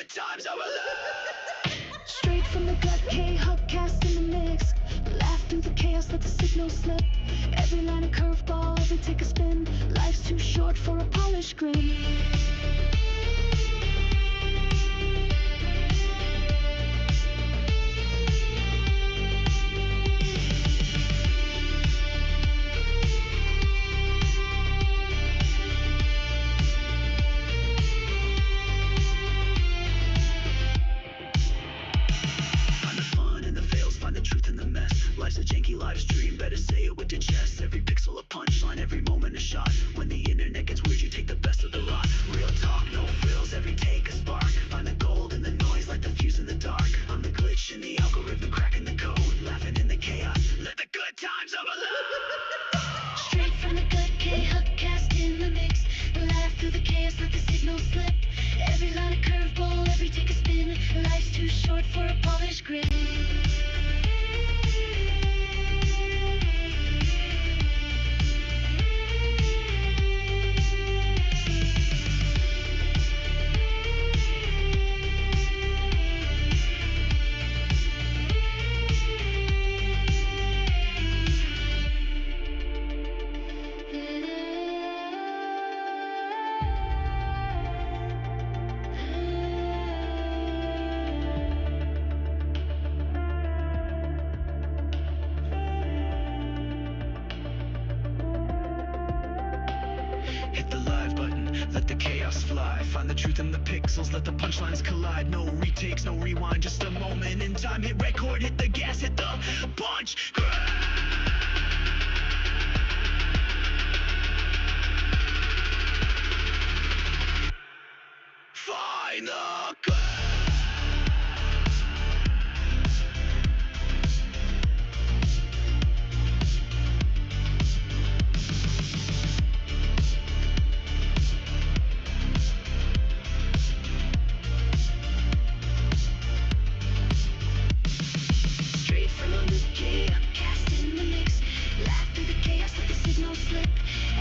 times of our lives. Straight from the gut, Khuck cast in the mix. Laugh through the chaos, let the signal slip. Every line a curveball, every take a spin. Life's too short for a polished grin. Life's a janky live stream, better say it with your chest. Every pixel a punchline, every moment a shot. When the internet gets weird, you take the best of the rot. Real talk, no frills, every take a spark. Find the gold in the noise, like the fuse in the dark. I'm the glitch in the algorithm, cracking the code. Laughing in the chaos, let the good times of our lives. Straight from the gut, Khuck cast in the mix. Laugh through the chaos, let the signal slip. Every line a curveball, every take a spin. Life's too short for a polished grin. Hit the live button, let the chaos fly. Find the truth in the pixels, let the punchlines collide. No retakes, no rewind, just a moment in time. Hit record, hit the gas, hit the punch. Find the cut.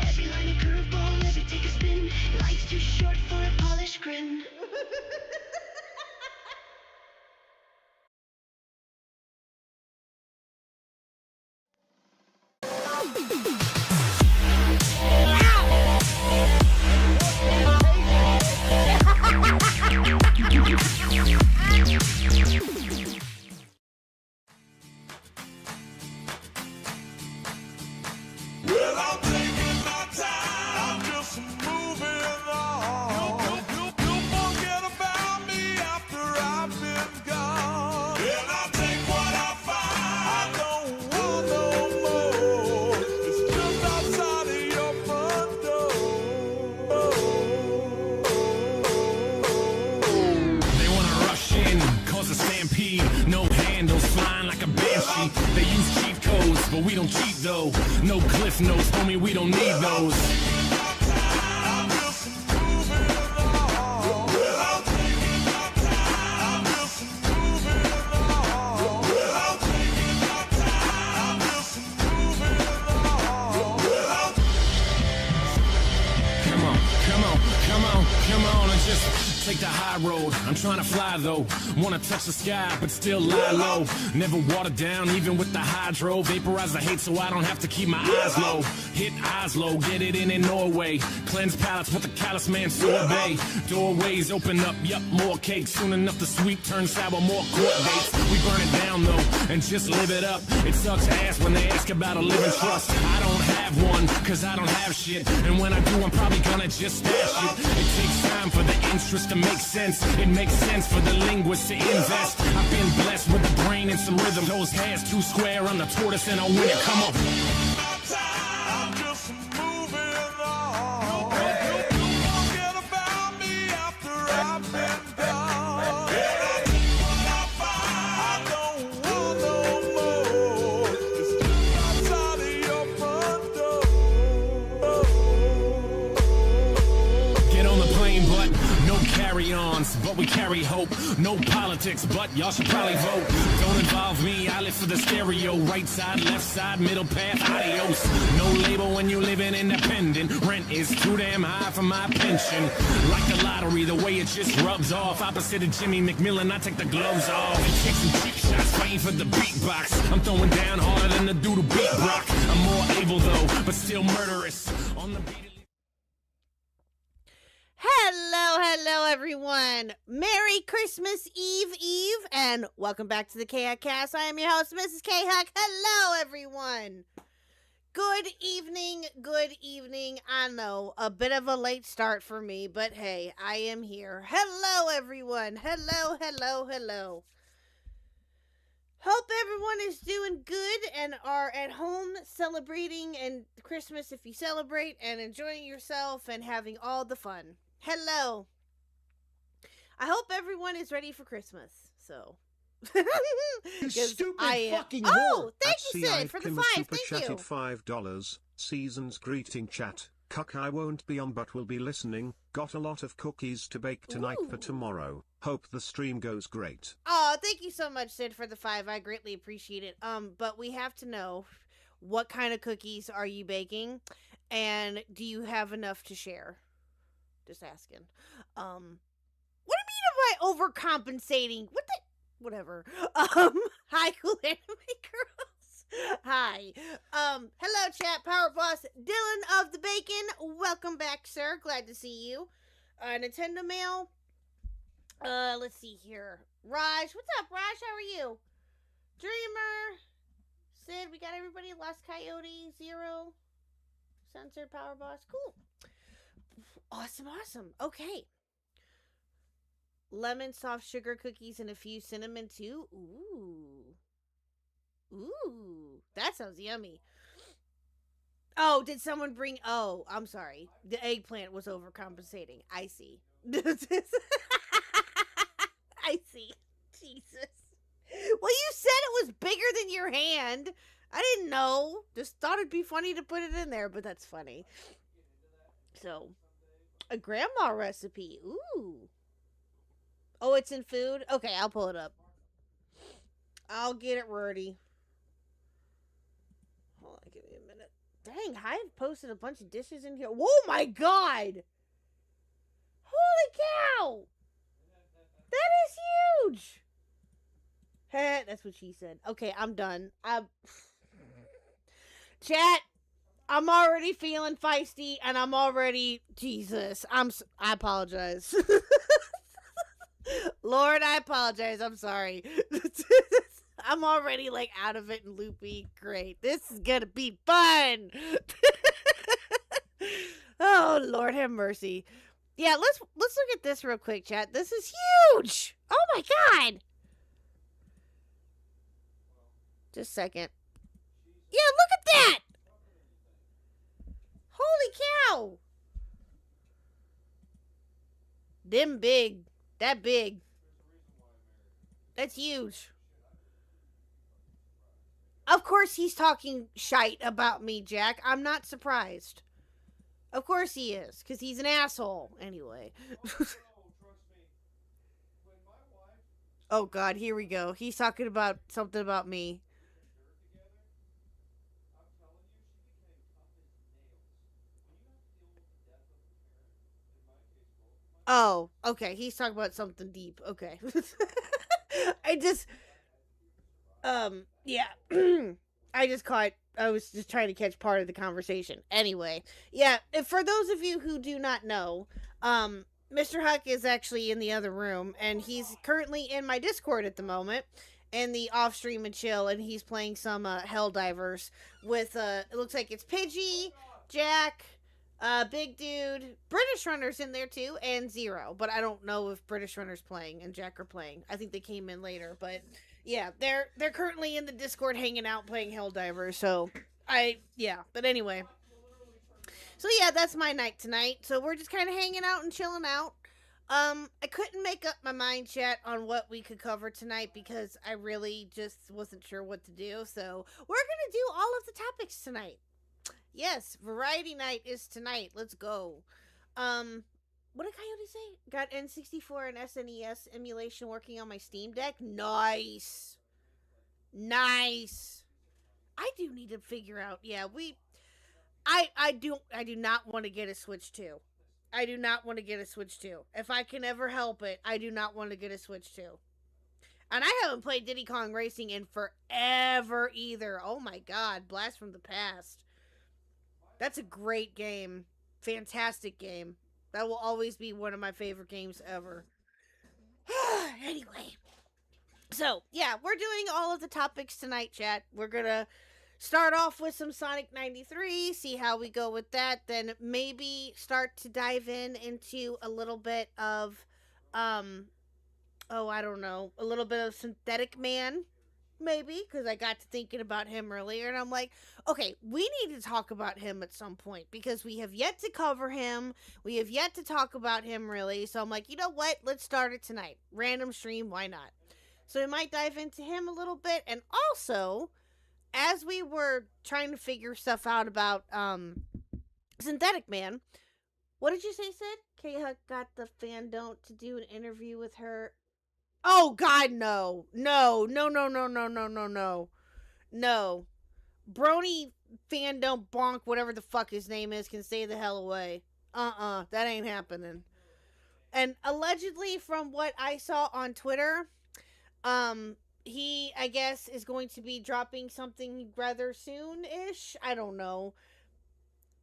Every line a curveball, every take a spin. Life's too short for a polished grin. No handles, flying like a banshee. They use cheat codes, but we don't cheat though. No cliff notes, homie, we don't need those. Come on and just take the high road. I'm trying to fly though, wanna touch the sky but still lie low. Never water down even with the hydro. Vaporize the hate so I don't have to keep my eyes low. Hit eyes low, get it in Norway. Cleanse palates with the callous man sorbet. Doorways open up, yup, more cake. Soon enough the sweet turns sour, more court dates. We burn it down though and just live it up. It sucks ass when they ask about a living trust. I don't have one cause I don't have shit, and when I do I'm probably gonna just stash it. It takes time for the interest to make sense. It makes sense for the linguist to invest. I've been blessed with a brain and some rhythm. Those hairs too square on the tortoise and I'll win it. Come on. politics, but we carry hope. No politics, but y'all should probably vote. Don't involve me, I live for the stereo. Right side, left side, middle path, adios. No label when you living independent. Rent is too damn high for my pension. Like the lottery, the way it just rubs off. Opposite of Jimmy McMillan, I take the gloves off. And take some cheap shots, fighting for the beatbox. I'm throwing down harder than the dude who beat Brock. I'm more able though, but still murderous. On the beat. Hello, everyone. Merry Christmas Eve, and welcome back to the Khuck Cast. I am your host, Mrs. Khuck. Hello, everyone. Good evening. I know, a bit of a late start for me, but hey, I am here. Hello, everyone. Hello. Hope everyone is doing good and are at home celebrating and Christmas if you celebrate and enjoying yourself and having all the fun. Hello. I hope everyone is ready for Christmas. So. You stupid fucking whore. Oh, thank you, Sid, for the $5. Super Thank you. $5. Season's greeting chat. Khuck, I won't be on but will be listening. Got a lot of cookies to bake tonight for tomorrow. Hope the stream goes great. Oh, thank you so much, Sid, for the $5. I greatly appreciate it. But we have to know, what kind of cookies are you baking? And do you have enough to share? Just asking. What do you mean am I overcompensating? What the? Whatever. Hi, cool anime girls. Hi. Hello, chat. Power Boss Dylan of the Bacon. Welcome back, sir. Glad to see you. Nintendo Mail. Let's see here. Raj. What's up, Raj? How are you? Dreamer. Sid, we got everybody. Lost Coyote. Zero. Censored Power Boss. Cool. Awesome. Okay. Lemon soft sugar cookies and a few cinnamon too. Ooh. That sounds yummy. Oh, did someone bring... Oh, I'm sorry. The eggplant was overcompensating. I see. I see. Jesus. Well, you said it was bigger than your hand. I didn't know. Just thought it'd be funny to put it in there, but that's funny. So, a grandma recipe. Ooh. Oh, it's in food? Okay, I'll pull it up. I'll get it ready. Hold on, give me a minute. Dang, I've posted a bunch of dishes in here. Oh my god! Holy cow! That is huge! Heh, that's what she said. Okay, I'm done. Chat, I'm already feeling feisty, and I'm already... Jesus, I apologize. Lord, I apologize. I'm sorry. I'm already like out of it and loopy. Great. This is gonna be fun. Oh, Lord have mercy. Yeah, let's look at this real quick, chat. This is huge. Oh my god. Just a second. Yeah, look at that. Holy cow. Them big. That big. That's huge. Of course he's talking shite about me, Jack. I'm not surprised. Of course he is, because he's an asshole. Anyway. Oh, God, here we go. He's talking about something about me. Oh, okay. He's talking about something deep. Okay. Yeah. I was just trying to catch part of the conversation. Anyway, yeah, for those of you who do not know, Mr. Khuck is actually in the other room, and he's currently in my Discord at the moment, in the off-stream and chill, and he's playing some Helldivers with, it looks like it's Pidgey, Jack, Big Dude, British Runner's in there too, and Zero, but I don't know if British Runner's playing and Jack are playing. I think they came in later, but yeah, they're currently in the Discord hanging out playing Helldivers, so but anyway. So yeah, that's my night tonight. So we're just kind of hanging out and chilling out. I couldn't make up my mind, chat, on what we could cover tonight because I really just wasn't sure what to do. So we're gonna do all of the topics tonight. Yes, variety night is tonight. Let's go. what did Coyote say? Got N64 and SNES emulation working on my Steam Deck. Nice. I do need to figure out. Yeah, I do not want to get a Switch 2. I do not want to get a Switch 2. If I can ever help it, I do not want to get a Switch 2. And I haven't played Diddy Kong Racing in forever either. Oh my god, Blast from the Past. That's a great game. Fantastic game. That will always be one of my favorite games ever. Anyway. So, yeah, we're doing all of the topics tonight, chat. We're gonna start off with some Sonic 93, see how we go with that, then maybe start to dive into a little bit of, I don't know, a little bit of Synthetic Man, maybe, because I got to thinking about him earlier, and I'm like, okay, we need to talk about him at some point, because we have yet to cover him, we have yet to talk about him, really, so I'm like, you know what, let's start it tonight. Random stream, why not? So we might dive into him a little bit, and also, as we were trying to figure stuff out about Synthetic Man, what did you say, Sid? K-Huck got the fandom to do an interview with her. Oh, God, no. No. Brony fandom bonk, whatever the fuck his name is, can stay the hell away. That ain't happening. And allegedly, from what I saw on Twitter, he, I guess, is going to be dropping something rather soon-ish. I don't know.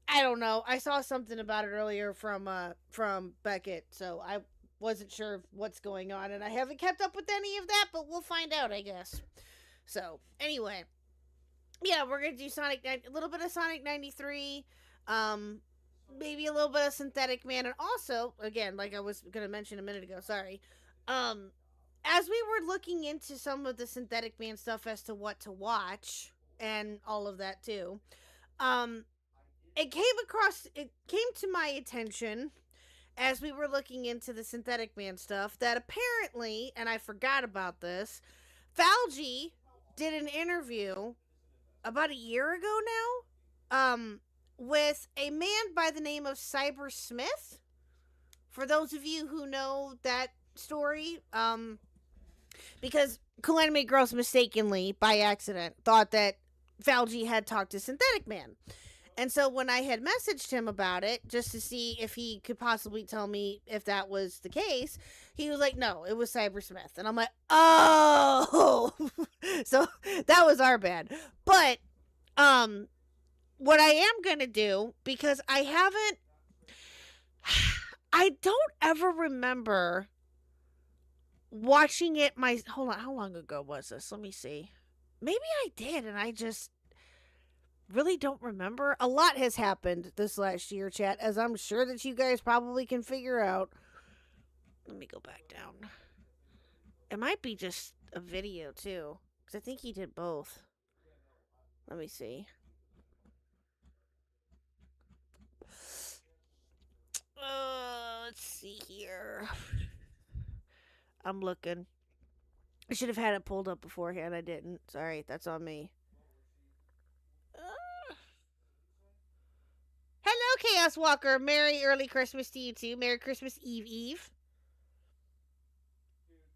I saw something about it earlier from Beckett, so I wasn't sure what's going on, and I haven't kept up with any of that, but we'll find out, I guess. So, anyway. Yeah, we're gonna do a little bit of Sonic 93, maybe a little bit of Synthetic Man, and also, again, like I was gonna mention a minute ago, sorry, as we were looking into some of the Synthetic Man stuff as to what to watch, and all of that too, it came to my attention, as we were looking into the Synthetic Man stuff, that apparently, and I forgot about this, Falgi did an interview about a year ago now, with a man by the name of Cyber Smith. For those of you who know that story, because Cool Anime Girls mistakenly, by accident, thought that Falgi had talked to Synthetic Man. And so when I had messaged him about it, just to see if he could possibly tell me if that was the case, he was like, no, it was Cyber Smith. And I'm like, oh! So that was our bad. But, what I am going to do, because I don't ever remember watching it hold on, how long ago was this? Let me see. Maybe I did, and I just really don't remember. A lot has happened this last year, chat, as I'm sure that you guys probably can figure out. Let me go back down. It might be just a video, too, because I think he did both. Let me see. Let's see here. I'm looking. I should have had it pulled up beforehand. I didn't. Sorry, that's on me. Hello, Chaos Walker. Merry early Christmas to you too. Merry Christmas Eve.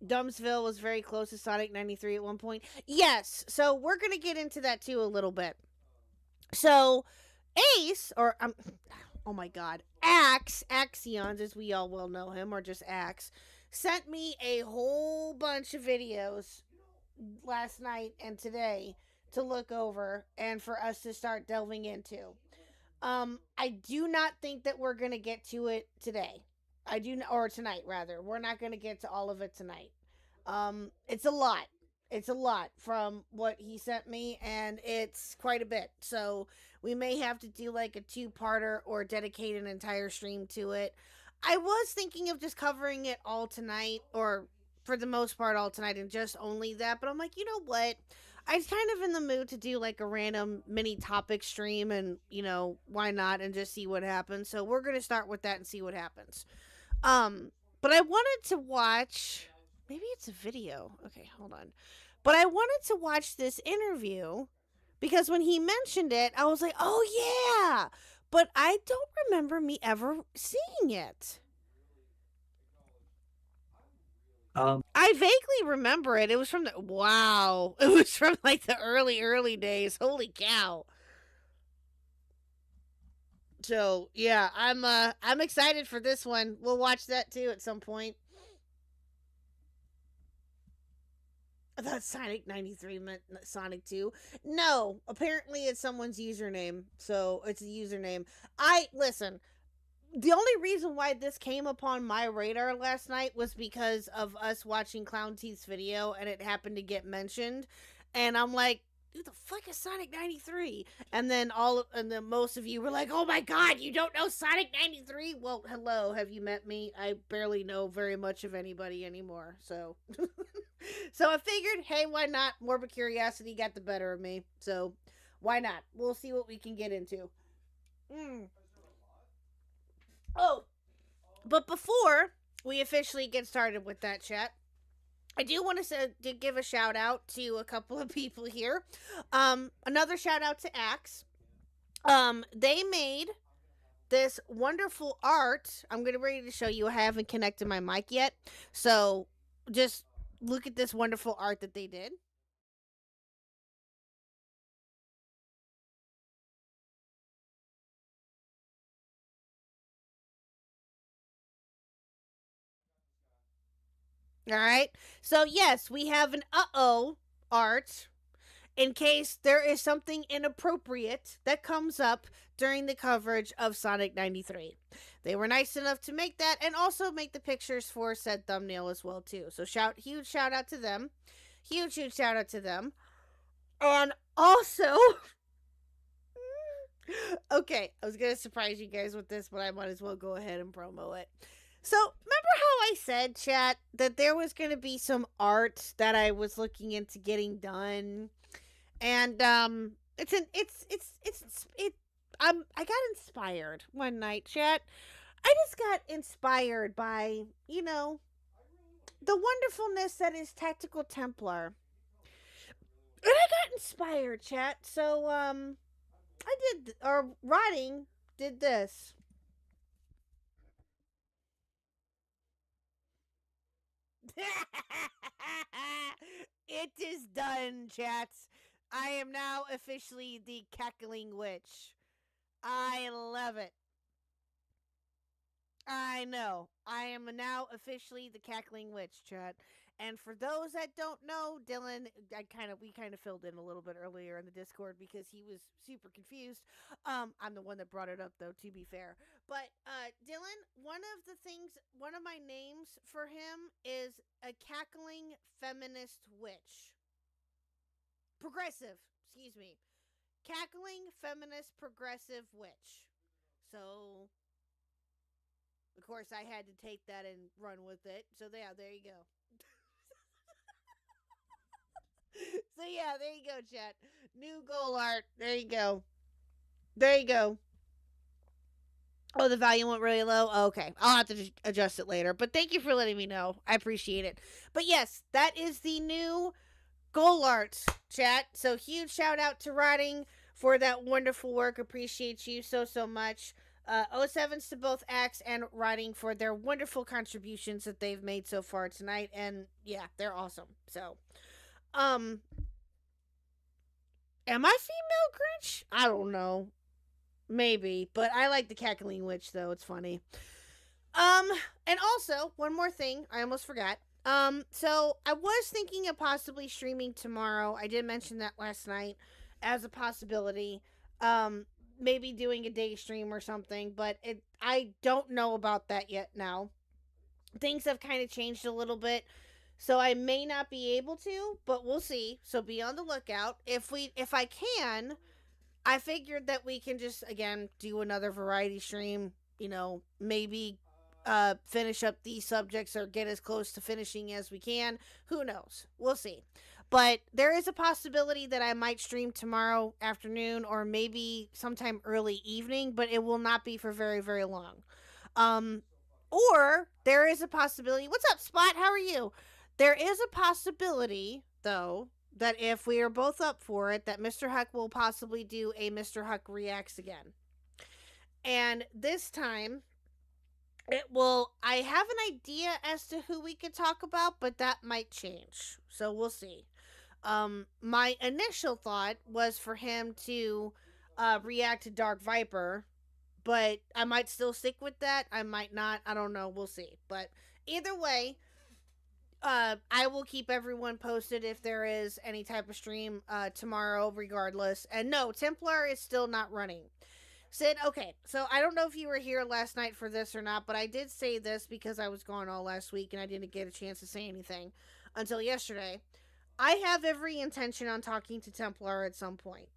Dumbsville was very close to Sonic 93 at one point. Yes, so we're going to get into that too a little bit. So, Ace, or, oh my god, Axions, as we all well know him, or just Axe, sent me a whole bunch of videos last night and today to look over and for us to start delving into. I do not think that we're going to get to it today. Or tonight, rather. We're not going to get to all of it tonight. It's a lot. It's a lot from what he sent me, and it's quite a bit. So we may have to do like a 2-parter or dedicate an entire stream to it. I was thinking of just covering it all tonight, or for the most part all tonight, and just only that. But I'm like, you know what? I'm kind of in the mood to do like a random mini topic stream, and you know, why not, and just see what happens. So we're going to start with that and see what happens. But I wanted to watch, maybe it's a video. Okay, hold on. But I wanted to watch this interview because when he mentioned it, I was like, oh yeah, but I don't remember me ever seeing it. I vaguely remember it. It was from the wow. It was from like the early days. Holy cow. So yeah, I'm excited for this one. We'll watch that too at some point. I thought Sonic 93 meant Sonic 2. No, apparently it's someone's username. So it's a username. Listen, the only reason why this came upon my radar last night was because of us watching Clown Teeth's video and it happened to get mentioned. And I'm like, who the fuck is Sonic 93? And then most of you were like, oh my god, you don't know Sonic 93? Well, hello, have you met me? I barely know very much of anybody anymore. So so I figured, hey, why not? Morbid curiosity got the better of me. So why not? We'll see what we can get into. Oh, but before we officially get started with that, chat, I do want to give a shout out to a couple of people here. Another shout out to Axe. They made this wonderful art. I'm getting ready to show you. I haven't connected my mic yet, so just look at this wonderful art that they did. All right. So yes, we have an uh-oh art in case there is something inappropriate that comes up during the coverage of Sonic 93. They were nice enough to make that and also make the pictures for said thumbnail as well too. So huge shout out to them. Huge shout out to them. And also okay, I was going to surprise you guys with this, but I might as well go ahead and promo it. So, remember how I said, chat, that there was going to be some art that I was looking into getting done? And I got inspired one night, chat. I just got inspired by, the wonderfulness that is Tactical Templar. And I got inspired, chat. So Rotting did this. It is done, chats. I am now officially the cackling witch. I love it. I know. I am now officially the cackling witch, chat. And for those that don't know, Dylan, we kind of filled in a little bit earlier in the Discord because he was super confused. I'm the one that brought it up though, to be fair. But Dylan, one of my names for him is a cackling feminist witch. Progressive, excuse me. Cackling feminist progressive witch. So of course I had to take that and run with it. So yeah, there you go. So yeah, there you go, chat. New goal art. There you go. There you go. Oh, the volume went really low? Oh, okay. I'll have to adjust it later. But thank you for letting me know. I appreciate it. But yes, that is the new goal art, chat. So huge shout out to Rotting for that wonderful work. Appreciate you so much. 07s to both Axe and Rotting for their wonderful contributions that they've made so far tonight. And yeah, they're awesome. So am I female Grinch? I don't know. Maybe, but I like the cackling witch though. It's funny. And also, one more thing, I almost forgot. So I was thinking of possibly streaming tomorrow. I did mention that last night as a possibility. Maybe doing a day stream or something, but I don't know about that yet now. Things have kind of changed a little bit. So I may not be able to, but we'll see. So be on the lookout. If I can, I figured that we can just again do another variety stream, maybe finish up these subjects or get as close to finishing as we can. Who knows? We'll see. But there is a possibility that I might stream tomorrow afternoon or maybe sometime early evening, but it will not be for very, very long. Or there is a possibility. What's up, Spot? How are you? There is a possibility, though, that if we are both up for it, that Mr. Huck will possibly do a Mr. Huck Reacts again. And this time, I have an idea as to who we could talk about, but that might change. So we'll see. My initial thought was for him to react to Dark Viper, but I might still stick with that. I might not. I don't know. We'll see. But either way, I will keep everyone posted if there is any type of stream tomorrow, regardless. And no, Templar is still not running. Sid, okay, so I don't know if you were here last night for this or not, but I did say this because I was gone all last week and I didn't get a chance to say anything until yesterday. I have every intention on talking to Templar at some point.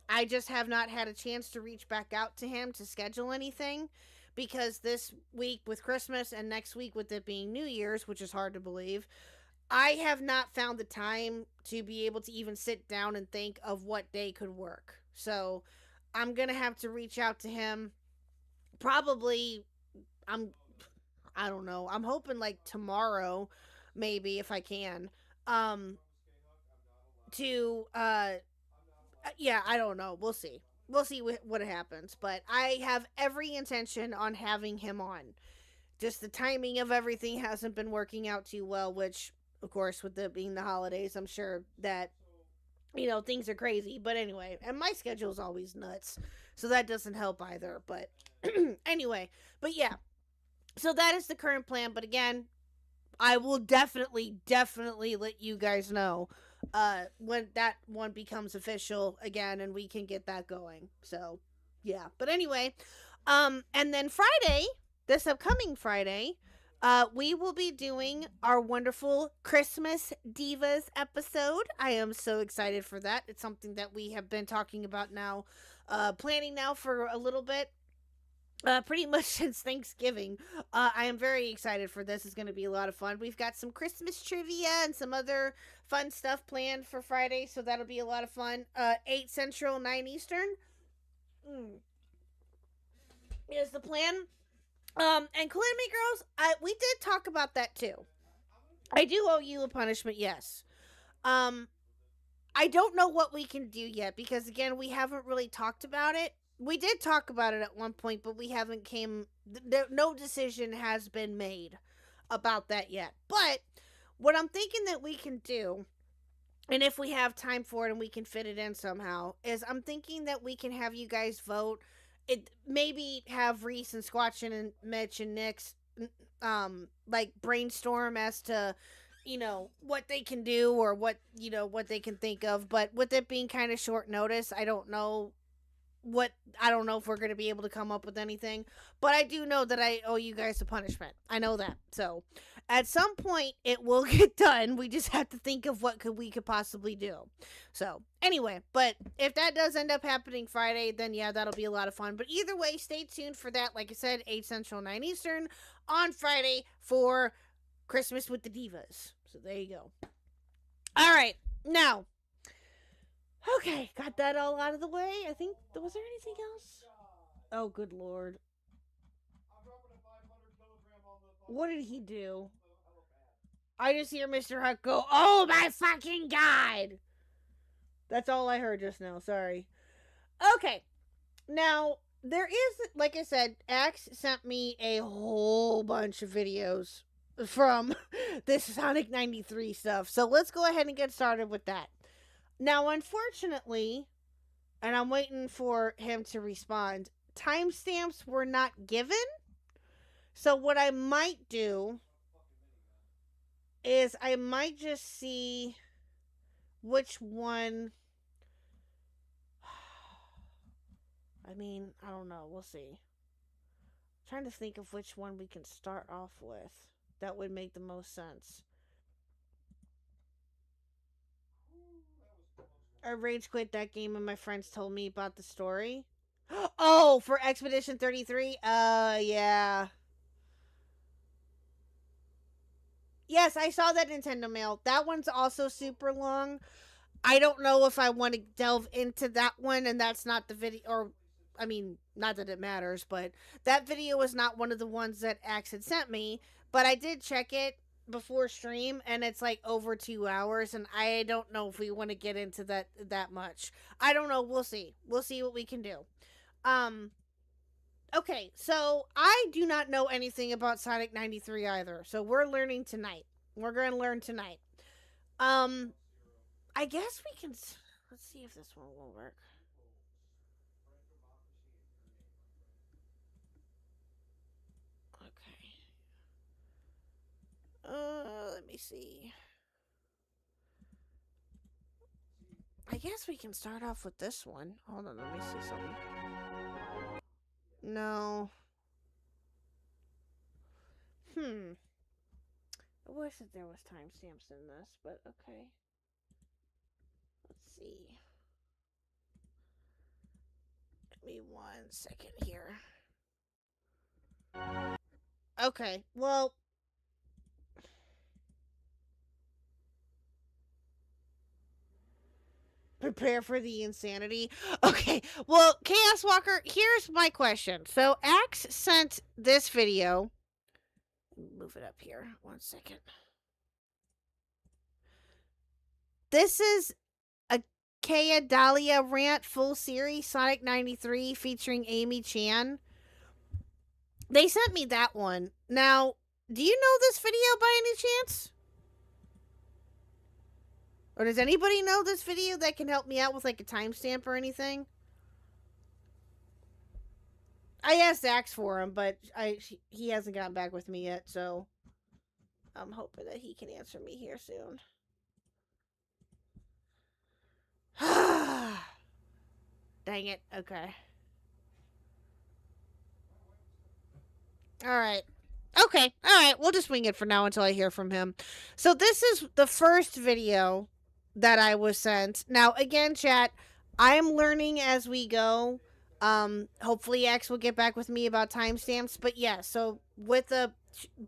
I just have not had a chance to reach back out to him to schedule anything because this week with Christmas and next week with it being New Year's, which is hard to believe, I have not found the time to be able to even sit down and think of what day could work. So I'm going to have to reach out to him probably. I don't know. I'm hoping like tomorrow, maybe if I can, to yeah, I don't know. We'll see. We'll see what happens. But I have every intention on having him on. Just the timing of everything hasn't been working out too well, which, of course, with it being the holidays, I'm sure that, things are crazy. But anyway, and my schedule's always nuts. So that doesn't help either. But anyway, but yeah. So that is the current plan. But again, I will definitely let you guys know when that one becomes official again and we can get that going. So yeah, but anyway, and then Friday, this upcoming Friday, we will be doing our wonderful Christmas Divas episode. I am so excited for that. It's something that we have been talking about now, planning now for a little bit. Pretty much since Thanksgiving. I am very excited for this. It's going to be a lot of fun. We've got some Christmas trivia and some other fun stuff planned for Friday, so that'll be a lot of fun. 8 Central, 9 Eastern is the plan. And Calamity Girls, we did talk about that too. I do owe you a punishment, yes. I don't know what we can do yet because, again, we haven't really talked about it. We did talk about it at one point, but we haven't no decision has been made about that yet. But what I'm thinking that we can do, and if we have time for it and we can fit it in somehow, is I'm thinking that we can have you guys vote. It maybe have Reese and Squatchin and Mitch and Nix like brainstorm as to what they can do or what they can think of. But with it being kind of short notice, I don't know if we're going to be able to come up with anything, but I do know that I owe you guys a punishment. I know that. So at some point it will get done. We just have to think of what we could possibly do. So anyway, but if that does end up happening Friday, then yeah, that'll be a lot of fun. But either way, stay tuned for that. Like I said, 8 Central, 9 Eastern on Friday for Christmas with the Divas. So there you go. All right. Now, okay, got that all out of the way. I think, was there anything else? Oh, good Lord. What did he do? I just hear Mr. Huck go, oh my fucking God! That's all I heard just now, sorry. Okay, now, there is, like I said, Axe sent me a whole bunch of videos from this Sonic 93 stuff. So let's go ahead and get started with that. Now, unfortunately, and I'm waiting for him to respond, timestamps were not given. So what I might do is I might just see which one. I mean, I don't know. We'll see. I'm trying to think of which one we can start off with. That would make the most sense. I rage quit that game and my friends told me about the story. Oh, for Expedition 33? Yeah. Yes, I saw that Nintendo mail. That one's also super long. I don't know if I want to delve into that one, and that's not the video, or, I mean, not that it matters, but that video was not one of the ones that Axe had sent me, but I did check it before stream, and it's like over 2 hours, and I don't know if we want to get into that much. I don't know. We'll see. We'll see what we can do. Okay, so I do not know anything about Sonic 93 either. So we're learning tonight. We're going to learn tonight. I guess we can. Let's see if this one will work. Okay. Let me see. I guess we can start off with this one. Hold on, let me see something. No. I wish that there was timestamps in this, but okay. Let's see. Give me 1 second here. Okay, well. Prepare for the insanity. Okay, well, Chaos Walker, here's my question. So, Axe sent this video. Move it up here. 1 second. This is a Kaya Dahlia rant full series, Sonic 93, featuring Amy Chan. They sent me that one. Now, do you know this video by any chance? Or does anybody know this video that can help me out with like a timestamp or anything? I asked Axe for him, but he hasn't gotten back with me yet, so I'm hoping that he can answer me here soon. Dang it. Okay. Alright. Okay. Alright. We'll just wing it for now until I hear from him. So this is the first video that I was sent. Now, again, chat, I'm learning as we go. Hopefully X will get back with me about timestamps. But yeah, so with a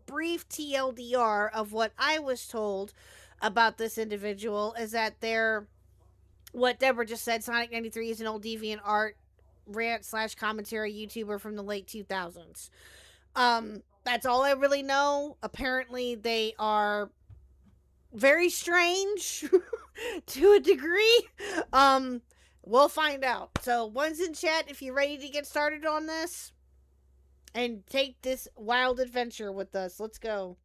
brief TLDR of what I was told about this individual is that they're, what Deborah just said, Sonic 93 is an old deviant art rant / commentary YouTuber from the late 2000s. That's all I really know. Apparently they are very strange to a degree. We'll find out. So, one's in chat if you're ready to get started on this and take this wild adventure with us. Let's go.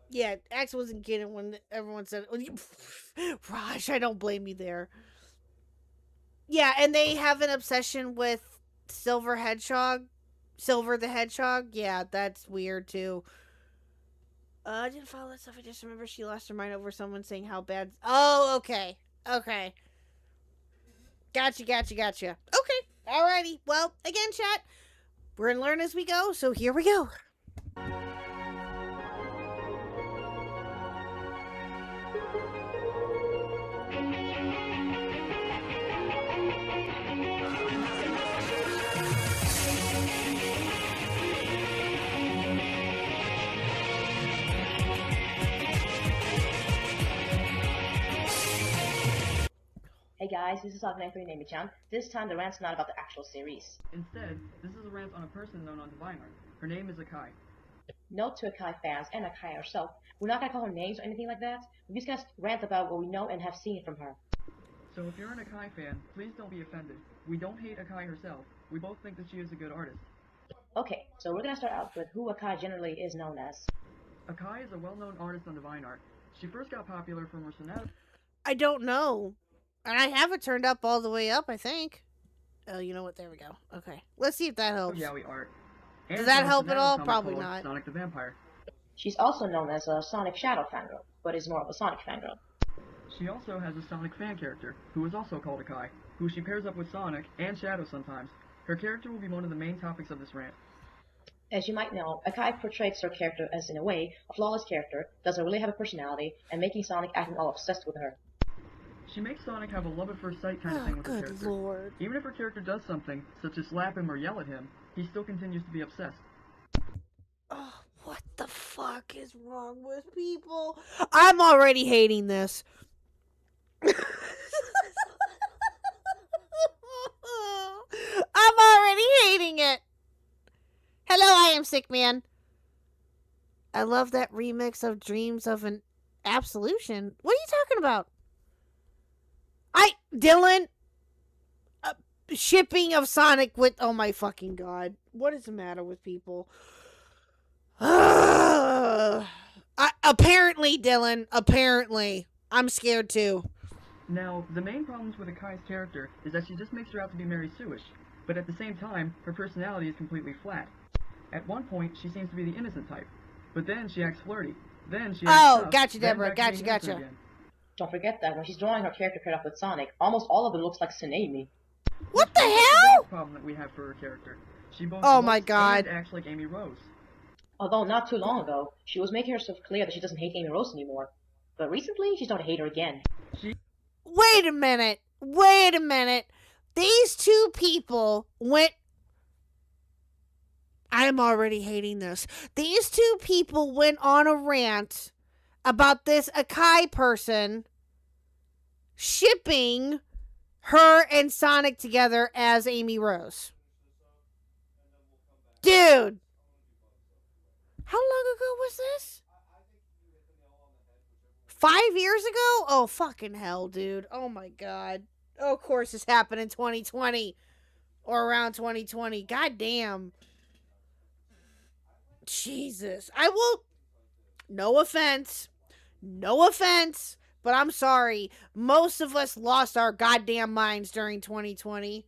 Yeah, Axe wasn't getting when everyone said, Raj, I don't blame you there. Yeah, and they have an obsession with Silver the Hedgehog. Yeah, that's weird too. I didn't follow that stuff. I just remember she lost her mind over someone saying how bad. Oh, okay. Okay. Gotcha. Okay. Alrighty. Well, again, chat, we're going to learn as we go, so here we go. Hey guys, this is Sonic 93 Nami-chan. This time the rant's not about the actual series. Instead, this is a rant on a person known on Divine Art. Her name is Akai. Note to Akai fans and Akai herself, we're not gonna call her names or anything like that. We're just gonna rant about what we know and have seen from her. So if you're an Akai fan, please don't be offended. We don't hate Akai herself. We both think that she is a good artist. Okay, so we're gonna start out with who Akai generally is known as. Akai is a well-known artist on Divine Art. She first got popular from her sonata. I don't know. And I have it turned up all the way up, I think. Oh, you know what? There we go. Okay. Let's see if that helps. Yaoi art. Does that help at all? Probably not. Sonic the Vampire. She's also known as a Sonic Shadow fangirl, but is more of a Sonic fangirl. She also has a Sonic fan character, who is also called Akai, who she pairs up with Sonic and Shadow sometimes. Her character will be one of the main topics of this rant. As you might know, Akai portrays her character as, in a way, a flawless character, doesn't really have a personality, and making Sonic acting all obsessed with her. She makes Sonic have a love at first sight kind of thing with her character. Good lord. Even if her character does something, such as slap him or yell at him, he still continues to be obsessed. Oh, what the fuck is wrong with people? I'm already hating this. I'm already hating it. Hello, I am Sick Man. I love that remix of Dreams of an Absolution. What are you talking about? Dylan, shipping of Sonic with, oh my fucking god. What is the matter with people? Apparently, Dylan, apparently. I'm scared too. Now, the main problems with Akai's character is that she just makes her out to be Mary Sue-ish, but at the same time, her personality is completely flat. At one point, she seems to be the innocent type, but then she acts flirty. Then she acts tough, gotcha, then Deborah. back to being Gotcha. innocent again. Don't forget that when she's drawing her character paired up with Sonic, almost all of it looks like Tsunami. What the That's hell? the problem that we have for her character. She both Oh my looks god. and acts like Amy Rose. Although not too long ago, she was making herself clear that she doesn't hate Amy Rose anymore. But recently, she's starting to hate her again. Wait a minute. These two people went... I'm already hating this. These two people went on a rant about this Akai person shipping her and Sonic together as Amy Rose. Dude! How long ago was this? 5 years ago? Oh, fucking hell, dude. Oh my god. Oh, of course this happened in 2020. Or around 2020. God damn. Jesus. I will... No offense, but I'm sorry. Most of us lost our goddamn minds during 2020.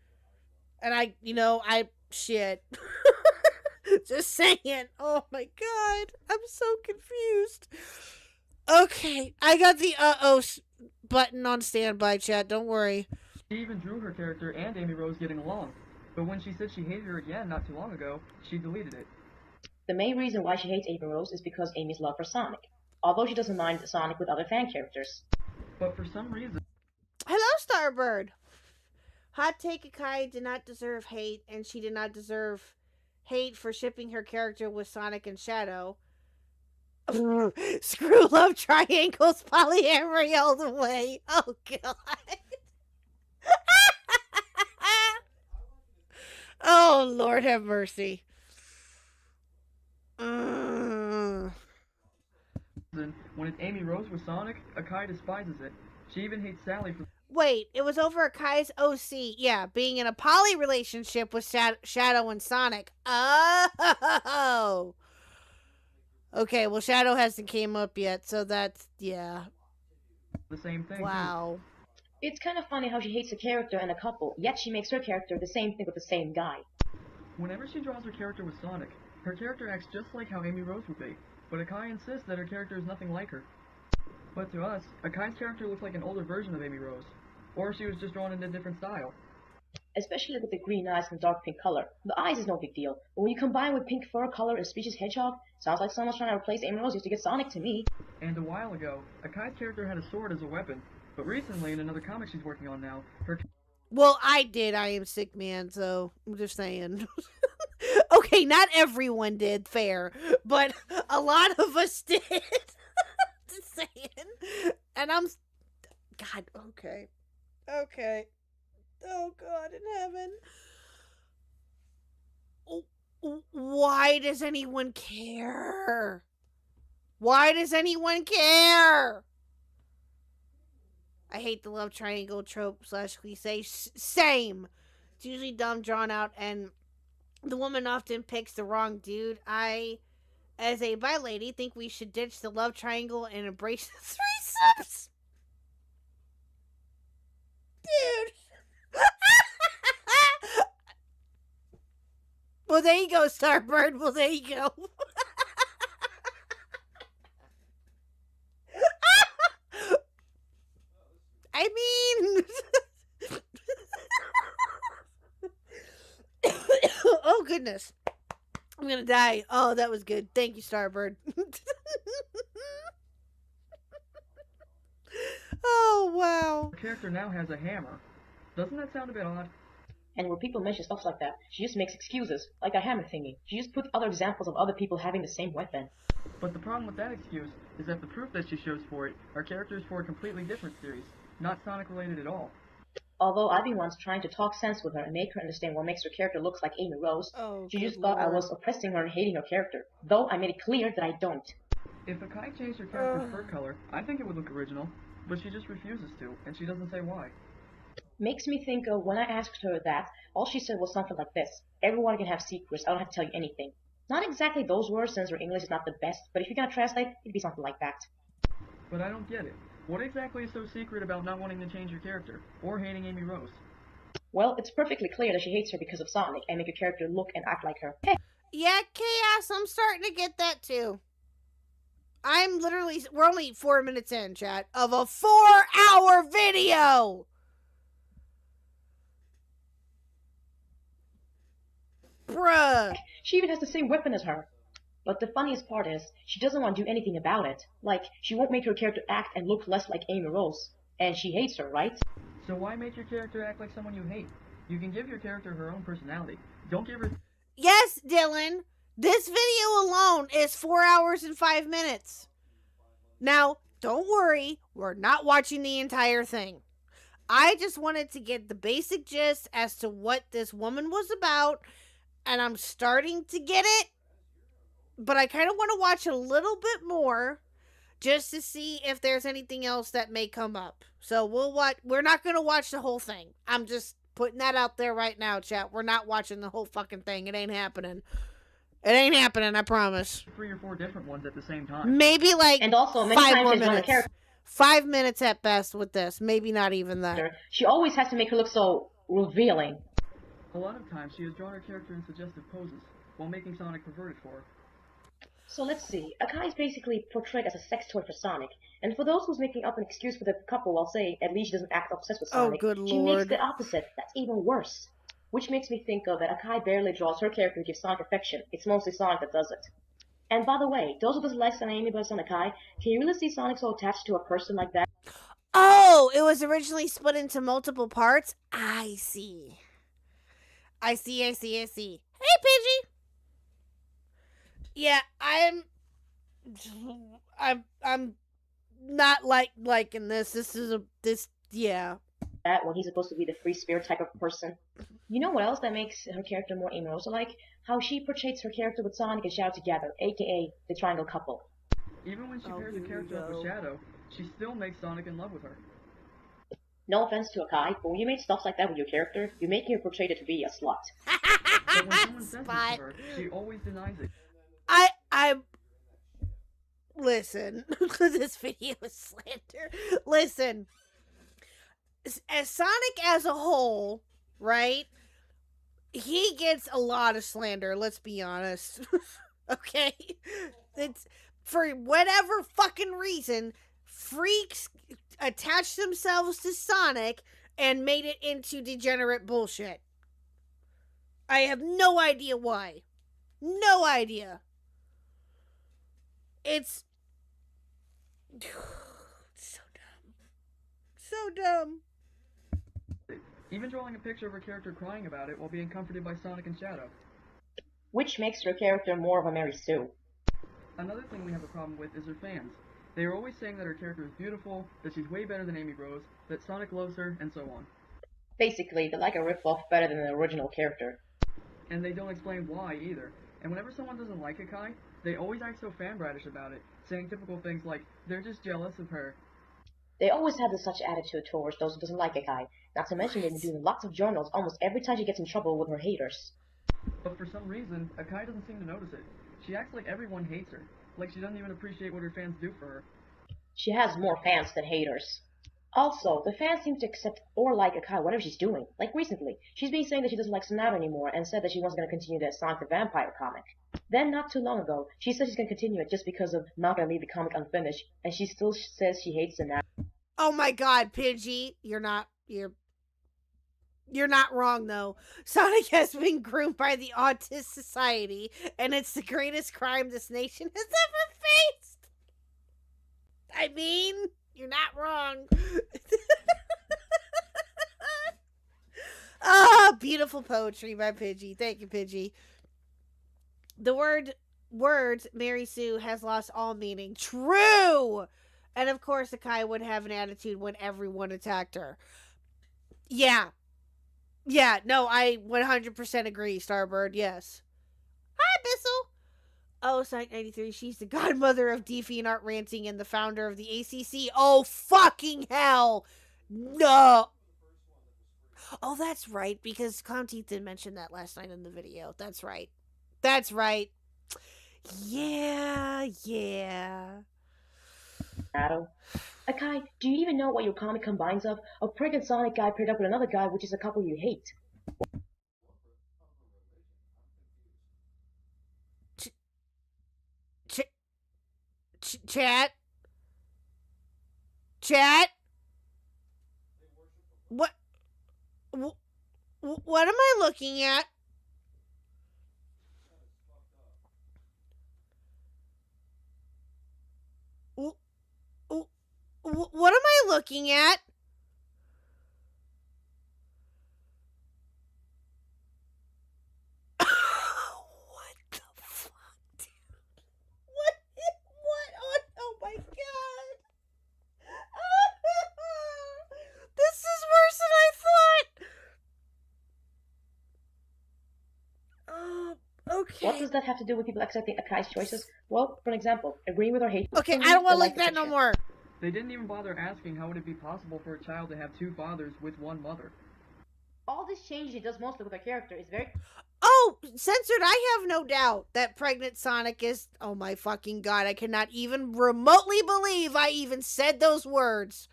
And shit. Just saying. Oh my god. I'm so confused. Okay. I got the button on standby, chat. Don't worry. She even drew her character and Amy Rose getting along. But when she said she hated her again not too long ago, she deleted it. The main reason why she hates Amy Rose is because Amy's love for Sonic. Although she doesn't mind Sonic with other fan characters. But for some reason... Hello, Starbird. Hot take: Akai did not deserve hate, and she did not deserve hate for shipping her character with Sonic and Shadow. Screw love triangles, polyamory all the way. Oh, God. Oh, Lord have mercy. When it's Amy Rose with Sonic, Akai despises it. She even hates Sally for... Wait, it was over Akai's OC. Yeah, being in a poly relationship with Shadow and Sonic. Oh! Okay, well, Shadow hasn't came up yet, so that's... yeah. the same thing. Wow. It's kind of funny how she hates a character and a couple, yet she makes her character the same thing with the same guy. Whenever she draws her character with Sonic, her character acts just like how Amy Rose would be, but Akai insists that her character is nothing like her. But to us, Akai's character looks like an older version of Amy Rose, or she was just drawn in a different style. Especially with the green eyes and dark pink color. The eyes is no big deal, but when you combine with pink fur color and Speech's hedgehog, sounds like someone's trying to replace Amy Rose just to get Sonic to me. And a while ago, Akai's character had a sword as a weapon, but recently in another comic she's working on now, her... Well, I did. I am sick, man, so I'm just saying. Okay, not everyone did, fair, but a lot of us did. Just saying. And I'm... God, okay. Okay. Oh, God in heaven. Why does anyone care? Why does anyone care? I hate the love triangle trope / cliche. Same. It's usually dumb, drawn out, and the woman often picks the wrong dude. I, as a bi lady, think we should ditch the love triangle and embrace the threesomes. Dude. Well, there you go, Starbird. Well, there you go. I mean... Oh, goodness. I'm gonna die. Oh, that was good. Thank you, Starbird. Oh, wow. Her character now has a hammer. Doesn't that sound a bit odd? And where people mention stuff like that, she just makes excuses, like a hammer thingy. She just puts other examples of other people having the same weapon. But the problem with that excuse is that the proof that she shows for it are characters for a completely different series, not Sonic related at all. Although I've been once trying to talk sense with her and make her understand what makes her character look like Amy Rose, she just thought I was oppressing her and hating her character, though I made it clear that I don't. If Akai changed her character's fur color, I think it would look original, but she just refuses to, and she doesn't say why. Makes me think of when I asked her that, all she said was something like this: everyone can have secrets, I don't have to tell you anything. Not exactly those words, since her English is not the best, but if you're gonna translate, it'd be something like that. But I don't get it. What exactly is so secret about not wanting to change your character, or hating Amy Rose? Well, it's perfectly clear that she hates her because of Sonic, and make her character look and act like her. Hey. Yeah, Chaos, I'm starting to get that too. We're only 4 minutes in, chat, of a 4-hour video! Bruh! She even has the same weapon as her. But the funniest part is, she doesn't want to do anything about it. Like, she won't make her character act and look less like Amy Rose. And she hates her, right? So why make your character act like someone you hate? You can give your character her own personality. Don't give her... Yes, Dylan! This video alone is 4 hours and 5 minutes. Now, don't worry, we're not watching the entire thing. I just wanted to get the basic gist as to what this woman was about, and I'm starting to get it. But I kind of want to watch a little bit more just to see if there's anything else that may come up. So we're not going to watch the whole thing. I'm just putting that out there right now, chat. We're not watching the whole fucking thing. It ain't happening. It ain't happening, I promise. 3 or 4 different ones at the same time. Maybe like and also, many 5 times more she's on the minutes. character. 5 minutes at best with this. Maybe not even that. She always has to make her look so revealing. A lot of times she has drawn her character in suggestive poses, while making Sonic perverted for her. So let's see, Akai is basically portrayed as a sex toy for Sonic, and for those who's making up an excuse for the couple while saying at least she doesn't act obsessed with Sonic, good she makes lord. the opposite. That's even worse. Which makes me think of that Akai barely draws her character to give Sonic affection. It's mostly Sonic that does it. And by the way, those who doesn't like Amy but on Akai, can you really see Sonic so attached to a person like that? Oh, it was originally split into multiple parts? I see. I see. Hey, Pidgey! Yeah, I'm not liking this. Yeah. That when he's supposed to be the free spirit type of person. You know what else that makes her character more Amy Rose like? How she portrays her character with Sonic and Shadow together, aka the triangle couple. Even when she pairs her character up with Shadow, she still makes Sonic in love with her. No offense to Akai, but when you make stuff like that with your character, you're making her portrayed to be a slut. But when someone says it to her, she always denies it. I listen. This video is slander. Listen, as Sonic as a whole, right? He gets a lot of slander. Let's be honest. Okay, it's for whatever fucking reason. Freaks attached themselves to Sonic and made it into degenerate bullshit. I have no idea why. No idea. It's so dumb. So dumb. Even drawing a picture of her character crying about it while being comforted by Sonic and Shadow. Which makes her character more of a Mary Sue. Another thing we have a problem with is her fans. They are always saying that her character is beautiful, that she's way better than Amy Rose, that Sonic loves her, and so on. Basically, they like a ripoff better than the original character. And they don't explain why either. And whenever someone doesn't like Akai, they always act so fanbratish about it, saying typical things like, they're just jealous of her. They always have such attitude towards those who doesn't like Akai. Not to mention they've been doing lots of journals almost every time she gets in trouble with her haters. But for some reason, Akai doesn't seem to notice it. She acts like everyone hates her. Like she doesn't even appreciate what her fans do for her. She has more fans than haters. Also, the fans seem to accept or like Akai whatever she's doing. Like recently, she's been saying that she doesn't like Sonata anymore and said that she wasn't going to continue the Sonic the Vampire comic. Then, not too long ago, she said she's going to continue it just because of not going to leave the comic unfinished, and she still says she hates Sonata. Oh my god, Pidgey, you're not wrong though. Sonic has been groomed by the Autist Society, and it's the greatest crime this nation has ever faced. I mean, you're not wrong. Ah, beautiful poetry by Pidgey. Thank you, Pidgey. The words Mary Sue has lost all meaning. True! And of course, Akai would have an attitude when everyone attacked her. Yeah. Yeah, no, I 100% agree, Starbird, yes. Hi, Bissell! Oh, Sonic 93, she's the godmother of DeviantArt Ranting and the founder of the ACC. Oh, fucking hell! No! Oh, that's right, because Clown Teeth did mention that last night in the video. That's right. That's right. Yeah. Shadow. Akai, do you even know what your comic combines of? A pregnant Sonic guy paired up with another guy, which is a couple you hate. Chat? What? What am I looking at? What am I looking at? What the fuck, dude? What? Oh my god. This is worse than I thought. Okay. What does that have to do with people accepting Akai's choices? Well, for an example, agreeing with or hating. Okay, I don't want to like that no more. They didn't even bother asking how would it be possible for a child to have two fathers with one mother. All this change he does mostly with her character is very... Oh, censored, I have no doubt that pregnant Sonic is... Oh my fucking god, I cannot even remotely believe I even said those words.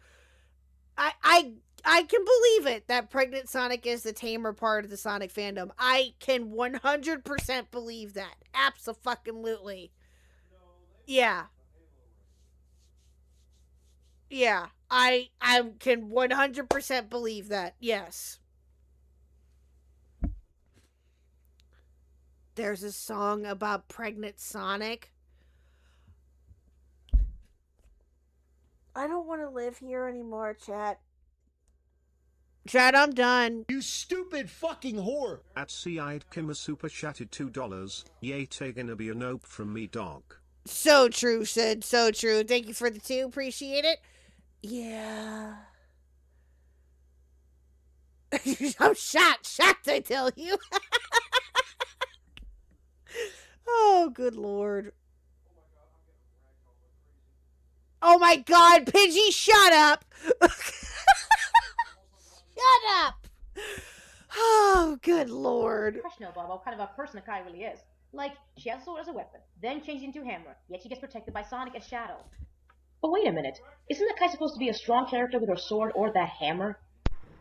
I can believe it, that pregnant Sonic is the tamer part of the Sonic fandom. I can 100% believe that. Abso-fucking-lutely. Yeah. Yeah, I can 100% believe that, yes. There's a song about pregnant Sonic. I don't want to live here anymore, chat. Chat, I'm done. You stupid fucking whore! At Sea-Eyed Kim a super chatted $2. Yay, taking a be a nope from me, dog. So true, Sid. So true. Thank you for the 2. Appreciate it. Yeah. I'm shocked, I tell you. Oh, good lord. Oh my god, Pidgey, shut up! Shut up! Oh, good lord. Question about what kind of a person Akai really is. Like, she has a sword as a weapon, then changed into a hammer, yet she gets protected by Sonic as Shadow. But wait a minute, isn't Akai supposed to be a strong character with her sword or that hammer?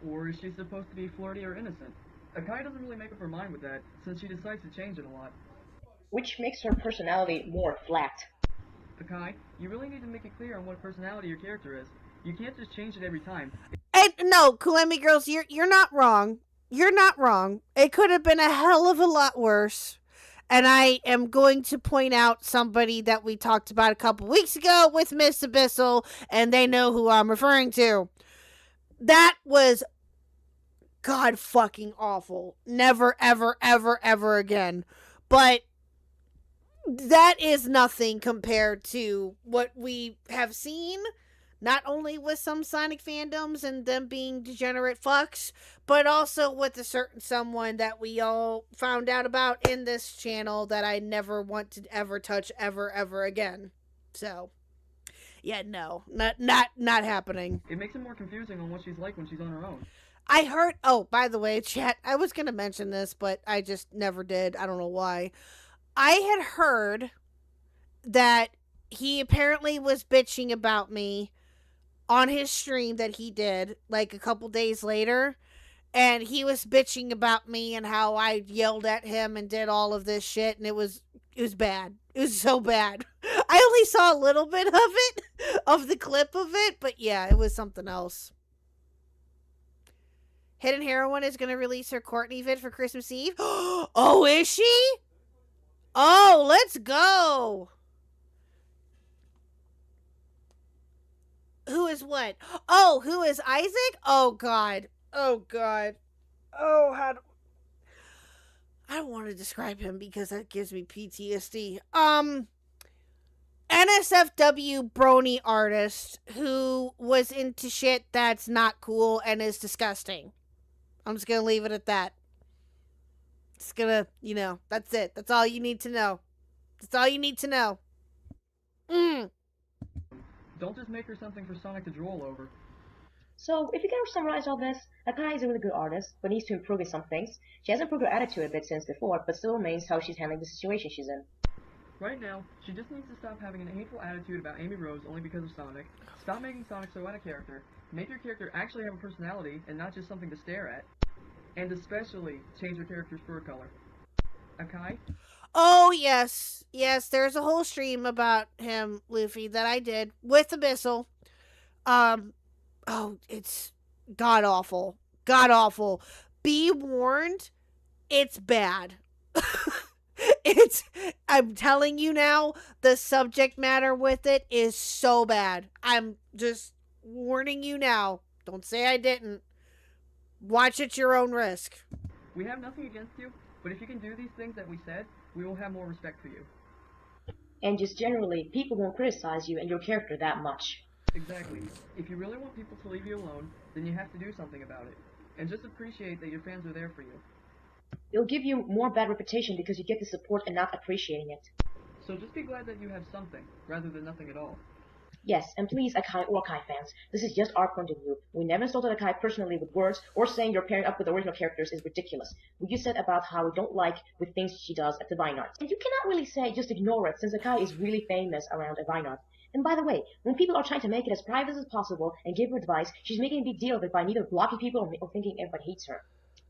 Or is she supposed to be flirty or innocent? Akai doesn't really make up her mind with that, since she decides to change it a lot. Which makes her personality more flat. Akai, you really need to make it clear on what personality your character is. You can't just change it every time. And no, Kulemi girls, you're not wrong. You're not wrong. It could have been a hell of a lot worse. And I am going to point out somebody that we talked about a couple weeks ago with Miss Abyssal, and they know who I'm referring to. That was god fucking awful. Never, ever, ever, ever again. But that is nothing compared to what we have seen, not only with some Sonic fandoms and them being degenerate fucks, but also with a certain someone that we all found out about in this channel that I never want to ever touch ever again. So, yeah, no, not happening. It makes it more confusing on what she's like when she's on her own. I heard, oh, by the way, chat, I was going to mention this, but I just never did. I don't know why. I had heard that he apparently was bitching about me on his stream that he did, like, a couple days later, and he was bitching about me and how I yelled at him and did all of this shit, and it was bad. It was so bad. I only saw a little bit of it, of the clip of it, but yeah, it was something else. Hidden Heroine is going to release her Courtney vid for Christmas Eve. Oh, is she? Oh, let's go. Who is what? Oh, who is Isaac? Oh, God. Oh, God. Oh, how do... I don't want to describe him because that gives me PTSD. NSFW brony artist who was into shit that's not cool and is disgusting. I'm just gonna leave it at that. Just gonna, that's it. That's all you need to know. That's all you need to know. Don't just make her something for Sonic to drool over. So, if you can summarize all this, Akai is a really good artist, but needs to improve in some things. She has improved her attitude a bit since before, but still remains how she's handling the situation she's in. Right now, she just needs to stop having a hateful attitude about Amy Rose only because of Sonic, stop making Sonic so out of character, make your character actually have a personality and not just something to stare at, and especially change her character's fur color. Akai? Oh, yes. Yes, there's a whole stream about him, Luffy, that I did with Abyssal. It's god-awful. God-awful. Be warned, it's bad. I'm telling you now, the subject matter with it is so bad. I'm just warning you now. Don't say I didn't. Watch at your own risk. We have nothing against you, but if you can do these things that we said, we will have more respect for you. And just generally, people won't criticize you and your character that much. Exactly. If you really want people to leave you alone, then you have to do something about it. And just appreciate that your fans are there for you. It'll give you more bad reputation because you get the support and not appreciating it. So just be glad that you have something, rather than nothing at all. Yes, and please, Akai or Akai fans, this is just our point of view. We never insulted Akai personally with words, or saying you're pairing up with the original characters is ridiculous. What you said about how we don't like with things she does at the Vine Art. And you cannot really say just ignore it, since Akai is really famous around a Vine Art. And by the way, when people are trying to make it as private as possible and give her advice, she's making a big deal of it by neither blocking people or thinking everybody hates her.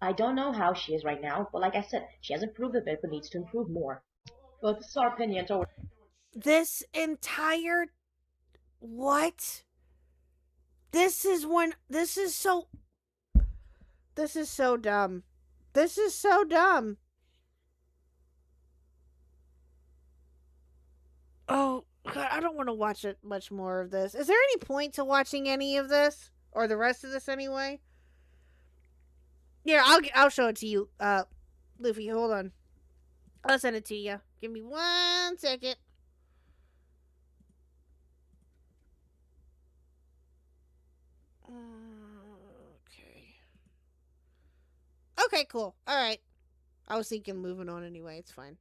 I don't know how she is right now, but like I said, she has improved a bit but needs to improve more. But this is our opinion toward This entire... What? This is so dumb. This is so dumb. Oh, God, I don't want to watch it much more of this. Is there any point to watching any of this? Or the rest of this anyway? Yeah, I'll show it to you. Luffy, hold on. I'll send it to you. Give me 1 second. Okay, cool. Alright. I was thinking moving on anyway. It's fine.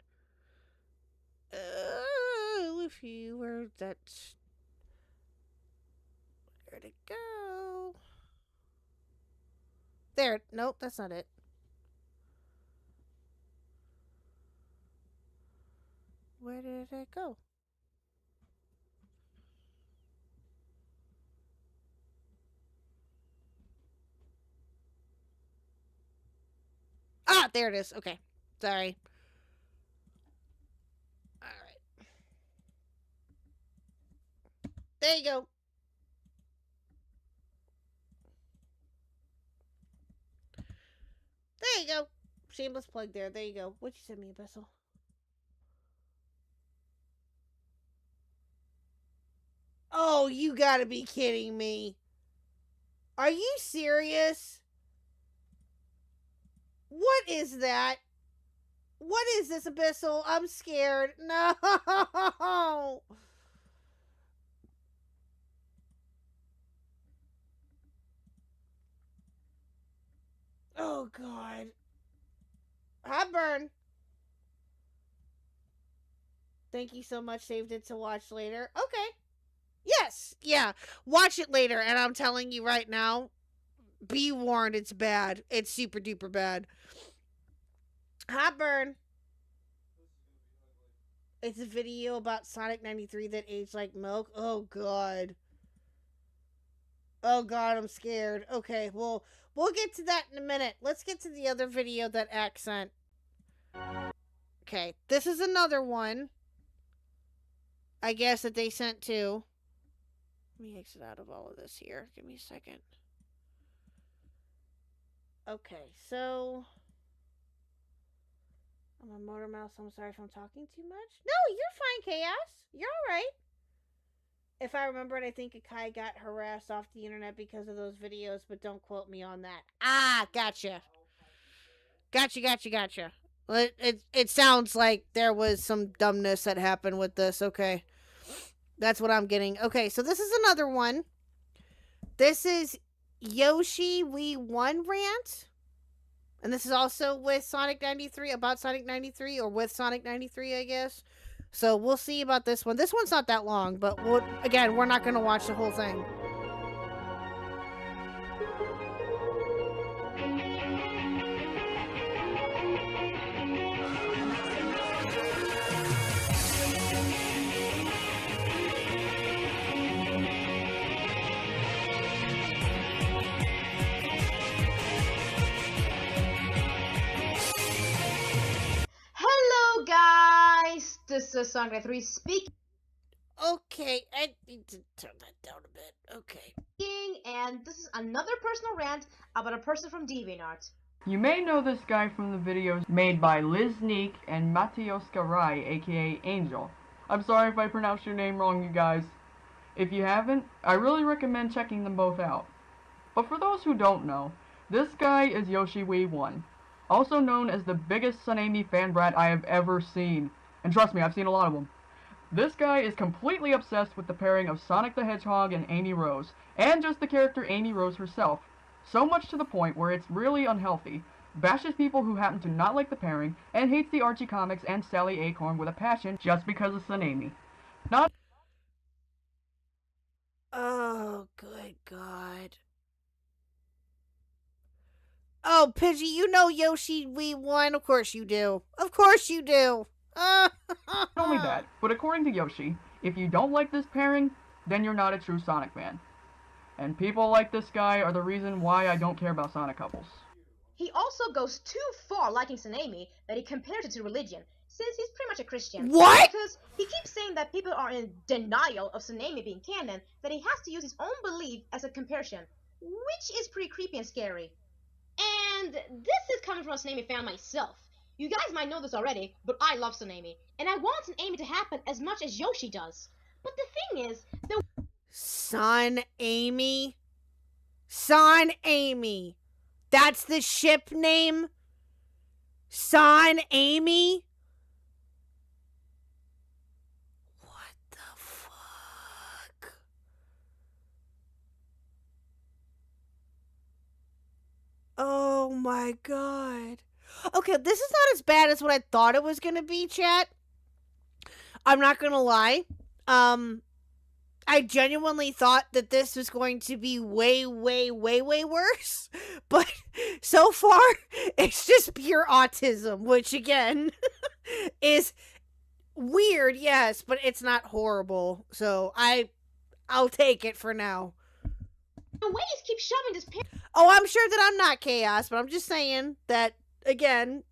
Luffy, where'd it go? There. Nope, that's not it. Where did it go? Ah, there it is. Okay. Sorry. Alright. There you go. There you go. Shameless plug there. There you go. What'd you send me, Abyssal? Oh, you gotta be kidding me. Are you serious? What is that? What is this, Abyssal? I'm scared. No. Oh, God. Hot burn. Thank you so much. Saved it to watch later. Okay. Yes. Yeah. Watch it later. And I'm telling you right now, be warned, it's bad. It's super duper bad. Hot burn. It's a video about Sonic 93 that aged like milk. Oh, God. Oh, God, I'm scared. Okay, well, we'll get to that in a minute. Let's get to the other video that Axe sent. Okay, this is another one, I guess, that they sent too. Let me exit out of all of this here. Give me a second. Okay, so... I'm a motor mouse. I'm sorry if I'm talking too much. No, you're fine, Chaos. You're alright. If I remember it, I think Akai got harassed off the internet because of those videos, but don't quote me on that. Ah, gotcha. Gotcha. It sounds like there was some dumbness that happened with this. Okay. That's what I'm getting. Okay, so this is another one. This is Yoshi We Won Rant. And this is also with Sonic 93, about Sonic 93, or with Sonic 93, I guess. So we'll see about this one. This one's not that long, but again, we're not going to watch the whole thing. Hello guys, this is Sonic 3 speaking, Okay, I need to turn that down a bit. Okay. and this is another personal rant about a person from DeviantArt. You may know this guy from the videos made by Liz Neek and Matioska Rai, aka Angel. I'm sorry if I pronounced your name wrong, you guys. If you haven't, I really recommend checking them both out. But for those who don't know, this guy is YoshiWii1, also known as the biggest Tsunami fan brat I have ever seen. And trust me, I've seen a lot of them. This guy is completely obsessed with the pairing of Sonic the Hedgehog and Amy Rose, and just the character Amy Rose herself. So much to the point where it's really unhealthy, bashes people who happen to not like the pairing, and hates the Archie comics and Sally Acorn with a passion just because of Tsunami. Not Oh, good God. Oh, Pidgey, you know Yoshi we won. Of course you do. Of course you do. Not only that, but according to Yoshi, if you don't like this pairing, then you're not a true Sonic fan. And people like this guy are the reason why I don't care about Sonic couples. He also goes too far liking Tsunami that he compares it to religion, since he's pretty much a Christian. What? Because he keeps saying that people are in denial of Tsunami being canon, that he has to use his own belief as a comparison, which is pretty creepy and scary. And this is coming from a Tsunami fan myself. You guys might know this already, but I love Tsunami, and I want Tsunami to happen as much as Yoshi does. But the thing is, the Son Amy. Son Amy. That's the ship name? Son Amy? What the fuck? Oh my God. Okay, this is not as bad as what I thought it was gonna be, chat. I'm not gonna lie. I genuinely thought that this was going to be way, way, way, way worse. But so far, it's just pure autism, which again is weird, yes, but it's not horrible. So I'll take it for now. ways keep shoving this Oh, I'm sure that I'm not chaos, but I'm just saying that again,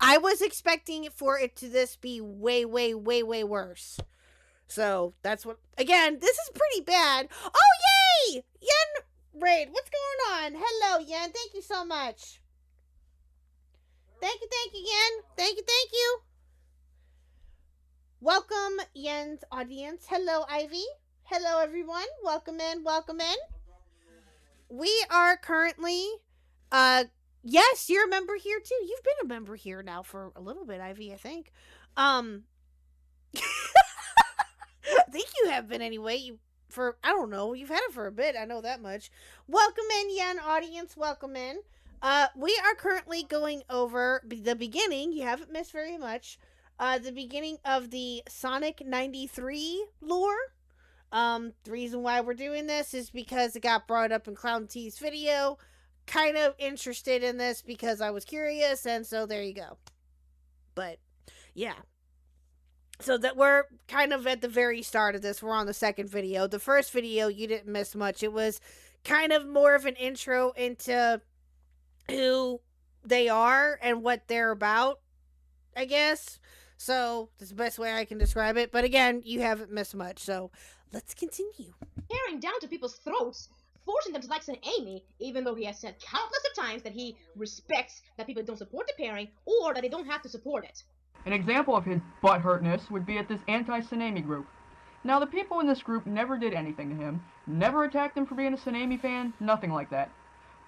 I was expecting for it to this be way, way, way, way worse. So that's what. Again, this is pretty bad. Oh, yay! Yen Raid, what's going on? Hello, Yen. Thank you so much. Thank you, Yen. Thank you. Welcome, Yen's audience. Hello, Ivy. Hello, everyone. Welcome in. We are currently, yes, you're a member here too. You've been a member here now for a little bit, Ivy, I think. I think you have been anyway. I don't know. You've had it for a bit. I know that much. Welcome in, Yen audience. Welcome in. We are currently going over the beginning. You haven't missed very much. The beginning of the Sonic 93 lore. The reason why we're doing this is because it got brought up in Clown T's video. Kind of interested in this because I was curious, and so there you go. But, yeah. So that we're kind of at the very start of this. We're on the second video. The first video, you didn't miss much. It was kind of more of an intro into who they are and what they're about, I guess. So that's the best way I can describe it. But again, you haven't missed much. So let's continue. tearing down to people's throats, forcing them to like Saint Amy, even though he has said countless of times that he respects that people don't support the pairing or that they don't have to support it. An example of his butthurtness would be at this anti-Tsunami group. Now, the people in this group never did anything to him, never attacked him for being a Tsunami fan, nothing like that.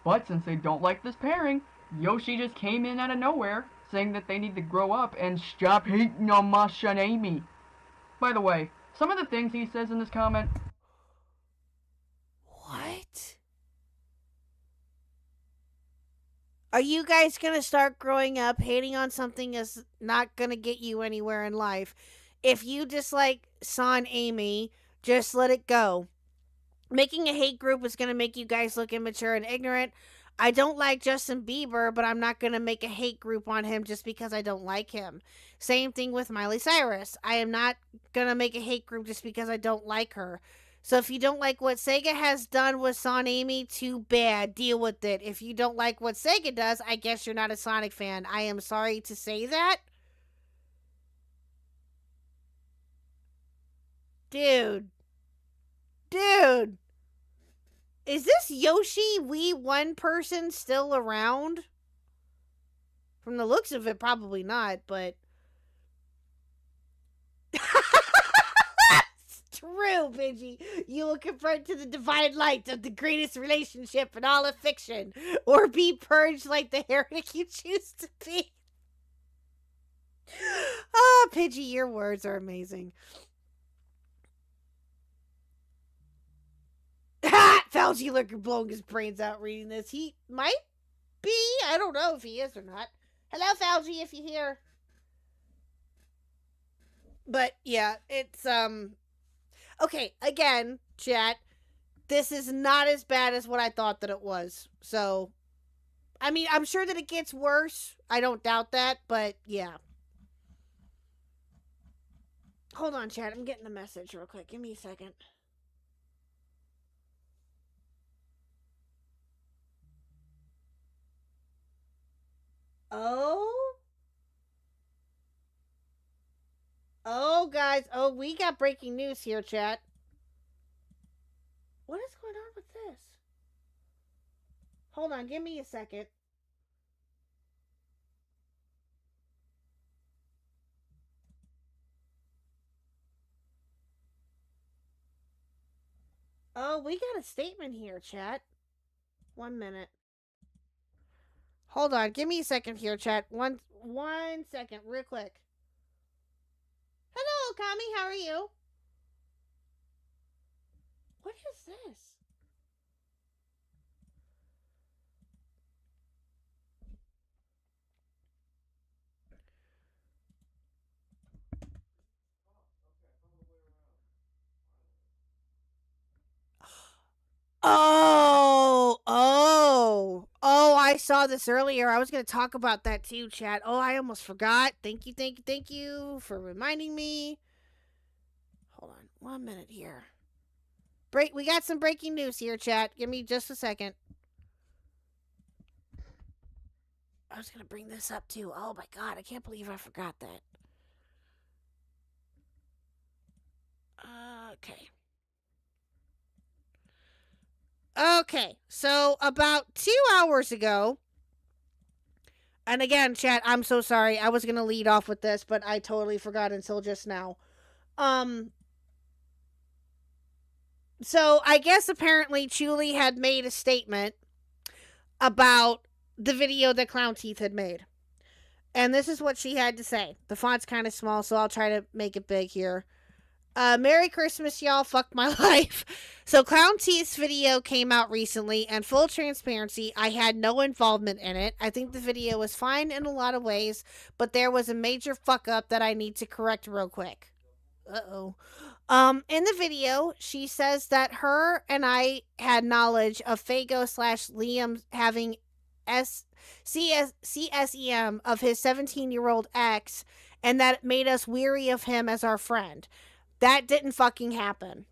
But since they don't like this pairing, Yoshi just came in out of nowhere, saying that they need to grow up and stop hating on my Tsunami. By the way, some of the things he says in this comment... What? Are you guys gonna start growing up hating on something is not gonna get you anywhere in life? If you dislike Son Amy, just let it go. Making a hate group is gonna make you guys look immature and ignorant. I don't like Justin Bieber, but I'm not gonna make a hate group on him just because I don't like him. Same thing with Miley Cyrus. I am not gonna make a hate group just because I don't like her. So if you don't like what Sega has done with Son Amy, too bad. Deal with it. If you don't like what Sega does, I guess you're not a Sonic fan. I am sorry to say that. Dude. Dude. Is this Yoshi Wii 1 person still around? From the looks of it, probably not, but... True, Pidgey. You will confront to the divine light of the greatest relationship in all of fiction, or be purged like the heretic you choose to be. Ah, Pidgey, your words are amazing. Fauci looking blowing his brains out reading this. He might be. I don't know if he is or not. Hello, Fauci, if you're here. But yeah, it's okay, again, chat. This is not as bad as what I thought that it was. So I mean, I'm sure that it gets worse. I don't doubt that, but yeah. Hold on, chat. I'm getting a message real quick. Give me a second. Oh? Oh, guys. Oh, we got breaking news here, chat. What is going on with this? Hold on. Give me a second. Oh, we got a statement here, chat. 1 minute. Hold on. Give me a second here, chat. One second, real quick. Hello, Kami. How are you? What is this? Oh, I saw this earlier. I was going to talk about that too, chat. Oh, I almost forgot. Thank you for reminding me. Hold on 1 minute here. We got some breaking news here, chat. Give me just a second. I was going to bring this up too. Oh my god, I can't believe I forgot that. Okay. Okay, so about 2 hours ago, and again, chat, I'm so sorry. I was going to lead off with this, but I totally forgot until just now. So I guess apparently Chuli had made a statement about the video that Clown Teeth had made. And this is what she had to say. The font's kind of small, so I'll try to make it big here. Merry Christmas, y'all. Fuck my life. So Clown Teeth's video came out recently, and full transparency, I had no involvement in it. I think the video was fine in a lot of ways, but there was a major fuck up that I need to correct real quick. Uh-oh. In the video, she says that her and I had knowledge of Fago / Liam having CSEM of his 17-year-old ex, and that it made us weary of him as our friend. That didn't fucking happen.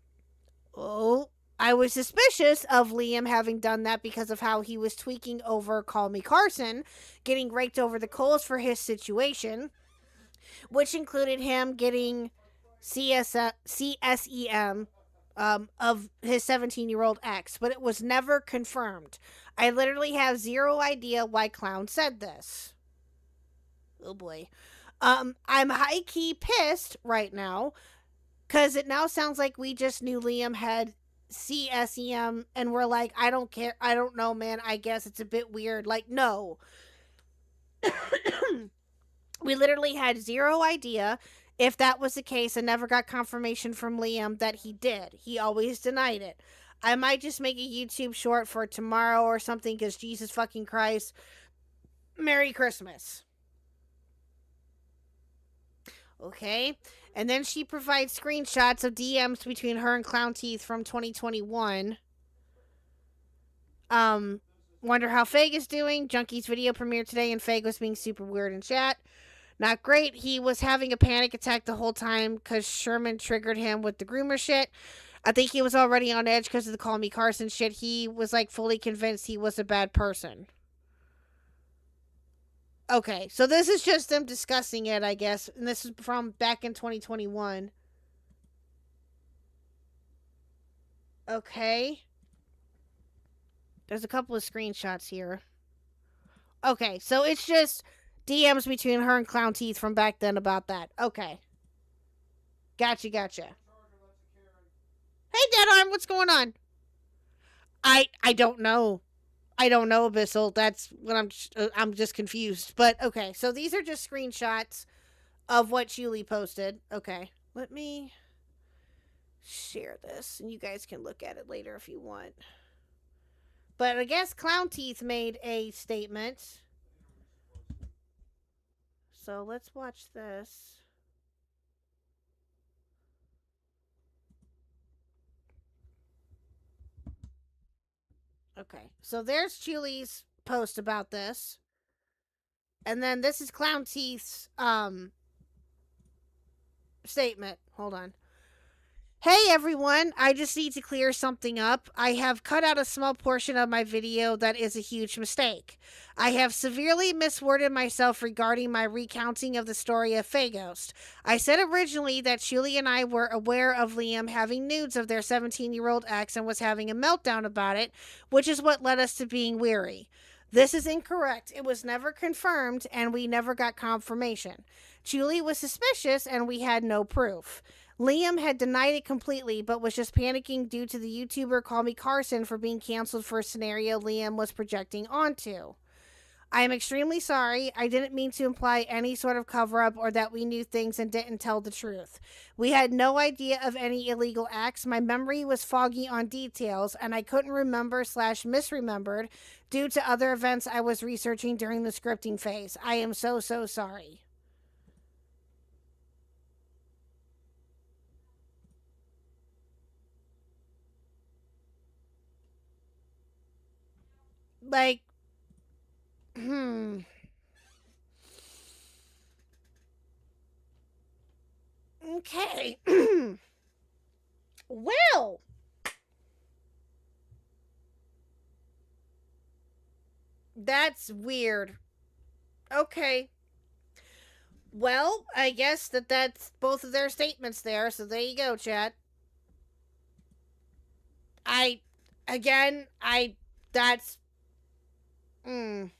Oh, I was suspicious of Liam having done that because of how he was tweaking over Call Me Carson, getting raked over the coals for his situation, which included him getting CSEM of his 17-year-old ex, but it was never confirmed. I literally have zero idea why Clown said this. Oh boy. I'm high-key pissed right now, because it now sounds like we just knew Liam had CSEM, and we're like, I don't care, I don't know, man, I guess it's a bit weird. Like, no. We literally had zero idea if that was the case, and never got confirmation from Liam that he did. He always denied it. I might just make a YouTube short for tomorrow or something, because Jesus fucking Christ, Merry Christmas. Okay. And then she provides screenshots of DMs between her and Clown Teeth from 2021. Wonder how Fag is doing. Junkie's video premiered today and Fag was being super weird in chat. Not great. He was having a panic attack the whole time because Sherman triggered him with the groomer shit. I think he was already on edge because of the Call Me Carson shit. He was like fully convinced he was a bad person. Okay, so this is just them discussing it, I guess. And this is from back in 2021. Okay. There's a couple of screenshots here. Okay, so it's just DMs between her and Clown Teeth from back then about that. Okay. Gotcha. Hey, Dead Arm, what's going on? I don't know. I don't know, Abyssal. That's what I'm just confused. But okay, so these are just screenshots of what Julie posted. Okay, let me share this, and you guys can look at it later if you want. But I guess Clown Teeth made a statement. So let's watch this. Okay, so there's Julie's post about this. And then this is Clown Teeth's statement. Hold on. Hey everyone, I just need to clear something up. I have cut out a small portion of my video that is a huge mistake. I have severely misworded myself regarding my recounting of the story of Faghost. I said originally that Julie and I were aware of Liam having nudes of their 17-year-old ex and was having a meltdown about it, which is what led us to being weary. This is incorrect. It was never confirmed and we never got confirmation. Julie was suspicious and we had no proof. Liam had denied it completely, but was just panicking due to the YouTuber Call Me Carson for being canceled for a scenario Liam was projecting onto. I am extremely sorry. I didn't mean to imply any sort of cover-up or that we knew things and didn't tell the truth. We had no idea of any illegal acts. My memory was foggy on details, and I couldn't remember/misremembered due to other events I was researching during the scripting phase. I am so sorry. Like, okay. Well, that's weird. Okay. Well, I guess that's both of their statements there, so there you go, chat. That's... Hey,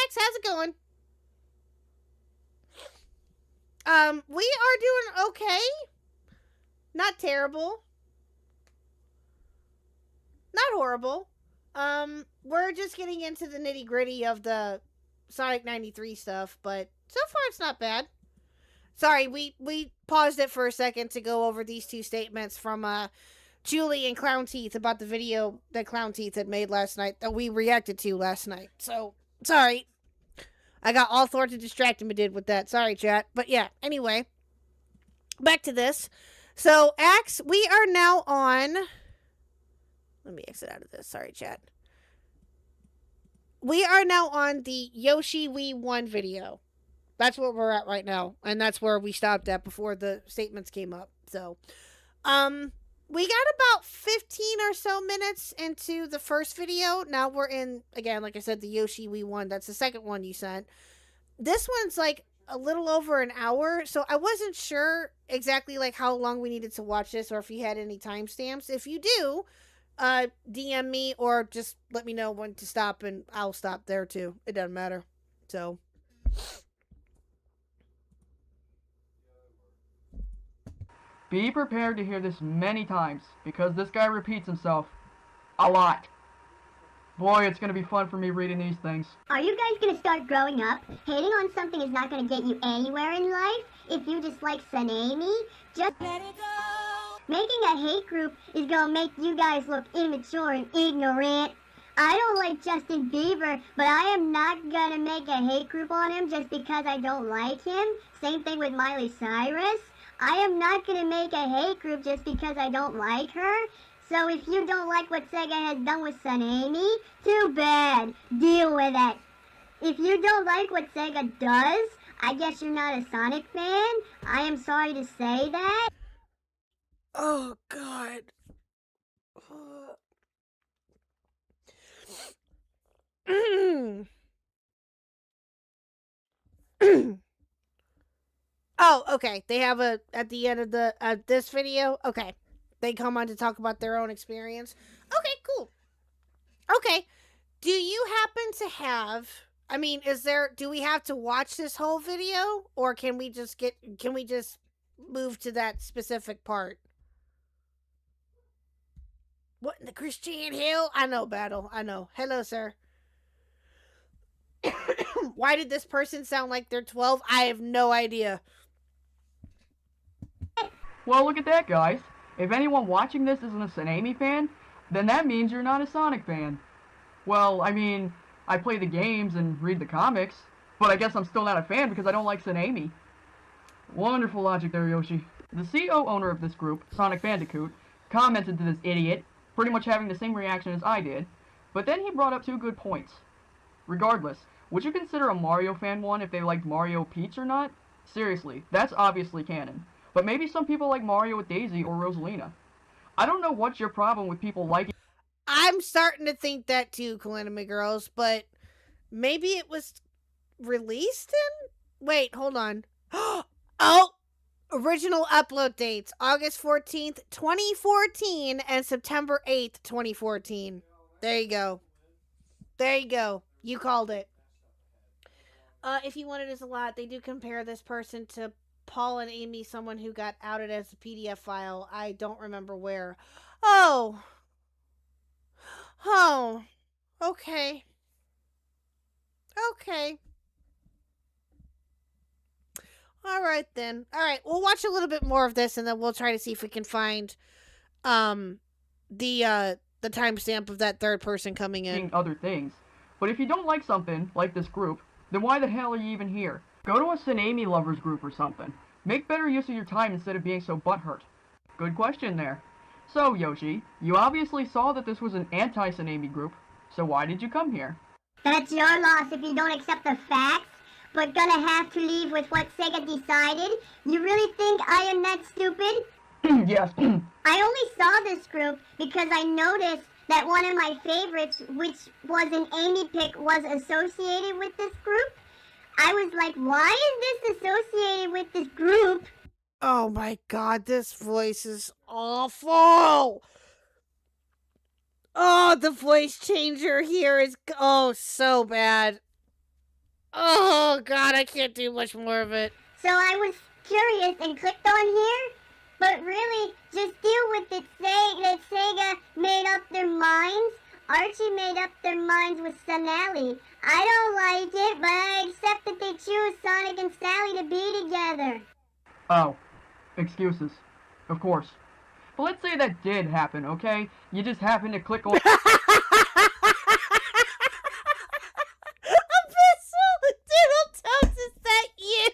X, how's it going? We are doing okay. Not terrible. Not horrible. We're just getting into the nitty-gritty of the Sonic 93 stuff, but so far it's not bad. Sorry, we paused it for a second to go over these two statements from, Julie and Clown Teeth about the video that Clown Teeth had made last night that we reacted to last night. So, sorry. I got all sorts of distracted with that. Sorry, chat. But yeah, anyway. Back to this. So, Axe, we are now on... Let me exit out of this. Sorry, chat. We are now on the Yoshi Wii 1 video. That's where we're at right now. And that's where we stopped at before the statements came up. So, we got about 15 or so minutes into the first video. Now we're in, again, like I said, the Yoshi Wii 1. That's the second one you sent. This one's like a little over an hour. So I wasn't sure exactly like how long we needed to watch this or if you had any timestamps. If you do, DM me or just let me know when to stop and I'll stop there too. It doesn't matter. So... Be prepared to hear this many times, because this guy repeats himself a lot. Boy, it's gonna be fun for me reading these things. Are you guys gonna start growing up? Hating on something is not gonna get you anywhere in life. If you dislike Sanemi, just let it go. Making a hate group is gonna make you guys look immature and ignorant. I don't like Justin Bieber, but I am not gonna make a hate group on him just because I don't like him. Same thing with Miley Cyrus. I am not gonna make a hate group just because I don't like her. So if you don't like what Sega has done with Tsunami, too bad. Deal with it. If you don't like what Sega does, I guess you're not a Sonic fan. I am sorry to say that. Oh, God. Oh, okay. They have at the end of this video. Okay, they come on to talk about their own experience. Okay, cool. Okay, do you happen to have? I mean, do we have to watch this whole video, or can we just move to that specific part? What in the Christian Hill? I know, Battle. I know. Hello, sir. Why did this person sound like they're 12? I have no idea. Well, look at that, guys. If anyone watching this isn't a Tsunami fan, then that means you're not a Sonic fan. Well, I mean, I play the games and read the comics, but I guess I'm still not a fan because I don't like Tsunami. Wonderful logic there, Yoshi. The CEO owner of this group, Sonic Bandicoot, commented to this idiot, pretty much having the same reaction as I did, but then he brought up 2 good points. Regardless, would you consider a Mario fan one if they liked Mario Peach or not? Seriously, that's obviously canon. But maybe some people like Mario with Daisy or Rosalina. I don't know what's your problem with people liking... I'm starting to think that too, Calamity Girls, but maybe it was released in? Wait, hold on. Oh! Original upload dates, August 14th, 2014, and September 8th, 2014. There you go. There you go. You called it. If you want it as a lot, they do compare this person to Paul and Amy, someone who got outed as a PDF file. I don't remember where. Oh. Oh. Okay. Okay. All right, then. All right, we'll watch a little bit more of this, and then we'll try to see if we can find the timestamp of that third person coming in. Other things. But if you don't like something, like this group, then why the hell are you even here? Go to a Tsunami lovers group or something. Make better use of your time instead of being so butthurt. Good question there. So, Yoshi, you obviously saw that this was an anti-Tsunami group, so why did you come here? That's your loss if you don't accept the facts, but gonna have to leave with what Sega decided. You really think I am that stupid? Yes. I only saw this group because I noticed that one of my favorites, which was an Amy pick, was associated with this group. I was like, why is this associated with this group? Oh my god, this voice is awful! Oh, the voice changer here is, so bad. Oh god, I can't do much more of it. So I was curious and clicked on here, but really, just deal with it. Say that Sega made up their minds. Archie made up their minds with Sonali. I don't like it, but I accept that they choose Sonic and Sally to be together. Oh, excuses. Of course. But let's say that did happen, okay? You just happened to click on... Abyssal Doodle Toads, is that you?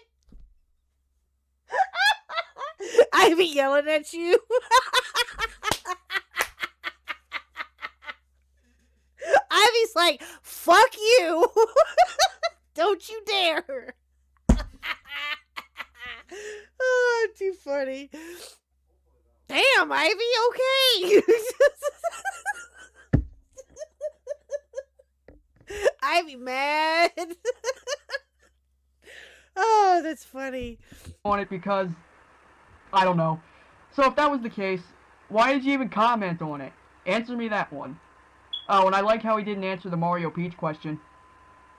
Ivy yelling at you. Ivy's like, fuck you. Don't you dare. Oh, too funny. Damn, Ivy, okay. Ivy mad. Oh, that's funny. On it because... I don't know. So if that was the case, why did you even comment on it? Answer me that one. Oh, and I like how he didn't answer the Mario Peach question.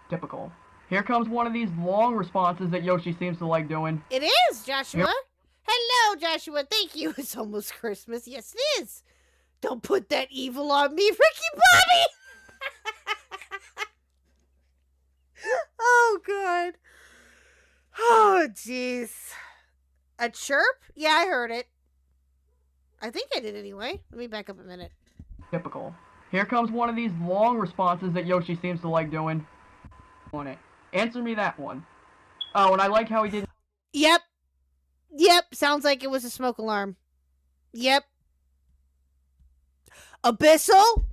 Typical. Here comes one of these long responses that Yoshi seems to like doing. It is, Joshua. Hello, Joshua. Thank you. It's almost Christmas. Yes, it is. Don't put that evil on me, Ricky Bobby. Oh, God. Oh, jeez. A chirp? Yeah, I heard it. I think I did anyway. Let me back up a minute. Typical. Here comes one of these long responses that Yoshi seems to like doing. On it. Answer me that one. Oh, and I like how he didn't. Yep. Yep. Sounds like it was a smoke alarm. Yep. Abyssal?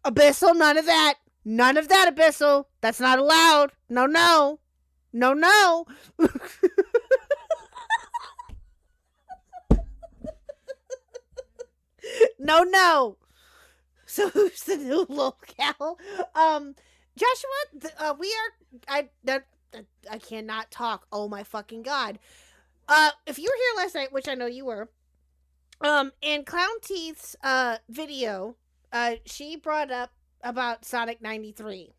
Abyssal, none of that. None of that, Abyssal. That's not allowed. No, no. No, no. No, no. So who's the new locale? Joshua, we are. I cannot talk. Oh my fucking god. If you were here last night, which I know you were, in Clown Teeth's video, she brought up about Sonic 93,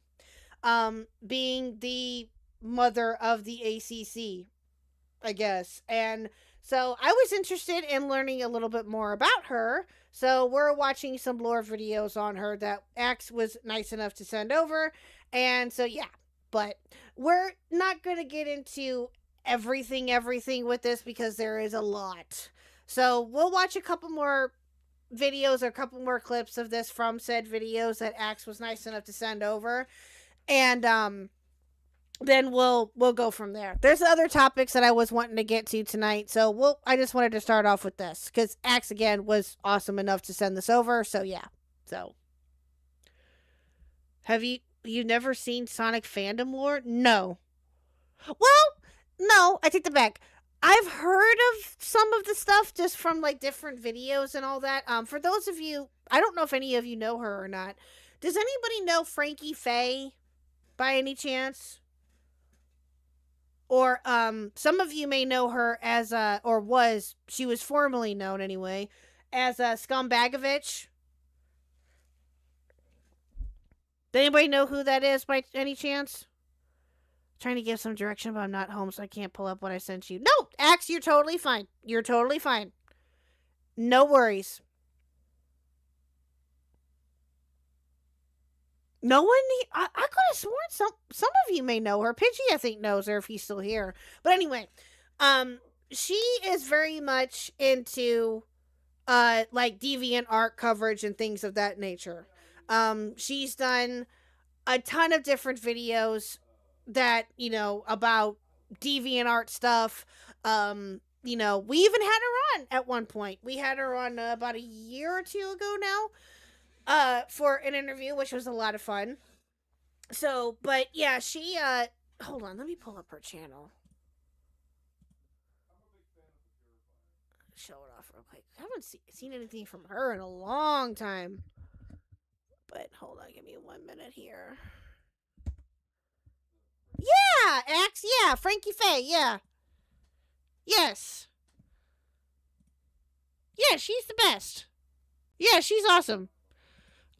being the mother of the ACC, I guess, and so I was interested in learning a little bit more about her. So we're watching some lore videos on her that Axe was nice enough to send over. And so, yeah, but we're not going to get into everything with this because there is a lot. So we'll watch a couple more videos or a couple more clips of this from said videos that Axe was nice enough to send over. And, then we'll go from there. There's other topics that I was wanting to get to tonight, so I just wanted to start off with this because Axe again was awesome enough to send this over. So yeah, so have you never seen Sonic fandom lore? No. Well, no, I take that back. I've heard of some of the stuff just from like different videos and all that. For those of you, I don't know if any of you know her or not. Does anybody know Frankie Faye by any chance? Or some of you may know her as she was formerly known anyway, as Scumbagovich. Does anybody know who that is by any chance? Trying to give some direction, but I'm not home, so I can't pull up what I sent you. No, Axe, you're totally fine. You're totally fine. No worries. No one. I could have sworn some of you may know her. Pidgey, I think, knows her if he's still here. But anyway, she is very much into like deviant art coverage and things of that nature. She's done a ton of different videos that, you know, about deviant art stuff. You know, we even had her on at one point. We had her on about a year or two ago now. For an interview, which was a lot of fun. So, but yeah, she, hold on, let me pull up her channel. Show it off real quick. I haven't seen anything from her in a long time. But, hold on, give me 1 minute here. Yeah, Axe, yeah, Frankie Faye, yeah. Yes. Yeah, she's the best. Yeah, she's awesome.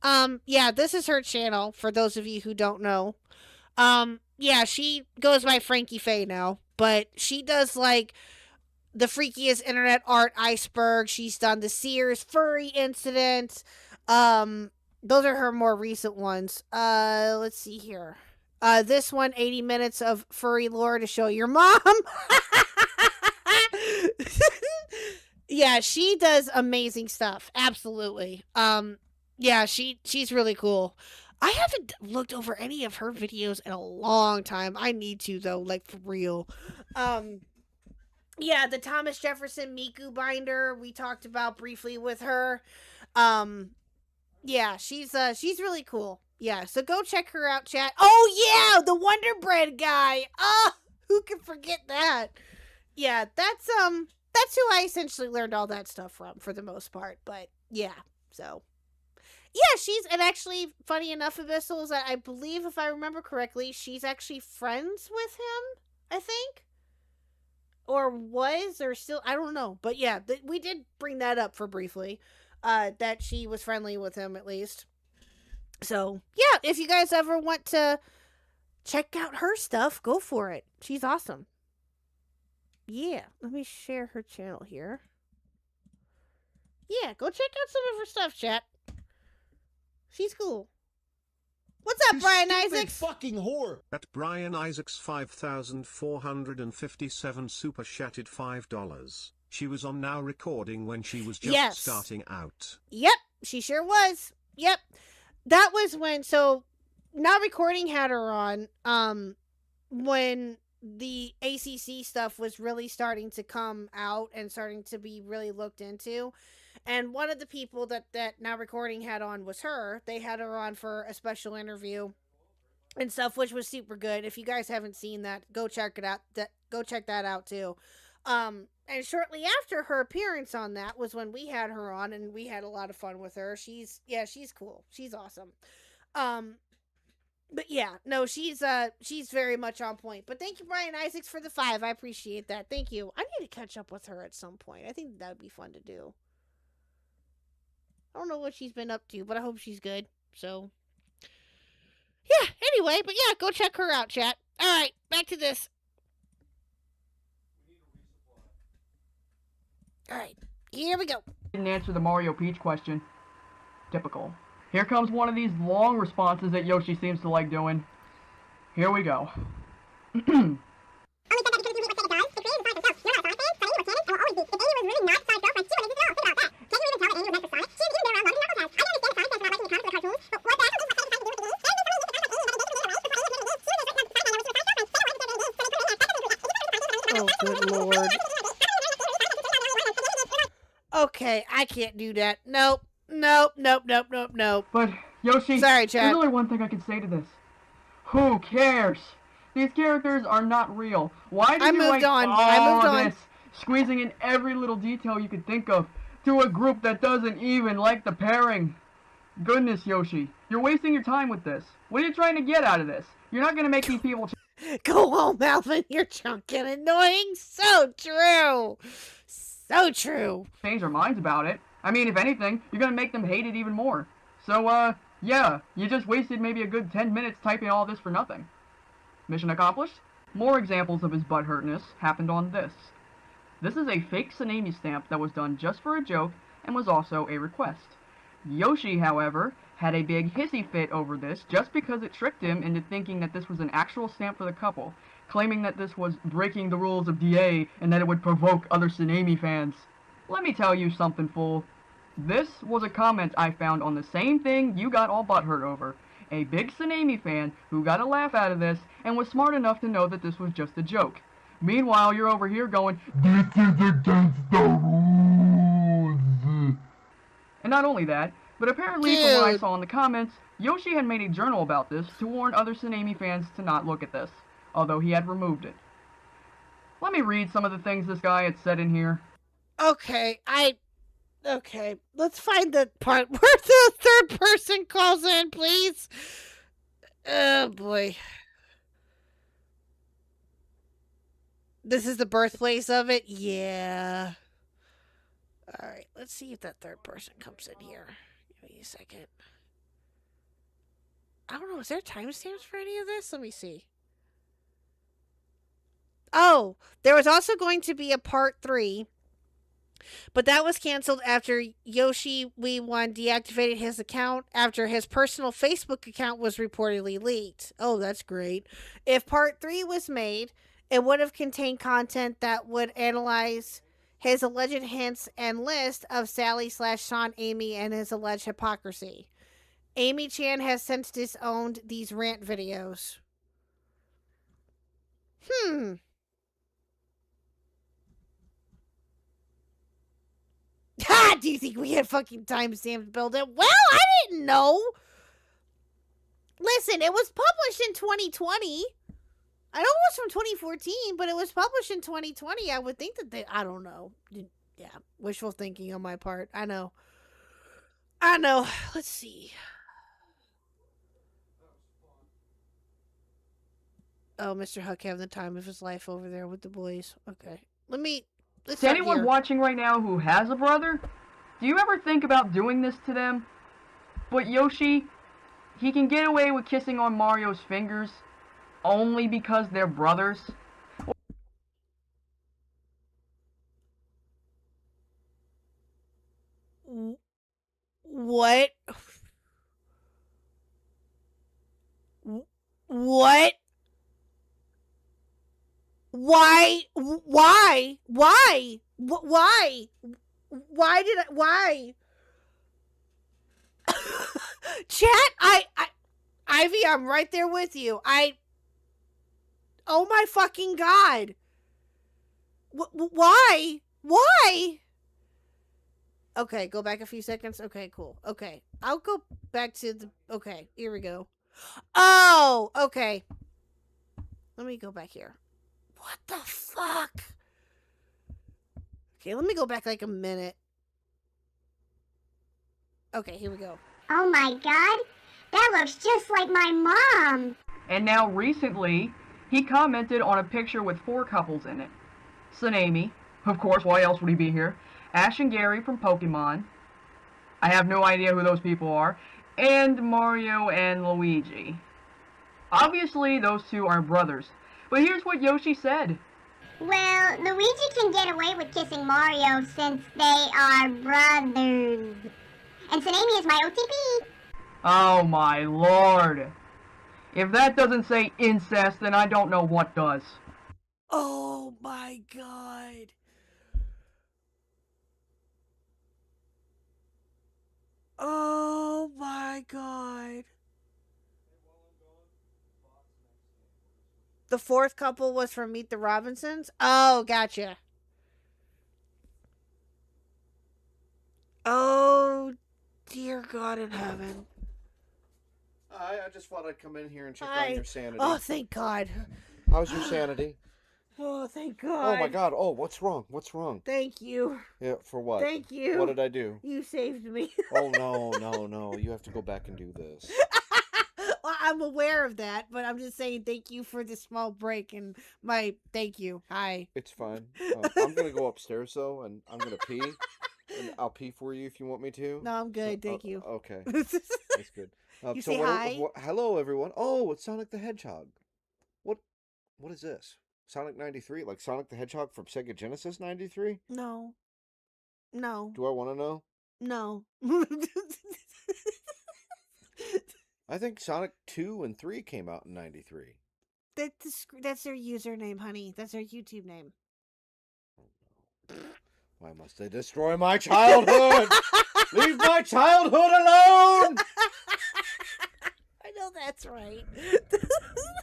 Yeah, this is her channel, for those of you who don't know. Yeah, she goes by Frankie Faye now, but she does, like, the freakiest internet art iceberg. She's done the Sears furry incident. Those are her more recent ones. Let's see here. This one, 80 minutes of furry lore to show your mom. Yeah, she does amazing stuff. Absolutely. Yeah, she's really cool. I haven't looked over any of her videos in a long time. I need to, though, like, for real. Yeah, the Thomas Jefferson Miku binder we talked about briefly with her. Yeah, she's really cool. Yeah, so go check her out, chat. Oh, yeah, the Wonder Bread guy. Oh, who can forget that? Yeah, that's who I essentially learned all that stuff from, for the most part. But, yeah, so... Yeah, and actually, funny enough, Abyssal, is that I believe, if I remember correctly, she's actually friends with him, I think? Or was, or still, I don't know. But yeah, we did bring that up for briefly, that she was friendly with him, at least. So, yeah, if you guys ever want to check out her stuff, go for it. She's awesome. Yeah, let me share her channel here. Yeah, go check out some of her stuff, chat. She's cool. What's up, Brian Isaacs? Fucking whore. At Brian Isaacs 5,457 super chatted $5. She was on Now Recording when she was just Yes. starting out. Yep, she sure was. Yep. That was when, so Now Recording had her on when the ACC stuff was really starting to come out and starting to be really looked into. And one of the people that Now Recording had on was her. They had her on for a special interview and stuff, which was super good. If you guys haven't seen that, go check it out. Go check that out too. And shortly after her appearance on that was when we had her on, and we had a lot of fun with her. She's cool. She's awesome. But yeah, no, she's very much on point. But thank you, Brian Isaacs, for the 5. I appreciate that. Thank you. I need to catch up with her at some point. I think that would be fun to do. I don't know what she's been up to, but I hope she's good. So, yeah, anyway, but yeah, go check her out, chat. All right, back to this. All right, here we go. Didn't answer the Mario Peach question. Typical. Here comes one of these long responses that Yoshi seems to like doing. Here we go. Oh, good lord. Okay, I can't do that. Nope. But, Yoshi, sorry, Chad. There's only one thing I can say to this. Who cares? These characters are not real. Why do you like all of this, squeezing in every little detail you could think of, to a group that doesn't even like the pairing? Goodness, Yoshi, you're wasting your time with this. What are you trying to get out of this? You're not going to make these people... Go home, Alvin. You're drunk and annoying. So true. So true. Change their minds about it. I mean, if anything, you're gonna make them hate it even more. So, yeah, you just wasted maybe a good 10 minutes typing all this for nothing. Mission accomplished? More examples of his butthurtness happened on this. This is a fake Tsunami stamp that was done just for a joke and was also a request. Yoshi, however, had a big hissy fit over this just because it tricked him into thinking that this was an actual stamp for the couple, claiming that this was breaking the rules of DA and that it would provoke other Tsunami fans. Let me tell you something, fool. This was a comment I found on the same thing you got all butthurt over. A big Tsunami fan who got a laugh out of this and was smart enough to know that this was just a joke. Meanwhile, you're over here going, "This is against the rules." And not only that, but apparently from what I saw in the comments, Yoshi had made a journal about this to warn other Tsunami fans to not look at this, although he had removed it. Let me read some of the things this guy had said in here. Okay, let's find the part where the third person calls in, please. Oh, boy. This is the birthplace of it? Yeah. Alright, let's see if that third person comes in here. Give me a second. I don't know, is there timestamps for any of this? Let me see. Oh, there was also going to be a part 3. But that was canceled after Yoshi We1 deactivated his account after his personal Facebook account was reportedly leaked. Oh, that's great. If part 3 was made, it would have contained content that would analyze his alleged hints and list of Sally/Sean Amy and his alleged hypocrisy. Amy Chan has since disowned these rant videos. Ha! Do you think we had fucking timestamps built in? Well, I didn't know. Listen, it was published in 2020. I know it was from 2014, but it was published in 2020. I would think that they... I don't know. Yeah, wishful thinking on my part. I know. Let's see. Oh, Mr. Huck having the time of his life over there with the boys. Okay. Is anyone watching right now who has a brother? Do you ever think about doing this to them? But Yoshi, he can get away with kissing on Mario's fingers only because they're brothers. What? What? Why? Why? Why? Chat, Ivy, I'm right there with you. Oh my fucking God. Why? Why? Okay, go back a few seconds. Okay, cool. Okay, I'll go back to the... Okay, here we go. Oh, okay. Let me go back here. What the fuck? Okay, let me go back like a minute. Okay, here we go. Oh my God, that looks just like my mom. And now recently, he commented on a picture with 4 couples in it. Tsunami, of course, why else would he be here? Ash and Gary from Pokemon. I have no idea who those people are. And Mario and Luigi. Obviously, those 2 are brothers. But here's what Yoshi said. Well, Luigi can get away with kissing Mario since they are brothers. And Tsunami is my OTP. Oh my lord. If that doesn't say incest, then I don't know what does. Oh my God. Oh my God. The 4th couple was from Meet the Robinsons? Oh, gotcha. Oh, dear God in heaven. I just thought I'd come in here and check on your sanity. Oh, thank God. How's your sanity? Oh, thank God. Oh my God. Oh, what's wrong? What's wrong? Thank you. Yeah, for what? Thank you. What did I do? You saved me. Oh, no. You have to go back and do this. Well, I'm aware of that, but I'm just saying thank you for the small break and my thank you. Hi. It's fine. I'm going to go upstairs, though, and I'm going to pee. And I'll pee for you if you want me to. No, I'm good. Thank you. Okay. That's good. You say hi? Hello, everyone. Oh, it's Sonic the Hedgehog. What is this? Sonic 93? Like Sonic the Hedgehog from Sega Genesis 93? No. No. Do I want to know? No. I think Sonic 2 and 3 came out in 93. That's their username, honey. That's their YouTube name. Oh, no. Why must they destroy my childhood? Leave my childhood alone! I know that's right.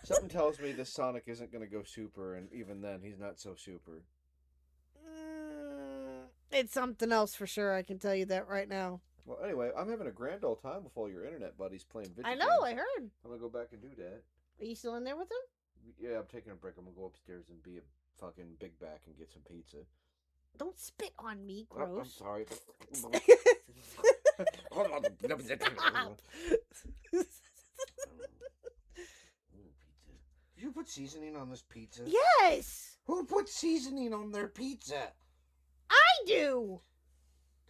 Something tells me this Sonic isn't going to go super, and even then, he's not so super. It's something else for sure, I can tell you that right now. Well, anyway, I'm having a grand old time with all your internet buddies playing video I know, games. I heard. I'm going to go back and do that. Are you still in there with them? Yeah, I'm taking a break. I'm going to go upstairs and be a fucking big back and get some pizza. Don't spit on me, Oh, I'm gross. sorry. Did you put seasoning on this pizza? Yes! Who put seasoning on their pizza? I do!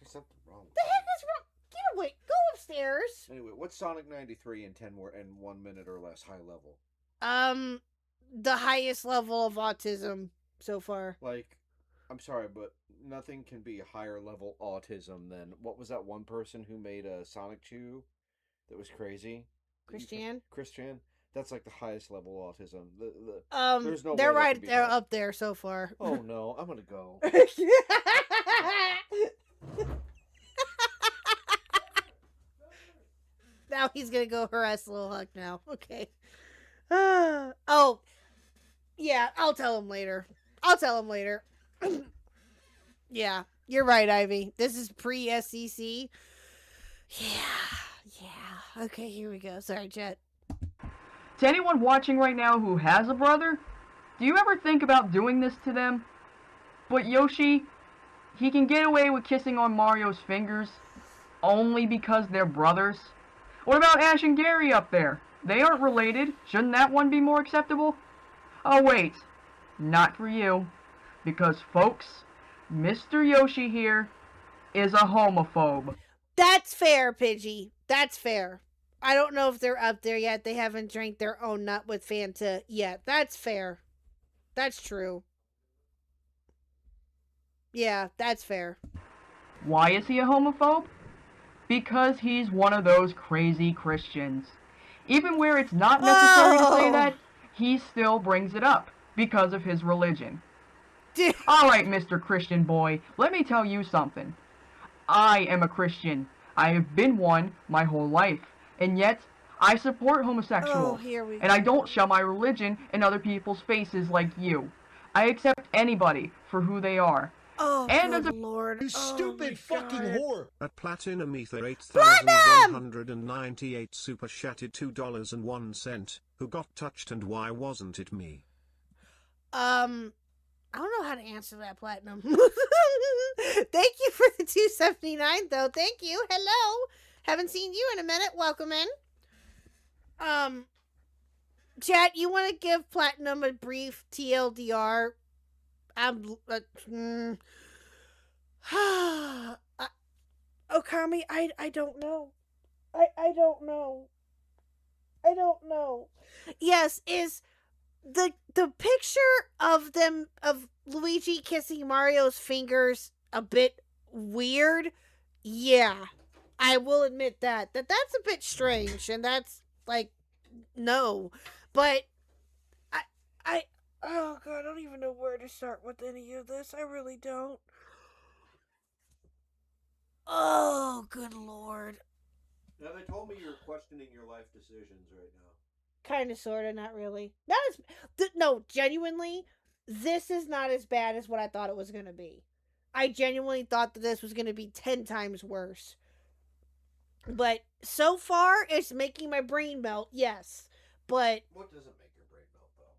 There's something wrong with The heck is wrong? Get away. Go upstairs. Anyway, what's Sonic 93 in 10 more in 1 minute or less high level? The highest level of autism so far. Like, I'm sorry, but nothing can be higher level autism than, what was that one person who made a Sonic Chew that was crazy? Christian? That's like the highest level autism. There's no they're way that right can be there topped. up there so far. Oh no, I'm gonna go. Now he's gonna go harass Little Huck now. Okay. Oh, yeah, I'll tell him later. Yeah, you're right, Ivy. This is pre-SEC. Yeah. Okay, here we go. Sorry, Jet. To anyone watching right now who has a brother, do you ever think about doing this to them? But Yoshi, he can get away with kissing on Mario's fingers only because they're brothers. What about Ash and Gary up there? They aren't related. Shouldn't that one be more acceptable? Oh wait, not for you. Because folks, Mr. Yoshi here is a homophobe. That's fair, Pidgey. That's fair. I don't know if they're up there yet. They haven't drank their own nut with Fanta yet. That's fair. That's true. Yeah, that's fair. Why is he a homophobe? Because he's one of those crazy Christians. Even where it's not necessary to say that, he still brings it up because of his religion. Alright, Mr. Christian boy, let me tell you something. I am a Christian. I have been one my whole life. And yet, I support homosexuals. And I don't shove my religion in other people's faces like you. I accept anybody for who they are. Oh, and good lord. You stupid fucking whore! At Platinum Ether 8198 super chatted $2.01. Who got touched and why wasn't it me? I don't know how to answer that, Platinum. Thank you for the 279 though. Thank you. Hello. Haven't seen you in a minute. Welcome in. Chat, you want to give Platinum a brief TLDR? Okami, I don't know. I don't know. I don't know. Yes, is the picture of Luigi kissing Mario's fingers a bit weird? Yeah. I will admit that's a bit strange, and that's like no. But oh god, I don't even know where to start with any of this. I really don't. Oh, good lord. Now they told me you're questioning your life decisions right now. Kind of, sort of, not really. Not as no, genuinely, this is not as bad as what I thought it was going to be. I genuinely thought that this was going to be 10 times worse. But so far, it's making my brain melt, yes. But What doesn't make your brain melt, though?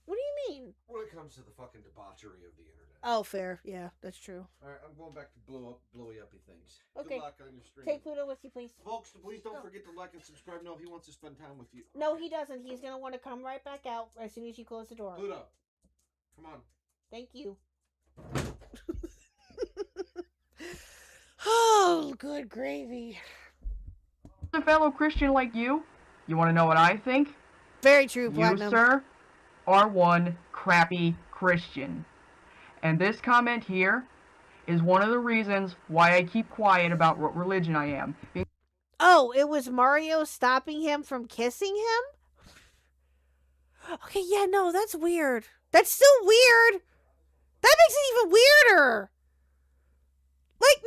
what do you mean? When it comes to the fucking debauchery of the internet. Oh, fair. Yeah, that's true. Alright, I'm going back to blowy uppy things. Okay. Good luck on your stream. Take Pluto with you, please. Folks, please don't forget to like and subscribe. No, he wants to spend time with you. No, he doesn't. He's going to want to come right back out as soon as you close the door. Pluto, come on. Thank you. Oh, good gravy. As a fellow Christian like you want to know what I think? Very true, Platinum. You, sir, are one crappy Christian. And this comment here is one of the reasons why I keep quiet about what religion I am. Oh, it was Mario stopping him from kissing him? Okay, yeah, no, that's weird. That's still weird. That makes it even weirder. Like,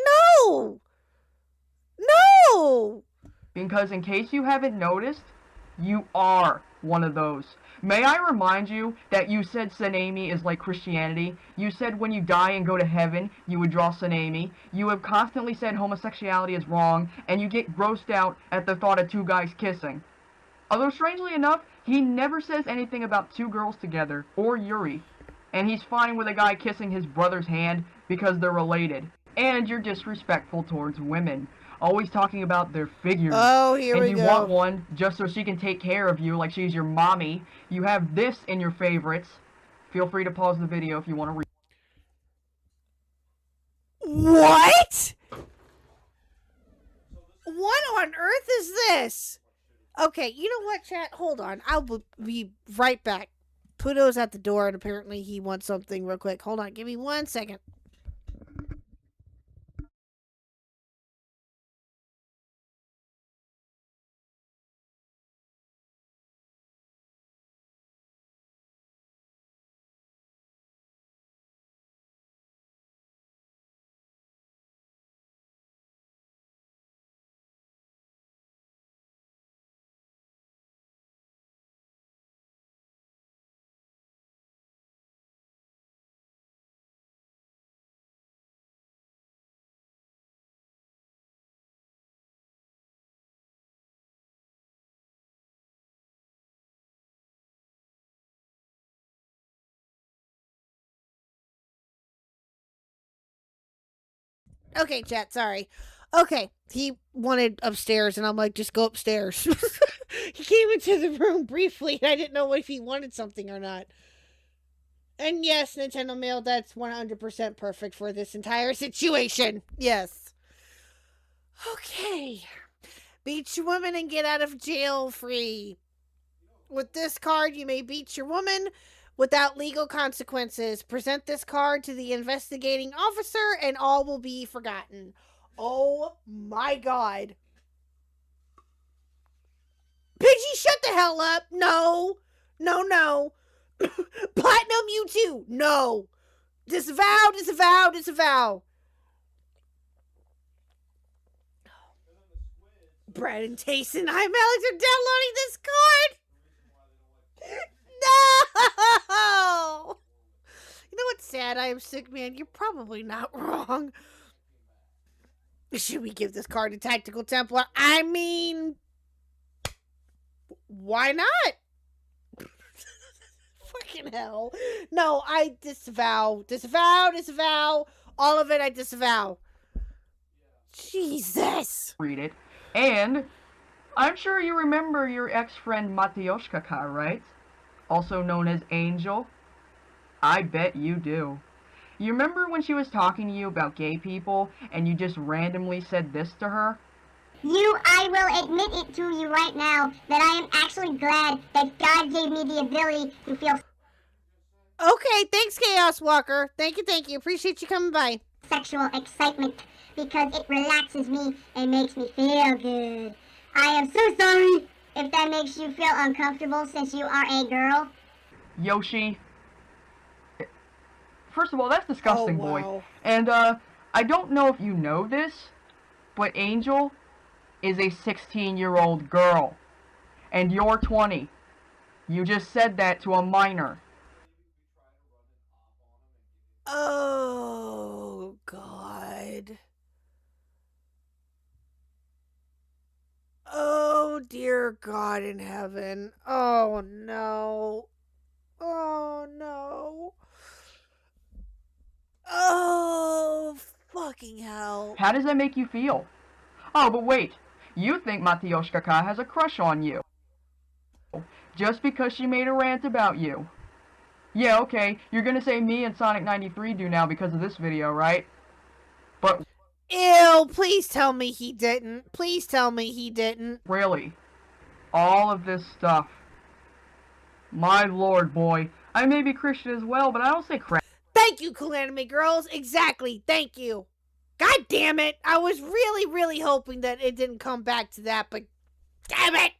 no. No. Because in case you haven't noticed, you are one of those. May I remind you that you said Tsunami is like Christianity. You said when you die and go to heaven, you would draw Tsunami. You have constantly said homosexuality is wrong, and you get grossed out at the thought of two guys kissing. Although strangely enough, he never says anything about two girls together, or Yuri. And he's fine with a guy kissing his brother's hand because they're related. And you're disrespectful towards women. Always talking about their figures. Oh, here we go. And you want one just so she can take care of you like she's your mommy. You have this in your favorites. Feel free to pause the video if you want to read. What? What on earth is this? Okay, you know what, chat? Hold on. I'll be right back. Pluto's at the door, and apparently he wants something real quick. Hold on. Give me 1 second. Okay, chat, sorry. Okay, he wanted upstairs, and I'm like, just go upstairs. He came into the room briefly, and I didn't know if he wanted something or not. And yes, Nintendo Mail, that's 100% perfect for this entire situation. Yes. Okay. Beat your woman and get out of jail free. With this card, you may beat your woman without legal consequences. Present this card to the investigating officer and all will be forgotten. Oh my god. Pidgey, shut the hell up. No. No, no. Platinum, you too. No. Disavow, disavow, disavow. Brad and Tayson, I'm Alex, are downloading this card. No! You know what's sad? I am sick, man. You're probably not wrong. Should we give this card to Tactical Templar? I mean, why not? Fucking hell. No, I disavow. Disavow, disavow. All of it, I disavow. Jesus. Read it. And I'm sure you remember your ex-friend Matyoshka, right? Also known as Angel. I bet you do. You remember when she was talking to you about gay people and you just randomly said this to her? I will admit it to you right now that I am actually glad that God gave me the ability to feel Okay, thanks, Chaos Walker. Thank you. Appreciate you coming by. Sexual excitement because it relaxes me and makes me feel good. I am so sorry if that makes you feel uncomfortable since you are a girl. Yoshi. First of all, that's disgusting, wow. boy. And, I don't know if you know this, but Angel is a 16-year-old girl. And you're 20. You just said that to a minor. Oh, God. Oh, dear God in heaven. Oh, no. Oh, no. Oh, fucking hell. How does that make you feel? Oh, but wait. You think Matyoshka has a crush on you. Just because she made a rant about you. Yeah, okay, you're gonna say me and Sonic 93 do now because of this video, right? But... Ew, please tell me he didn't. Please tell me he didn't. Really? All of this stuff. My lord, boy. I may be Christian as well, but I don't say crap. Thank you, Cool Anime Girls. Exactly. Thank you. God damn it. I was really, really hoping that it didn't come back to that, but damn it.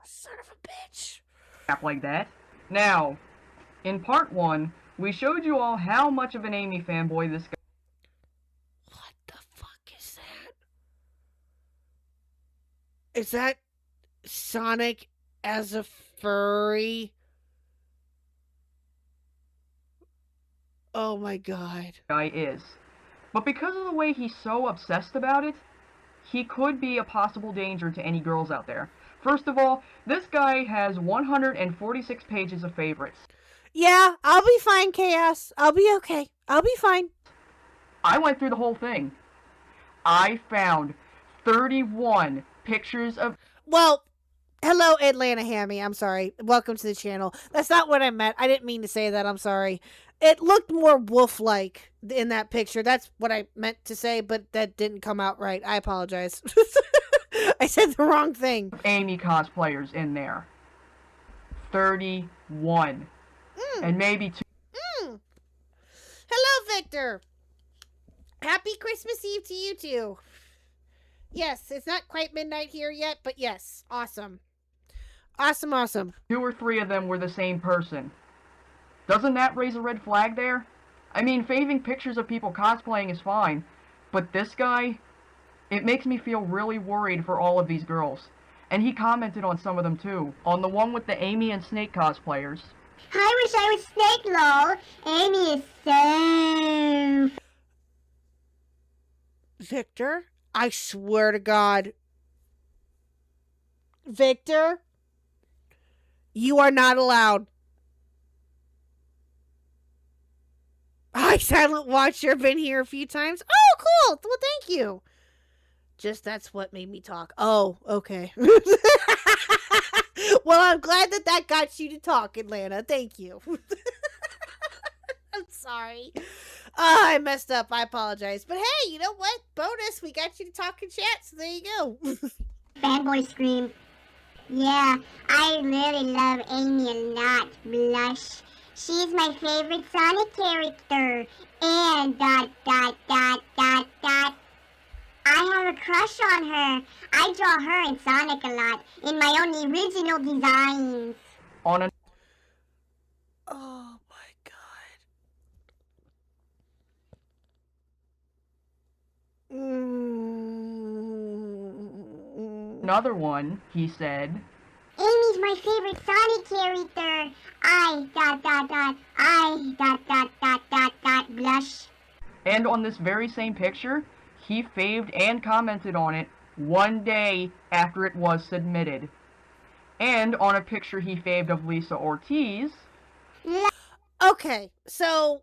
Son of a bitch. Like that. Now, in part 1, we showed you all how much of an Amy fanboy this guy... What the fuck is that? Is that Sonic as a furry? Oh my god. Guy is. But because of the way he's so obsessed about it, he could be a possible danger to any girls out there. First of all, this guy has 146 pages of favorites. Yeah, I'll be fine, Chaos. I'll be okay. I'll be fine. I went through the whole thing. I found 31 pictures of... Well, hello, Atlanta Hammy. I'm sorry. Welcome to the channel. That's not what I meant. I didn't mean to say that. I'm sorry. It looked more wolf-like in that picture. That's what I meant to say, but that didn't come out right. I apologize. I said the wrong thing. Amy cosplayers in there. 31. And maybe 2. Hello, Victor. Happy Christmas Eve to you too. Yes, it's not quite midnight here yet, but yes. Awesome. Awesome, awesome. 2 or 3 of them were the same person. Doesn't that raise a red flag there? I mean, faving pictures of people cosplaying is fine, but this guy, it makes me feel really worried for all of these girls. And he commented on some of them too, on the one with the Amy and Snake cosplayers. I wish I was Snake, lol. Amy is so... Victor, I swear to God. Victor, you are not allowed. Hi, Silent Watcher. Been here a few times. Oh, cool. Well, thank you. Just that's what made me talk. Oh, okay. Well, I'm glad that got you to talk, Atlanta. Thank you. I'm sorry. I messed up. I apologize. But hey, you know what? Bonus, we got you to talk in chat, so there you go. Fanboy scream. Yeah, I really love Amy a lot, Blush. She's my favorite Sonic character. And ... I have a crush on her. I draw her and Sonic a lot in my own original designs. On a... Oh another one, he said, Amy's my favorite Sonic character. Blush. And on this very same picture, he faved and commented on it one day after it was submitted. And on a picture he faved of Lisa Ortiz. Okay, so...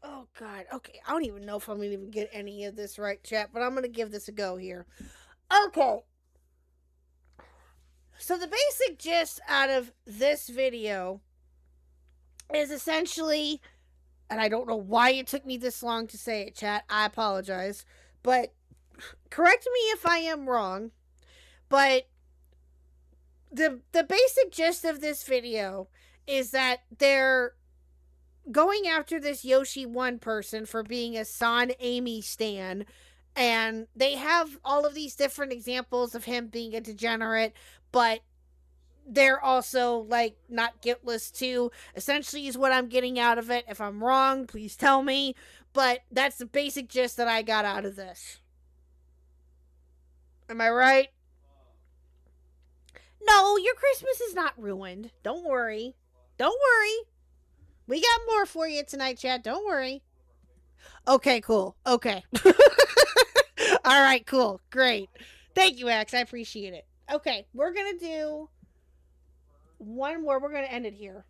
Oh, God. Okay, I don't even know if I'm going to even get any of this right, chat, but I'm going to give this a go here. Okay. So the basic gist out of this video is essentially, and I don't know why it took me this long to say it, chat. I apologize. But correct me if I am wrong. But the basic gist of this video is that they're going after this Yoshi 1 person for being a Son Amy stan, and they have all of these different examples of him being a degenerate, but they're also, like, not guiltless too, essentially is what I'm getting out of it. If I'm wrong, please tell me, but that's the basic gist that I got out of this. Am I right? No, your Christmas is not ruined. Don't worry. Don't worry. We got more for you tonight, chat. Don't worry. Okay, cool. Okay. All right, cool. Great. Thank you, Axe. I appreciate it. Okay, we're going to do one more. We're going to end it here.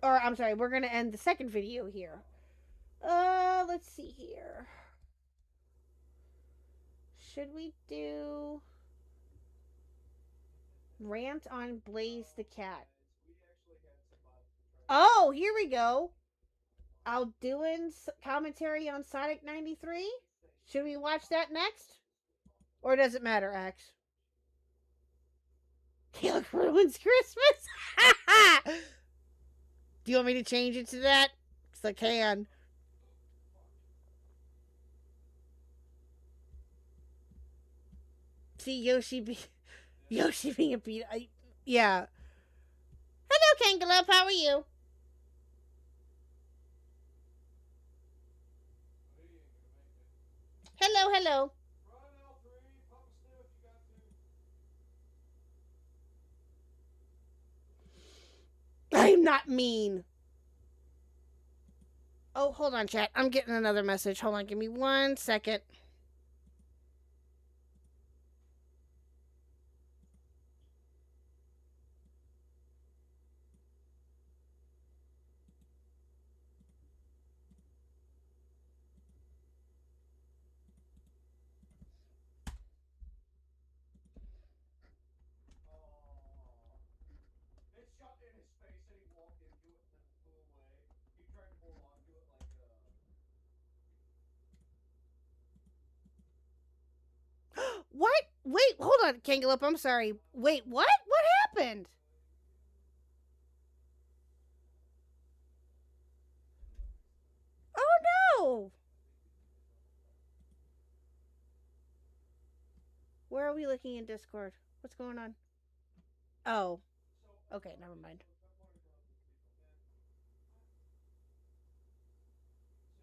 Or, I'm sorry, we're going to end the second video here. Let's see here. Should we do rant on Blaze the Cat? Oh, here we go. I'll doing commentary on Sonic 93. Should we watch that next? Or does it matter, Axe? Caleb ruins Christmas. Do you want me to change it to that? Because I can. See Yoshi being a beat. Yeah. Hello, Kangalop. How are you? Hello, hello. I'm not mean. Oh, hold on, chat. I'm getting another message. Hold on. Give me 1 second. What? Wait, hold on, Kangalop. I'm sorry. Wait, what? What happened? Oh, no. Where are we looking in Discord? What's going on? Oh. Okay, never mind.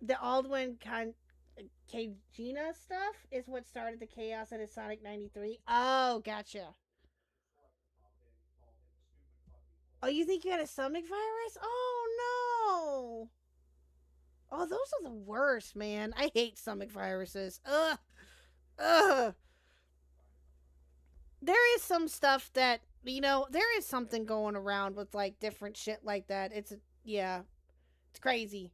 The Aldwin Kagina stuff is what started the chaos at his Sonic 93. Oh, gotcha. Oh, you think you had a stomach virus? Oh, no. Oh, those are the worst, man. I hate stomach viruses. Ugh. Ugh. There is some stuff that, there is something going around with, like, different shit like that. Yeah. It's crazy.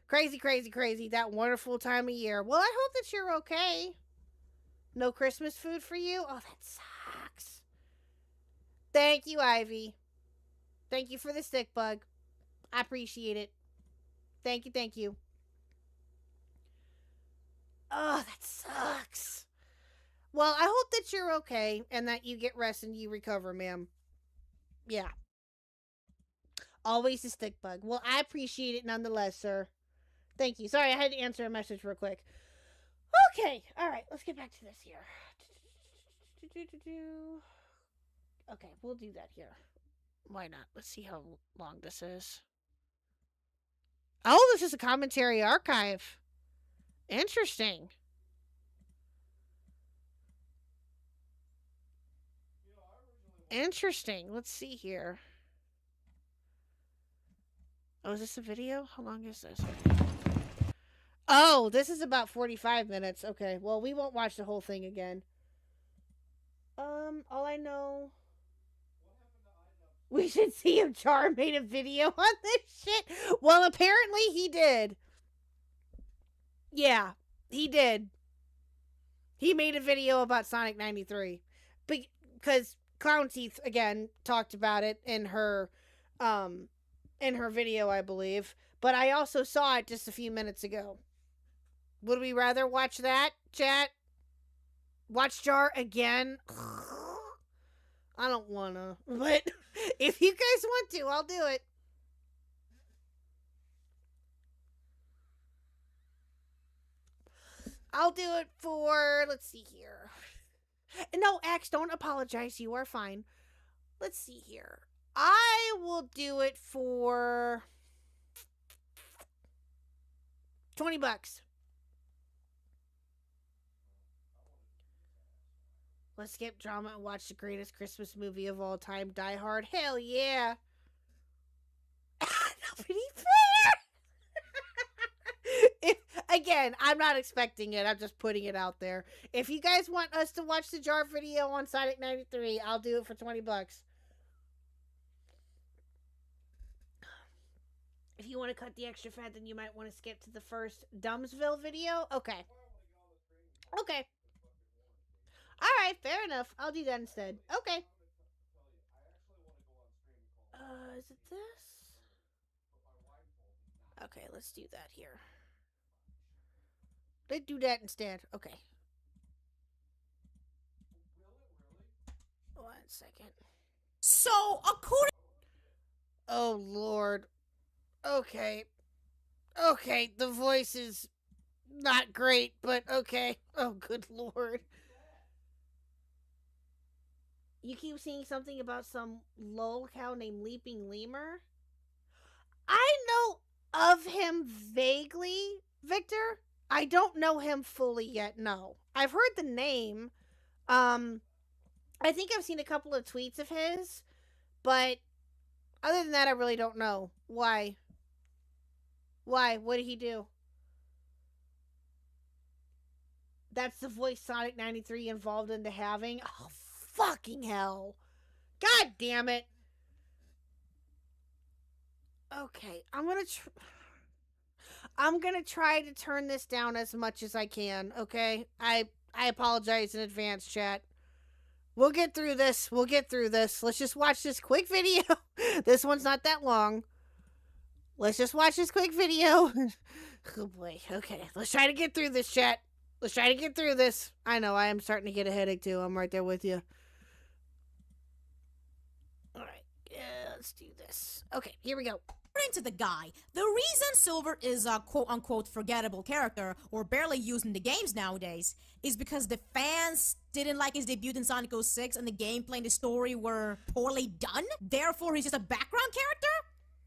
Crazy, crazy, crazy. That wonderful time of year. Well, I hope that you're okay. No Christmas food for you? Oh, that sucks. Thank you, Ivy. Thank you for the stick bug. I appreciate it. Thank you, thank you. Oh, that sucks. Well, I hope that you're okay and that you get rest and you recover, ma'am. Yeah. Always a stick bug. Well, I appreciate it nonetheless, sir. Thank you. Sorry, I had to answer a message real quick. Okay. All right. Let's get back to this here. Okay, we'll do that here. Why not? Let's see how long this is. Oh, this is a commentary archive. Interesting. Interesting. Let's see here. Oh, is this a video? How long is this? Oh, this is about 45 minutes. Okay, well, we won't watch the whole thing again. All I know... We should see if Char made a video on this shit. Well, apparently he did. Yeah, he did. He made a video about Sonic 93. Because Clown Teeth, again, talked about it in her video, I believe. But I also saw it just a few minutes ago. Would we rather watch that, chat? Watch Jar again? I don't wanna. But if you guys want to, I'll do it. I'll do it for, let's see here. No, Axe, don't apologize. You are fine. Let's see here. I will do it for $20. Let's skip drama and watch the greatest Christmas movie of all time, Die Hard. Hell yeah. Nobody fair. Again, I'm not expecting it. I'm just putting it out there. If you guys want us to watch the Jar video on Sonic 93, I'll do it for $20. If you want to cut the extra fat, then you might want to skip to the first Dumbsville video. Okay. Okay. Alright, fair enough. I'll do that instead. Okay. Is it this? Okay, let's do that here. Let's do that instead. Okay. 1 second. So, according... Oh, Lord. Okay. Okay, the voice is not great, but okay. Oh, good Lord. You keep seeing something about some lol cow named Leaping Lemur? I know of him vaguely, Victor. I don't know him fully yet, no. I've heard the name. I think I've seen a couple of tweets of his, but other than that, I really don't know. Why? Why? What did he do? That's the voice Sonic 93 involved into having? Oh, fucking hell. God damn it. Okay, I'm gonna try to turn this down as much as I can, okay? I apologize in advance, chat. We'll get through this. We'll get through this. Let's just watch this quick video. This one's not that long. Let's just watch this quick video. Oh boy. Okay, let's try to get through this, chat. Let's try to get through this. I know, I am starting to get a headache too. I'm right there with you. Alright, let's do this. Okay, here we go. According to the guy, the reason Silver is a quote-unquote forgettable character, or barely used in the games nowadays, is because the fans didn't like his debut in Sonic 06 and the gameplay and the story were poorly done? Therefore, he's just a background character?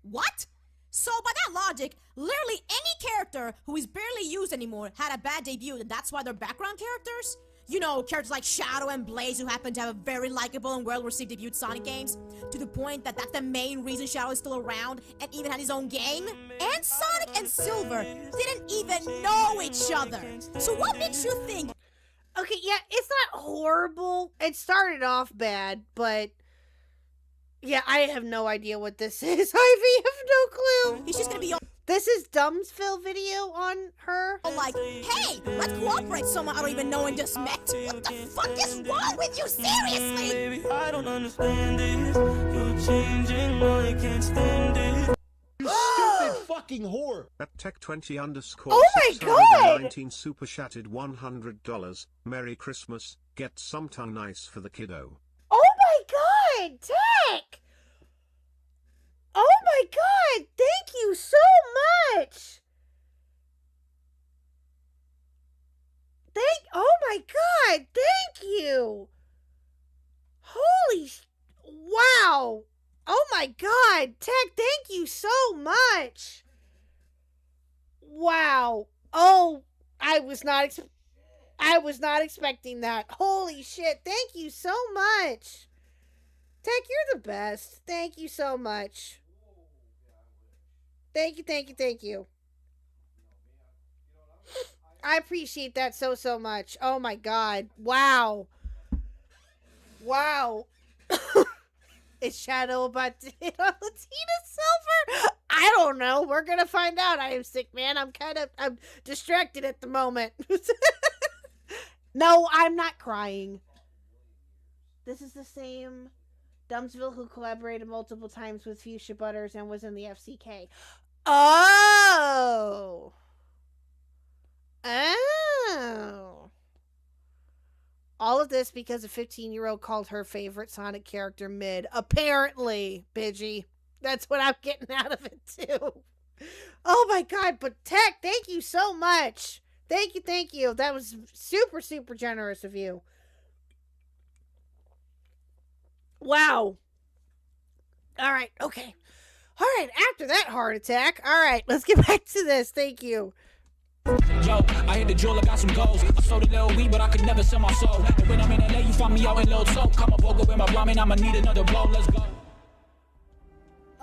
What? So, by that logic, literally any character who is barely used anymore had a bad debut, and that's why they're background characters? You know, characters like Shadow and Blaze who happen to have a very likable and well-received debut Sonic games, to the point that that's the main reason Shadow is still around and even had his own game. And Sonic and Silver didn't even know each other. So what makes you think... Okay, yeah, it's not horrible. It started off bad, but... Yeah, I have no idea what this is. I have no clue. He's just gonna be on... This is Dumbsville video on her. Like, hey, let's cooperate someone I don't even know and just met. What the fuck is wrong with you? Seriously? Baby, I don't understand this. You're changing, I can't stand it. You stupid fucking whore. At Tech20 Oh my God! 619 super chatted $100. Merry Christmas. Get some tongue nice for the kiddo. Oh my God, Tech! Oh my God, thank you so much! Oh my God, thank you! Holy wow! Oh my God, Tech, thank you so much! Wow. Oh, I was not expecting that. Holy shit, thank you so much! Tech, you're the best. Thank you so much. Thank you. I appreciate that so much. Oh my god. Wow. Is Shadow about to hit on Latina Silver? I don't know. We're gonna find out. I am sick, man. I'm distracted at the moment. No, I'm not crying. This is the same Dumpsville who collaborated multiple times with Fuchsia Butters and was in the FCK. Oh. All of this because a 15-year-old called her favorite Sonic character mid. Apparently, Pidgey. That's what I'm getting out of it, too. Oh my god, but Tech, thank you so much. Thank you. That was super generous of you. Wow. Alright, okay. Alright, after that heart attack. Alright, let's get back to this. Thank you. Yo, I hit the drill, I got some goals. I sold a little weed, but I could never sell my soul. And when I'm in LA, you find me out in Lil Toke. Come up, go with my bomb, and I'ma need another blow. Let's go.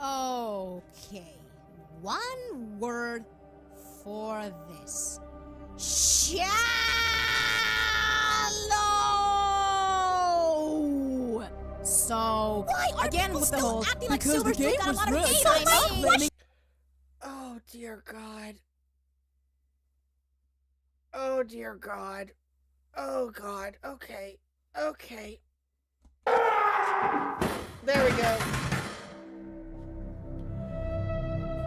Okay. One word for this. Shallow. So why again with the whole acting like Silver's got a lot of game. Oh dear God. Oh dear God. Oh God. Okay. There we go.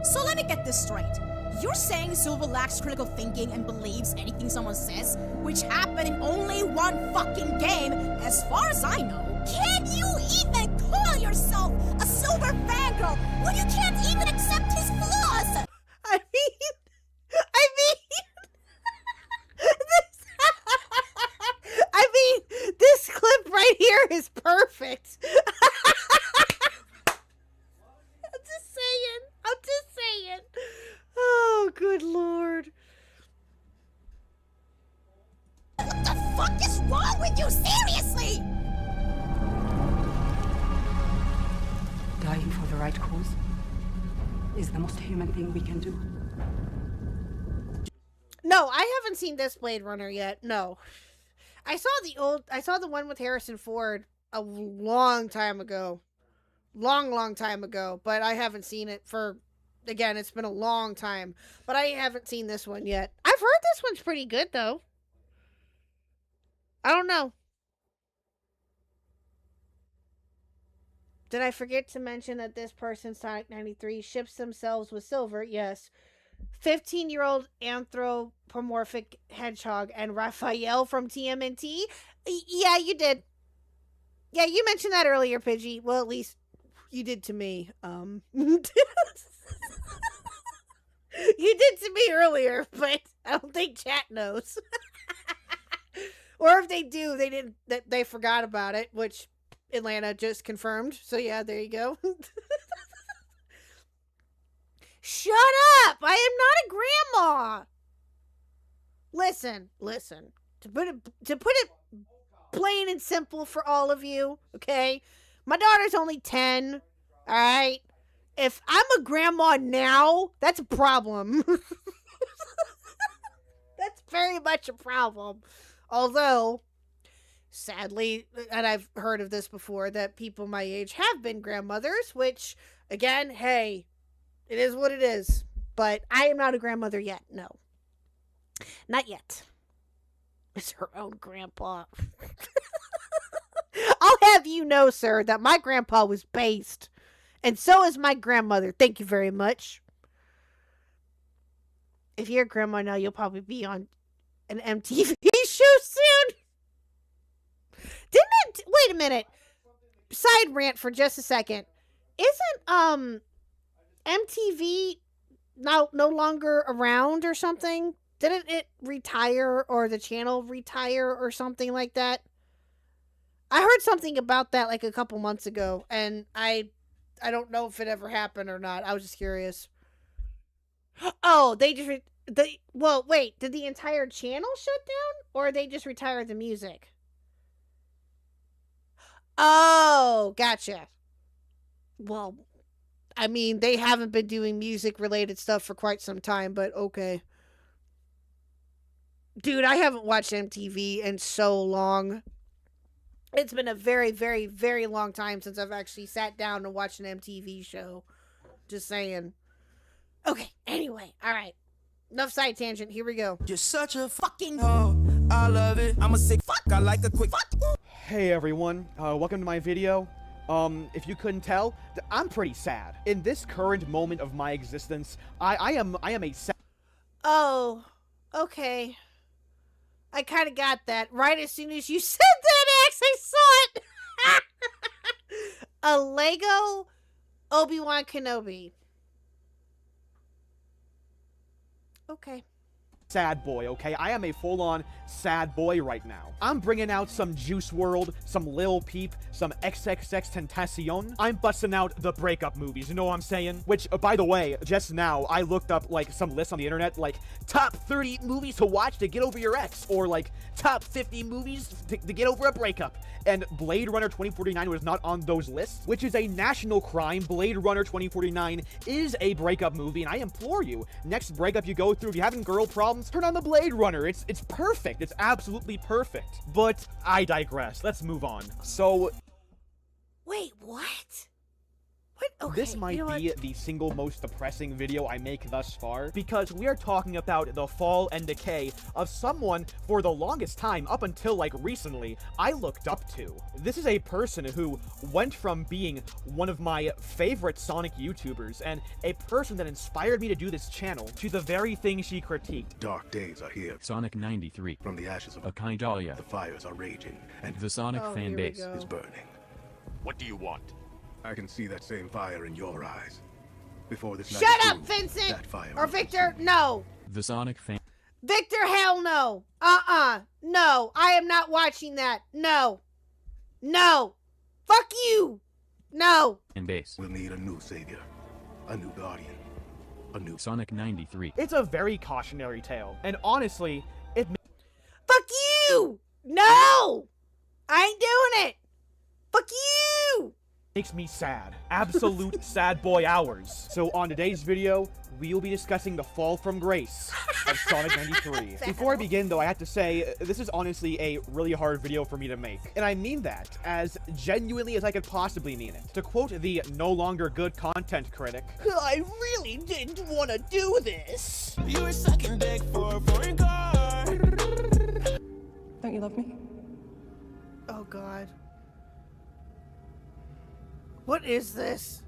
So let me get this straight. You're saying Silver lacks critical thinking and believes anything someone says, which happened in only one fucking game, as far as I know. Can you even call yourself a Silver fangirl when you can't even accept his flaws? This clip right here is perfect. I'm just saying. Oh, good Lord. What the fuck is wrong with you? Seriously? Dying for the right cause is the most human thing we can do. No, I haven't seen this Blade Runner yet. No. I saw the one with Harrison Ford a long time ago. Long time ago, but I haven't seen it for, again, it's been a long time, but I haven't seen this one yet. I've heard this one's pretty good, though. I don't know. Did I forget to mention that this person, Sonic 93, ships themselves with Silver? Yes. 15-year-old anthropomorphic hedgehog and Raphael from TMNT? Yeah, you did. Yeah, you mentioned that earlier, Pidgey. Well, at least you did to me. You did to me earlier, but I don't think chat knows. Or if they do, they forgot about it, which Atlanta just confirmed. So yeah, there you go. Shut up! I am not a grandma. Listen. To put it plain and simple for all of you, okay? My daughter's only 10, all right? If I'm a grandma now, that's a problem. That's very much a problem. Although, sadly, and I've heard of this before, that people my age have been grandmothers, which, again, hey, it is what it is. But I am not a grandmother yet, no. Not yet. It's her own grandpa. I'll have you know, sir, that my grandpa was based. And so is my grandmother. Thank you very much. If you're a grandma now, you'll probably be on an MTV show soon. Wait a minute. Side rant for just a second. Isn't MTV no longer around or something? Didn't it retire, or the channel retire or something like that? I heard something about that like a couple months ago, and I don't know if it ever happened or not. I was just curious. Oh, wait, did the entire channel shut down, or they just retired the music? Oh, Oh, gotcha. Well, I mean, they haven't been doing music-related stuff for quite some time, but okay. Dude, I haven't watched MTV in so long. It's been a very, very, very long time since I've actually sat down and watched an MTV show. Just saying. Okay, anyway, alright. Enough side tangent, here we go. You're such a fucking hoe. I love it. I'm a sick fuck. I like a quick fuck. Hey everyone, welcome to my video. If you couldn't tell, I'm pretty sad. In this current moment of my existence, I am a sad. Oh, okay. I kind of got that right as soon as you said that, X. I saw it. A Lego Obi-Wan Kenobi. Okay. Sad boy, okay? I am a full-on sad boy right now. I'm bringing out some Juice WRLD, some Lil Peep, some XXXTentacion. I'm busting out the breakup movies, you know what I'm saying? Which, by the way, just now, I looked up, like, some lists on the internet, like, top 30 movies to watch to get over your ex, or, like, top 50 movies to get over a breakup. And Blade Runner 2049 was not on those lists, which is a national crime. Blade Runner 2049 is a breakup movie, and I implore you, next breakup you go through, if you're having girl problems, turn on the Blade Runner. It's perfect. It's absolutely perfect. But I digress. Let's move on. So... Wait, what? What? Okay, this might be the single most depressing video I make thus far, because we are talking about the fall and decay of someone for the longest time, up until like recently, I looked up to. This is a person who went from being one of my favorite Sonic YouTubers and a person that inspired me to do this channel to the very thing she critiqued. Dark days are here. Sonic 93. From the ashes of Akai Dahlia. The fires are raging, and the Sonic fan base is burning. What do you want? I can see that same fire in your eyes. Before this Shut night up, Vincent! that fire Or Victor, no! The Sonic fan... Victor, hell no! No, I am not watching that. No! No! Fuck you! No! And base. We'll need a new savior. A new guardian. A new... Sonic 93. It's a very cautionary tale. And honestly, it... Fuck you! No! I ain't doing it! Fuck you! Makes me sad. Absolute sad boy hours. So on today's video, we will be discussing the fall from grace of Sonic 93. Before I begin though, I have to say, this is honestly a really hard video for me to make. And I mean that as genuinely as I could possibly mean it. To quote the no longer good content critic, I really didn't want to do this. You were sucking dick for a foreign car. Don't you love me? Oh god. What is this?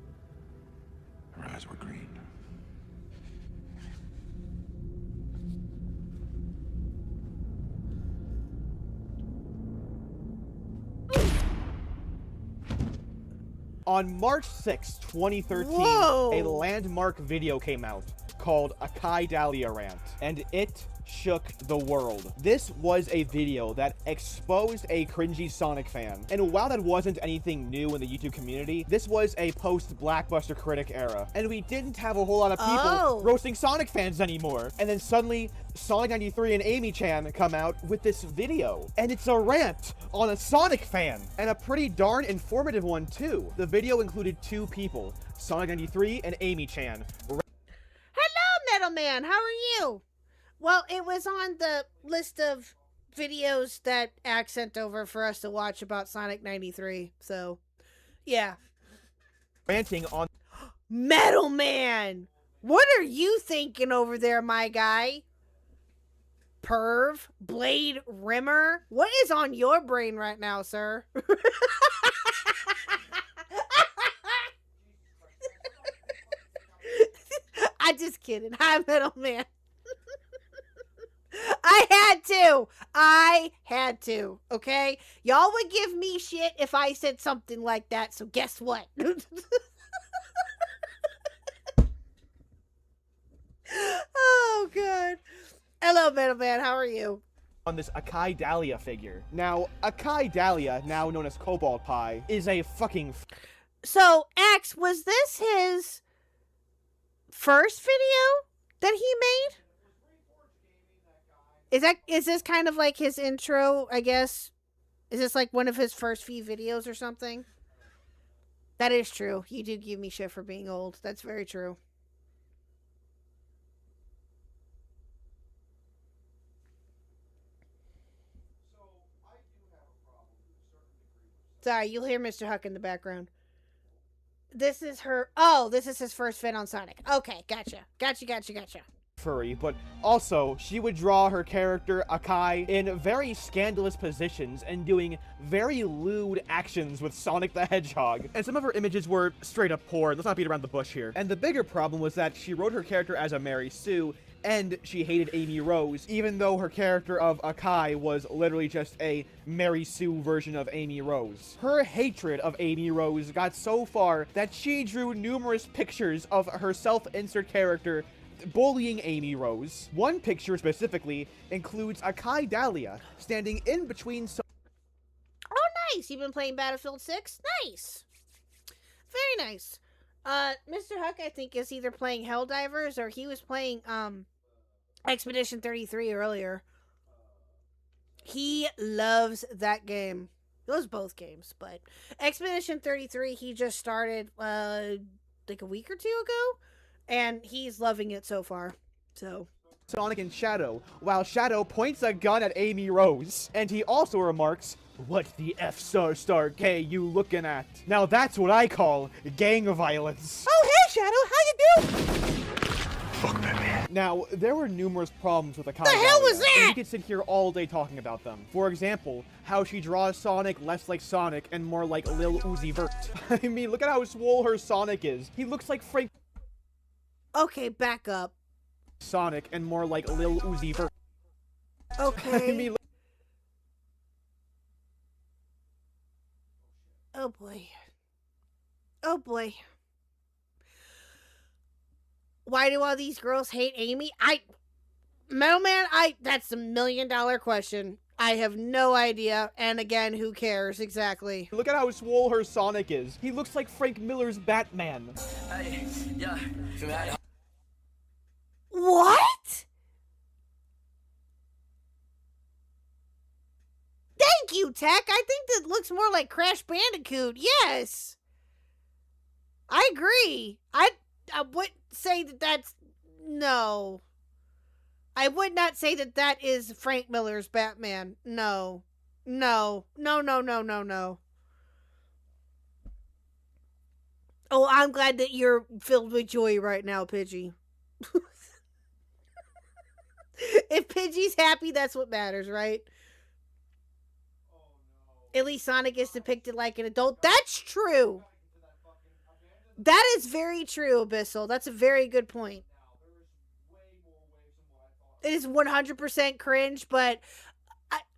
Her eyes were green. On March 6, 2013, Whoa. a landmark video came out called Akai Dahlia Rant, and it shook the world. This was a video that exposed a cringy Sonic fan, and while that wasn't anything new in the YouTube community, this was a post-Blackbuster Critic era, and we didn't have a whole lot of people roasting Sonic fans anymore. And then suddenly, Sonic 93 and Amy Chan come out with this video, and it's a rant on a Sonic fan, and a pretty darn informative one too. The video included two people, Sonic 93 and Amy Chan. Hello, Metal Man, how are you? Well, it was on the list of videos that Axe sent over for us to watch about Sonic 93, so, yeah. Ranting on... Metal Man! What are you thinking over there, my guy? Perv? Blade Rimmer? What is on your brain right now, sir? I'm just kidding. Hi, Metal Man. I had to, okay? Y'all would give me shit if I said something like that, so guess what? Oh, God. Hello, Metal Man, how are you? On this Akai Dahlia figure. Now, Akai Dahlia, now known as Cobalt Pie, is a fucking... So, Axe, was this his first video that he made? Is this kind of like his intro, I guess? Is this like one of his first few videos or something? That is true. You do give me shit for being old. That's very true. Sorry, you'll hear Mr. Huck in the background. This is her. Oh, this is his first fit on Sonic. Okay, gotcha. Gotcha. Furry, but also, she would draw her character, Akai, in very scandalous positions and doing very lewd actions with Sonic the Hedgehog. And some of her images were straight up porn. Let's not beat around the bush here. And the bigger problem was that she wrote her character as a Mary Sue, and she hated Amy Rose, even though her character of Akai was literally just a Mary Sue version of Amy Rose. Her hatred of Amy Rose got so far that she drew numerous pictures of her self-insert character bullying Amy Rose. One picture specifically includes Akai Dahlia standing in between Oh, nice! You've been playing Battlefield 6? Nice! Very nice. Mr. Huck, I think, is either playing Helldivers or he was playing, Expedition 33 earlier. He loves that game. He loves both games, but Expedition 33 he just started, like a week or two ago, and he's loving it so far, so... Sonic and Shadow, while Shadow points a gun at Amy Rose. And he also remarks, "What the F*** K you looking at?" Now that's what I call gang violence. Oh, hey, Shadow, how you doing? Fuck that man. Now, there were numerous problems with Akai. The hell was that? And we could sit here all day talking about them. For example, how she draws Sonic less like Sonic and more like Lil Uzi Vert. I mean, look at how swole her Sonic is. He looks like Frank... Okay, back up. Sonic and more like Lil Uzi Vert. Okay. I mean, oh boy. Oh boy. Why do all these girls hate Amy? Metal Man, that's $1 million question. I have no idea, and again, who cares exactly? Look at how swole her Sonic is. He looks like Frank Miller's Batman. What? Thank you, Tech. I think that looks more like Crash Bandicoot. Yes. I agree. I would say that that's... No. I would not say that that is Frank Miller's Batman. No. No. No. Oh, I'm glad that you're filled with joy right now, Pidgey. If Pidgey's happy, that's what matters, right? At least Sonic is depicted like an adult. That's true. That is very true, Abyssal. That's a very good point. It is 100% cringe, but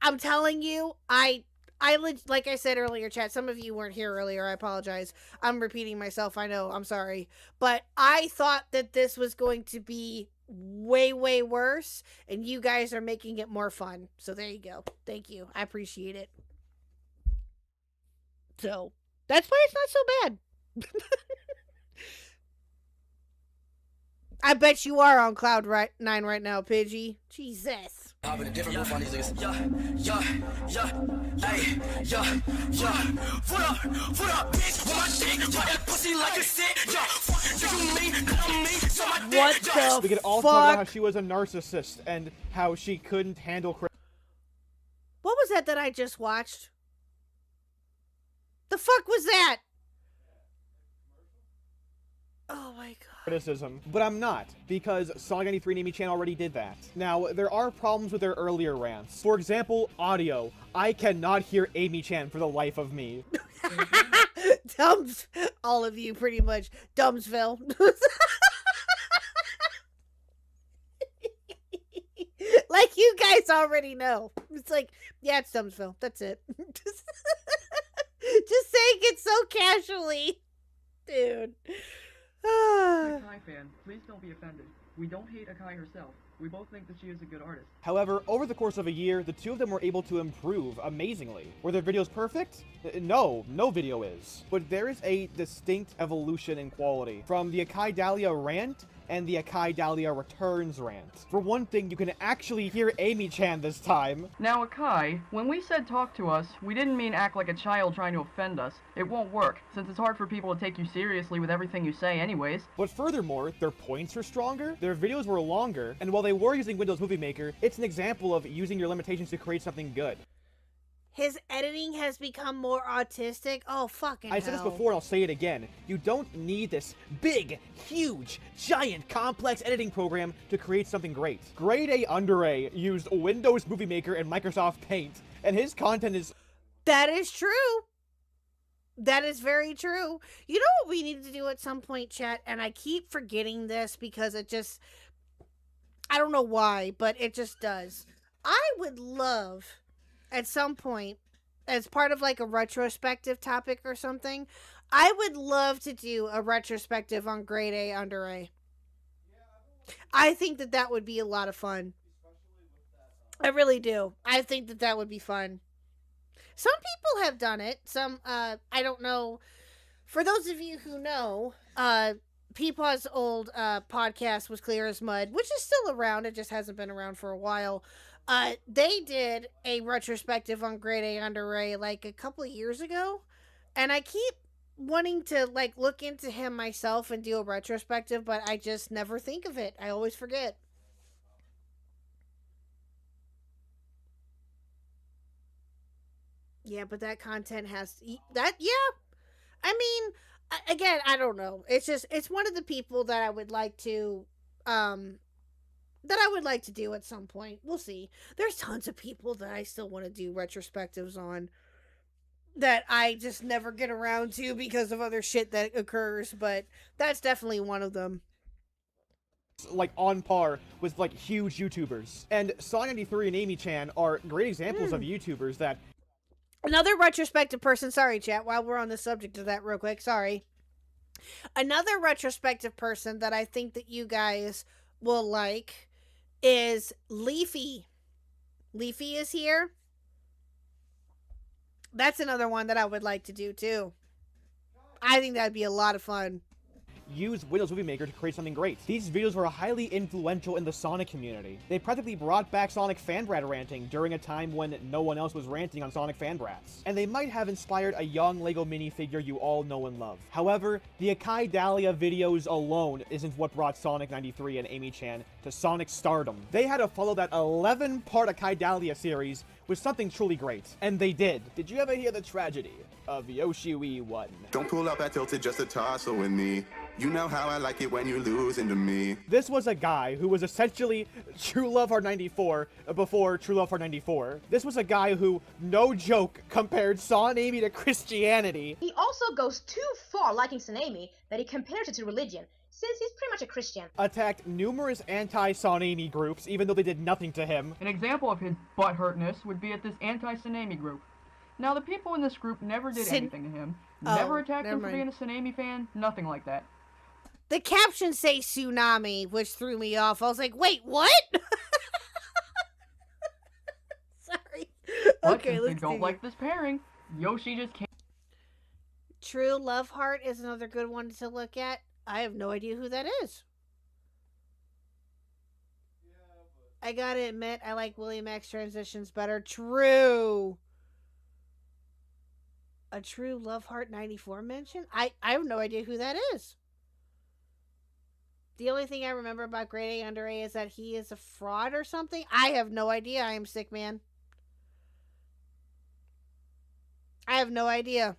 I'm telling you, like I said earlier, chat, some of you weren't here earlier, I apologize. I'm repeating myself, I know, I'm sorry. But I thought that this was going to be way worse, and you guys are making it more fun. So there you go. Thank you. I appreciate it. So, that's why it's not so bad. I bet you are on Cloud 9 right now, Pidgey. Jesus. I'm in a different move on these niggas. What up, bitch? With my dick, ride that pussy like a sit. Fuck you mean, come me, so my dick. What the We could all talk about how she was a narcissist and how she couldn't handle... What was that I just watched? The fuck was that? Oh my god. criticism, but I'm not, because Sonic 93 and Amy Chan already did that. Now, there are problems with their earlier rants. For example, audio. I cannot hear Amy Chan for the life of me. Dumbs, all of you, pretty much. Dumbsville. Like you guys already know. It's like, yeah, it's Dumbsville. That's it. Just saying it so casually. Dude. Akai fan, please don't be offended. We don't hate Akai herself. We both think that she is a good artist. However, over the course of a year, the two of them were able to improve amazingly. Were their videos perfect? No video is. But there is a distinct evolution in quality. From the Akai Dahlia rant and the Akai Dahlia Returns rant. For one thing, you can actually hear Amy-chan this time. Now, Akai, when we said talk to us, we didn't mean act like a child trying to offend us. It won't work, since it's hard for people to take you seriously with everything you say anyways. But furthermore, their points are stronger, their videos were longer, and while they were using Windows Movie Maker, it's an example of using your limitations to create something good. His editing has become more autistic. Oh, fucking I said this before and I'll say it again. You don't need this big, huge, giant, complex editing program to create something great. Grade A Under A used Windows Movie Maker and Microsoft Paint, and his content is... That is true. That is very true. You know what we need to do at some point, chat? And I keep forgetting this because it just... I don't know why, but it just does. I would love... at some point, as part of like a retrospective topic or something, I would love to do a retrospective on Grade A Under A. I think that that would be a lot of fun. I really do. I think that that would be fun. Some people have done it. Some, I don't know. For those of you who know, Peepaw's old podcast was Clear as Mud, which is still around. It just hasn't been around for a while. They did a retrospective on Grade A Under A like a couple of years ago, and I keep wanting to like look into him myself and do a retrospective, but I just never think of it. I always forget. Yeah, but that content has that. Yeah, I mean, again, I don't know. It's just it's one of the people that I would like to do at some point. We'll see. There's tons of people that I still want to do retrospectives on that I just never get around to because of other shit that occurs, but that's definitely one of them. Like on par with like huge YouTubers. And Song93 and Amy-chan are great examples of YouTubers that... Another retrospective person, sorry chat, while we're on the subject of that real quick, sorry. Another retrospective person that I think that you guys will like is Leafy. Leafy is here. That's another one that I would like to do too. I think that'd be a lot of fun. Use Windows Movie Maker to create something great. These videos were highly influential in the Sonic community. They practically brought back Sonic fanbrat ranting during a time when no one else was ranting on Sonic fanbrats. And they might have inspired a young LEGO minifigure you all know and love. However, the Akai Dahlia videos alone isn't what brought Sonic93 and Amy-chan to Sonic stardom. They had to follow that 11-part Akai Dahlia series with something truly great. And they did. Did you ever hear the tragedy of Yoshi Wii 1? Don't pull up at Tilted just to tussle with me. You know how I like it when you losing to me. This was a guy who was essentially True Love Heart 94 before True Love Heart 94. This was a guy who, no joke, compared Saw and Amy to Christianity. He also goes too far liking Sanemi that he compares it to religion, since he's pretty much a Christian. Attacked numerous anti-Saw and Amy groups, even though they did nothing to him. An example of his butthurtness would be at this anti-Sanemi group. Now, the people in this group never did anything to him. Never attacked him for being a Sanemi fan, nothing like that. The captions say tsunami, which threw me off. I was like, wait, what? Sorry. But Okay, since let's they don't like this pairing, Yoshi just can't. True Love Heart is another good one to look at. I have no idea who that is. I gotta admit, I like William X transitions better. True. A True Love Heart 94 mention? I have no idea who that is. The only thing I remember about Grade A Under A is that he is a fraud or something. I have no idea. I am sick, man. I have no idea.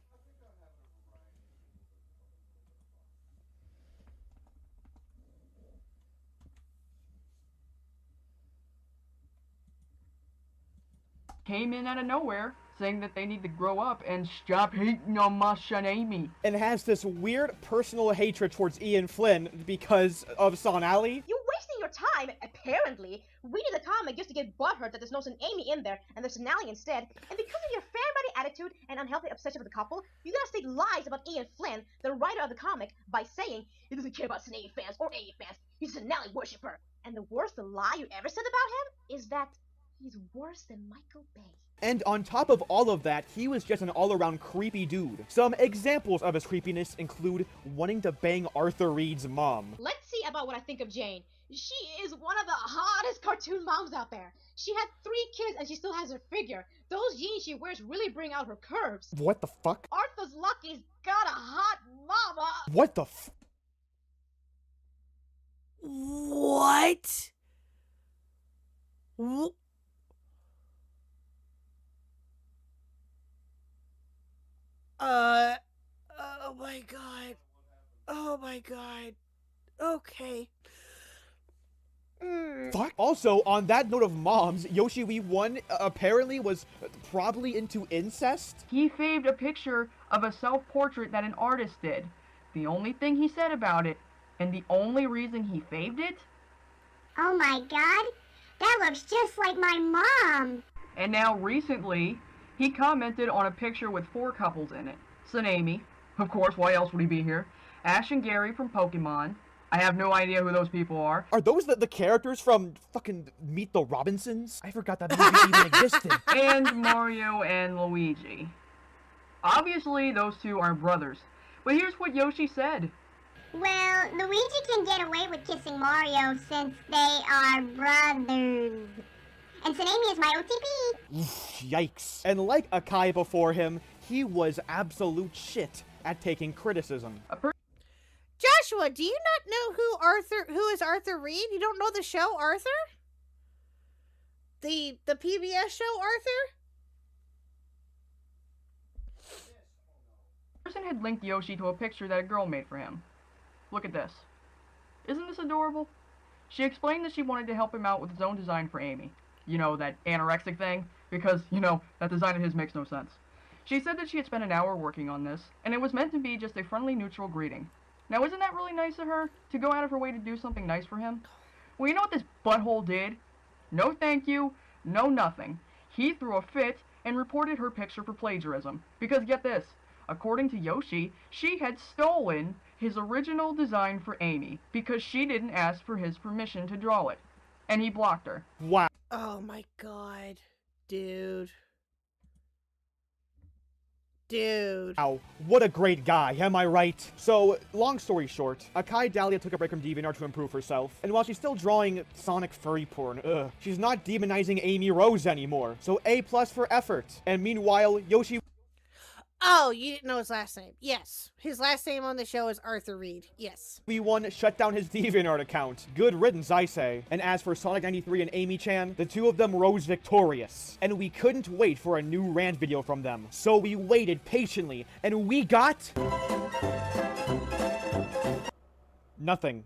Came in out of nowhere, saying that they need to grow up and stop hating on my son Amy. And has this weird personal hatred towards Ian Flynn because of Son Alley. You're wasting your time, apparently, reading the comic just to get butthurt that there's no Son Amy in there and there's Sonali instead, and because of your fan-body attitude and unhealthy obsession with the couple, you gotta state lies about Ian Flynn, the writer of the comic, by saying he doesn't care about Son Amy fans or Amy fans, he's a Sonali worshipper. And the worst lie you ever said about him is that he's worse than Michael Bay. And on top of all of that, he was just an all-around creepy dude. Some examples of his creepiness include wanting to bang Arthur Reed's mom. Let's see about what I think of Jane. She is one of the hottest cartoon moms out there. She had 3 kids and she still has her figure. Those jeans she wears really bring out her curves. What the fuck? Arthur's Lucky's got a hot mama. What the f- What? Oh my god. Oh my god. Okay. Fuck. Also, on that note of moms, Yoshi 1 apparently was probably into incest. He faved a picture of a self-portrait that an artist did. The only thing he said about it, and the only reason he faved it? Oh my god, that looks just like my mom. And now recently, he commented on a picture with 4 couples in it. Tsunami, of course, why else would he be here? Ash and Gary from Pokemon. I have no idea who those people are. Are those the characters from fucking Meet the Robinsons? I forgot that movie even existed. And Mario and Luigi. Obviously, those 2 are brothers. But here's what Yoshi said. Well, Luigi can get away with kissing Mario since they are brothers. And Tsunami is my OTP. Yikes. And like Akai before him, he was absolute shit at taking criticism. Joshua, do you not know who is Arthur Reed? You don't know the show Arthur? The PBS show Arthur? The person had linked Yoshi to a picture that a girl made for him. Look at this. Isn't this adorable? She explained that she wanted to help him out with his own design for Amy. You know, that anorexic thing? Because, you know, that design of his makes no sense. She said that she had spent an hour working on this, and it was meant to be just a friendly, neutral greeting. Now, isn't that really nice of her, to go out of her way to do something nice for him? Well, you know what this butthole did? No thank you, no nothing. He threw a fit and reported her picture for plagiarism. Because get this, according to Yoshi, she had stolen his original design for Amy because she didn't ask for his permission to draw it. And he blocked her. Wow. Oh my god. Dude. Dude. Wow, what a great guy, am I right? So, long story short, Akai Dahlia took a break from DeviantArt to improve herself, and while she's still drawing Sonic furry porn, she's not demonizing Amy Rose anymore, so A+ for effort. And meanwhile, Yoshi... Oh, you didn't know his last name. Yes. His last name on the show is Arthur Reed. Yes. V1 shut down his DeviantArt account. Good riddance, I say. And as for Sonic 93 and Amy Chan, the 2 of them rose victorious. And we couldn't wait for a new rant video from them. So we waited patiently, and we got... nothing.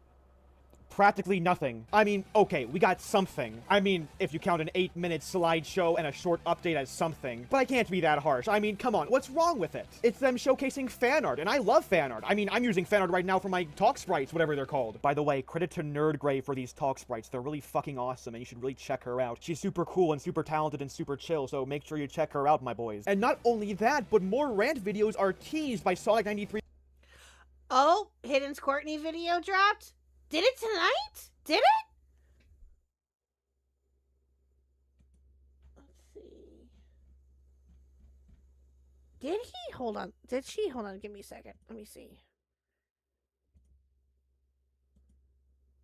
Practically nothing. I mean, okay, we got something. I mean, if you count an 8-minute slideshow and a short update as something. But I can't be that harsh. I mean, come on, what's wrong with it? It's them showcasing fan art, and I love fan art. I mean, I'm using fan art right now for my talk sprites, whatever they're called. By the way, credit to Nerdgrave for these talk sprites. They're really fucking awesome, and you should really check her out. She's super cool and super talented and super chill, so make sure you check her out, my boys. And not only that, but more rant videos are teased by Sonic 93. Oh, Hidden's Courtney video dropped? Did it tonight? Did it? Let's see. Did he? Hold on. Did she? Hold on. Give me a second. Let me see.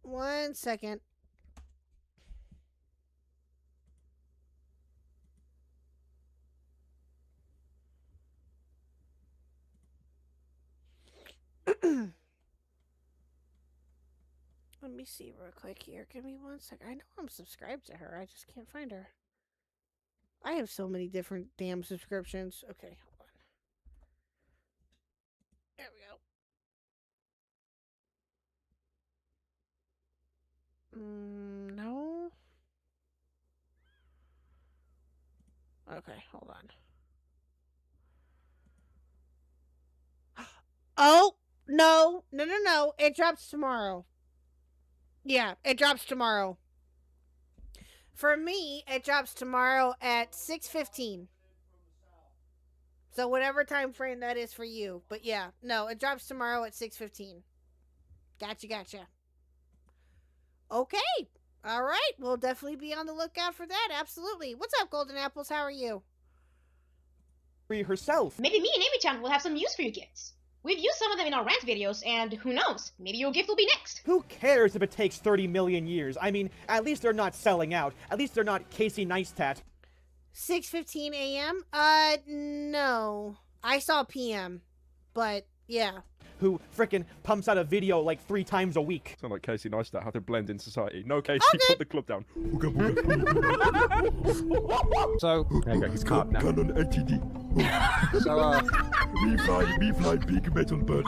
1 second. Let me see real quick here. Give me 1 second. I know I'm subscribed to her. I just can't find her. I have so many different damn subscriptions. Okay, hold on. There we go. No. Okay, hold on. Oh, no. No. It drops tomorrow. Yeah, it drops tomorrow. For me, it drops tomorrow at 6:15. So whatever time frame that is for you. But yeah, no, it drops tomorrow at 6:15. Gotcha. Okay. All right. We'll definitely be on the lookout for that. Absolutely. What's up, Golden Apples? How are you? Herself. Maybe me and Amy-chan will have some use for you kids. We've used some of them in our rant videos, and who knows, maybe your gift will be next. Who cares if it takes 30 million years? I mean, at least they're not selling out. At least they're not Casey Neistat. 6:15 a.m.? No. I saw PM, but yeah. Who frickin' pumps out a video like 3 times a week. Sound like Casey Neistat, how to blend in society. No, Casey, put the club down. So, there you go, he's calm now. Canon LTD. So, we fly big metal bird.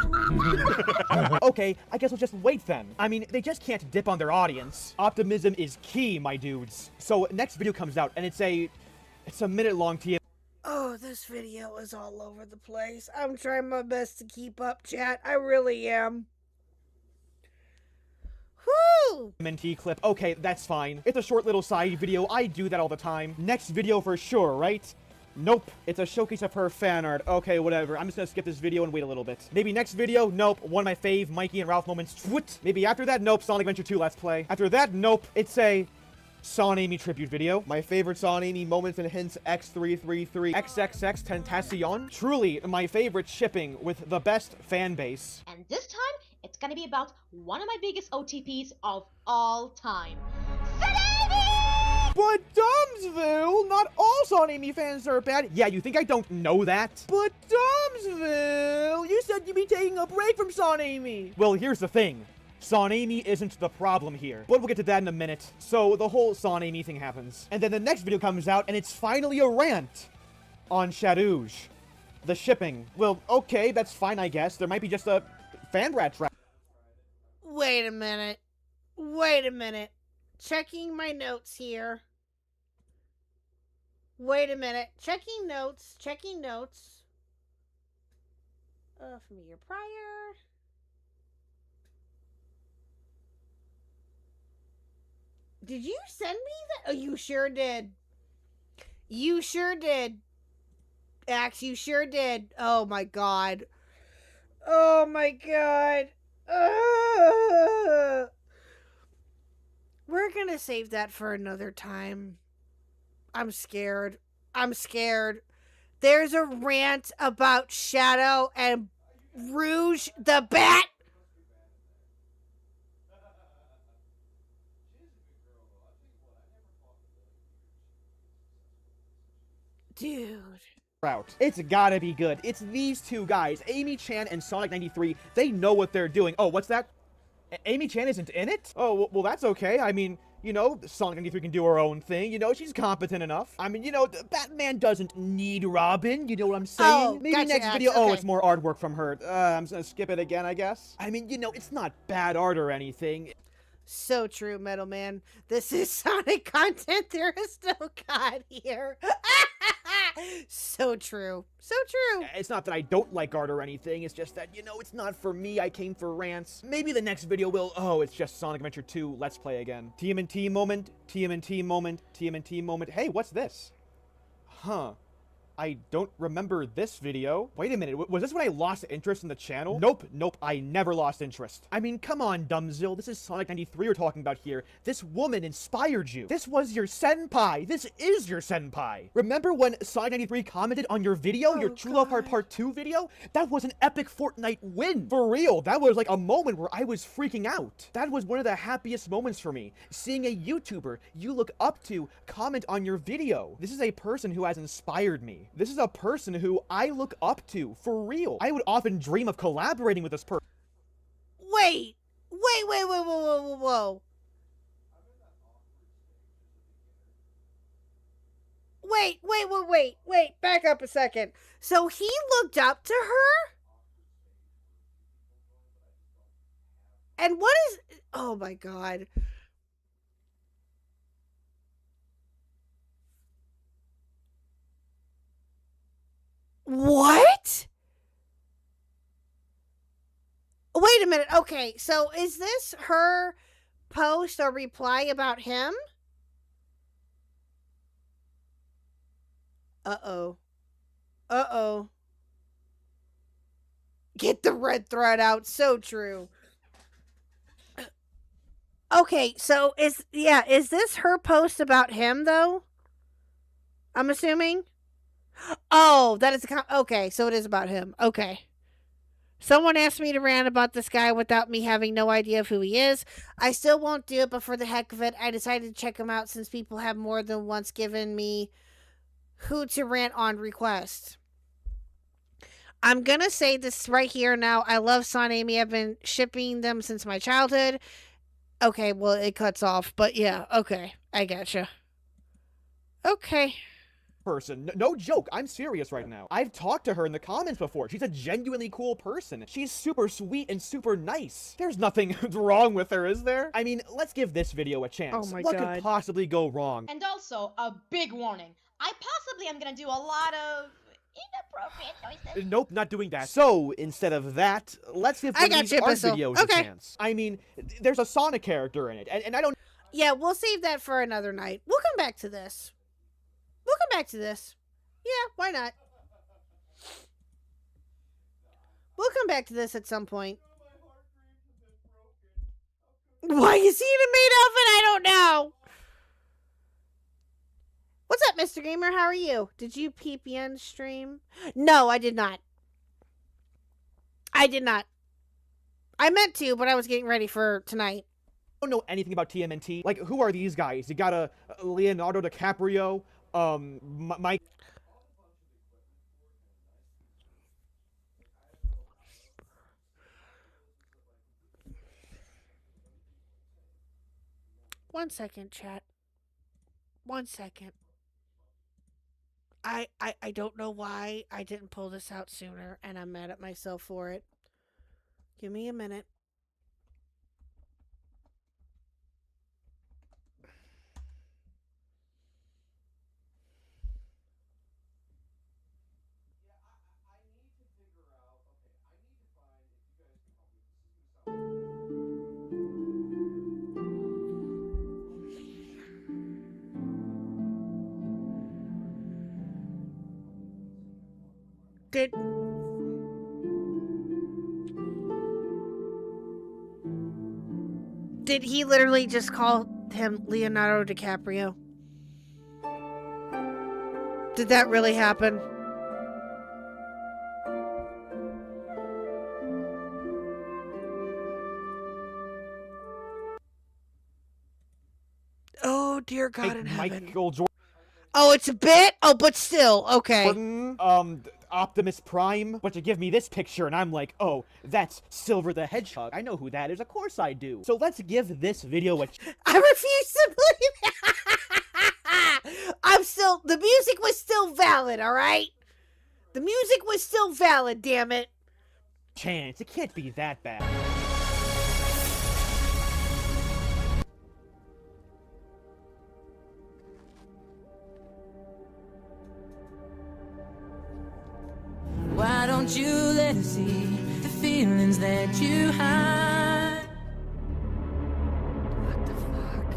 Okay, I guess we'll just wait then. I mean, they just can't dip on their audience. Optimism is key, my dudes. So, next video comes out, and it's a minute-long TM. Oh, this video is all over the place. I'm trying my best to keep up, chat. I really am. Whoo! TMNT clip. Okay, that's fine. It's a short little side video. I do that all the time. Next video for sure, right? Nope. It's a showcase of her fan art. Okay, whatever. I'm just gonna skip this video and wait a little bit. Maybe next video? Nope. One of my fave Mikey and Ralph moments. What? Maybe after that? Nope. Sonic Adventure 2 Let's Play. After that? Nope. It's a Saw and Amy tribute video. My favorite Saw and Amy moments and hints X333 XXX Tentacion. Truly my favorite shipping with the best fan base. And this time, it's gonna be about one of my biggest OTPs of all time. But Dumbsville, not all Saw and Amy fans are bad. Yeah, you think I don't know that? But Dumbsville, you said you'd be taking a break from Saw and Amy. Well, here's the thing. Saw and Amy isn't the problem here. But we'll get to that in a minute. So the whole Saw and Amy thing happens. And then the next video comes out, and it's finally a rant on Shadouge. The shipping. Well, okay, that's fine, I guess. There might be just a fan rat trap. Wait a minute. Wait a minute. Checking my notes here. Wait a minute. Checking notes. Checking notes. From a year prior. Did you send me that? Oh, you sure did. You sure did. Axe, you sure did. Oh my god. Oh my god. We're gonna save that for another time. I'm scared. I'm scared. There's a rant about Shadow and Rouge the Bat. Dude. Route. It's gotta be good. It's these two guys, Amy Chan and Sonic 93. They know what they're doing. Oh, what's that? Amy Chan isn't in it? Oh, well, that's okay. I mean, you know, Sonic 93 can do her own thing. You know, she's competent enough. I mean, you know, Batman doesn't need Robin. You know what I'm saying? Oh, maybe gotcha, next video. okay. Oh, it's more artwork from her. I'm just gonna skip it again, I guess. I mean, you know, it's not bad art or anything. So true, Metal Man. This is Sonic content. There is no God here. So true. So true. It's not that I don't like art or anything. It's just that, you know, it's not for me. I came for rants. Maybe the next video will. Oh, it's just Sonic Adventure 2 Let's Play again. TMNT moment. TMNT moment. TMNT moment. Hey, what's this? Huh. I don't remember this video. Wait a minute, was this when I lost interest in the channel? Nope, I never lost interest. I mean, come on, Dumbzil, this is Sonic 93 we're talking about here. This woman inspired you. This was your senpai. This is your senpai. Remember when Sonic 93 commented on your video, your True Love Heart Part 2 video? That was an epic Fortnite win. For real, that was like a moment where I was freaking out. That was one of the happiest moments for me. Seeing a YouTuber you look up to comment on your video. This is a person who has inspired me. This is a person who I look up to, for real. I would often dream of collaborating with this person. Wait, whoa. Wait, back up a second. So he looked up to her? And what is... Oh my god. What? Wait a minute. Okay, so is this her post or reply about him? Uh-oh. Get the red thread out. So true. Okay, so is this her post about him, though? I'm assuming? Oh, that is okay, so it is about him. Okay. Someone asked me to rant about this guy without me having no idea of who he is. I still won't do it, but for the heck of it, I decided to check him out since people have more than once given me who to rant on request. I'm gonna say this right here now. I love Son Amy. I've been shipping them since my childhood. Okay, well, it cuts off, but yeah, okay. I gotcha. Okay. Person. No joke, I'm serious right now. I've talked to her in the comments before. She's a genuinely cool person. She's super sweet and super nice. There's nothing wrong with her, is there? I mean, let's give this video a chance. Oh my what God. could possibly go wrong? And also, a big warning. I possibly am gonna do a lot of inappropriate noises. Nope, not doing that. So, instead of that, let's give one of these art videos a chance. I mean, there's a Sonic character in it, and I don't... Yeah, we'll save that for another night. We'll come back to this. We'll come back to this. Yeah, why not? We'll come back to this at some point. Why you see the maid outfit? I don't know. What's up, Mr. Gamer? How are you? Did you peep Yen's stream? No, I did not. I did not. I meant to, but I was getting ready for tonight. I don't know anything about TMNT. Like, who are these guys? You got a Leonardo DiCaprio, Mike... One second, chat. 1 second. I don't know why I didn't pull this out sooner, and I'm mad at myself for it. Give me a minute. Did he literally just call him Leonardo DiCaprio? Did that really happen? Oh, dear God in heaven. Michael Jordan. Oh, it's a bit? Oh, but still, okay. Optimus Prime. But you give me this picture and I'm like, oh, that's Silver the Hedgehog. I know who that is. Of course I do. So let's give this video a... I refuse to believe it. The music was still valid, all right? The music was still valid, damn it. Chance. It can't be that bad. Why don't you let us see the feelings that you hide? What the fuck?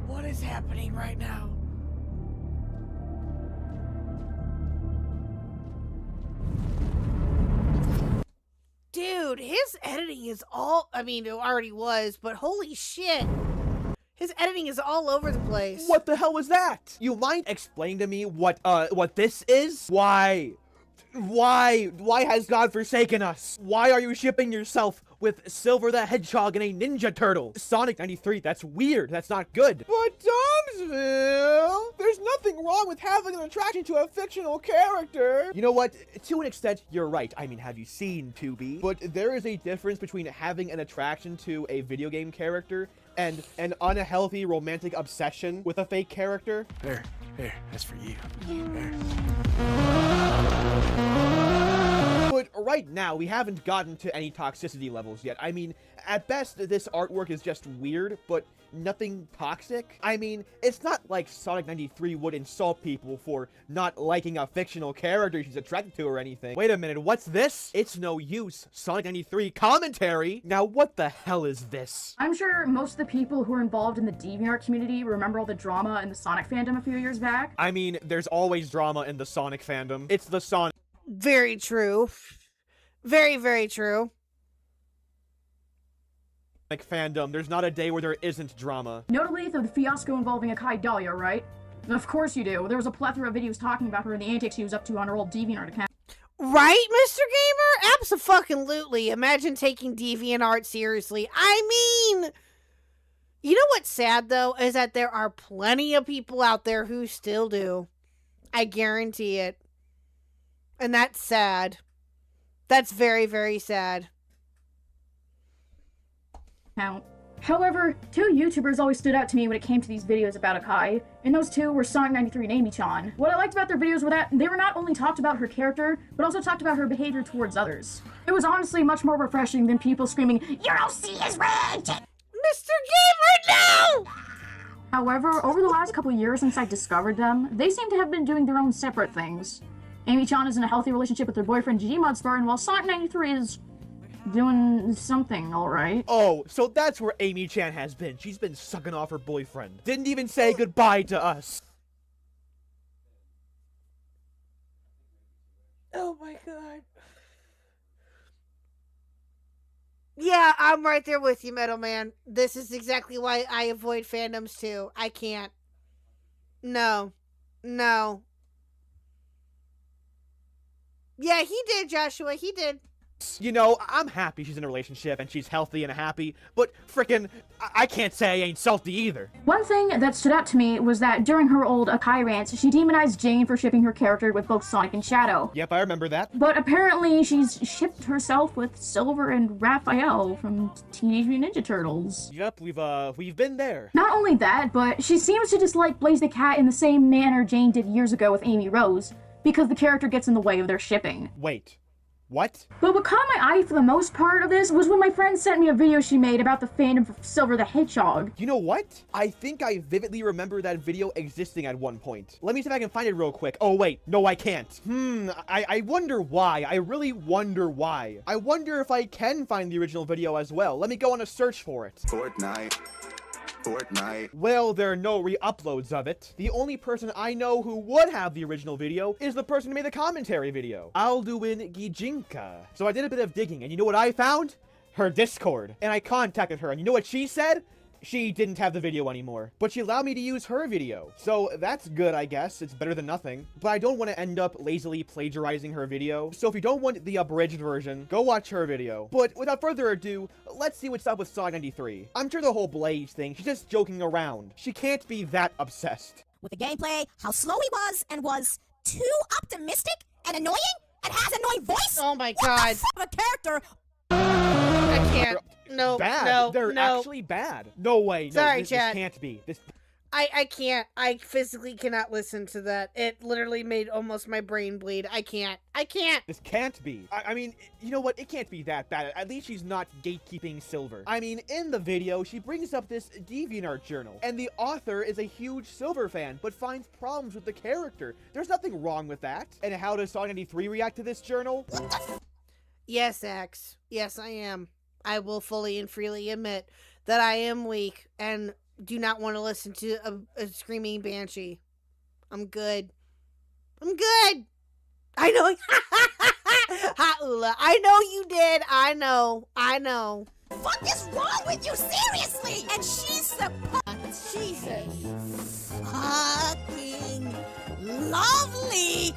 What is happening right now? Dude, his editing is all... I mean, it already was, but holy shit. His editing is all over the place. What the hell was that? You mind explaining to me what this is? Why has God forsaken us? Why are you shipping yourself with Silver the Hedgehog and a Ninja Turtle? Sonic 93, that's weird. That's not good. But Domsville, there's nothing wrong with having an attraction to a fictional character. You know what? To an extent, you're right. I mean, have you seen 2B? But there is a difference between having an attraction to a video game character and an unhealthy romantic obsession with a fake character. Here, that's for you. But right now, we haven't gotten to any toxicity levels yet. I mean, at best, this artwork is just weird, but nothing toxic. I mean, it's not like Sonic 93 would insult people for not liking a fictional character she's attracted to or anything. Wait a minute, what's this? It's no use. Sonic 93 commentary? Now, what the hell is this? I'm sure most of the people who are involved in the DeviantArt community remember all the drama in the Sonic fandom a few years back. I mean, there's always drama in the Sonic fandom. It's the Sonic... Very true. Very, very true. Fandom. There's not a day where there isn't drama. Notably, the fiasco involving Akai Dahlia, right? Of course you do. There was a plethora of videos talking about her and the antics she was up to on her old DeviantArt account. Right, Mr. Gamer? Abso-fucking-lutely. Imagine taking DeviantArt seriously. I mean, you know what's sad, though, is that there are plenty of people out there who still do. I guarantee it. And that's sad. That's very, very sad. Now, however, two YouTubers always stood out to me when it came to these videos about Akai, and those two were Sonic93 and Amy-chan. What I liked about their videos were that they were not only talked about her character, but also talked about her behavior towards others. It was honestly much more refreshing than people screaming, "Your OC is rigged!" Mr. Gamer, no! However, over the last couple years since I discovered them, they seem to have been doing their own separate things. Amy-chan is in a healthy relationship with her boyfriend Gmodspar, and while Sonic93 is doing something alright. Oh, so that's where Amy-chan has been. She's been sucking off her boyfriend. Didn't even say goodbye to us. Oh my god. Yeah, I'm right there with you, Metal Man. This is exactly why I avoid fandoms too. I can't. No. No. Yeah, he did, Joshua. He did. You know, I'm happy she's in a relationship and she's healthy and happy, but frickin' I can't say I ain't salty either. One thing that stood out to me was that during her old Akai rants, she demonized Jane for shipping her character with both Sonic and Shadow. Yep, I remember that. But apparently she's shipped herself with Silver and Raphael from Teenage Mutant Ninja Turtles. Yep, we've been there. Not only that, but she seems to dislike Blaze the Cat in the same manner Jane did years ago with Amy Rose, because the character gets in the way of their shipping. Wait. What? But what caught my eye for the most part of this was when my friend sent me a video she made about the fandom for Silver the Hedgehog. You know what? I think I vividly remember that video existing at one point. Let me see if I can find it real quick. Oh wait, no I can't. I wonder why. I really wonder why. I wonder if I can find the original video as well. Let me go on a search for it. Fortnite. Well, there are no re-uploads of it. The only person I know who would have the original video is the person who made the commentary video, Alduin Gijinka. So I did a bit of digging, and you know what I found? Her Discord. And I contacted her, and you know what she said? She didn't have the video anymore, but she allowed me to use her video. So that's good, I guess. It's better than nothing. But I don't want to end up lazily plagiarizing her video. So if you don't want the abridged version, go watch her video. But without further ado, let's see what's up with Sonic93. I'm sure the whole Blaze thing, she's just joking around. She can't be that obsessed. With the gameplay, how slow he was too optimistic and annoying, and has an annoying voice. Oh my god. What the character. I can't. No, bad. no, They're no. actually bad. No way. No, Sorry, this chat. can't be. I can't. I physically cannot listen to that. It literally made almost my brain bleed. I can't. This can't be. I mean, you know what? It can't be that bad. At least she's not gatekeeping Silver. I mean, in the video, she brings up this DeviantArt journal, and the author is a huge Silver fan, but finds problems with the character. There's nothing wrong with that. And how does Sonic93 react to this journal? Yes, X. Yes, I am. I will fully and freely admit that I am weak and do not want to listen to a screaming banshee. I'm good. I'm good. I know. Ha, Ula. I know you did. I know. What is wrong with you, seriously? And she's the Jesus. Fucking lovely.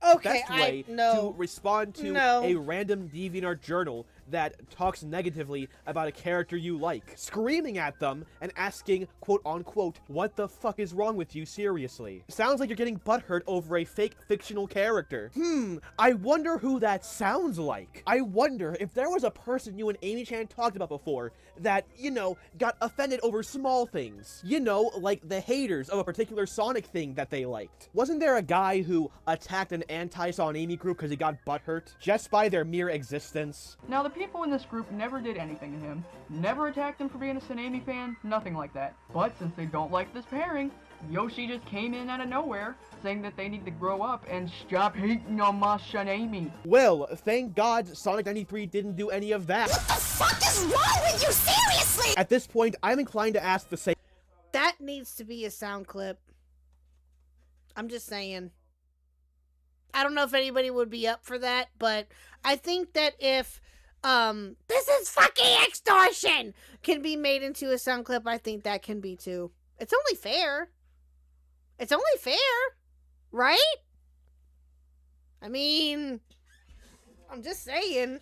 Okay, Best way to respond to a random DeviantArt journal that talks negatively about a character you like. Screaming at them and asking, quote-unquote, what the fuck is wrong with you, seriously? Sounds like you're getting butthurt over a fake fictional character. I wonder who that sounds like. I wonder if there was a person you and Amy-chan talked about before that, you know, got offended over small things. You know, like the haters of a particular Sonic thing that they liked. Wasn't there a guy who attacked an anti-Son Amy group because he got butthurt just by their mere existence? Now, the people in this group never did anything to him, never attacked him for being a Tsunami fan, nothing like that. But since they don't like this pairing, Yoshi just came in out of nowhere, saying that they need to grow up and stop hating on my Tsunami. Well, thank God Sonic93 didn't do any of that. What the fuck is wrong with you, seriously? At this point, I'm inclined to ask the same. That needs to be a sound clip. I'm just saying. I don't know if anybody would be up for that, but I think that if this is fucking extortion can be made into a sound clip, I think that can be too. It's only fair. It's only fair, right? I mean, I'm just saying.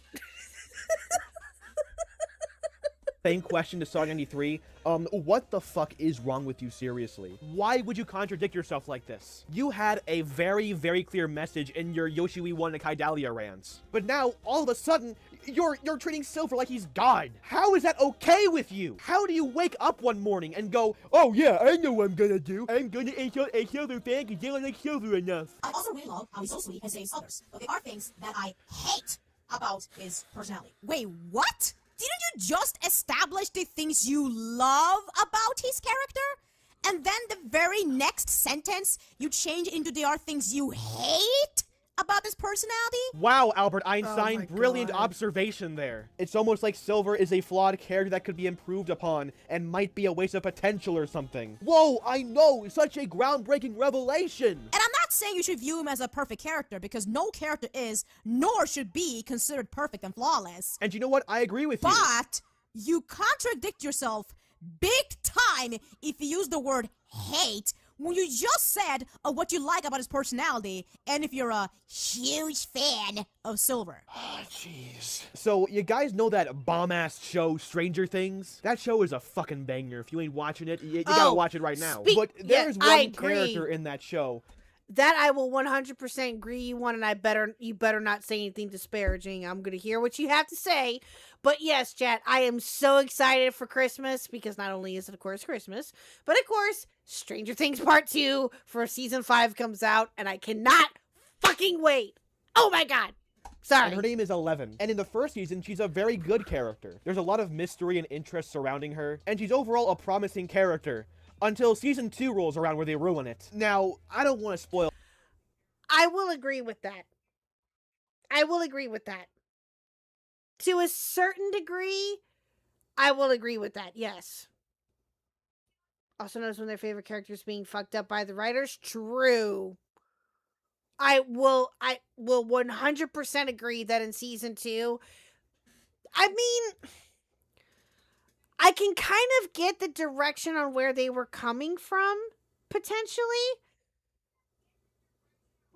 Same question to Song 93. What the fuck is wrong with you, seriously? Why would you contradict yourself like this? You had a very, very clear message in your Yoshiwi 1 and Kaidalia rants. But now, all of a sudden, you're treating Silver like he's God. How is that okay with you? How do you wake up one morning and go, oh yeah, I know what I'm gonna do. I'm gonna insult a Silver fan because they don't like Silver enough. I also really love how he's so sweet and saves others, but there are things that I hate about his personality. Wait, what? Didn't you just establish the things you love about his character? And then the very next sentence, you change into there are things you hate about his personality? Wow, Albert Einstein, brilliant observation there. It's almost like Silver is a flawed character that could be improved upon and might be a waste of potential or something. Whoa, I know, such a groundbreaking revelation. And I'm not saying you should view him as a perfect character, because no character is, nor should be, considered perfect and flawless. And you know what? I agree with you. But you contradict yourself big time if you use the word hate when you just said what you like about his personality, and if you're a huge fan of Silver. Oh, jeez. So, you guys know that bomb-ass show, Stranger Things? That show is a fucking banger. If you ain't watching it, you gotta watch it right now. But there's one character in that show. That I will 100% agree you on, and you better not say anything disparaging. I'm gonna hear what you have to say. But yes, chat, I am so excited for Christmas, because not only is it, of course, Christmas, but of course, Stranger Things Part 2 for Season 5 comes out, and I cannot fucking wait. Oh my god. Sorry. And her name is 11. And in the first season, she's a very good character. There's a lot of mystery and interest surrounding her, and she's overall a promising character. Until Season 2 rolls around where they ruin it. Now, I don't want to spoil... I will agree with that. I will agree with that. To a certain degree, I will agree with that, yes. Also notice when their favorite character is being fucked up by the writers. True. I will 100% agree that in Season 2... I mean... I can kind of get the direction on where they were coming from, potentially.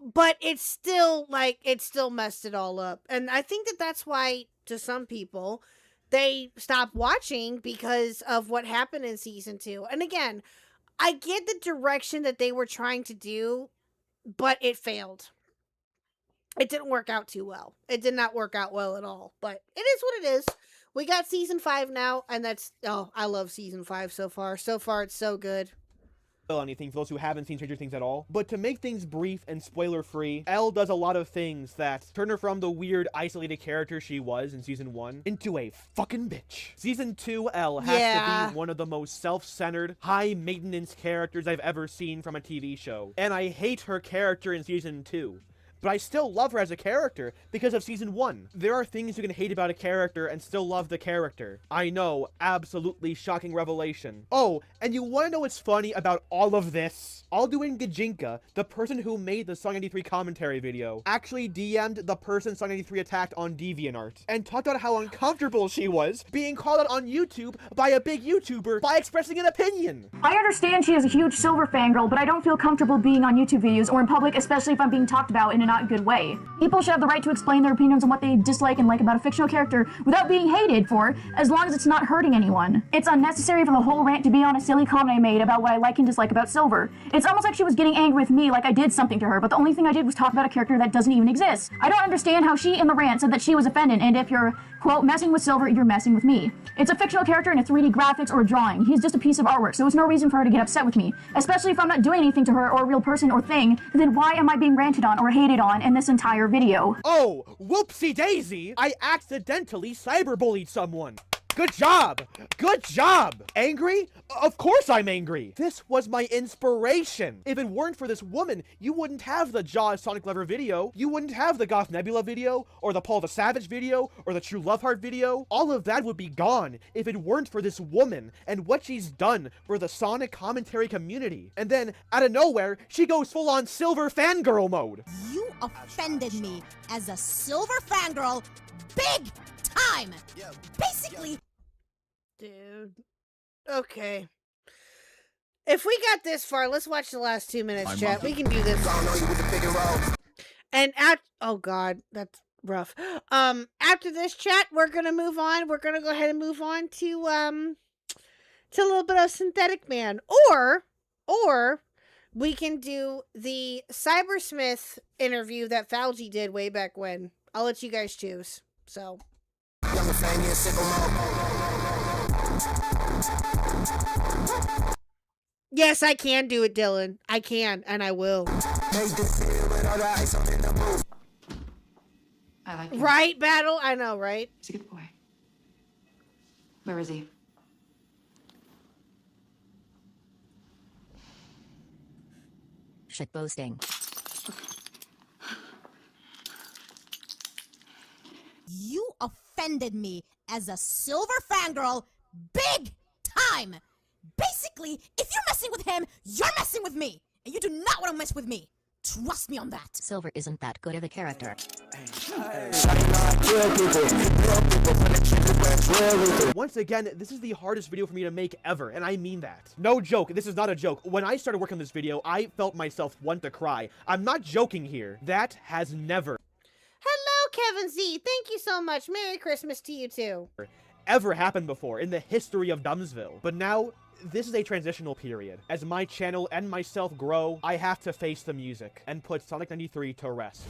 But it's still, it still messed it all up. And I think that that's why, to some people, they stopped watching because of what happened in Season 2. And again, I get the direction that they were trying to do, but it failed. It didn't work out too well. It did not work out well at all. But it is what it is. We got Season 5 now, and that's... Oh, I love Season 5 so far. So far, it's so good. Anything for those who haven't seen Stranger Things at all. But to make things brief and spoiler-free, Elle does a lot of things that turn her from the weird, isolated character she was in Season 1 into a fucking bitch. Season 2, Elle has to be one of the most self-centered, high-maintenance characters I've ever seen from a TV show. And I hate her character in Season 2. But I still love her as a character because of Season 1. There are things you can hate about a character and still love the character. I know, absolutely shocking revelation. Oh, and you want to know what's funny about all of this? Alduin Gajinka, the person who made the Song 93 commentary video, actually DM'd the person Song 93 attacked on DeviantArt and talked about how uncomfortable she was being called out on YouTube by a big YouTuber by expressing an opinion. I understand she is a huge Silver fangirl, but I don't feel comfortable being on YouTube videos or in public, especially if I'm being talked about in an not good way. People should have the right to explain their opinions on what they dislike and like about a fictional character without being hated for, as long as it's not hurting anyone. It's unnecessary for the whole rant to be on a silly comment I made about what I like and dislike about Silver. It's almost like she was getting angry with me like I did something to her, but the only thing I did was talk about a character that doesn't even exist. I don't understand how she in the rant said that she was offended, and if you're, quote, messing with Silver, you're messing with me. It's a fictional character in a 3D graphics or a drawing. He's just a piece of artwork, so it's no reason for her to get upset with me. Especially if I'm not doing anything to her or a real person or thing, then why am I being ranted on or hated on in this entire video? Oh, whoopsie daisy! I accidentally cyberbullied someone. Good job! Good job! Angry? Of course I'm angry! This was my inspiration! If it weren't for this woman, you wouldn't have the Jaws Sonic Lover video, you wouldn't have the Goth Nebula video, or the Paul the Savage video, or the True Love Heart video. All of that would be gone if it weren't for this woman and what she's done for the Sonic commentary community. And then, out of nowhere, she goes full-on Silver fangirl mode. You offended me as a Silver fangirl big time! Basically... Dude. Okay. If we got this far, let's watch the last 2 minutes, chat. We can do this. And oh god, that's rough. After this chat, we're gonna move on. We're gonna go ahead and move on to a little bit of Synthetic Man, or we can do the Cybersmith interview that Fauci did way back when. I'll let you guys choose. So. Yes, I can do it, Dylan. I can, and I will. I like him. Right, Battle? I know, right? He's a good boy. Where is he? Shit boasting. You offended me as a silver fangirl big time. Basically, if you're messing with him, you're messing with me. And you do not want to mess with me. Trust me on that. Silver isn't that good of a character. Once again, this is the hardest video for me to make ever, and I mean that. No joke, this is not a joke. When I started working on this video, I felt myself want to cry. I'm not joking here. That has never... Hello, Kevin Z. Thank you so much. Merry Christmas to you, too. ...ever happened before in the history of Dumbsville. But now... this is a transitional period. As my channel and myself grow, I have to face the music and put Sonic 93 to rest.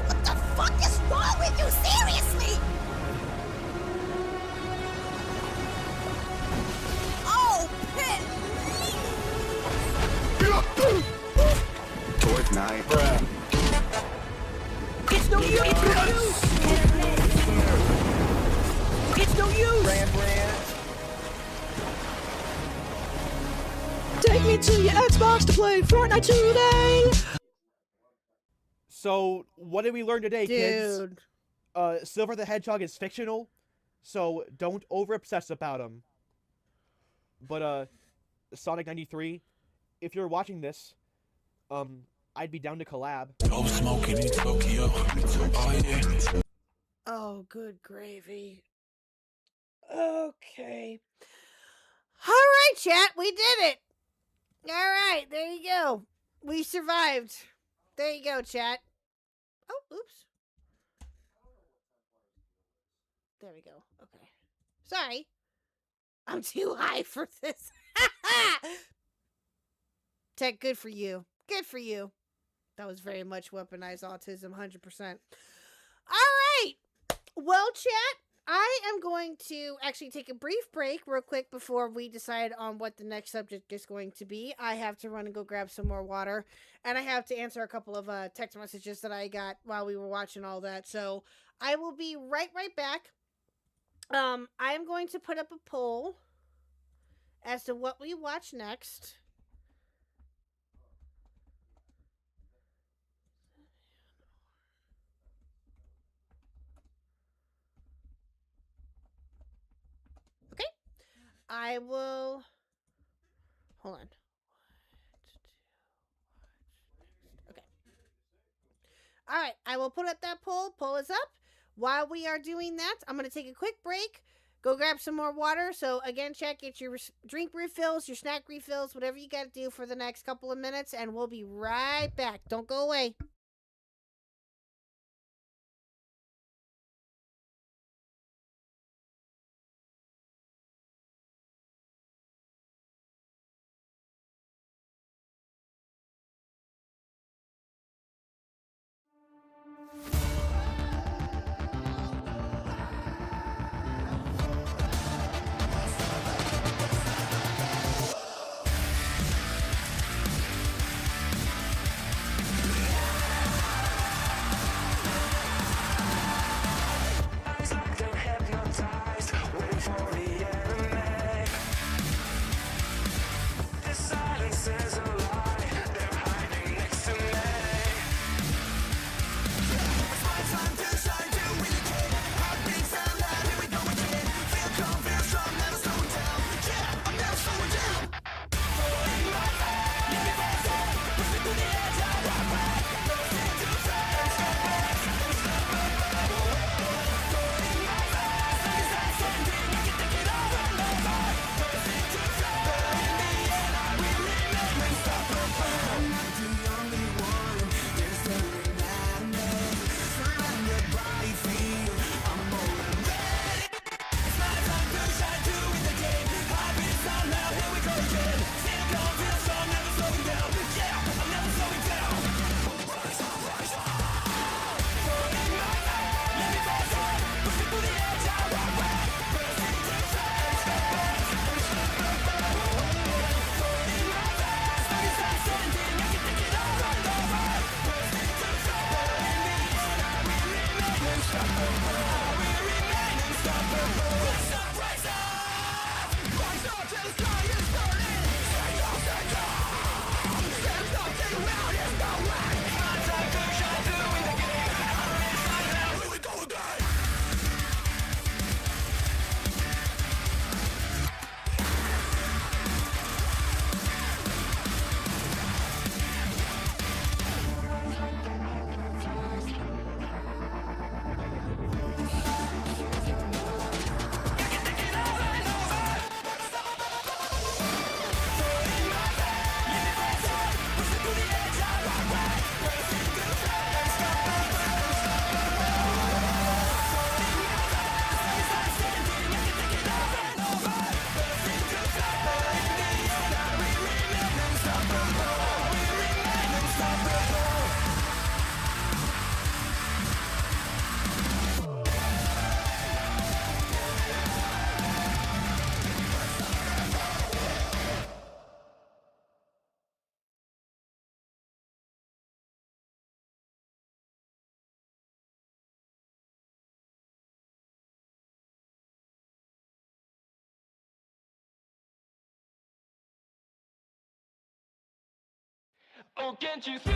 What the fuck is wrong with you? Seriously? Oh, please! Towards night. It's no use! It's no use! Take me to your Xbox to play Fortnite today! So, what did we learn today, kids? Silver the Hedgehog is fictional, so don't over-obsess about him. But, Sonic 93, if you're watching this, I'd be down to collab. Smoking in Tokyo. Oh, yeah. Oh, good gravy. Okay. Alright, chat, we did it! Alright, there you go. We survived. There you go, chat. Oh, oops. There we go. Okay. Sorry. I'm too high for this. Tech, good for you. Good for you. That was very much weaponized autism, 100%. Alright. Well, chat, I am going to actually take a brief break real quick before we decide on what the next subject is going to be. I have to run and go grab some more water, and I have to answer a couple of text messages that I got while we were watching all that. So I will be right back. I am going to put up a poll as to what we watch next. I will... Hold on. Okay. Alright, I will put up that poll. Poll is up. While we are doing that, I'm going to take a quick break. Go grab some more water. So, again, check, get your drink refills, your snack refills, whatever you got to do for the next couple of minutes. And we'll be right back. Don't go away. Oh, can't you see?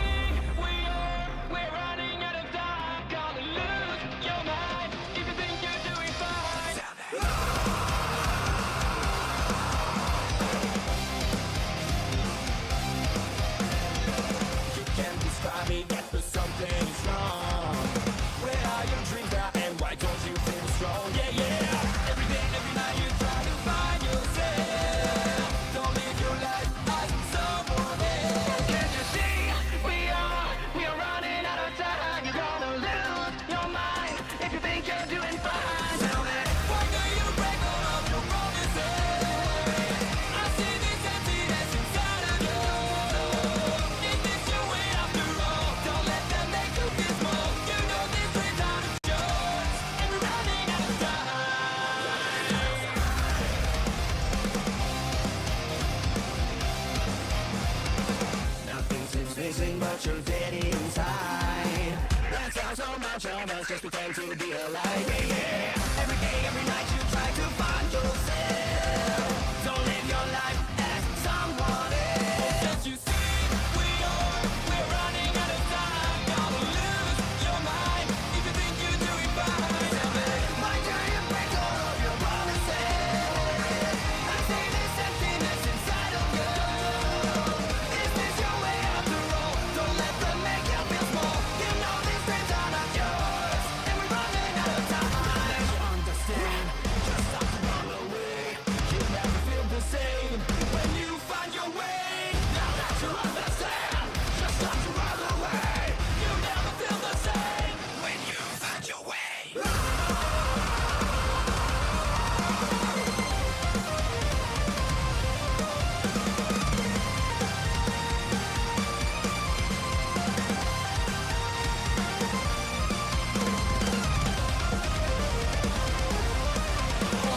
We're running out of time. Gonna lose your mind if you think you're doing fine. You can't describe me yet, but something is wrong. Where are your dreams now, and why don't you feel strong? Yeah, yeah. Every day, every night, you try to find yourself. Don't live your life as someone else. Can't you see? We are running out of time. You're gonna lose your mind if you think you're doing fine. Tell me, why do you break all of your promises? I see this emptiness inside of you. Is this your way after all? Don't let them make you feel small. You know this dream's not yours, and we're running out of time. Nothing seems missing, but you're dead inside. That's how so much of us just pretend to be alive. Yeah, yeah. Every day, every night, you try to find yourself. Don't live your life as someone else. Can't you see? We're running out of time. Gonna lose your mind if you think you're doing fine. Tell me, why do you break all of your promises? I see this emptiness inside of you. Is this your way after all? Don't let them make you feel small. You know these dreams are not yours, and we're running out of time. Don't you understand? Just stop to run away. You'll never feel the same when you find your way. Now that you understand, just stop to run away. You'll never feel the same when you find your way.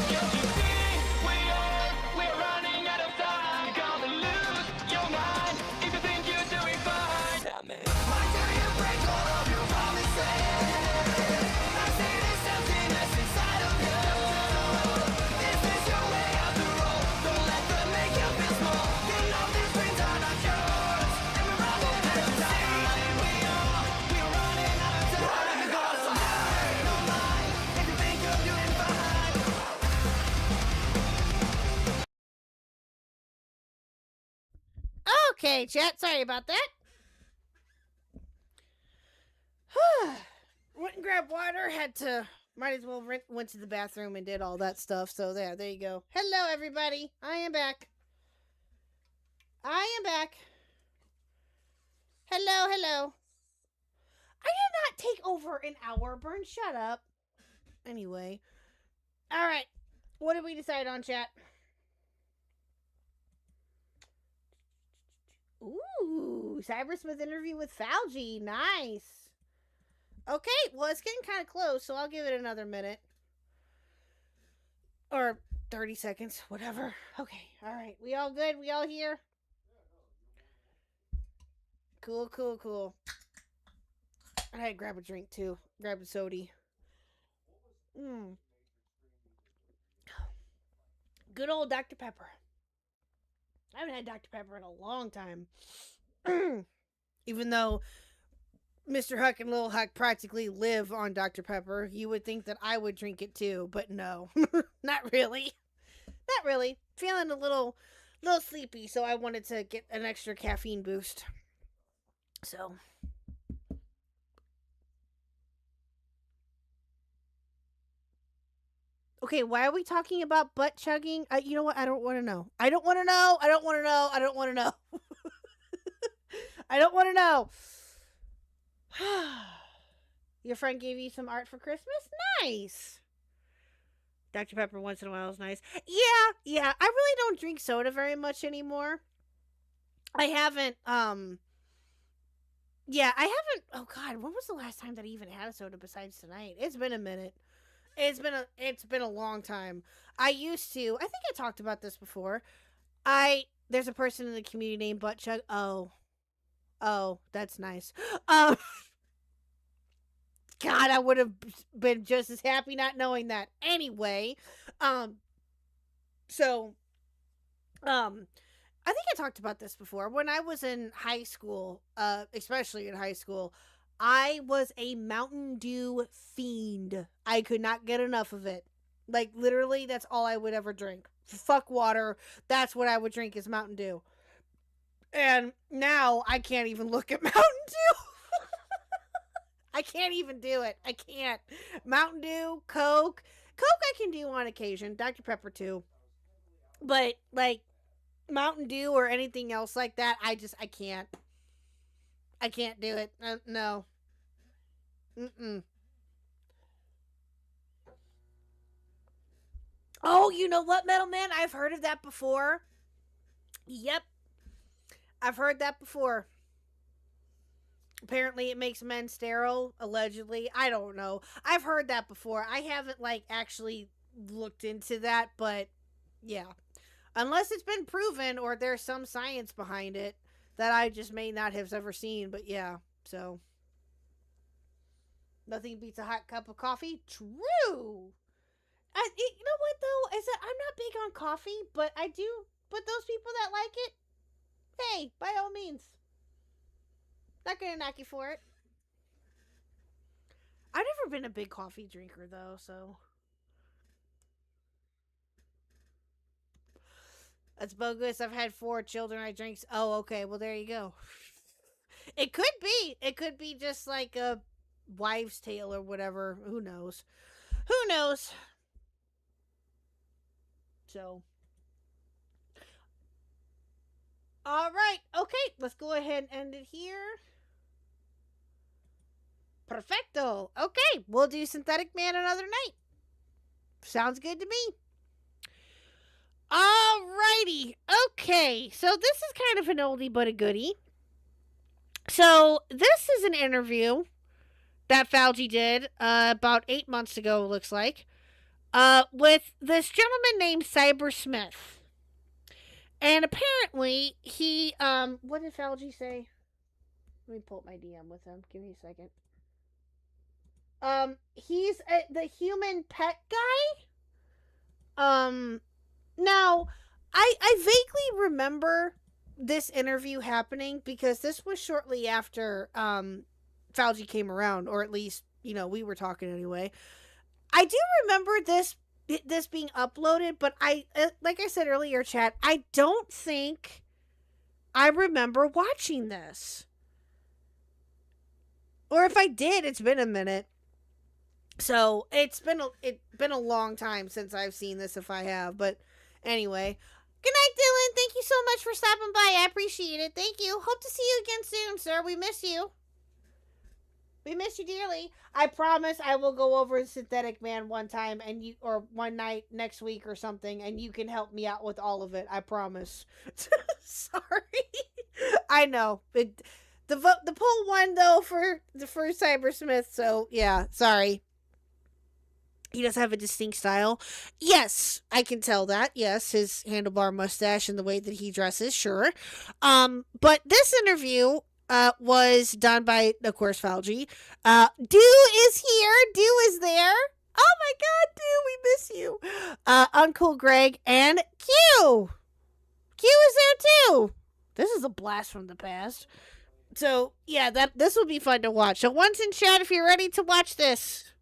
Can't you see? We're running out of time. You're gonna lose your mind if you think you're doing fine. Tell me, why do you break all of your promises? I see this emptiness inside of you. Is this your way after all? Don't let them make you feel small. You know these dreams are not yours, and we're running out of time. We're running out of time. You're gonna lose your mind if you think you're doing fine. Okay, chat. Sorry about that. Went and grabbed water. Might as well went to the bathroom and did all that stuff. So there you go. Hello, everybody. I am back. Hello. I did not take over an hour. Burn, shut up. Anyway. All right. What did we decide on, chat? Ooh, Cybersmith interview with Fauci. Nice. Okay, well, it's getting kind of close, so I'll give it another minute. Or 30 seconds, whatever. Okay, all right. We all good? We all here? Cool. I had to grab a drink, too. Grab a soda. Good old Dr. Pepper. I haven't had Dr. Pepper in a long time. Even though Mr. Huck and Lil Huck practically live on Dr. Pepper, you would think that I would drink it too, but no. Not really. Feeling a little sleepy, so I wanted to get an extra caffeine boost. So. Okay, why are we talking about butt chugging? You know what? I don't want to know. I don't want to know. Your friend gave you some art for Christmas? Nice. Dr. Pepper once in a while is nice. Yeah. I really don't drink soda very much anymore. I haven't, oh God, when was the last time that I even had a soda besides tonight? It's been a minute. It's been a long time. I used to, I think I talked about this before. There's a person in the community named Butt Chug. Oh, that's nice. God, I would have been just as happy not knowing that. Anyway, I think I talked about this before. When I was in high school, especially in high school, I was a Mountain Dew fiend. I could not get enough of it. Like, literally, that's all I would ever drink. Fuck water. That's what I would drink is Mountain Dew. And now I can't even look at Mountain Dew. I can't even do it. I can't. Mountain Dew, Coke. Coke I can do on occasion. Dr. Pepper too. But, like, Mountain Dew or anything else like that, I can't. I can't do it. No. Mm-mm. Oh, you know what, Metal Man? I've heard of that before. Yep. I've heard that before. Apparently it makes men sterile, allegedly. I don't know. I've heard that before. I haven't, like, actually looked into that, but yeah. Unless it's been proven or there's some science behind it that I just may not have ever seen, but yeah, so. Nothing beats a hot cup of coffee. True. You know what, though? Is that I'm not big on coffee, but I do. But those people that like it, hey, by all means. Not gonna knock you for it. I've never been a big coffee drinker, though, so. That's bogus. I've had 4 children. I drink. Oh, okay. Well, there you go. It could be. It could be just like a wives' tale or whatever. Who knows? Who knows? So. All right. Okay. Let's go ahead and end it here. Perfecto. Okay. We'll do Synthetic Man another night. Sounds good to me. Alrighty. Okay. So this is kind of an oldie but a goodie. So this is an interview that Fauci did about 8 months ago, it looks like, with this gentleman named Cybersmith. And apparently he, what did Fauci say? Let me pull up my DM with him. Give me a second. He's the human pet guy. Now, I vaguely remember this interview happening because this was shortly after Fauci came around, or at least, we were talking anyway. I do remember this being uploaded, but like I said earlier, chat, I don't think I remember watching this. Or if I did, it's been a minute. So it's been a long time since I've seen this, if I have. But anyway, good night, Dylan. Thank you so much for stopping by. I appreciate it. Thank you. Hope to see you again soon, sir. We miss you. We miss you dearly. I promise I will go over to Synthetic Man one time or one night next week or something, and you can help me out with all of it. I promise. Sorry. I know. The poll won though for Cybersmith. So yeah, sorry. He does have a distinct style. Yes, I can tell that. Yes, his handlebar mustache and the way that he dresses, sure. But this interview was done by, of course, Fauci. Do is here. Do is there. Oh my God, Do, we miss you. Uncle Greg and Q. Q is there too. This is a blast from the past. So yeah, this will be fun to watch. So once in chat, if you're ready to watch this.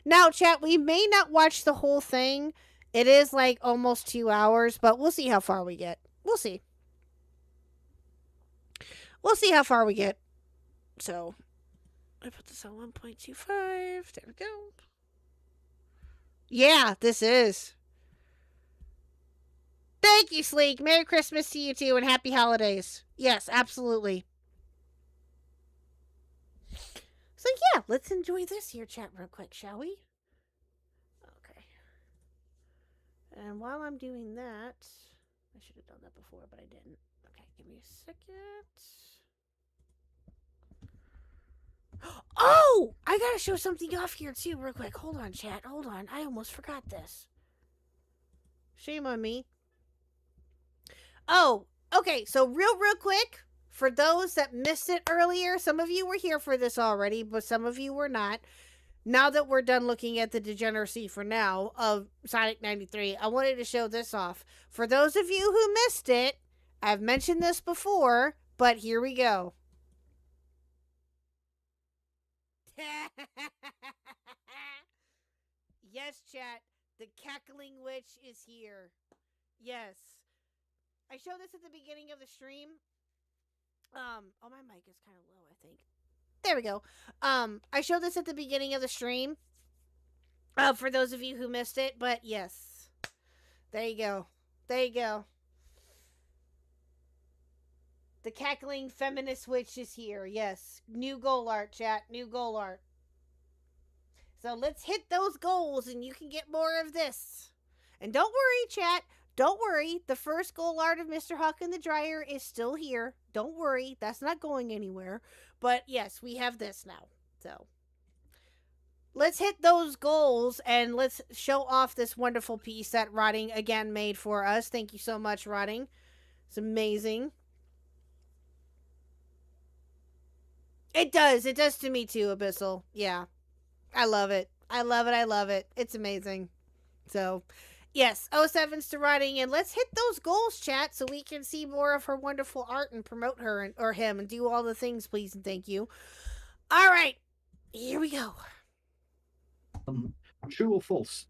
Now, chat, we may not watch the whole thing. It is like almost 2 hours, but we'll see how far we get. We'll see. We'll see how far we get. So, I put this on 1.25. There we go. Yeah, this is. Thank you, Sleek. Merry Christmas to you too, and happy holidays. Yes, absolutely. So yeah, let's enjoy this here chat real quick, shall we? Okay. And while I'm doing that, I should have done that before, but I didn't. Okay, give me a second. Oh! I gotta show something off here too real quick. Hold on, chat. Hold on. I almost forgot this. Shame on me. Oh, okay. So real quick. For those that missed it earlier, some of you were here for this already, but some of you were not. Now that we're done looking at the degeneracy for now of Sonic 93, I wanted to show this off. For those of you who missed it, I've mentioned this before, but here we go. Yes, chat. The cackling witch is here. Yes. I showed this at the beginning of the stream. Oh, my mic is kind of low, I think. There we go. I showed this at the beginning of the stream. For those of you who missed it, but yes. There you go. There you go. The cackling feminist witch is here. Yes. New goal art, chat. New goal art. So let's hit those goals and you can get more of this. And don't worry, chat. Don't worry. The first goal art of Mr. Huck in the dryer is still here. Don't worry. That's not going anywhere. But yes, we have this now. So let's hit those goals and let's show off this wonderful piece that Rotting again made for us. Thank you so much, Rotting. It's amazing. It does. It does to me too, Abyssal. Yeah. I love it. I love it. I love it. It's amazing. So, yes. 07's to Rotting, and let's hit those goals, chat, so we can see more of her wonderful art and promote her and, or him and do all the things, please and thank you. All right. Here we go. True or false?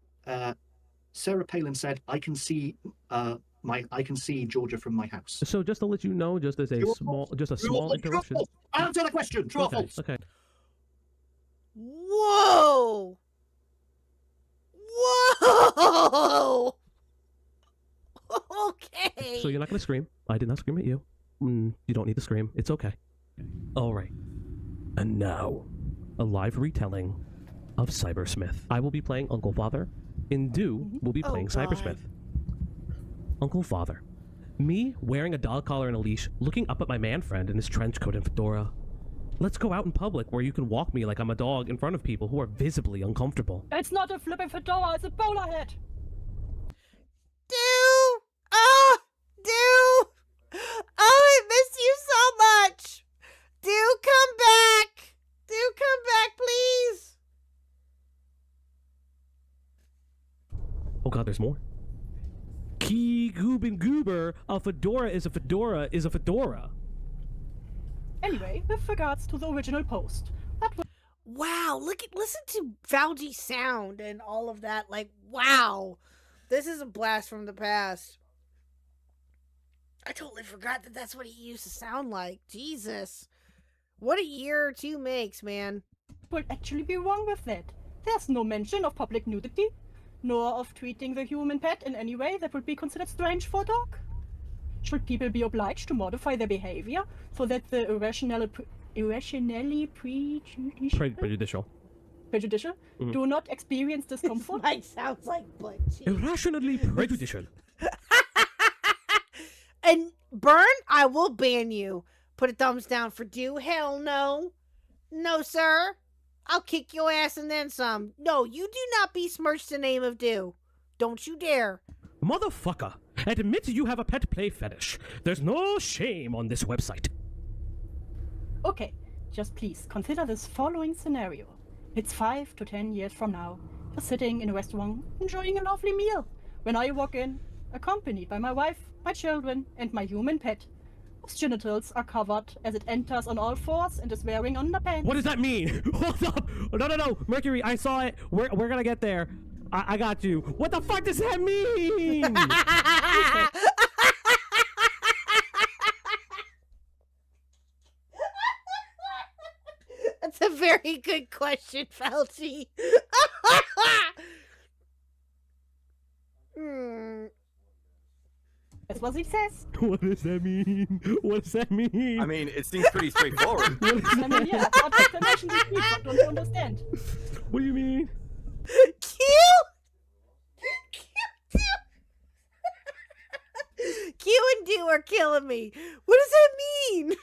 Sarah Palin said, "I can see I can see Georgia from my house." So just to let you know, just as a small interruption. Answer the question. True or false? Okay. Whoa! Whoa! Okay. So you're not going to scream. I did not scream at you. You don't need to scream. It's okay. All right. And now, a live retelling of Cybersmith. I will be playing Uncle Father, and Do will be playing Cybersmith. Uncle Father. Me, wearing a dog collar and a leash, looking up at my man friend in his trench coat and fedora. Let's go out in public where you can walk me like I'm a dog in front of people who are visibly uncomfortable. It's not a flipping fedora, it's a bowler hat. Do! Oh! Do! Oh, I miss you so much! Do come back! Do come back, please! Oh god, there's more. Key Gooben Goober, a fedora is a fedora is a fedora. Anyway, with regards to the original post, that was... Wow, listen to Valji's sound and all of that. Like, wow. This is a blast from the past. I totally forgot that that's what he used to sound like. Jesus. What a year or two makes, man. Would actually be wrong with that. There's no mention of public nudity, nor of treating the human pet in any way that would be considered strange for a dog. Should people be obliged to modify their behavior so that the irrationally prejudicial do not experience discomfort? Mike sounds like butt cheek. Irrationally prejudicial. And Burn, I will ban you. Put a thumbs down for Do. Hell no. No, sir. I'll kick your ass and then some. No, you do not besmirch the name of Do. Don't you dare. Motherfucker, admit you have a pet play fetish. There's no shame on this website. Okay, just please consider this following scenario. It's 5 to 10 years from now. You're sitting in a restaurant, enjoying a lovely meal. When I walk in, accompanied by my wife, my children, and my human pet, whose genitals are covered as it enters on all fours and is wearing underpants. What does that mean? Hold up! No, Mercury, I saw it. We're gonna get there. I got you. What the fuck does that mean? That's a very good question, Felty. That's what he says. What does that mean? What does that mean? I mean, it seems pretty straightforward. I mean, yeah, what explanation do you need? What don't you understand? What do you mean? Q and Do are killing me. What does that mean?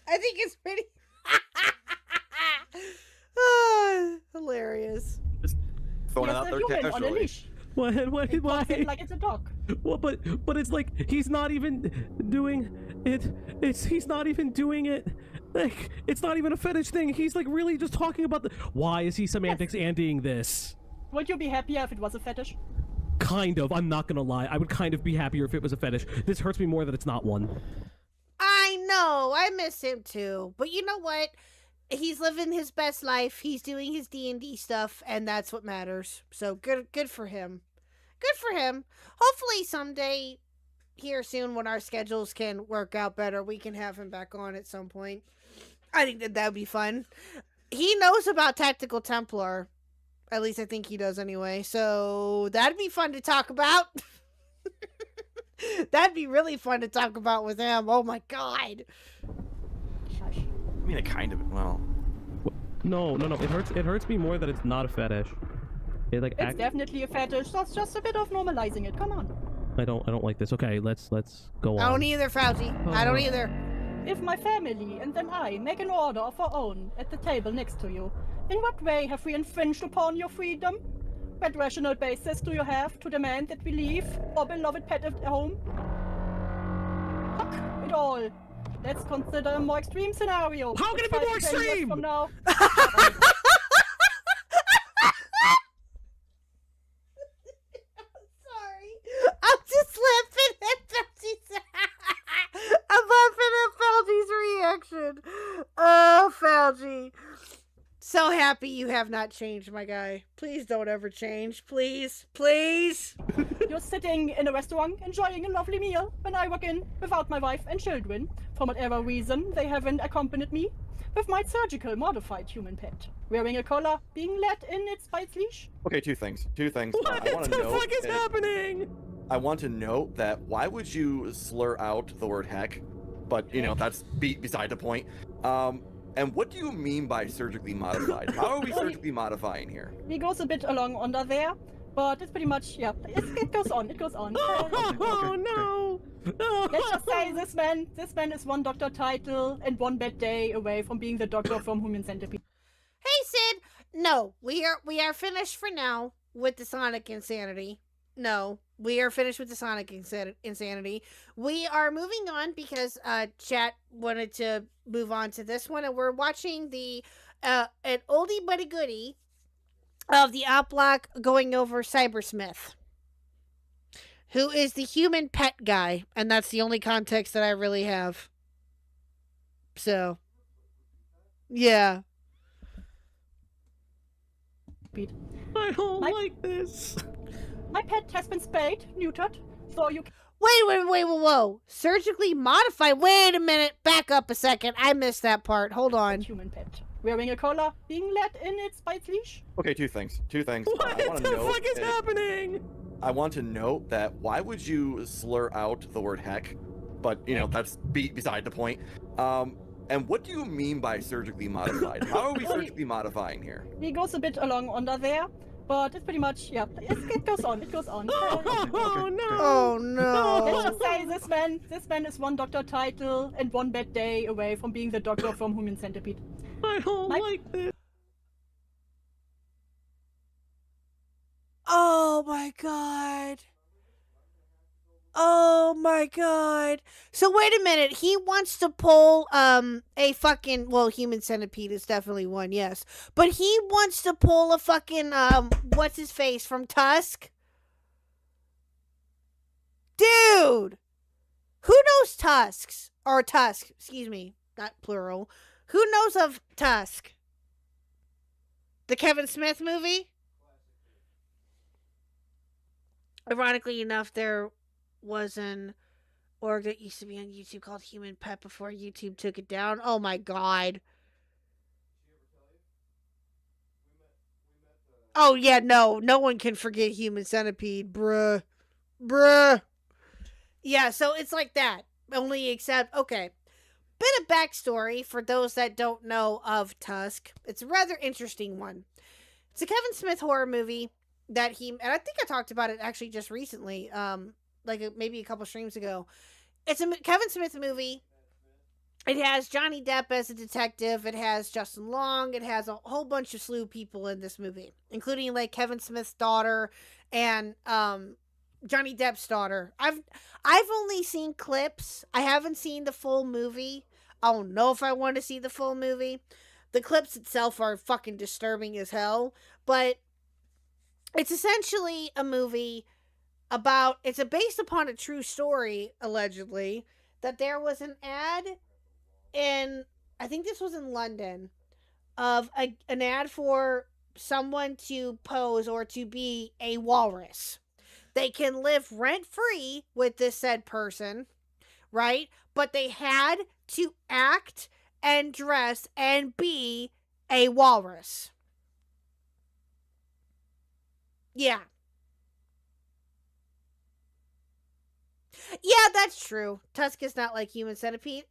I think it's pretty hilarious. Just throwing it out there casually. Why? Like it's a dog. Well, but it's like he's not even doing it. He's not even doing it. Like it's not even a fetish thing. He's like really just talking about the. Why is he semantics andying this? Would you be happier if it was a fetish? kind of. I'm not gonna lie. I would kind of be happier if it was a fetish. This hurts me more that it's not one. I know. I miss him too. But you know what? He's living his best life. He's doing his D&D stuff, and that's what matters. So good for him. Good for him. Hopefully someday, here soon, when our schedules can work out better, we can have him back on at some point. I think that would be fun. He knows about Tactical Templar. At least I think he does anyway. So that'd be fun to talk about. That'd be really fun to talk about with him. Oh my god. I mean, it kind of. Well. No. It hurts me more that it's not a fetish. It's definitely a fetish. That's just a bit of normalizing it. Come on. I don't like this. Okay, let's go on. I don't either, Fauci. I don't either. If my family and then I make an order of our own at the table next to you, in what way have we infringed upon your freedom? What rational basis do you have to demand that we leave our beloved pet at home? Fuck it all. Let's consider a more extreme scenario. How can it be more extreme? From now. I'm just laughing at Fauci's. I'm laughing at Fauci's reaction. Oh, Fauci. So happy you have not changed, my guy. Please don't ever change. Please. Please. You're sitting in a restaurant enjoying a lovely meal when I walk in without my wife and children. For whatever reason, they haven't accompanied me with my surgical modified human pet. Wearing a collar, being let in its bite leash. Okay, two things. What the fuck is happening? I want to note that why would you slur out the word heck? But, you know, that's beside the point. And what do you mean by surgically modified? How are we surgically modifying here? He goes a bit along under there, but it's pretty much, yeah, it goes on, Oh, no! Let's just say this man is one doctor title and one bad day away from being the doctor from Human Centipede. Hey, Sid. No, we are finished for now with the Sonic insanity. No, we are finished with the Sonic insanity. We are moving on because chat wanted to move on to this one, and we're watching the an oldie but a goodie of the op block going over Cybersmith, who is the human pet guy, and that's the only context that I really have. So, yeah. I don't like this. My pet has been spayed, neutered, so you can... Wait, whoa. Surgically modified? Wait a minute. Back up a second. I missed that part. Hold on. Human pet. Wearing a collar, being let in its bite leash. Okay, two things. What the fuck is happening? I want to note that why would you slur out the word heck? But, you know, that's beside the point. And what do you mean by surgically modified? How are we surgically modifying here? He goes a bit along under there, but it's pretty much, yeah, it goes on. Oh, no! Oh, no! Let's just say this man is one doctor title and one bad day away from being the doctor from Human Centipede. I don't like this. Oh my god. Oh my god. So wait a minute. He wants to pull a fucking, well, Human Centipede is definitely one, yes. But he wants to pull a fucking what's his face from Tusk? Dude. Who knows Tusks? Or Tusk, excuse me, not plural. Who knows of Tusk? The Kevin Smith movie? Ironically enough, there was an org that used to be on YouTube called Human Pet before YouTube took it down. Oh my god. Oh yeah, no one can forget Human Centipede, bruh. Yeah, so it's like that. Only except, okay. Bit of backstory for those that don't know of Tusk. It's a rather interesting one. It's a Kevin Smith horror movie that he, and I think I talked about it actually just recently, maybe a couple streams ago. It's a Kevin Smith movie. It has Johnny Depp as a detective. It has Justin Long. It has a whole bunch of slew people in this movie, including like Kevin Smith's daughter and Johnny Depp's daughter. I've only seen clips. I haven't seen the full movie. I don't know if I want to see the full movie. The clips itself are fucking disturbing as hell, but it's essentially a movie about, it's based upon a true story, allegedly, that there was an ad in, I think this was in London, of an ad for someone to pose or to be a walrus. They can live rent-free with this said person, right? But they had to act and dress and be a walrus. Yeah. Yeah, that's true. Tusk is not like Human Centipede.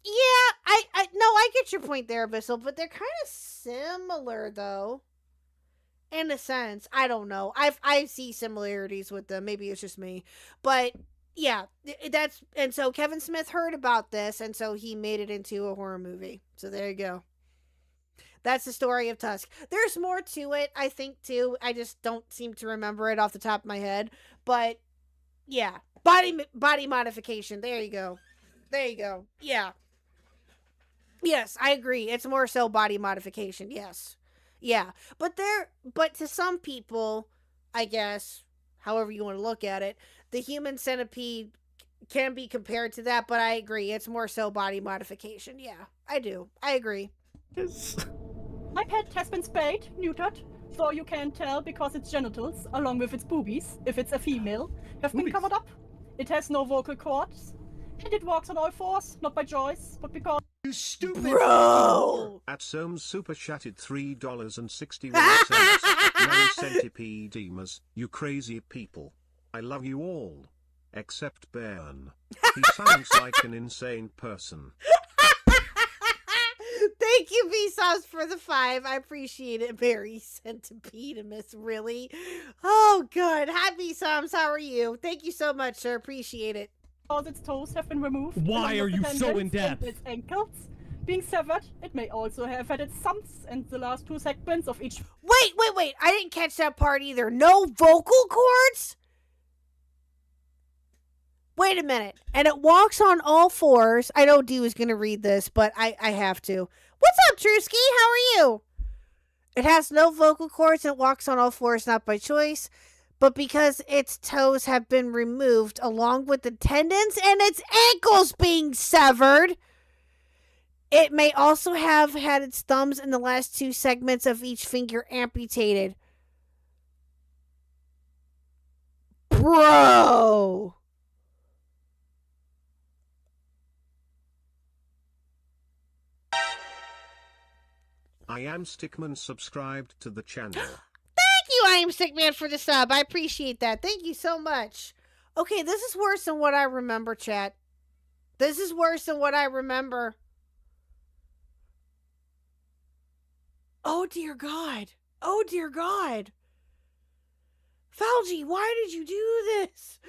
Yeah, I get your point there, Abyssal, but they're kind of similar, though. In a sense. I don't know. I see similarities with them. Maybe it's just me. But, yeah, and so Kevin Smith heard about this, and so he made it into a horror movie. So there you go. That's the story of Tusk. There's more to it, I think, too. I just don't seem to remember it off the top of my head. But, yeah. Body modification. There you go. There you go. Yeah. Yes, I agree. It's more so body modification. Yes. Yeah. But to some people, I guess, however you want to look at it, the Human Centipede can be compared to that, but I agree. It's more so body modification. Yeah, I do. I agree. My pet has been spayed, neutered, so you can tell because its genitals, along with its boobies, if it's a female, have been covered up. It has no vocal cords, and it walks on all fours, not by choice, but because... You stupid bro! At Soames super chatted $3.61. No centipedemas, you crazy people. I love you all. Except Bairn. He sounds like an insane person. Thank you, Vsauce, for the 5. I appreciate it. Very centipedemus, really. Oh, good. Hi, Vsauce. How are you? Thank you so much, sir. Appreciate it. Because its toes have been removed. Why are you so in depth? Its ankles being severed. It may also have had its thumbs and the last 2 segments of each. Wait. I didn't catch that part either. No vocal cords? Wait a minute. And it walks on all fours. I know Dee was going to read this, but I have to. What's up, Drewski? How are you? It has no vocal cords and it walks on all fours, not by choice, but because its toes have been removed along with the tendons and its ankles being severed. It may also have had its thumbs and the last 2 segments of each finger amputated. Bro! I am Stickman, subscribed to the channel. Thank you, I am Stickman, for the sub. I appreciate that. Thank you so much. Okay, this is worse than what I remember, chat. This is worse than what I remember. Oh, dear God. Oh, dear God. Falgi, why did you do this?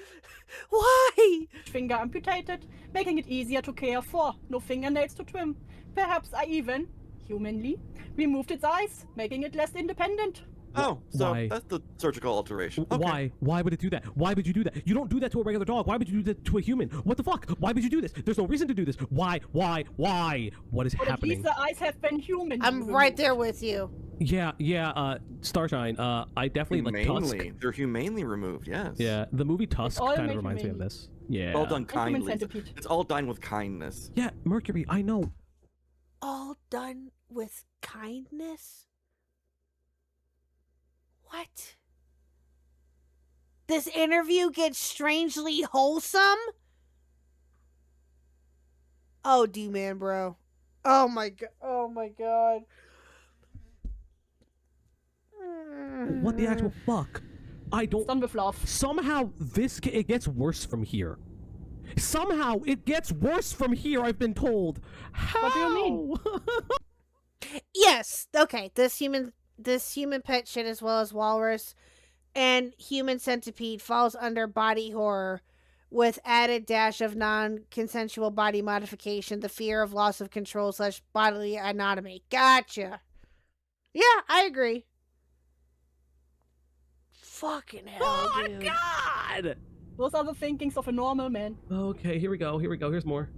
Why? Finger amputated, making it easier to care for. No fingernails to trim. Perhaps I even, humanly, removed its eyes, making it less independent. Oh, so Why? that's the surgical alteration. Okay. Why? Why would it do that? Why would you do that? You don't do that to a regular dog. Why would you do that to a human? What the fuck? Why would you do this? There's no reason to do this. Why? What is But happening? at least the eyes have been human. I'm right there with you. Yeah, Starshine, I definitely like Tusk. They're humanely removed, yes. Yeah, the movie Tusk all kind of made reminds me of humane. this. Yeah. All done Human kindly. centipede. It's all done with kindness. Yeah, Mercury, I know. All done with kindness? What? This interview gets strangely wholesome? Oh, D-man, bro. Oh my god. Oh my god. What the actual fuck? I don't... Done with love. Somehow, it gets worse from here. Somehow, it gets worse from here, I've been told. How? What do you mean? Yes. Okay. This human pet shit as well as walrus and human centipede falls under body horror with added dash of non-consensual body modification, the fear of loss of control / bodily anatomy. Gotcha. Yeah, I agree. Fucking hell, Oh dude. my god! Those are the thinkings of a normal man. Okay, here we go, here's more.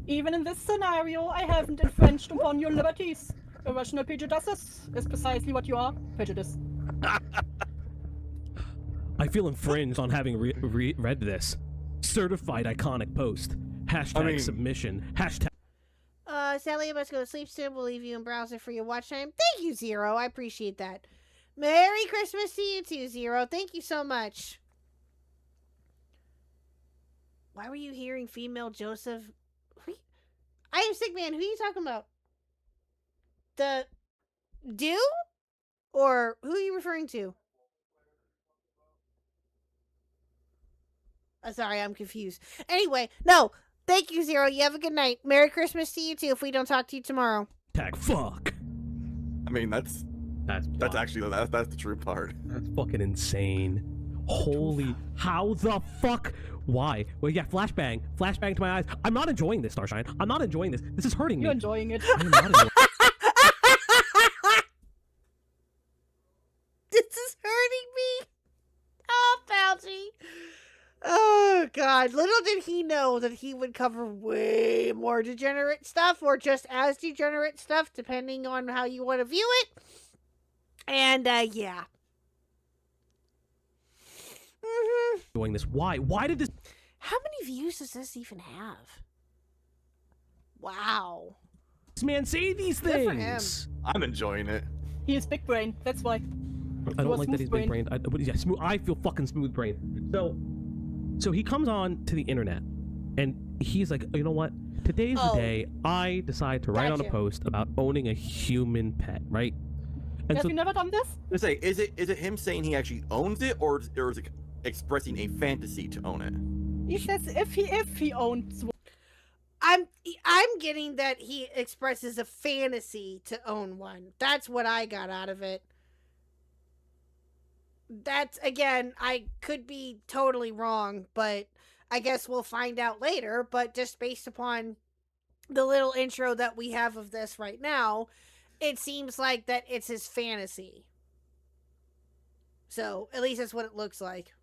Even in this scenario, I haven't infringed upon your liberties. Irrational prejudices is precisely what you are, prejudice. I feel infringed on having read this. Certified iconic post. Hashtag submission. Hashtag. Sally, I must go to sleep soon. We'll leave you in browser for your watch time. Thank you, Zero. I appreciate that. Merry Christmas to you too, Zero. Thank you so much. Why were you hearing female Joseph? I am sick, man. Who are you talking about? The do? Or who are you referring to? Sorry, I'm confused. Anyway, no. Thank you, Zero. You have a good night. Merry Christmas to you too if we don't talk to you tomorrow. Tag fuck. I mean, that's actually that's the true part. That's fucking insane. Holy, how the fuck? Why? Well, yeah, flashbang to my eyes. I'm not enjoying this, Starshine. I'm not enjoying this. This is hurting me. You're enjoying it. I'm not enjoying This is hurting me. Oh, Fauci. Oh, God. Little did he know that he would cover way more degenerate stuff or just as degenerate stuff, depending on how you want to view it. And, yeah. doing this. Why? Why did this? How many views does this even have? Wow. This man say these Good for him. things. I'm enjoying it. He is big brain. That's why. I don't like that he's big brained. Yeah, smooth. I feel fucking smooth brain. So he comes on to the internet, and he's like, you know what? Today's the day I decide to write on a post about owning a human pet, right? And Have you never done this? Let's say, is it him saying he actually owns it, or is it expressing a fantasy to own it? He says if he owns. I'm getting that he expresses a fantasy to own one. That's what I got out of it. That's, again, I could be totally wrong, but I guess we'll find out later. But just based upon the little intro that we have of this right now, it seems like that it's his fantasy. So, at least that's what it looks like.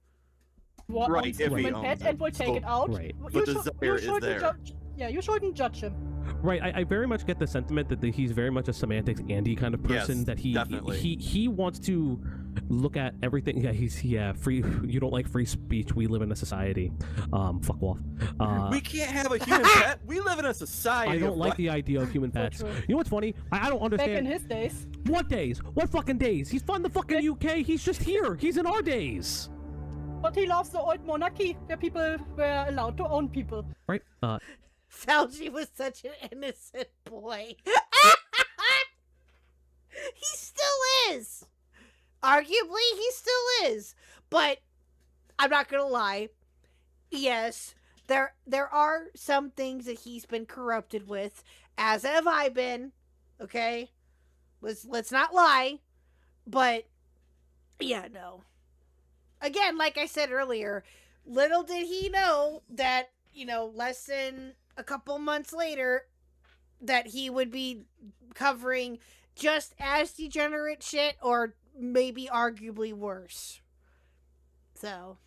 What Right, owns if he human owns pet it. and will take it out. Right. But the desire is there. Yeah, you shouldn't judge him. Right, I very much get the sentiment that he's very much a semantics Andy kind of person. Yes, that definitely. he wants to look at everything. Yeah, free. You don't like free speech. We live in a society. Fuck off. We can't have a human pet. We live in a society. I don't like the idea of human pets. true. You know what's funny? I don't understand. Back in his days. What days? What fucking days? He's from the fucking UK. He's just here. He's in our days. But he loves the old monarchy where people were allowed to own people. Right. Fauci was such an innocent boy. He still is. Arguably, he still is. But I'm not gonna lie. Yes, there are some things that he's been corrupted with, as have I been. Okay? Let's not lie. But yeah, no. Again, like I said earlier, little did he know that, less than a couple months later, that he would be covering just as degenerate shit, or maybe arguably worse. So,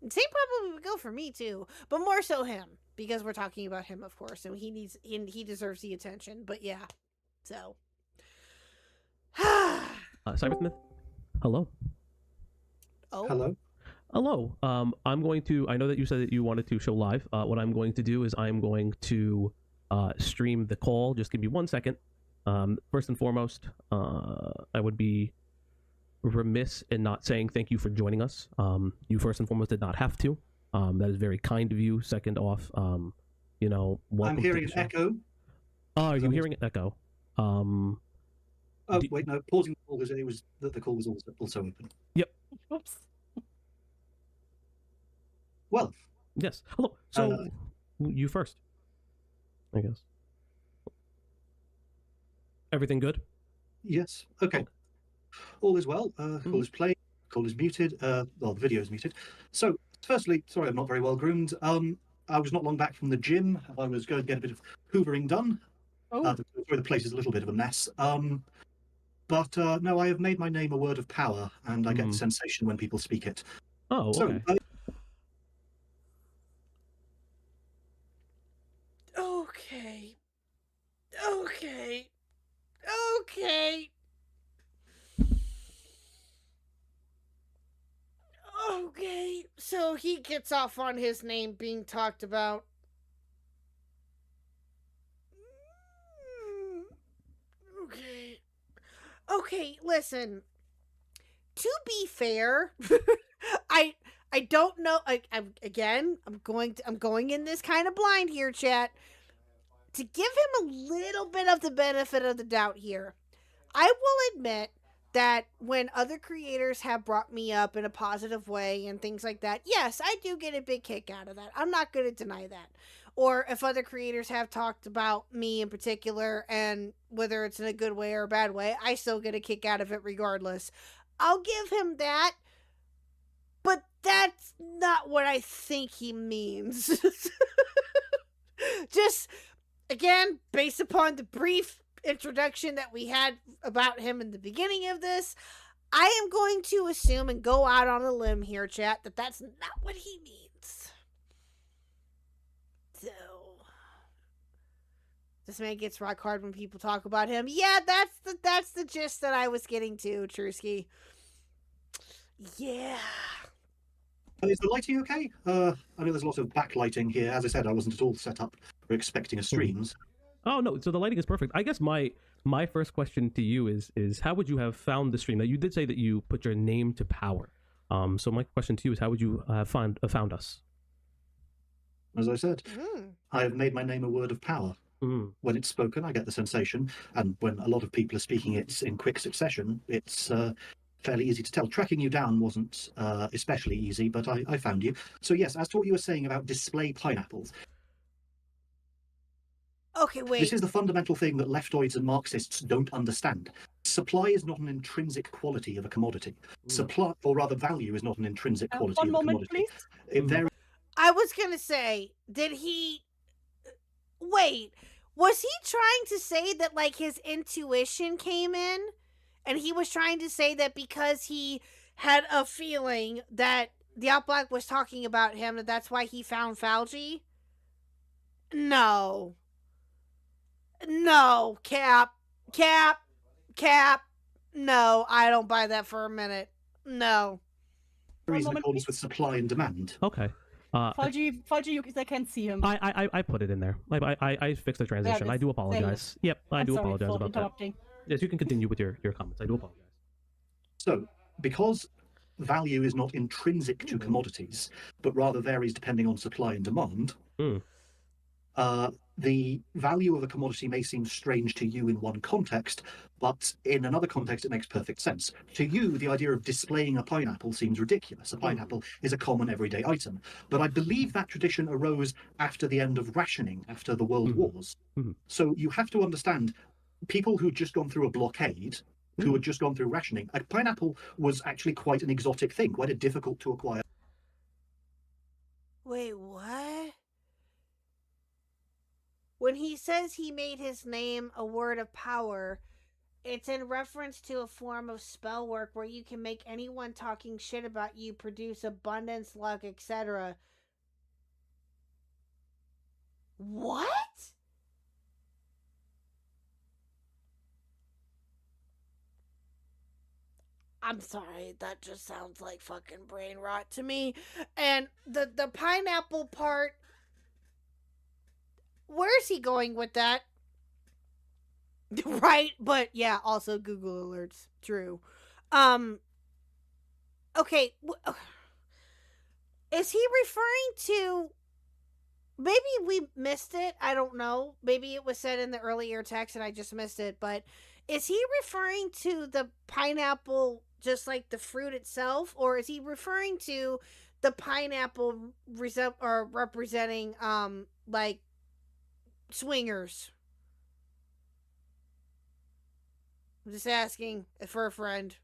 same probably would go for me too, but more so him, because we're talking about him, of course, and he deserves the attention. But yeah, so. Cybersmith. Hello. Oh. Hello. Hello. I'm going to. I know that you said that you wanted to show live. What I'm going to do is I'm going to stream the call. Just give me 1 second. First and foremost, I would be remiss in not saying thank you for joining us. You first and foremost did not have to. That is very kind of you. Second off, welcome. I'm hearing an echo. Oh, are you hearing an echo? Oh wait, no. Pausing the call was the call was also open. Yep. Oops. Well. Yes. Hello. So you first, I guess. Everything good? Yes. Okay. All is well. Call is played. Call is muted. Well, the video is muted. So, firstly, sorry, I'm not very well groomed. I was not long back from the gym. I was going to get a bit of hoovering done. Oh. The place is a little bit of a mess. But no, I have made my name a word of power, and I get the sensation when people speak it. Oh, okay. Okay. Okay. Okay, so he gets off on his name being talked about. Okay. Okay, listen. To be fair, I don't know. I'm going in this kind of blind here, chat. To give him a little bit of the benefit of the doubt here, I will admit that when other creators have brought me up in a positive way and things like that, yes, I do get a big kick out of that. I'm not going to deny that. Or if other creators have talked about me in particular, and whether it's in a good way or a bad way, I still get a kick out of it regardless. I'll give him that, but that's not what I think he means. Just, again, based upon the brief introduction that we had about him in the beginning of this, I am going to assume and go out on a limb here, chat, that that's not what he means. So, this man gets rock hard when people talk about him. Yeah, that's the gist that I was getting to, Trusky. Yeah. Is the lighting okay? I know there's a lot of backlighting here. As I said, I wasn't at all set up for expecting a streams. Oh no, so the lighting is perfect. I guess my first question to you is how would you have found the stream? Now you did say that you put your name to power. So my question to you is how would you have found us? As I said, I have made my name a word of power. When it's spoken, I get the sensation, and when a lot of people are speaking it in quick succession, it's fairly easy to tell. Tracking you down wasn't especially easy, but I found you. So yes, as to what you were saying about display pineapples. Okay, wait. This is the fundamental thing that leftoids and Marxists don't understand. Supply is not an intrinsic quality of a commodity. Supply, or rather value, is not an intrinsic quality of a commodity. Please. It varies. I was gonna say, did he... Wait, was he trying to say that, like, his intuition came in? And he was trying to say that because he had a feeling that the Outblack was talking about him, that that's why he found Fauci? No. No, Cap. No, I don't buy that for a minute. No. In accordance with supply and demand. Okay. Fauci, I can't see him. I put it in there. I fixed the transition. I do apologize. Yep, I do apologize about that. Yes, you can continue with your comments. I do apologize. So, because value is not intrinsic to commodities, but rather varies depending on supply and demand, the value of a commodity may seem strange to you in one context, but in another context it makes perfect sense. To you, the idea of displaying a pineapple seems ridiculous. A pineapple is a common everyday item. But I believe that tradition arose after the end of rationing, after the World Wars. So you have to understand, people who'd just gone through a blockade, who had just gone through rationing, a pineapple was actually quite an exotic thing, quite a difficult to acquire. Wait, what? When he says he made his name a word of power, it's in reference to a form of spell work where you can make anyone talking shit about you produce abundance, luck, etc. What? I'm sorry, that just sounds like fucking brain rot to me. And the pineapple part, where's he going with that? Right, but yeah, also Google alerts. True. Okay, is he referring to... Maybe we missed it, I don't know. Maybe it was said in the earlier text and I just missed it, but is he referring to the pineapple just like the fruit itself, or is he referring to the pineapple representing like swingers? I'm just asking for a friend.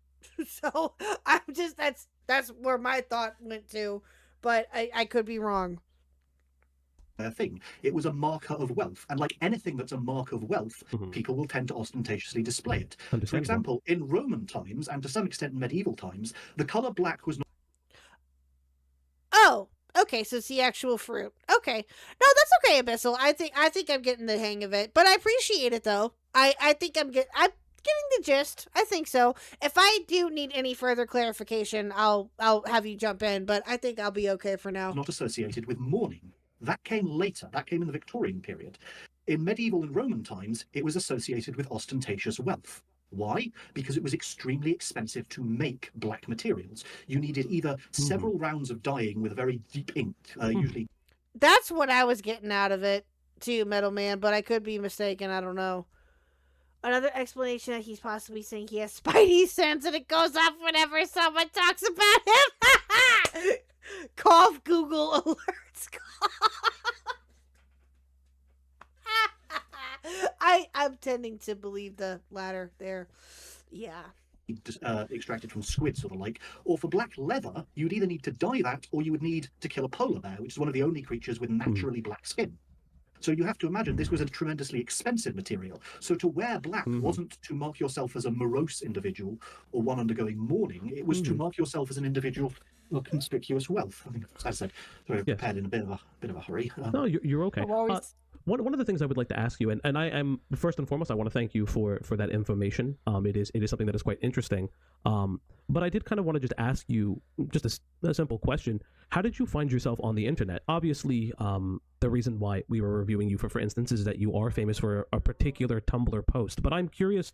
So I'm just that's where my thought went to, but I could be wrong. Thing. It was a marker of wealth, and like anything that's a mark of wealth, people will tend to ostentatiously display it. For example, in Roman times, and to some extent in medieval times, the color black was not... Oh, Okay, so it's the actual fruit. Okay. No, that's okay, Abyssal. I think I'm getting the hang of it. But I appreciate it though. I think I'm getting the gist. I think so. If I do need any further clarification, I'll have you jump in, but I think I'll be okay for now. Not associated with mourning. That came later. That came in the Victorian period. In medieval and Roman times, it was associated with ostentatious wealth. Why? Because it was extremely expensive to make black materials. You needed either several rounds of dyeing with a very deep ink, usually. That's what I was getting out of it, too, Metal Man, but I could be mistaken. I don't know. Another explanation that he's possibly saying he has spidey sense and it goes off whenever someone talks about him. Cough Google alerts. I'm tending to believe the latter there. Yeah. Extracted from squids or the like, or for black leather, you'd either need to dye that or you would need to kill a polar bear, which is one of the only creatures with naturally black skin. So you have to imagine this was a tremendously expensive material. So to wear black wasn't to mark yourself as a morose individual or one undergoing mourning. It was to mark yourself as an individual of conspicuous wealth. I think, as I said, sorry, prepared in a bit of a hurry. No, you're okay. One of the things I would like to ask you, and I'm first and foremost, I want to thank you for that information. It is something that is quite interesting. But I did kind of want to just ask you just a simple question. How did you find yourself on the internet? Obviously, the reason why we were reviewing you for instance, is that you are famous for a particular Tumblr post. But I'm curious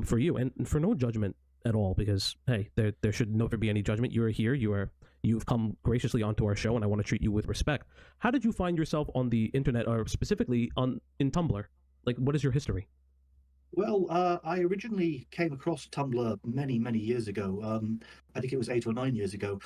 for you, and for no judgment at all, because hey, there should never be any judgment. You are here. You've come graciously onto our show, and I want to treat you with respect. How did you find yourself on the internet, or specifically in Tumblr? Like, what is your history? Well, I originally came across Tumblr many, many years ago. I think it was 8 or 9 years ago,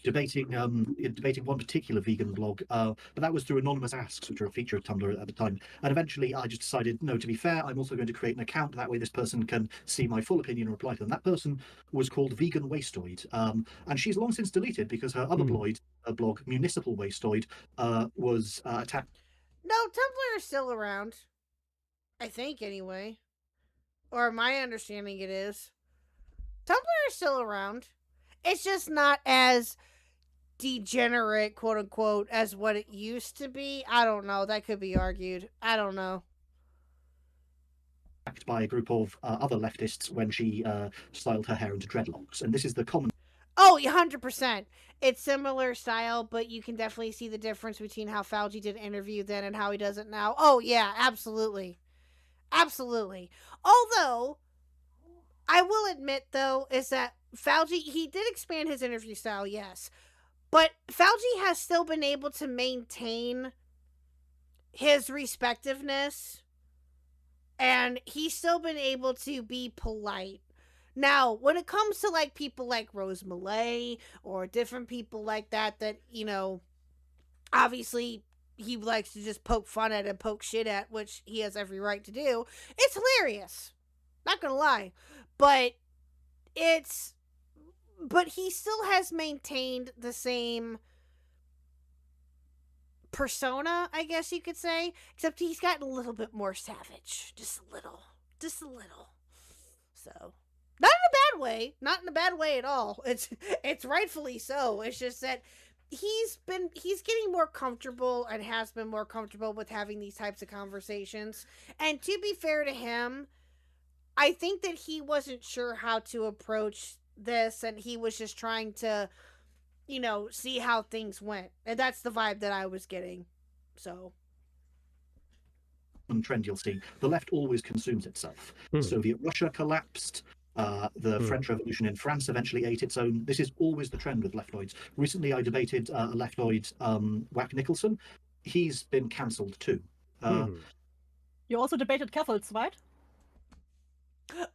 debating one particular vegan blog, but that was through anonymous asks, which were a feature of Tumblr at the time. And eventually I just decided, no, to be fair, I'm also going to create an account. That way this person can see my full opinion and reply to them. That person was called Vegan Wastoid, and she's long since deleted because her other blog, Municipal Wastoid, was attacked. No, Tumblr is still around. I think, anyway. Or my understanding it is. Tumblr is still around. It's just not as degenerate, quote unquote, as what it used to be. I don't know. That could be argued. I don't know. By a group of other leftists when she styled her hair into dreadlocks. And this is the common... Oh, 100%. It's similar style, but you can definitely see the difference between how Fauci did an interview then and how he does it now. Oh, yeah, absolutely. Absolutely. Although, I will admit, though, is that Fauci, he did expand his interview style, yes. But Fauci has still been able to maintain his respectiveness. And he's still been able to be polite. Now, when it comes to, like, people like Rose Millay or different people like that, you know, obviously he likes to just poke fun at and poke shit at, which he has every right to do. It's hilarious. Not gonna lie. But he still has maintained the same persona, I guess you could say, except he's gotten a little bit more savage. Just a little. So, not in a bad way. Not in a bad way at all. It's rightfully so. It's just that he's getting more comfortable and has been more comfortable with having these types of conversations. And to be fair to him, I think that he wasn't sure how to approach this, and he was just trying to, you know, see how things went. And that's the vibe that I was getting. So. Trend you'll see. The left always consumes itself. Soviet Russia collapsed. The French Revolution in France eventually ate its own. This is always the trend with leftoids. Recently, I debated a leftoid, Wack Nicholson. He's been cancelled too. You also debated Catholics, right?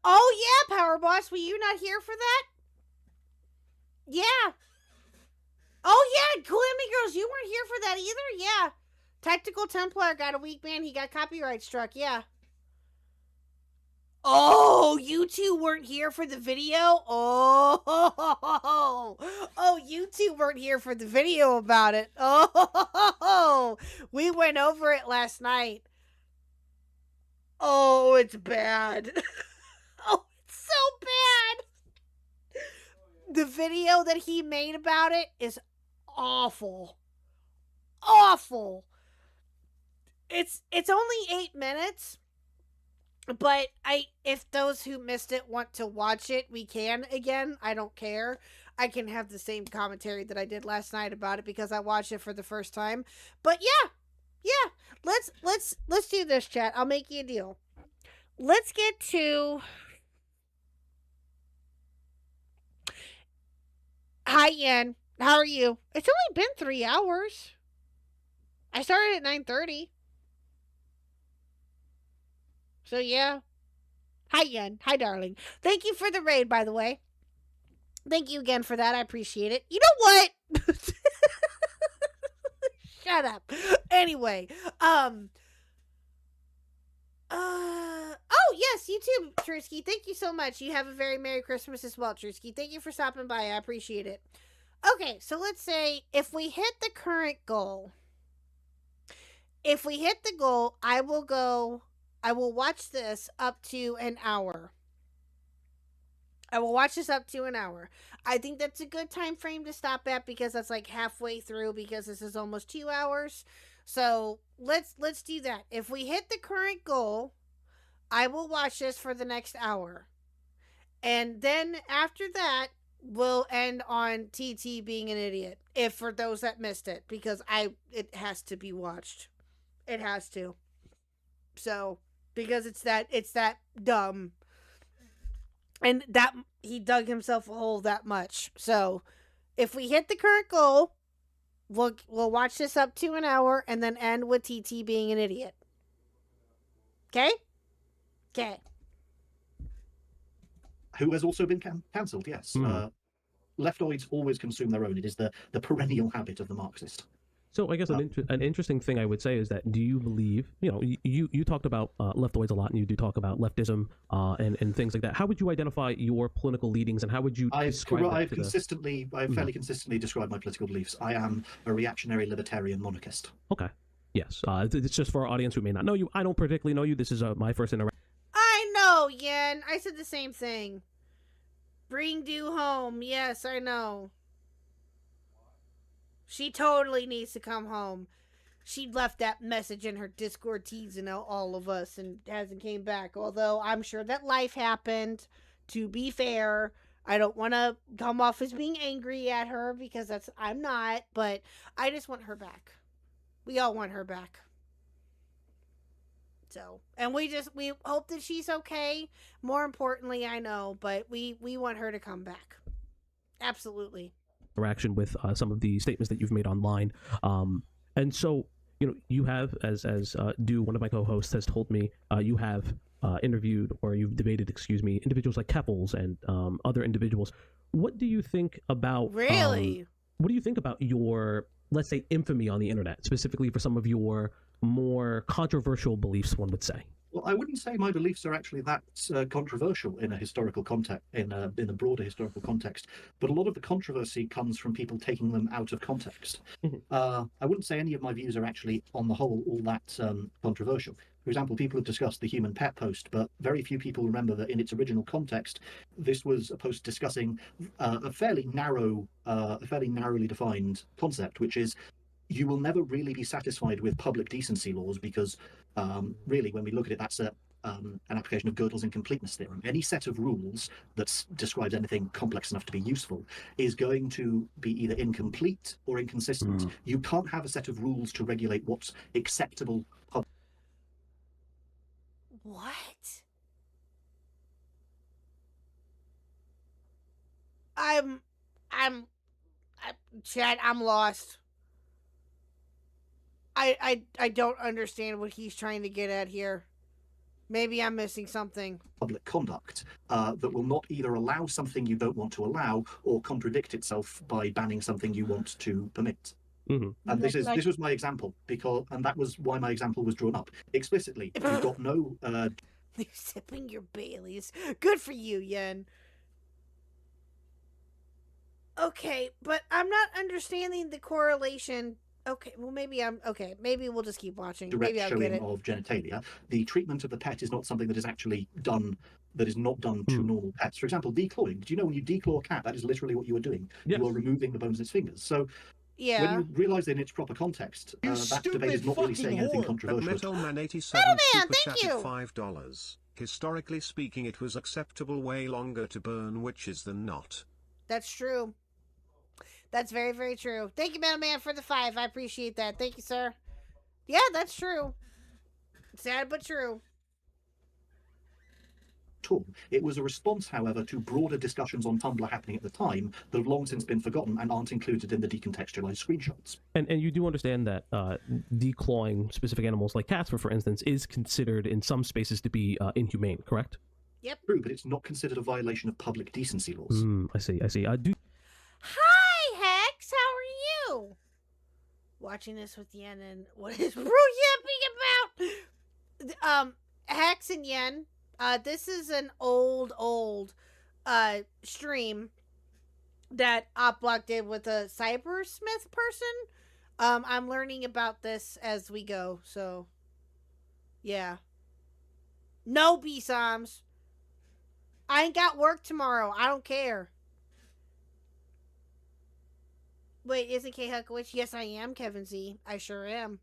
Oh yeah, Power Boss. Were you not here for that? Yeah. Oh yeah, Glammy Girls. You weren't here for that either. Yeah. Tactical Templar got a weak ban. He got copyright struck. Yeah. Oh, you two weren't here for the video? Oh, you two weren't here for the video about it. Oh, we went over it last night. Oh, it's bad. Oh, it's so bad. The video that he made about it is awful. Awful. It's only 8 minutes, but if those who missed it want to watch it, we can again. I don't care. I can have the same commentary that I did last night about it because I watched it for the first time. But yeah. Let's do this, chat. I'll make you a deal. Let's get to. Hi, Yen. How are you? It's only been 3 hours. I started at 9:30. So yeah. Hi, Yen. Hi, darling. Thank you for the raid, by the way. Thank you again for that. I appreciate it. You know what? Shut up. Anyway, oh yes, you too, Trusky. Thank you so much. You have a very Merry Christmas as well, Trusky. Thank you for stopping by. I appreciate it. Okay, so let's say if we hit the current goal. If we hit the goal, I will watch this up to an hour. I will watch this up to an hour. I think that's a good time frame to stop at because that's like halfway through because this is almost 2 hours. So let's do that. If we hit the current goal, I will watch this for the next hour. And then after that, we'll end on TT being an idiot. If for those that missed it, because it has to be watched. It has to. So, because it's that dumb. And that he dug himself a hole that much. So, if we hit the current goal, we'll watch this up to an hour and then end with TT being an idiot. Okay? Okay. Who has also been cancelled, yes. Leftoids always consume their own. It is the perennial habit of the Marxist. So I guess an interesting thing I would say is that do you believe, you talked about leftoids a lot and you do talk about leftism and things like that. How would you identify your political leadings and how would you describe I've fairly consistently described my political beliefs. I am a reactionary libertarian monarchist. Okay. Yes. It's just for our audience who may not know you. I don't particularly know you. This is my first interaction. I know, Yen. I said the same thing. Bring Du home. Yes, I know. She totally needs to come home. She left that message in her Discord teasing all of us and hasn't came back. Although I'm sure that life happened. To be fair, I don't want to come off as being angry at her because I'm not. But I just want her back. We all want her back. So, and we hope that she's okay. More importantly, I know, but we want her to come back. Absolutely. Interaction with some of the statements that you've made online, and so you have, as Do, one of my co-hosts, has told me, you have interviewed or you've debated, individuals like Keppels and other individuals. What do you think about? Really? What do you think about your, let's say, infamy on the internet, specifically for some of your more controversial beliefs, one would say? Well, I wouldn't say my beliefs are actually that controversial in a historical context, in a broader historical context. But a lot of the controversy comes from people taking them out of context. I wouldn't say any of my views are actually, on the whole, all that controversial. For example, people have discussed the human pet post, but very few people remember that in its original context, this was a post discussing a fairly narrowly defined concept, which is you will never really be satisfied with public decency laws because, really, when we look at it, that's an application of Gödel's incompleteness theorem. Any set of rules that describes anything complex enough to be useful is going to be either incomplete or inconsistent. You can't have a set of rules to regulate what's acceptable. What? I'm Chad, I'm lost. I don't understand what he's trying to get at here. Maybe I'm missing something. Public conduct that will not either allow something you don't want to allow or contradict itself by banning something you want to permit. And this was my example, and that was why my example was drawn up explicitly. You've got no. You're sipping your Baileys. Good for you, Yen. Okay, but I'm not understanding the correlation. Okay, well maybe maybe we'll just keep watching. Direct maybe I'll showing get it. of genitalia. The treatment of the pet is not something that is actually done. That is not done to normal pets. For example, declawing. Do you know when you declaw a cat, that is literally what you are doing? Yes. You are removing the bones of its fingers. So Yeah. When you realise in its proper context, that debate is not really saying anything controversial. Metalman87 super chatted $5. Historically speaking, it was acceptable way longer to burn witches than not. That's true. That's very, very true. Thank you, Man, for the 5. I appreciate that. Thank you, sir. Yeah, that's true. Sad but true. It was a response, however, to broader discussions on Tumblr happening at the time that have long since been forgotten and aren't included in the decontextualized screenshots. And you do understand that declawing specific animals like cats, for instance, is considered in some spaces to be inhumane, correct? Yep. True, but it's not considered a violation of public decency laws. I see. Hi, Hex. How are you? Watching this with Yen and what is Brew yapping about? Hex and Yen. This is an old stream that Opblock did with a cybersmith person. I'm learning about this as we go, so yeah. No B-Soms. I ain't got work tomorrow. I don't care. Wait, isn't K-Huck a witch? Yes, I am, Kevin Z. I sure am.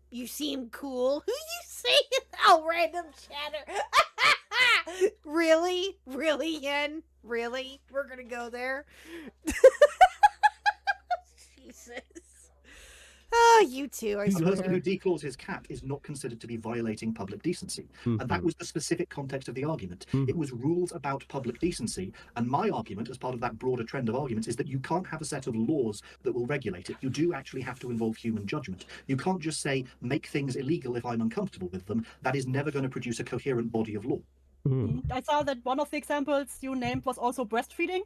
You seem cool. Who you saying? Oh, random chatter. Really? Really, Yen? Really? We're gonna go there? Jesus. Oh, you too, I The person swear. who declaws his cat is not considered to be violating public decency. And that was the specific context of the argument. It was rules about public decency. And my argument, as part of that broader trend of arguments, is that you can't have a set of laws that will regulate it. You do actually have to involve human judgment. You can't just say, make things illegal if I'm uncomfortable with them. That is never going to produce a coherent body of law. I saw that one of the examples you named was also breastfeeding.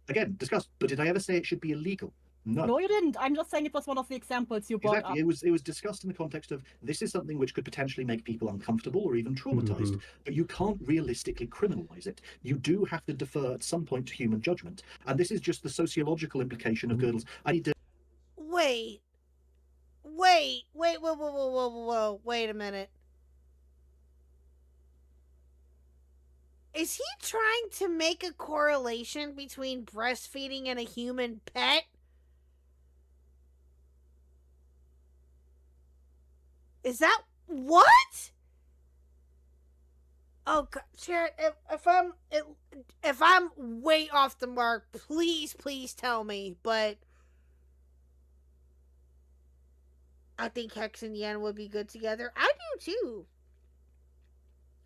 Again, discussed. But did I ever say it should be illegal? No. No, you didn't. I'm just saying it was one of the examples you brought Exactly. up. It was discussed in the context of this is something which could potentially make people uncomfortable or even traumatized, but you can't realistically criminalize it. You do have to defer at some point to human judgment. And this is just the sociological implication of girdles. I need to Wait, wait a minute. Is he trying to make a correlation between breastfeeding and a human pet? Is that what? Oh God, Sharon, if I'm way off the mark, please tell me. But I think Hex and Yen would be good together. I do too.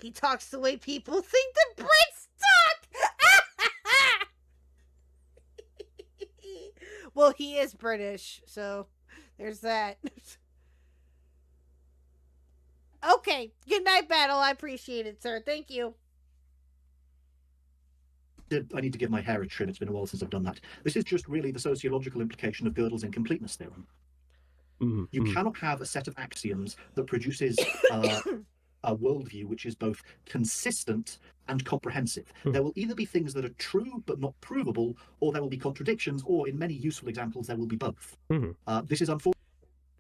He talks the way people think the Brits talk. Well, he is British, so there's that. Okay, good night, Battle. I appreciate it, sir. Thank you. I need to give my hair a trim. It's been a while since I've done that. This is just really the sociological implication of Gödel's incompleteness theorem. You cannot have a set of axioms that produces a worldview which is both consistent and comprehensive. There will either be things that are true but not provable, or there will be contradictions, or in many useful examples, there will be both. This is unfortunate.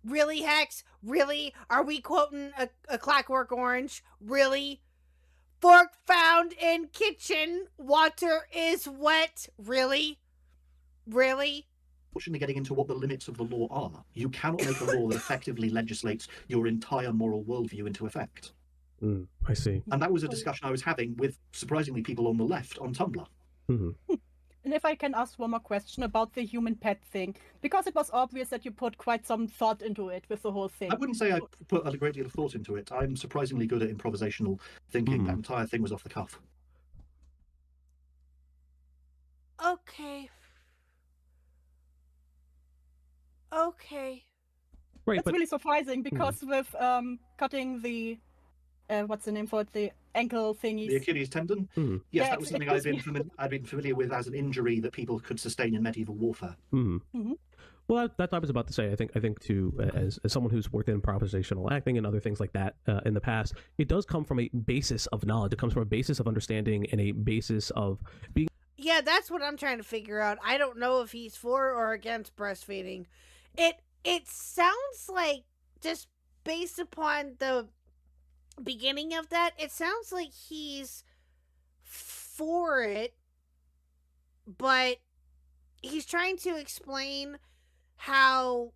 Really, Hex? Really? Are we quoting a Clockwork Orange? Really? Fork found in kitchen. Water is wet. Really? Really? Unfortunately, getting into what the limits of the law are, you cannot make a law that effectively legislates your entire moral worldview into effect. I see. And that was a discussion I was having with, surprisingly, people on the left on Tumblr. And if I can ask one more question about the human pet thing, because it was obvious that you put quite some thought into it with the whole thing. I wouldn't say I put a great deal of thought into it. I'm surprisingly good at improvisational thinking. That entire thing was off the cuff. Okay. Okay. Right, It's really surprising because with cutting the what's the name for it? The ankle thingies. The Achilles tendon? Yes, Yeah, that was something I'd been familiar with as an injury that people could sustain in medieval warfare. Well, that I was about to say. I think too, as someone who's worked in improvisational acting and other things like that in the past, it does come from a basis of knowledge. It comes from a basis of understanding and a basis of being. Yeah, that's what I'm trying to figure out. I don't know if he's for or against breastfeeding. It sounds like, just based upon the beginning of that, it sounds like he's for it, but he's trying to explain how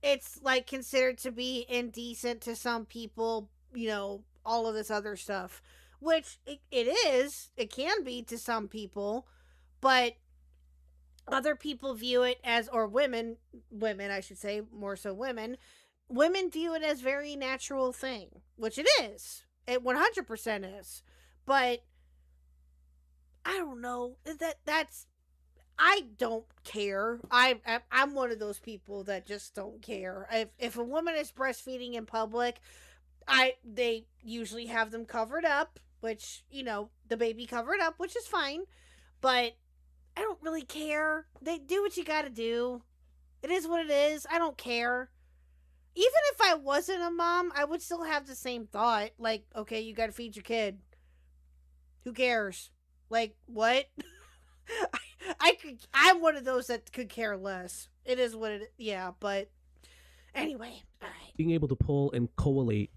it's like considered to be indecent to some people, all of this other stuff, which it can be to some people, but other people view it as, or women, I should say, more so women view it as very natural thing, which it is. It 100% is. But I don't know. I don't care. I'm one of those people that just don't care. If a woman is breastfeeding in public, they usually have them covered up, which, the baby covered up, which is fine. But I don't really care. They do what you gotta do. It is what it is. I don't care. Even if I wasn't a mom, I would still have the same thought. Like, okay, you gotta feed your kid. Who cares? Like, what? I'm one of those that could care less. It is what it, yeah, but anyway, all right. Being able to pull and collate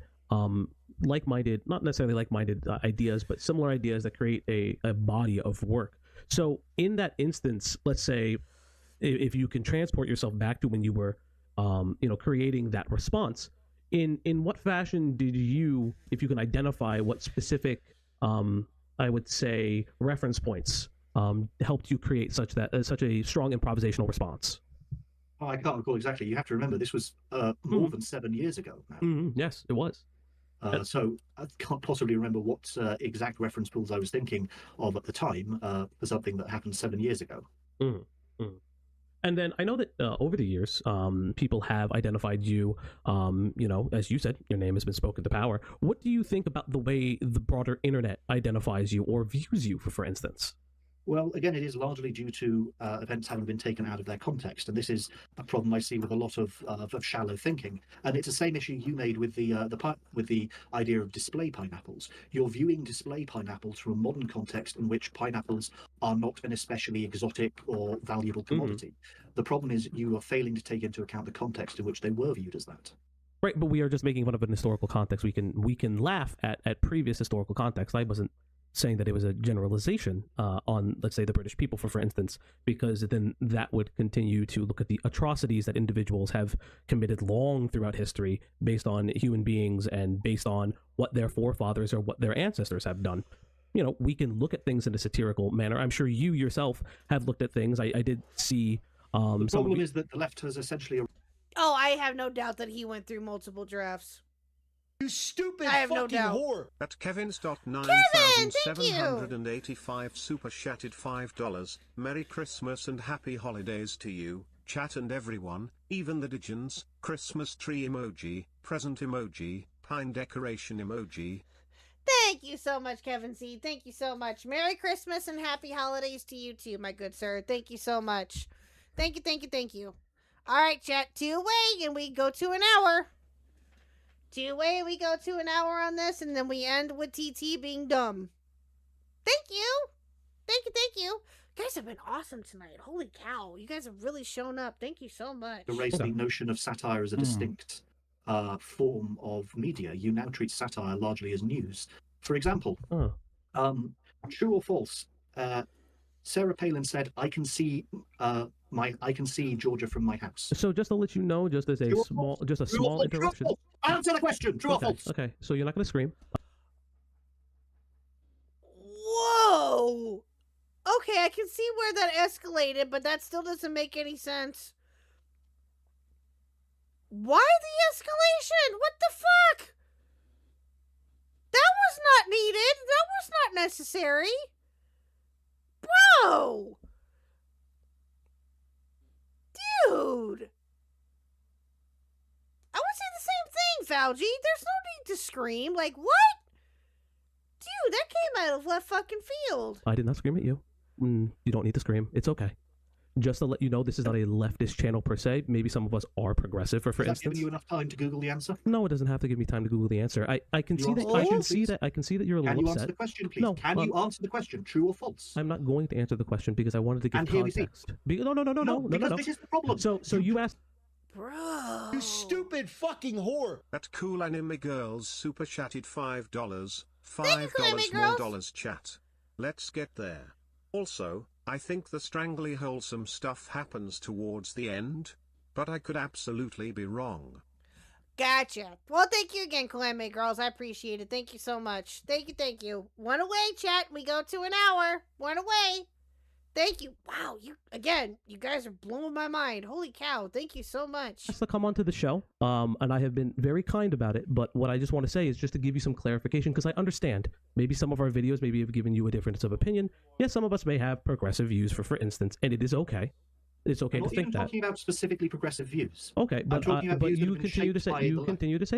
like-minded, not necessarily like-minded ideas, but similar ideas that create a body of work. So in that instance, let's say if you can transport yourself back to when you were creating that response, in what fashion did you, if you can identify what specific I would say reference points helped you create such a strong improvisational response? Oh, I can't recall exactly. You have to remember this was more than 7 years ago now. Yes, it was. So I can't possibly remember what exact reference pools I was thinking of at the time for something that happened 7 years ago. And then I know that over the years, people have identified you, as you said, your name has been spoken to power. What do you think about the way the broader internet identifies you or views you, for instance? Well, again, it is largely due to events having been taken out of their context, and this is a problem I see with a lot of shallow thinking. And it's the same issue you made with the idea of display pineapples. You're viewing display pineapples from a modern context in which pineapples are not an especially exotic or valuable commodity. The problem is you are failing to take into account the context in which they were viewed as that. Right, but we are just making fun of an historical context. We can laugh at previous historical context. I wasn't saying that it was a generalization on, let's say, the British people, for instance, because then that would continue to look at the atrocities that individuals have committed long throughout history based on human beings and based on what their forefathers or what their ancestors have done. We can look at things in a satirical manner. I'm sure you yourself have looked at things. I did see the problem is that the left has essentially... Oh, I have no doubt that he went through multiple drafts. You stupid I have fucking no doubt. whore! At Kevin's Kevin, 9785 super chatted $5. Merry Christmas and happy holidays to you, chat and everyone, even the Digens. Christmas tree emoji, present emoji, pine decoration emoji. Thank you so much, Kevin C. Thank you so much. Merry Christmas and happy holidays to you too, my good sir. Thank you so much. Thank you. All right, chat, 2-way, and we go to an hour. 2-way, we go to an hour on this, and then we end with TT being dumb. Thank you. You guys have been awesome tonight. Holy cow. You guys have really shown up. Thank you so much. Erase the notion of satire as a distinct form of media. You now treat satire largely as news. For example, true or false? Sarah Palin said, "I can see Georgia from my house." So just to let you know, just as a small interruption. Answer the question. True or false? Okay, so you're not going to scream. Whoa! Okay, I can see where that escalated, but that still doesn't make any sense. Why the escalation? What the fuck? That was not needed. That was not necessary. Bro! Dude! I would say the same thing, Fauci. There's no need to scream. Like, what? Dude, that came out of left fucking field. I did not scream at you. You don't need to scream. It's okay. Just to let you know, this is not a leftist channel per se. Maybe some of us are progressive, for Has that instance. given you enough time to Google the answer? No, it doesn't have to give me time to Google the answer. I can see that. I can see that you're a Can little you upset. answer the question, please? No, Can you answer the question? True or false? I'm not going to answer the question because I wanted to give And here we see. context. No. Because this is the problem. So you asked. Bro. You stupid fucking whore! At Cool Anime Girls super chatted $5. Thank you, Cool Anime $5 more Girls. dollars chat. Let's get there. Also, I think the strangely wholesome stuff happens towards the end, but I could absolutely be wrong. Gotcha. Well, thank you again, Calamity Girls. I appreciate it. Thank you so much. Thank you. One away, chat. We go to an hour. One away. Thank you. Wow, you guys are blowing my mind. Holy cow. Thank you so much. To come onto the show, and I have been very kind about it, but what I just want to say is just to give you some clarification, because I understand maybe some of our videos maybe have given you a difference of opinion. Yes, some of us may have progressive views, for instance, and it is okay. It's okay to think that. I'm not talking about specifically progressive views. Okay, but you continue to say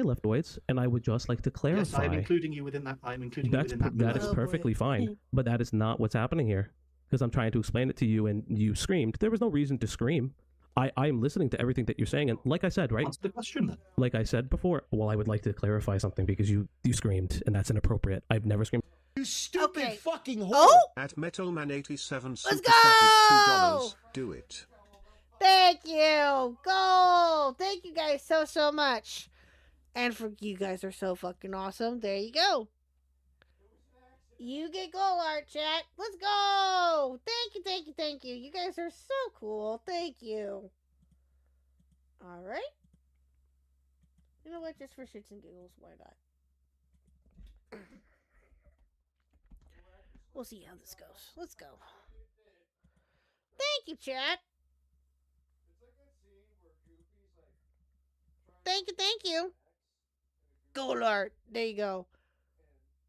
leftoids, and I would just like to clarify. Yes, I'm including you within that. That is perfectly fine, but that is not what's happening here. Because I'm trying to explain it to you, and you screamed. There was no reason to scream. I am listening to everything that you're saying, and like I said, right? What's the question then? Like I said before, well, I would like to clarify something because you screamed, and that's inappropriate. I've never screamed. You stupid fucking whore! Oh! At Metalman87 Let's super go! $2. Do it. Thank you. Gold. Thank you guys so much. And for you guys are so fucking awesome. There you go. You get gold art, chat. Let's go. Thank you. You guys are so cool. Thank you. All right. You know what? Just for shits and giggles, why not? We'll see how this goes. Let's go. Thank you, chat. Thank you. Gold art. There you go.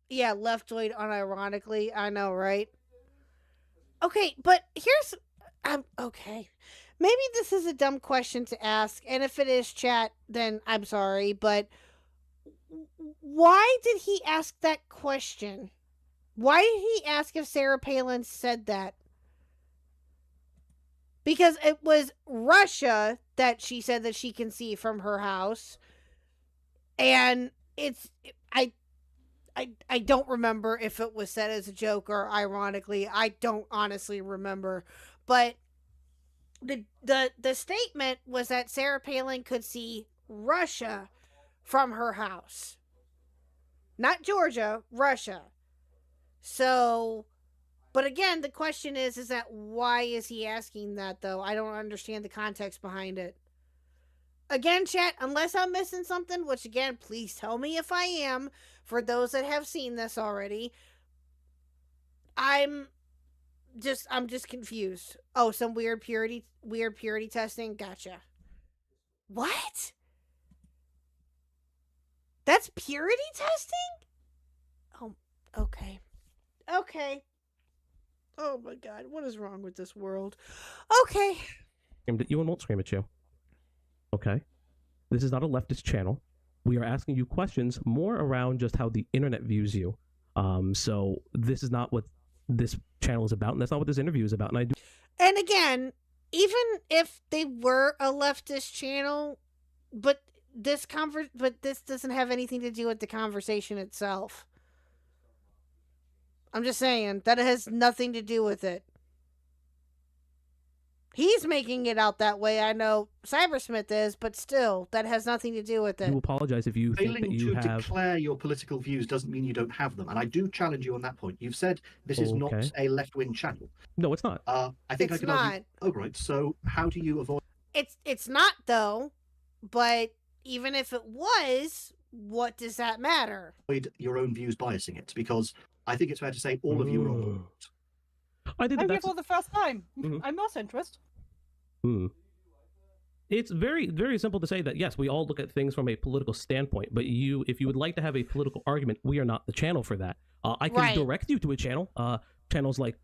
Yeah, leftoid unironically. I know, right? Okay, but here's... okay. Maybe this is a dumb question to ask, and if it is, chat, then I'm sorry, but why did he ask that question? Why did he ask if Sarah Palin said that? Because it was Russia that she said that she can see from her house, and it's... I don't remember if it was said as a joke or ironically. I don't honestly remember. But the statement was that Sarah Palin could see Russia from her house. Not Georgia, Russia. So, but again, the question is that why is he asking that, though? I don't understand the context behind it. Again, chat, unless I'm missing something, which again, please tell me if I am, for those that have seen this already, I'm just confused. Oh, some weird purity testing? Gotcha. What? That's purity testing? Oh, okay. Okay. Oh my god, what is wrong with this world? Okay. Screamed at you and won't scream at you. Okay? This is not a leftist channel. We are asking you questions more around just how the internet views you. So this is not what this channel is about, and that's not what this interview is about. And again, even if they were a leftist channel, but this doesn't have anything to do with the conversation itself. I'm just saying that it has nothing to do with it. He's making it out that way. I know Cybersmith is, but still, that has nothing to do with it. You apologize if you think that you Failing to have... declare your political views doesn't mean you don't have them, and I do challenge you on that point. You've said this is not a left-wing channel. No, it's not. I think It's I can argue... Oh, right. So how do you avoid... It's not, though, but even if it was, what does that matter? ...avoid your own views biasing it? Because I think it's fair to say all of you are on board. I think I'm here for the first time. I'm no centrist. It's very, very simple to say that, yes, we all look at things from a political standpoint, but if you would like to have a political argument, we are not the channel for that. I can direct you to a channel, channels like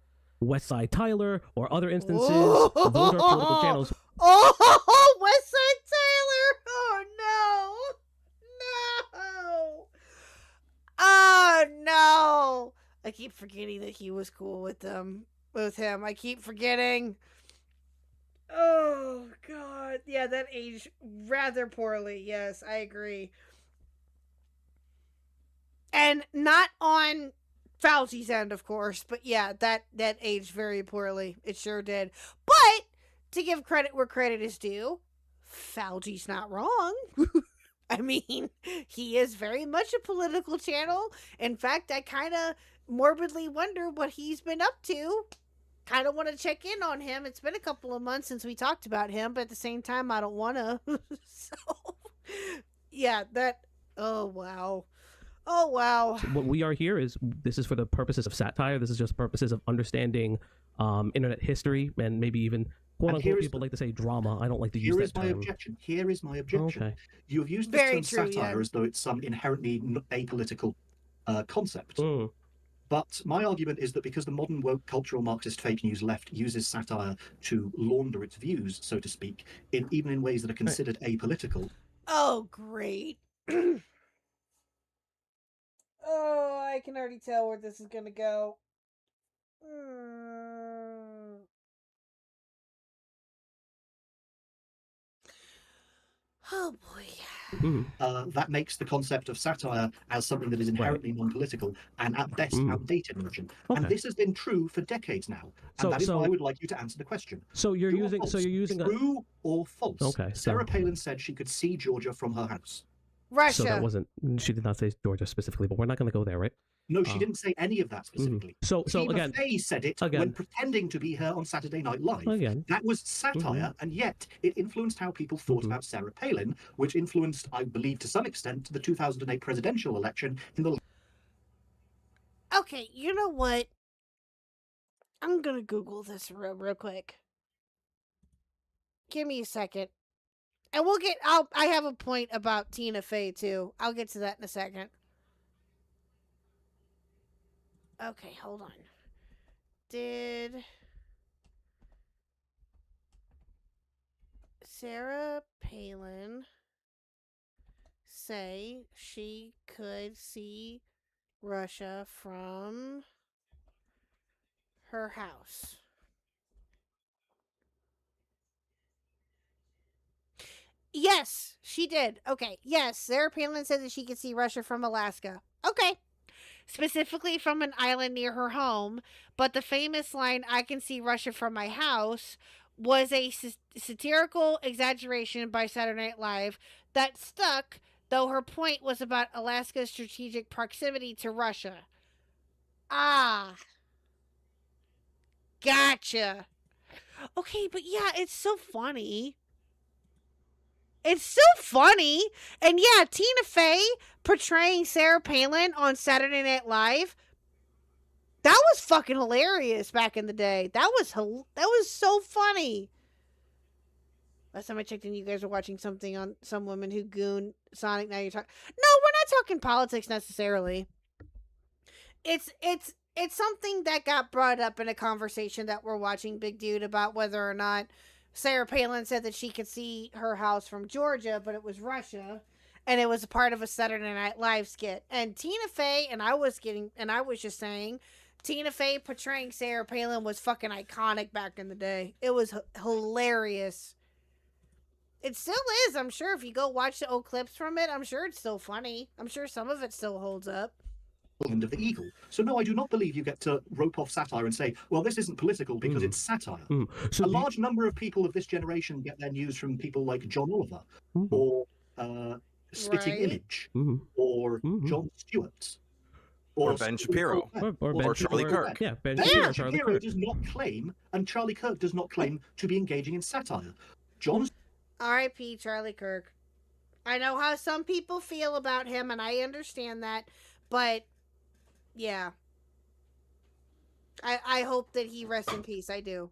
Westside Tyler or other instances. Those are political channels. Oh, Westside Tyler! Oh, no! Oh, no! I keep forgetting that he was cool with him. I keep forgetting. Oh, God. Yeah, that aged rather poorly. Yes, I agree. And not on Fauci's end, of course, but yeah, that aged very poorly. It sure did. But, to give credit where credit is due, Fauci's not wrong. I mean, he is very much a political channel. In fact, I kind of morbidly wonder what he's been up to. kind of want to check in on him. It's been a couple of months since we talked about him, but at the same time, I don't want to. So, yeah, that. Oh, wow. Oh, wow. So what we are here is, this is for the purposes of satire. This is just purposes of understanding internet history and maybe even quote-unquote people like to say drama. I don't like to use that term. Here is my objection. Okay. You have used this term satire as though it's some inherently apolitical concept. But my argument is that because the modern woke cultural Marxist fake news left uses satire to launder its views, so to speak, even in ways that are considered apolitical. Oh, great. Oh, I can already tell where this is going to go. Oh, boy. That makes the concept of satire as something that is inherently non-political and at best outdated, Merchant. And this has been true for decades now. And that is why I would like you to answer the question. So you're using true or false? Okay. Sarah Palin said she could see Georgia from her house. Russia. So that wasn't. She did not say Georgia specifically, but we're not going to go there, right? No, she didn't say any of that specifically. So Tina again, Fey said it when pretending to be her on Saturday Night Live. That was satire, and yet it influenced how people thought about Sarah Palin, which influenced, I believe, to some extent, the 2008 presidential election in the. Okay, you know what? I'm gonna Google this real quick. Give me a second. And we'll get. I have a point about Tina Fey too. I'll get to that in a second. Okay, hold on. Did Sarah Palin say she could see Russia from her house? Yes, she did. Okay, yes, Sarah Palin said that she could see Russia from Alaska. Okay. Specifically from an island near her home, but the famous line, "I can see Russia from my house," was a satirical exaggeration by Saturday Night Live that stuck, though her point was about Alaska's strategic proximity to Russia. Ah. Gotcha. Okay, but yeah, it's so funny. It's so funny. And yeah, Tina Fey portraying Sarah Palin on Saturday Night Live, that was fucking hilarious back in the day. That was so funny. Last time I checked in, you guys were watching something on some woman who gooned Sonic. Now you're talking. No, we're not talking politics necessarily. It's something that got brought up in a conversation that we're watching, Big Dude, about whether or not Sarah Palin said that she could see her house from Georgia, but it was Russia, and it was a part of a Saturday Night Live skit. And Tina Fey, and I was just saying, Tina Fey portraying Sarah Palin was fucking iconic back in the day. It was hilarious. It still is, I'm sure. If you go watch the old clips from it, I'm sure it's still funny. I'm sure some of it still holds up. Of the eagle. So no, I do not believe you get to rope off satire and say, well, this isn't political because it's satire. So a large number of people of this generation get their news from people like John Oliver or Spitting Image or Jon Stewart or Ben Shapiro or Charlie Kirk. Yeah, Ben Shapiro does not claim, and Charlie Kirk does not claim to be engaging in satire. R.I.P. Charlie Kirk. I know how some people feel about him, and I understand that, but yeah. I hope that he rests in peace. I do.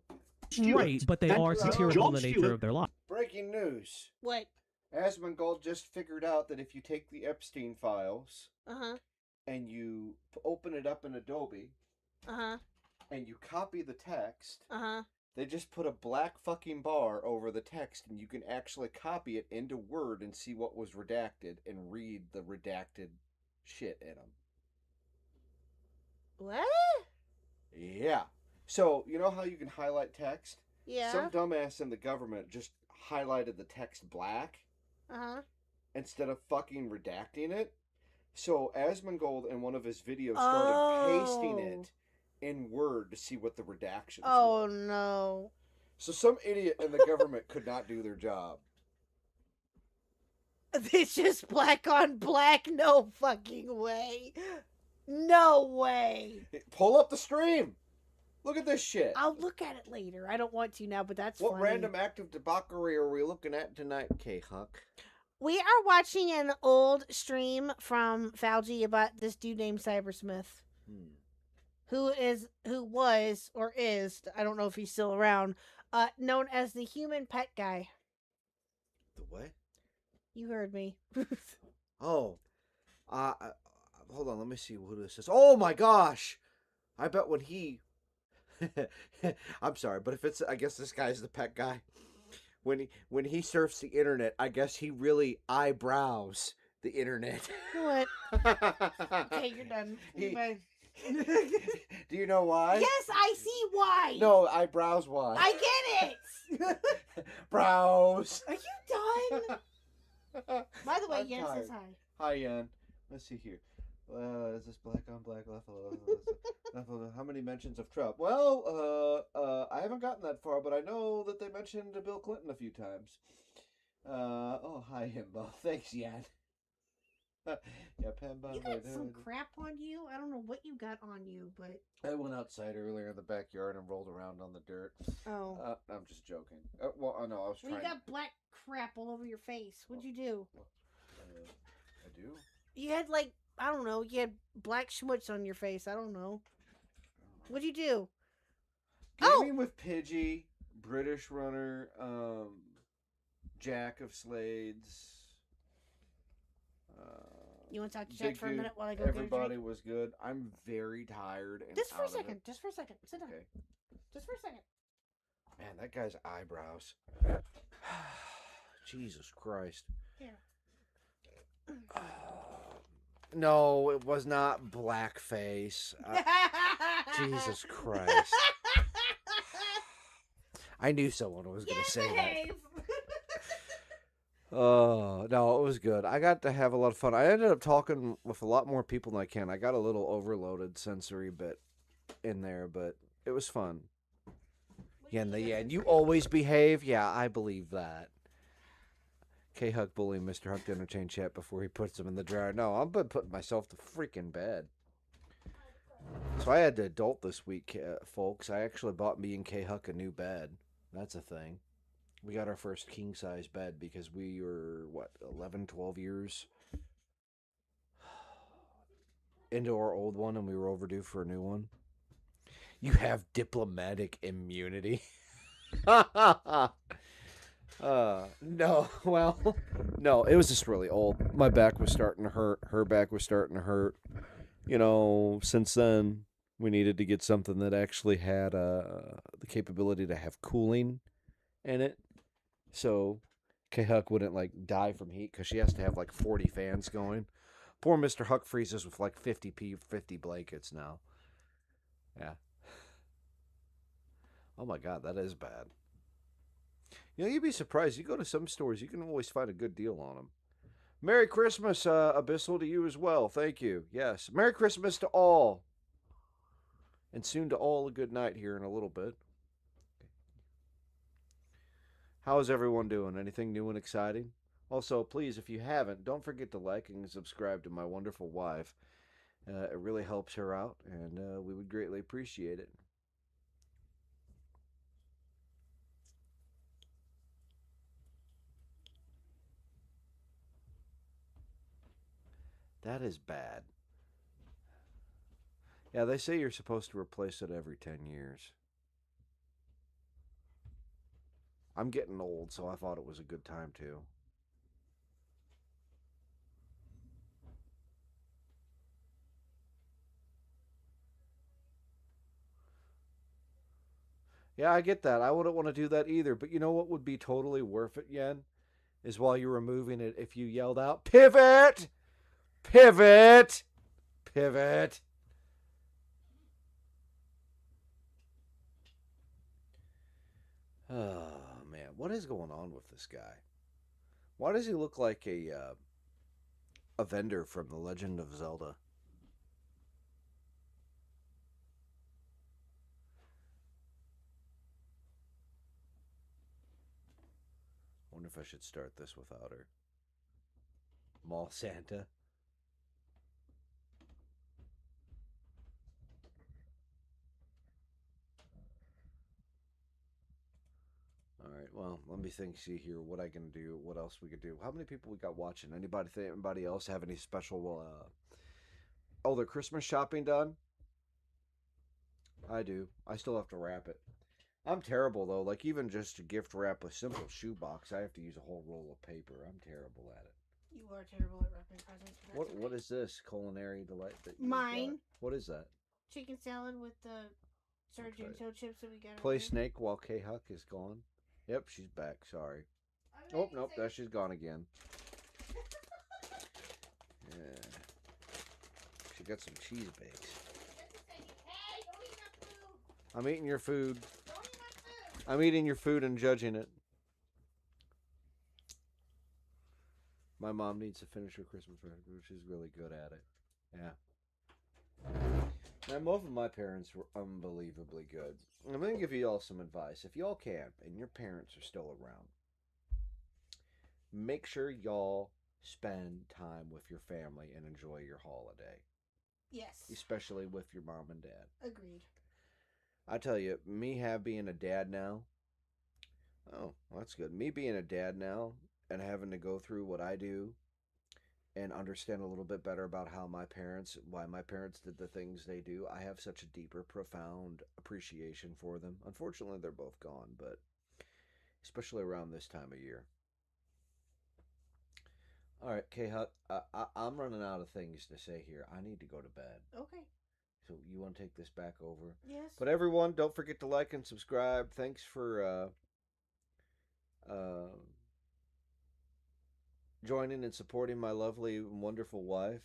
Right, but they are satirical in the nature of their life. Breaking news. What? Asmongold just figured out that if you take the Epstein files and you open it up in Adobe and you copy the text, they just put a black fucking bar over the text and you can actually copy it into Word and see what was redacted and read the redacted shit in them. What? Yeah. So, you know how you can highlight text? Yeah. Some dumbass in the government just highlighted the text black instead of fucking redacting it. So Asmongold in one of his videos started pasting it in Word to see what the redactions were. Oh, no. So some idiot in the government could not do their job. It's just black on black? No fucking way. No way. Pull up the stream. Look at this shit. I'll look at it later. I don't want to now, but that's What funny. random act of debauchery are we looking at tonight, Khuck? We are watching an old stream from Falgi about this dude named Cybersmith. Who was, or is, I don't know if he's still around, known as the human pet guy. The what? You heard me. Oh. Hold on, let me see who this is. Oh my gosh! I bet when he... I'm sorry, but if it's... I guess this guy's the pet guy. When he surfs the internet, I guess he really eyebrows the internet. What? Okay, you're done. Bye. Do you know why? Yes, I see why. No, eyebrows why. I get it. Brows. Are you done? By the way, I'm Yen tired. says hi. Hi, Yen. Let's see here. Is this black on black left? How many mentions of Trump? Well, I haven't gotten that far, but I know that they mentioned Bill Clinton a few times. Oh, hi, Himbo. Thanks, Yen. Yeah, Pemba. You got some crap on you? I don't know what you got on you, but... I went outside earlier in the backyard and rolled around on the dirt. Oh. I'm just joking. Well, no, I was trying... You got black crap all over your face. What'd you do? I do? You had, like, I don't know, you had black schmutz on your face. I don't know. What'd you do? Gaming with Pidgey, British Runner, Jack of Slades. You want to talk to Jack Big for a Dude, minute while I go get a drink? Everybody was good. I'm very tired. And Just for a out of second. it. Just for a second. Sit down. Okay. Just for a second. Man, that guy's eyebrows. Jesus Christ. Here. No, it was not blackface. Jesus Christ. I knew someone was going to say that. Oh, no, it was good. I got to have a lot of fun. I ended up talking with a lot more people than I can. I got a little overloaded sensory bit in there, but it was fun. Yeah, and you always behave? Yeah, I believe that. Khuck bullying Mr. Huck to entertain chat before he puts him in the dryer. No, I'm putting myself to freaking bed. So I had to adult this week, folks. I actually bought me and Khuck a new bed. That's a thing. We got our first king-size bed because we were, 11, 12 years into our old one, and we were overdue for a new one. You have diplomatic immunity. No, well, no, it was just really old. My back was starting to hurt. Her back was starting to hurt. You know, since then, we needed to get something that actually had the capability to have cooling in it. So Khuck wouldn't, die from heat because she has to have, 40 fans going. Poor Mr. Huck freezes with, 50 blankets now. Yeah. Oh, my God, that is bad. You know, you'd be surprised. You go to some stores, you can always find a good deal on them. Merry Christmas, Abyssal, to you as well. Thank you. Yes. Merry Christmas to all. And soon to all a good night here in a little bit. How's everyone doing? Anything new and exciting? Also, please, if you haven't, don't forget to like and subscribe to my wonderful wife. It really helps her out, and we would greatly appreciate it. That is bad. Yeah, they say you're supposed to replace it every 10 years. I'm getting old, so I thought it was a good time to. Yeah, I get that. I wouldn't want to do that either. But you know what would be totally worth it, Yen? Is while you're removing it, if you yelled out, "Pivot! Pivot! Pivot!" Oh, man. What is going on with this guy? Why does he look like a vendor from The Legend of Zelda? Wonder if I should start this without her. Mall Santa. Well, let me see here what I can do. What else we could do? How many people we got watching? Anybody else have any special? Oh, their Christmas shopping done? I do. I still have to wrap it. I'm terrible though. Like even just to gift wrap a simple shoebox, I have to use a whole roll of paper. I'm terrible at it. You are terrible at wrapping presents. What is this culinary delight that you Mine? got? What is that? Chicken salad with the Sargento chips that we got. Play Snake while Khuck is gone. Yep, she's back. Sorry. Oh nope, there she's gone again. Yeah. She got some cheese bakes. I'm eating your food. I'm eating your food and judging it. My mom needs to finish her Christmas recipe. She's really good at it. Yeah. Now, both of my parents were unbelievably good. I'm going to give you all some advice. If y'all can, and your parents are still around, make sure y'all spend time with your family and enjoy your holiday. Yes. Especially with your mom and dad. Agreed. I tell you, me being a dad now, oh, that's good. Me being a dad now and having to go through what I do and understand a little bit better about why my parents did the things they do, I have such a deeper, profound appreciation for them. Unfortunately, they're both gone, but especially around this time of year. All right, Khuck, I'm running out of things to say here. I need to go to bed. Okay. So you want to take this back over? Yes. But everyone, don't forget to like and subscribe. Thanks for joining and supporting my lovely and wonderful wife.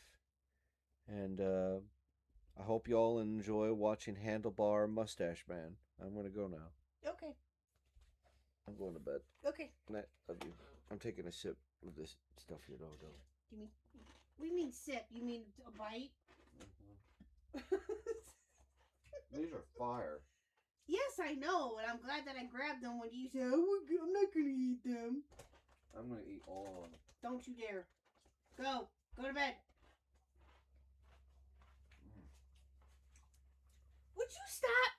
And I hope you all enjoy watching Handlebar Mustache Man. I'm going to go now. Okay. I'm going to bed. Okay. Night. Love you. I'm taking a sip of this stuff here. No. You mean? What do you mean sip? You mean a bite? These are fire. Yes, I know, and I'm glad that I grabbed them when you said, oh, I'm not going to eat them. I'm going to eat all of them. Don't you dare. Go. Go to bed. Would you stop?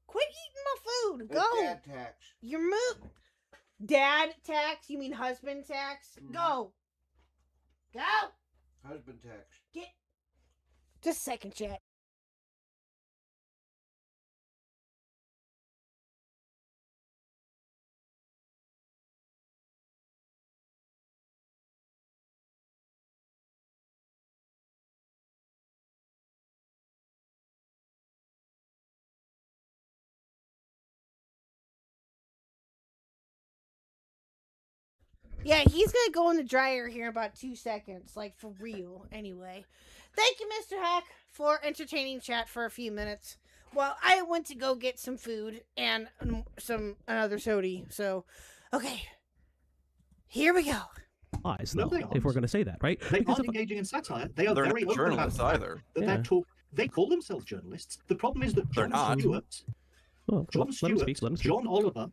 Quit eating my food. Go. It's dad tax. Your move. Dad tax? You mean husband tax? Go. Go. Husband tax. Get. Just a second, chat. Yeah, he's gonna go in the dryer here in about 2 seconds, like for real. Anyway, thank you, Mr. Hack, for entertaining chat for a few minutes. Well, I went to go get some food and another soda. So, okay, here we go. Lies, though, if we're going to say that, right? They aren't engaging in satire. They are They're very not open journalists about either. They call themselves journalists. The problem is that They're not. Jon Stewart, John Oliver,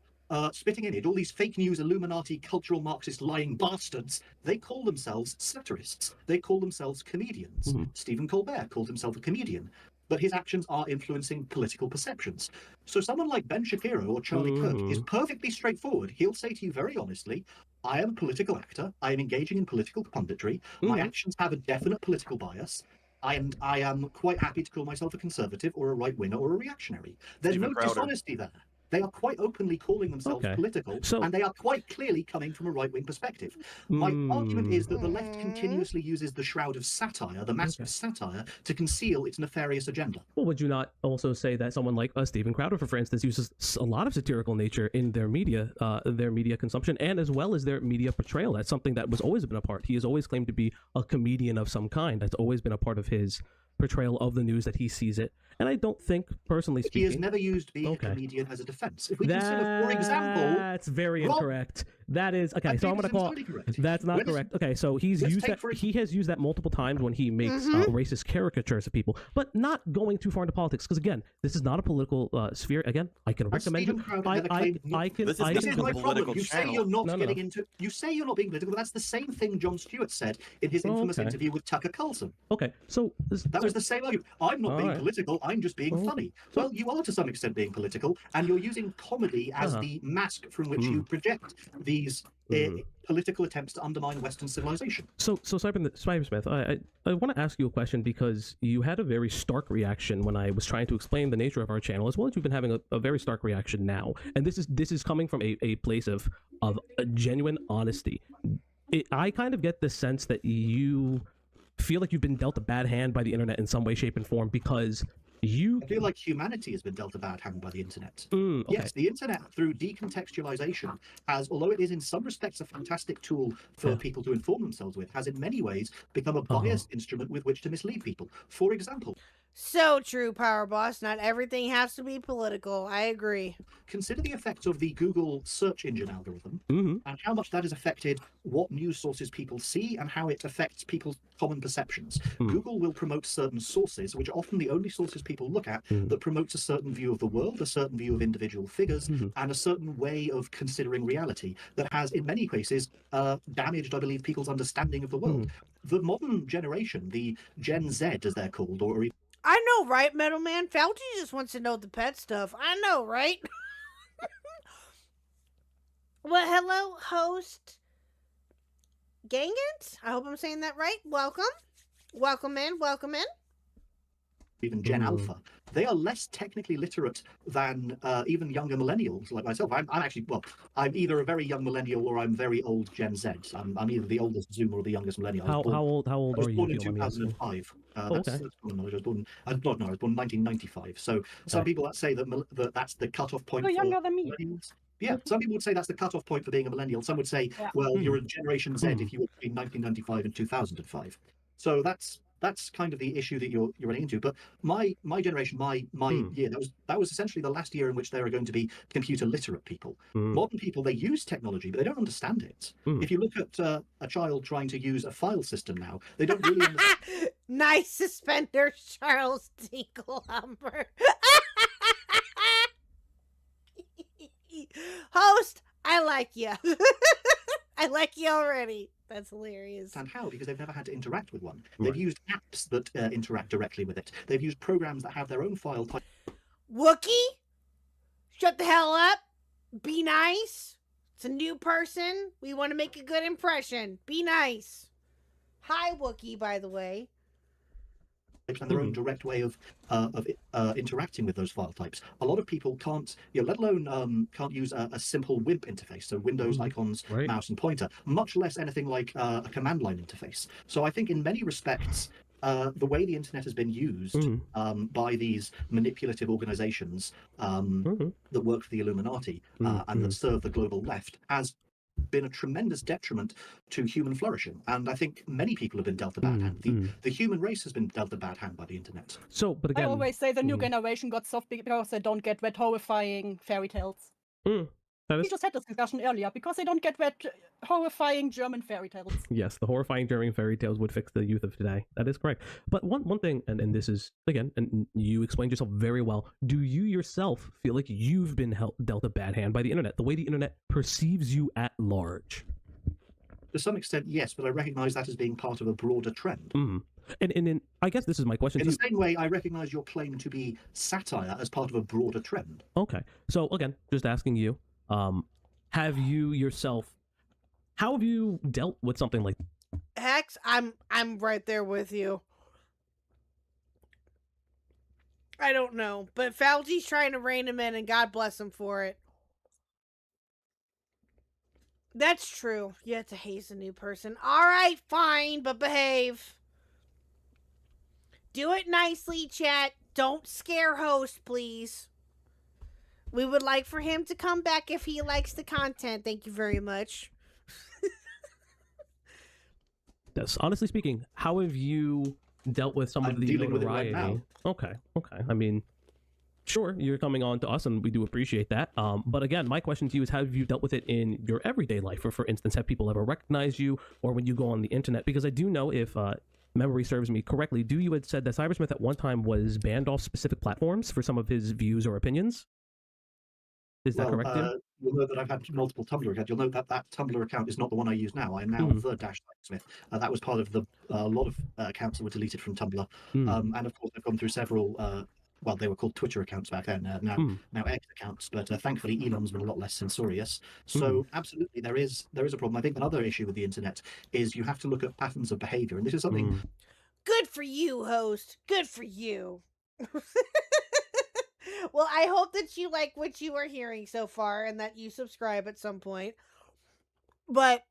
Spitting in it, all these fake news Illuminati cultural Marxist lying bastards, they call themselves satirists. They call themselves comedians. Stephen Colbert called himself a comedian, but his actions are influencing political perceptions. So someone like Ben Shapiro or Charlie Kirk is perfectly straightforward. He'll say to you very honestly, I am a political actor. I am engaging in political punditry. My actions have a definite political bias. I am quite happy to call myself a conservative or a right-winger or a reactionary. There's no dishonesty there. They are quite openly calling themselves political, and they are quite clearly coming from a right-wing perspective. My argument is that the left continuously uses the shroud of satire, the mask of satire, to conceal its nefarious agenda. Well, would you not also say that someone like Stephen Crowder, for instance, uses a lot of satirical nature in their media consumption, and as well as their media portrayal? That's something that was always been a part. He has always claimed to be a comedian of some kind. That's always been a part of his portrayal of the news that he sees it. And I don't think, personally speaking, he has never used being a comedian as a defense. If we consider, for example, that's very incorrect. That is okay. So I'm going to call. That's not correct. Okay, so he's used that. He has used that multiple times when he makes racist caricatures of people, but not going too far into politics. Because again, this is not a political sphere. Again, I can recommend you. I can. This is my problem. You say you're not getting into. You say you're not being political, but that's the same thing Jon Stewart said in his infamous interview with Tucker Carlson. Okay, so that was the same argument. I'm not being political. I'm just being funny. Well, you are to some extent being political, and you're using comedy as the mask from which you project these political attempts to undermine Western civilization. So Cybersmith, I want to ask you a question because you had a very stark reaction when I was trying to explain the nature of our channel, as well as you've been having a very stark reaction now, and this is coming from a place of a genuine honesty. I kind of get the sense that you feel like you've been dealt a bad hand by the internet in some way, shape, and form because I feel like humanity has been dealt a bad hand by the internet. Okay. Yes, the internet, through decontextualization, has, although it is in some respects a fantastic tool for people to inform themselves with, has in many ways become a biased instrument with which to mislead people. For example, so true, Power Boss. Not everything has to be political. I agree. Consider the effects of the Google search engine algorithm and how much that has affected what news sources people see and how it affects people's common perceptions. Google will promote certain sources, which are often the only sources people look at, that promotes a certain view of the world, a certain view of individual figures, and a certain way of considering reality that has, in many cases, damaged, I believe, people's understanding of the world. The modern generation, the Gen Z, as they're called, or I know, right, Metal Man? Fauci just wants to know the pet stuff. I know, right? Well, hello, host Gangant. I hope I'm saying that right. Welcome. Welcome in. Welcome in. Even Gen Alpha, they are less technically literate than even younger millennials like myself. I'm actually, well, I'm either a very young millennial or I'm very old Gen Z. I'm either the oldest Zoomer or the youngest millennial. How old I was are you? born in 2005. That's common knowledge. I was born in 1995. So some people that say that that's the cutoff point. You're younger than me. Millennials. Yeah, some people would say that's the cutoff point for being a millennial. Some would say, well, you're a Generation Z if you were between 1995 and 2005. So that's kind of the issue that you're running into. But my generation, my year, that was essentially the last year in which there are going to be computer literate people. Modern people, they use technology, but they don't understand it. If you look at a child trying to use a file system now, they don't really understand. Nice suspenders, Charles Dinkelhammer. Host, I like you. I like you already. That's hilarious. And how? Because they've never had to interact with one. They've used apps that interact directly with it. They've used programs that have their own file type. Wookie? Shut the hell up. Be nice. It's a new person. We want to make a good impression. Be nice. Hi, Wookie, by the way. And their own direct way of interacting with those file types. A lot of people can't, let alone can't use a simple WIMP interface, so Windows icons, mouse and pointer, much less anything like a command line interface. So I think in many respects, the way the internet has been used by these manipulative organizations that work for the Illuminati and that serve the global left has been a tremendous detriment to human flourishing, and I think many people have been dealt a bad hand. The human race has been dealt a bad hand by the internet. So, but again, I always say the new generation got soft because they don't get wet horrifying fairy tales. We just had this discussion earlier because they don't get wet horrifying German fairy tales. Yes, the horrifying German fairy tales would fix the youth of today. That is correct. But one thing, and this is, again, and you explained yourself very well, do you yourself feel like you've been dealt a bad hand by the internet, the way the internet perceives you at large? To some extent, yes, but I recognize that as being part of a broader trend. And I guess this is my question. In the same way, I recognize your claim to be satire as part of a broader trend. Okay. So, again, just asking you, have you yourself, how have you dealt with something like Hex? I'm right there with you. I don't know, but Fauci's trying to rein him in, and God bless him for it. That's true. You have to haze a new person. All right, fine, but behave. Do it nicely, chat. Don't scare host, please. We would like for him to come back if he likes the content. Thank you very much. this? Honestly speaking, how have you dealt with some of the dealing with it notoriety? right now. Okay. I mean, Sure, you're coming on to us, and we do appreciate that. But again, my question to you is, how have you dealt with it in your everyday life? Or, for instance, have people ever recognized you, or when you go on the internet? Because I do know, if memory serves me correctly, you had said that Cybersmith at one time was banned off specific platforms for some of his views or opinions? Is that correct, Tim? You'll know that I've had multiple Tumblr accounts. You'll note that that Tumblr account is not the one I use now. I am now the Dash Cybersmith. That was part of the lot of accounts that were deleted from Tumblr. And of course, I've gone through several well, they were called Twitter accounts back then, now X accounts, but thankfully Elon's been a lot less censorious. So absolutely, there is a problem. I think another issue with the internet is you have to look at patterns of behavior, and this is something. Good for you, host. Good for you. Well, I hope that you like what you are hearing so far and that you subscribe at some point. But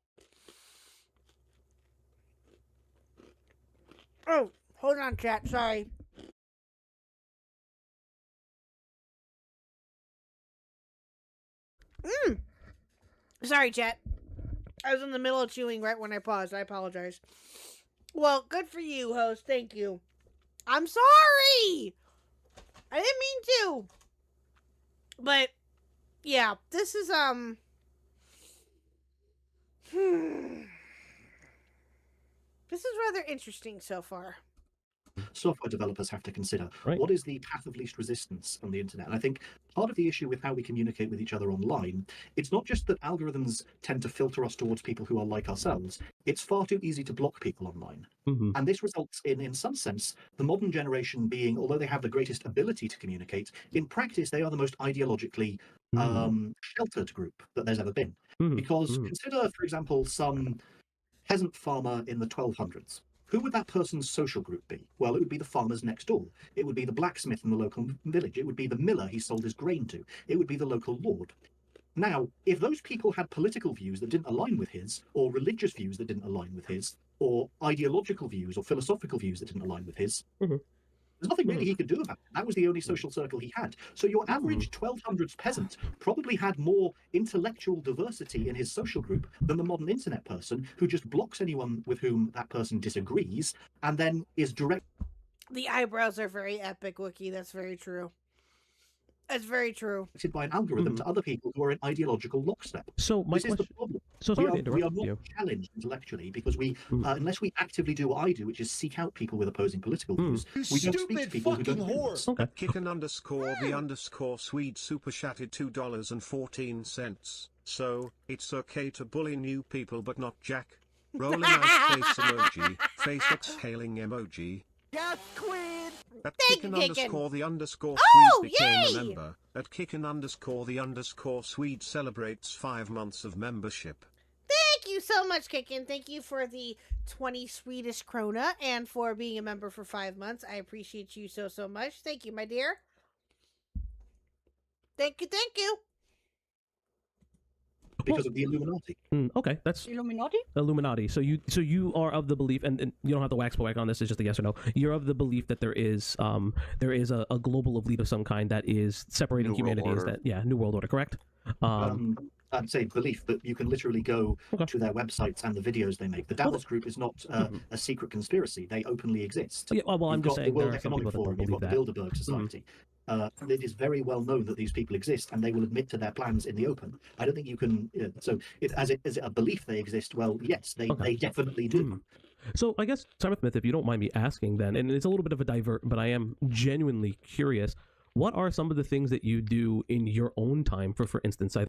oh, hold on, chat. Sorry. Sorry, chat. I was in the middle of chewing right when I paused. I apologize. Well, good for you, host. Thank you. I'm sorry. I didn't mean to. But yeah, this is this is rather interesting so far. Software developers have to consider what is the path of least resistance on the internet. And I think part of the issue with how we communicate with each other online, it's not just that algorithms tend to filter us towards people who are like ourselves. It's far too easy to block people online. And this results in some sense, the modern generation being, although they have the greatest ability to communicate, in practice, they are the most ideologically sheltered group that there's ever been. Because consider, for example, some peasant farmer in the 1200s. Who would that person's social group be? Well, it would be the farmers next door. It would be the blacksmith in the local village. It would be the miller he sold his grain to. It would be the local lord. Now, if those people had political views that didn't align with his, or religious views that didn't align with his, or ideological views or philosophical views that didn't align with his, there's nothing really he could do about it. That was the only social circle he had. So your average 1200s peasant probably had more intellectual diversity in his social group than the modern internet person who just blocks anyone with whom that person disagrees and then is direct. The eyebrows are very epic, Wookie. That's very true. That's very true. By an algorithm to other people who are in ideological lockstep. So my this is the problem. So sorry to interrupt we are not challenged intellectually because we, unless we actively do what I do, which is seek out people with opposing political views, we don't speak to people who don't agree with us. Kicken _ the _ Swede super chatted $2.14. So, it's okay to bully new people but not Jack. Rolling out face emoji, face exhaling emoji. Yes, Queen! At Thank Kicken you, _ Kicken. the _ Oh, Swede became yay! a member. At Kicken _ the _ Swede celebrates 5 months of membership. Thank you so much, Kicken. Thank you for the 20 Swedish krona and for being a member for 5 months. I appreciate you so much. Thank you, my dear. Thank you, thank you. Because of the Illuminati. Okay, that's Illuminati. Illuminati. So you are of the belief, and you don't have to wax poetic on this. It's just a yes or no. You're of the belief that there is a global elite of some kind that is separating humanity. Is that New World Order, correct? I'd say belief, but you can literally go to their websites and the videos they make. The Davos Group is not a secret conspiracy. They openly exist. Yeah, well, I'm just saying the there World are some Economic people that Forum, don't you've got believe the that. Bilderberg Society. It is very well known that these people exist, and they will admit to their plans in the open. I don't think you can. Is it a belief they exist? Well, yes, they definitely do. So I guess, Cybersmith, if you don't mind me asking then, and it's a little bit of a divert, but I am genuinely curious, what are some of the things that you do in your own time? For instance, Well,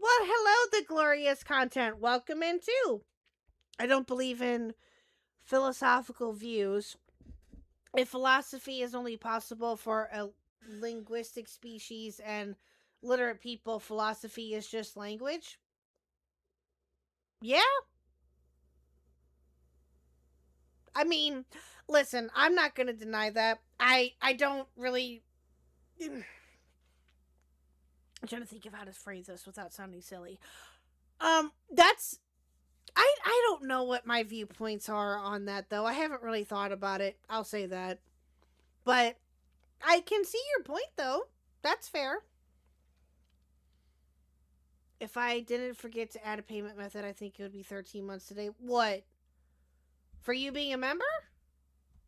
hello, the glorious content. Welcome in, too. I don't believe in philosophical views. If philosophy is only possible for a linguistic species and literate people, philosophy is just language. Yeah. I mean, listen, I'm not going to deny that. I don't really... I'm trying to think of how to phrase this without sounding silly. That's... I don't know what my viewpoints are on that, though. I haven't really thought about it. I'll say that. But I can see your point, though. That's fair. If I didn't forget to add a payment method, I think it would be 13 months today. What? For you being a member?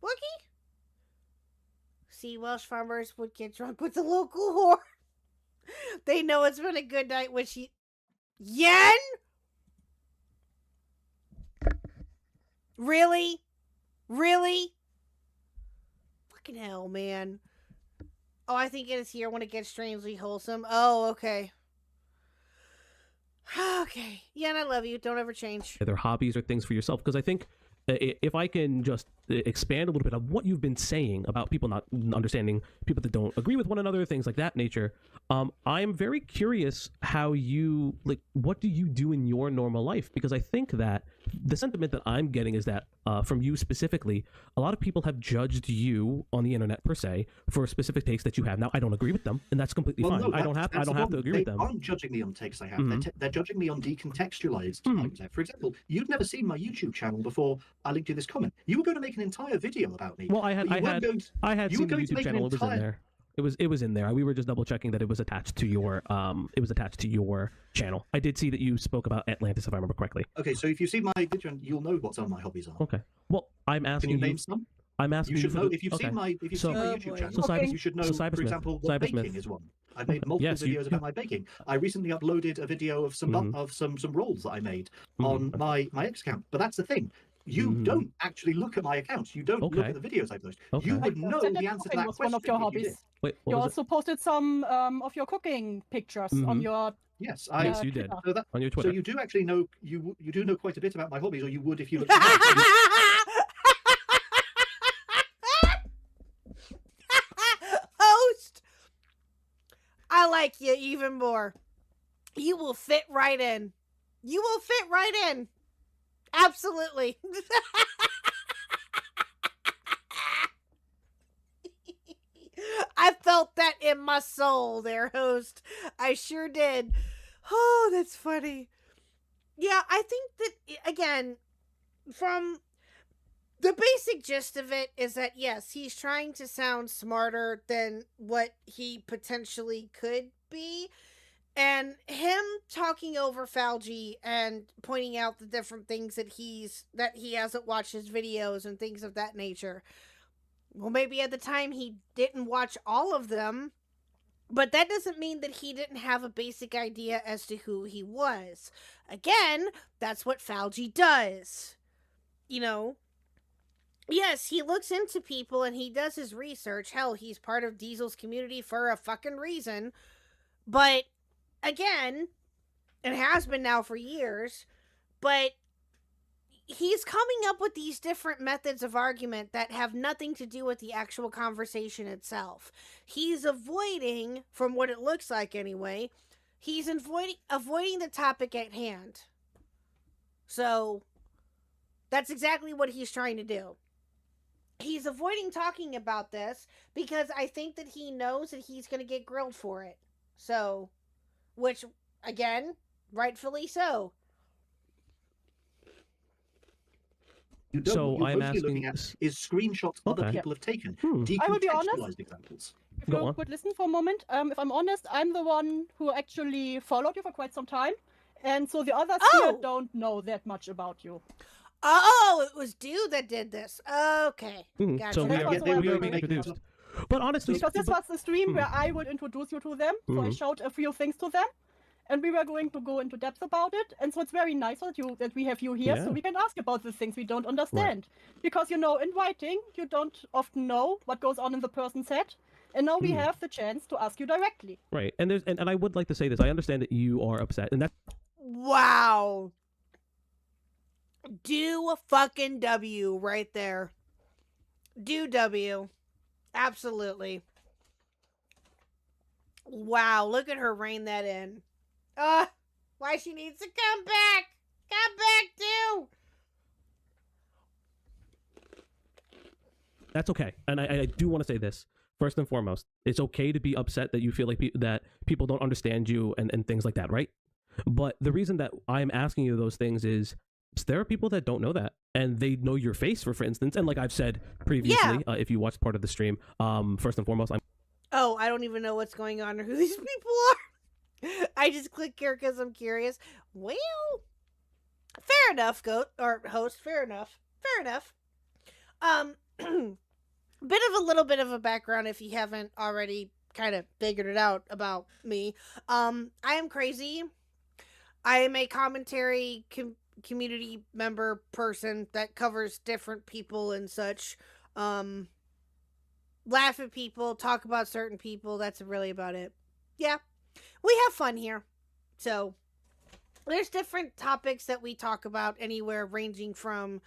Wookie? See, Welsh farmers would get drunk with the local whore. They know it's been a good night when she... Yen? Really? Really? Fucking hell, man. Oh, I think it is here when it gets strangely wholesome. Oh, okay. Okay. Yen, I love you. Don't ever change. Their hobbies or things for yourself, because I think if I can just expand a little bit of what you've been saying about people not understanding, people that don't agree with one another, things like that nature, I'm very curious how you, like, what do you do in your normal life? Because I think that the sentiment that I'm getting is that from you specifically, a lot of people have judged you on the internet per se for specific takes that you have. Now, I don't agree with them, and that's completely fine. No, I don't have to agree with them. They aren't judging me on takes I have. Mhm. They're judging me on decontextualized items. For example, you'd never seen my YouTube channel before I linked you this comment. You were going to make an entire video about me. Well, I but you weren't going to- had you seen were the going to YouTube make an channel. It was in entire- there. It was in there. We were just double checking that it was attached to your channel. I did see that you spoke about Atlantis, if I remember correctly. Okay, so if you see my video, you'll know what some of my hobbies are. Okay. Well, I'm asking Can you name some? I'm asking You should for know the- if you've okay. seen my YouTube channel. So You should know, for Cybersmith. example, what Cybersmith. baking is one. I've made multiple Yes, videos about my baking. I recently uploaded a video of some rolls that I made on my X account. But that's the thing. You don't actually look at my accounts. You don't look Okay. at the videos I post. Okay. You would know Said that the answer to cooking that was question. one of your if you hobbies. did. Wait, what You was also posted some of your cooking pictures on your. Yes, Yes, you did. So that, on your so Twitter. you do actually know you do know quite a bit about my hobbies, or you would if you looked. At Host! I like you even more. You will fit right in. You will fit right in. Absolutely. I felt that in my soul there, host. I sure did. Oh, that's funny. Yeah, I think that, again, from the basic gist of it is that, yes, he's trying to sound smarter than what he potentially could be. And him talking over Falgi and pointing out the different things that he hasn't watched his videos and things of that nature. Well, maybe at the time he didn't watch all of them, but that doesn't mean that he didn't have a basic idea as to who he was. Again, that's what Falgi does. You know, yes, he looks into people and he does his research. Hell, he's part of Diesel's community for a fucking reason. But again, it has been now for years, but he's coming up with these different methods of argument that have nothing to do with the actual conversation itself. He's avoiding, from what it looks like anyway, he's avoiding the topic at hand. So that's exactly what he's trying to do. He's avoiding talking about this because I think that he knows that he's going to get grilled for it. So, which, again, rightfully so. You don't, So what you're I'm mostly asking looking at is screenshots other Okay. people have taken. I will be honest. Decontextualized examples. If you could listen for a moment, if I'm honest, I'm the one who actually followed you for quite some time, and so the others here don't know that much about you. Oh, it was Dew that did this. Okay. Gotcha. So we That's are, also we why are we're being making introduced. But honestly, Because this was the stream where I would introduce you to them, so I Mhm. showed a few things to them, and we were going to go into depth about it. And so it's very nice that we have you here, Yeah. so we can ask about the things we don't understand. Because in writing, you don't often know what goes on in the person's head, and now we have the chance to ask you directly. right, and there's and I would like to say this. I understand that you are upset, and that's Wow. Do fucking W right there. Do W. Absolutely. Wow, look at her rein that in. Why she needs to come back. Come back, too. that's okay. And I do want to say this first and foremost. It's okay to be upset that you feel like that people don't understand you and things like that, right? But the reason that I'm asking you those things is there are people that don't know that, and they know your face, for instance. And like I've said previously, if you watched part of the stream, first and foremost, Oh, I don't even know what's going on or who these people are. I just click here because I'm curious. Well, fair enough, host. Fair enough. Fair enough. little bit of a background if you haven't already kind of figured it out about me. I am crazy. I am a commentary community member person that covers different people and such. Laugh at people, talk about certain people. That's really about it. Yeah, we have fun here. So there's different topics that we talk about, anywhere ranging from,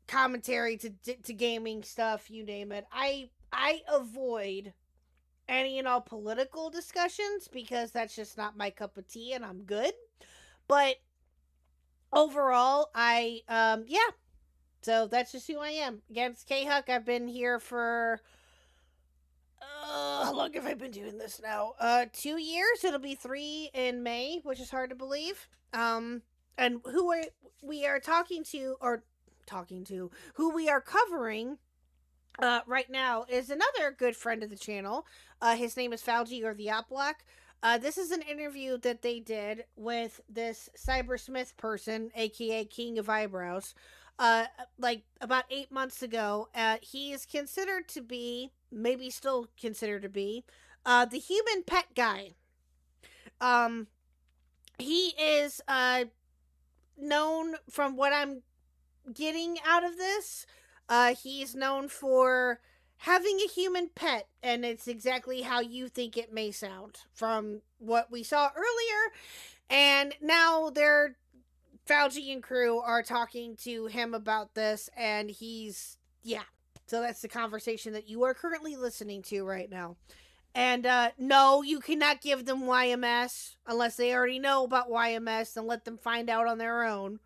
commentary to gaming stuff, you name it. I avoid any and all political discussions because that's just not my cup of tea, and I'm good. But overall, yeah. So that's just who I am. Against Khuck, I've been here for how long have I been doing this now? 2 years. It'll be 3 in May, which is hard to believe. And who we are talking to, who we are covering right now is another good friend of the channel. His name is Falgi, or the Oplock. This is an interview that they did with this Cybersmith person, aka King of Eyebrows, like about 8 months ago. He is considered to be, maybe still considered to be, the human pet guy. He is known, from what I'm getting out of this, he's known for having a human pet, and it's exactly how you think it may sound from what we saw earlier. And now Falgi and crew are talking to him about this, and so that's the conversation that you are currently listening to right now. And no, you cannot give them YMS unless they already know about YMS, and let them find out on their own.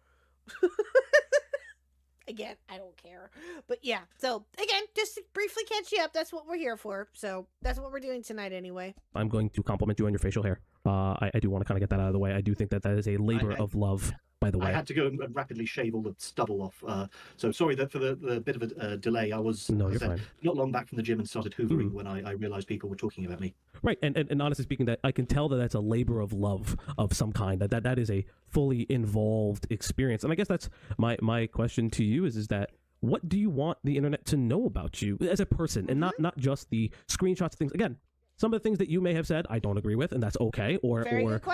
Again, I don't care. But yeah, so again, just to briefly catch you up, that's what we're here for. So that's what we're doing tonight anyway. I'm going to compliment you on your facial hair. I do want to kind of get that out of the way. I do think that is a labor of love, by the way. I had to go and rapidly shave all the stubble off. So sorry that for the bit of a delay. I was No, you're fine. not long back from the gym and started hoovering when I realized people were talking about me. Right, and honestly speaking, that I can tell that that's a labor of love of some kind. That is a fully involved experience. And I guess that's my question to you is that what do you want the internet to know about you as a person, and not just the screenshots of things? Again, some of the things that you may have said I don't agree with, and that's okay, or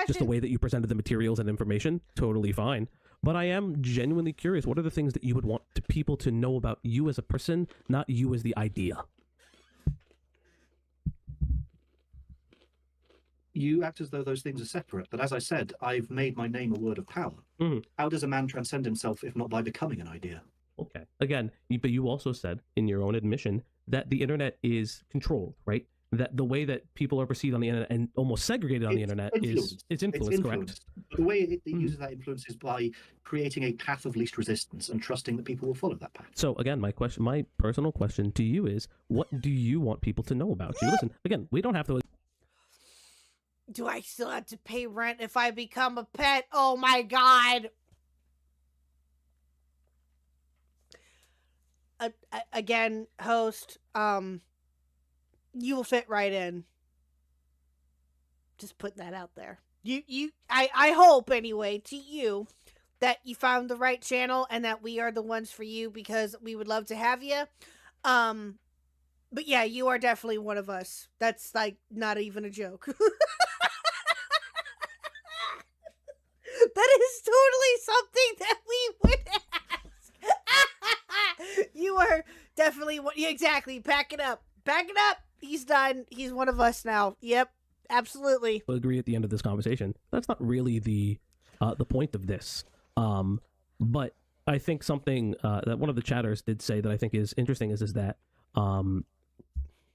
just the way that you presented the materials and information, totally fine. But I am genuinely curious, what are the things that you would want people to know about you as a person, not you as the idea? You act as though those things are separate, but as I said, I've made my name a word of power. How does a man transcend himself if not by becoming an idea? Okay. Again, but you also said in your own admission that the internet is controlled, right? That the way that people are perceived on the internet and almost segregated on the internet is influenced, correct? The way it uses that influence is by creating a path of least resistance and trusting that people will follow that path. So again, my personal question to you is, what do you want people to know about you? Listen, again, we don't have to... Do I still have to pay rent if I become a pet? Oh my god! Again, host, you will fit right in. Just put that out there. I hope anyway to you that you found the right channel and that we are the ones for you, because we would love to have you. But yeah, you are definitely one of us. That's like not even a joke. That is totally something that we would ask. You are definitely one. Exactly. Pack it up. Pack it up. He's done. He's one of us now. Yep. Absolutely. Agree at the end of this conversation. That's not really the point of this. But I think something that one of the chatters did say that I think is interesting is that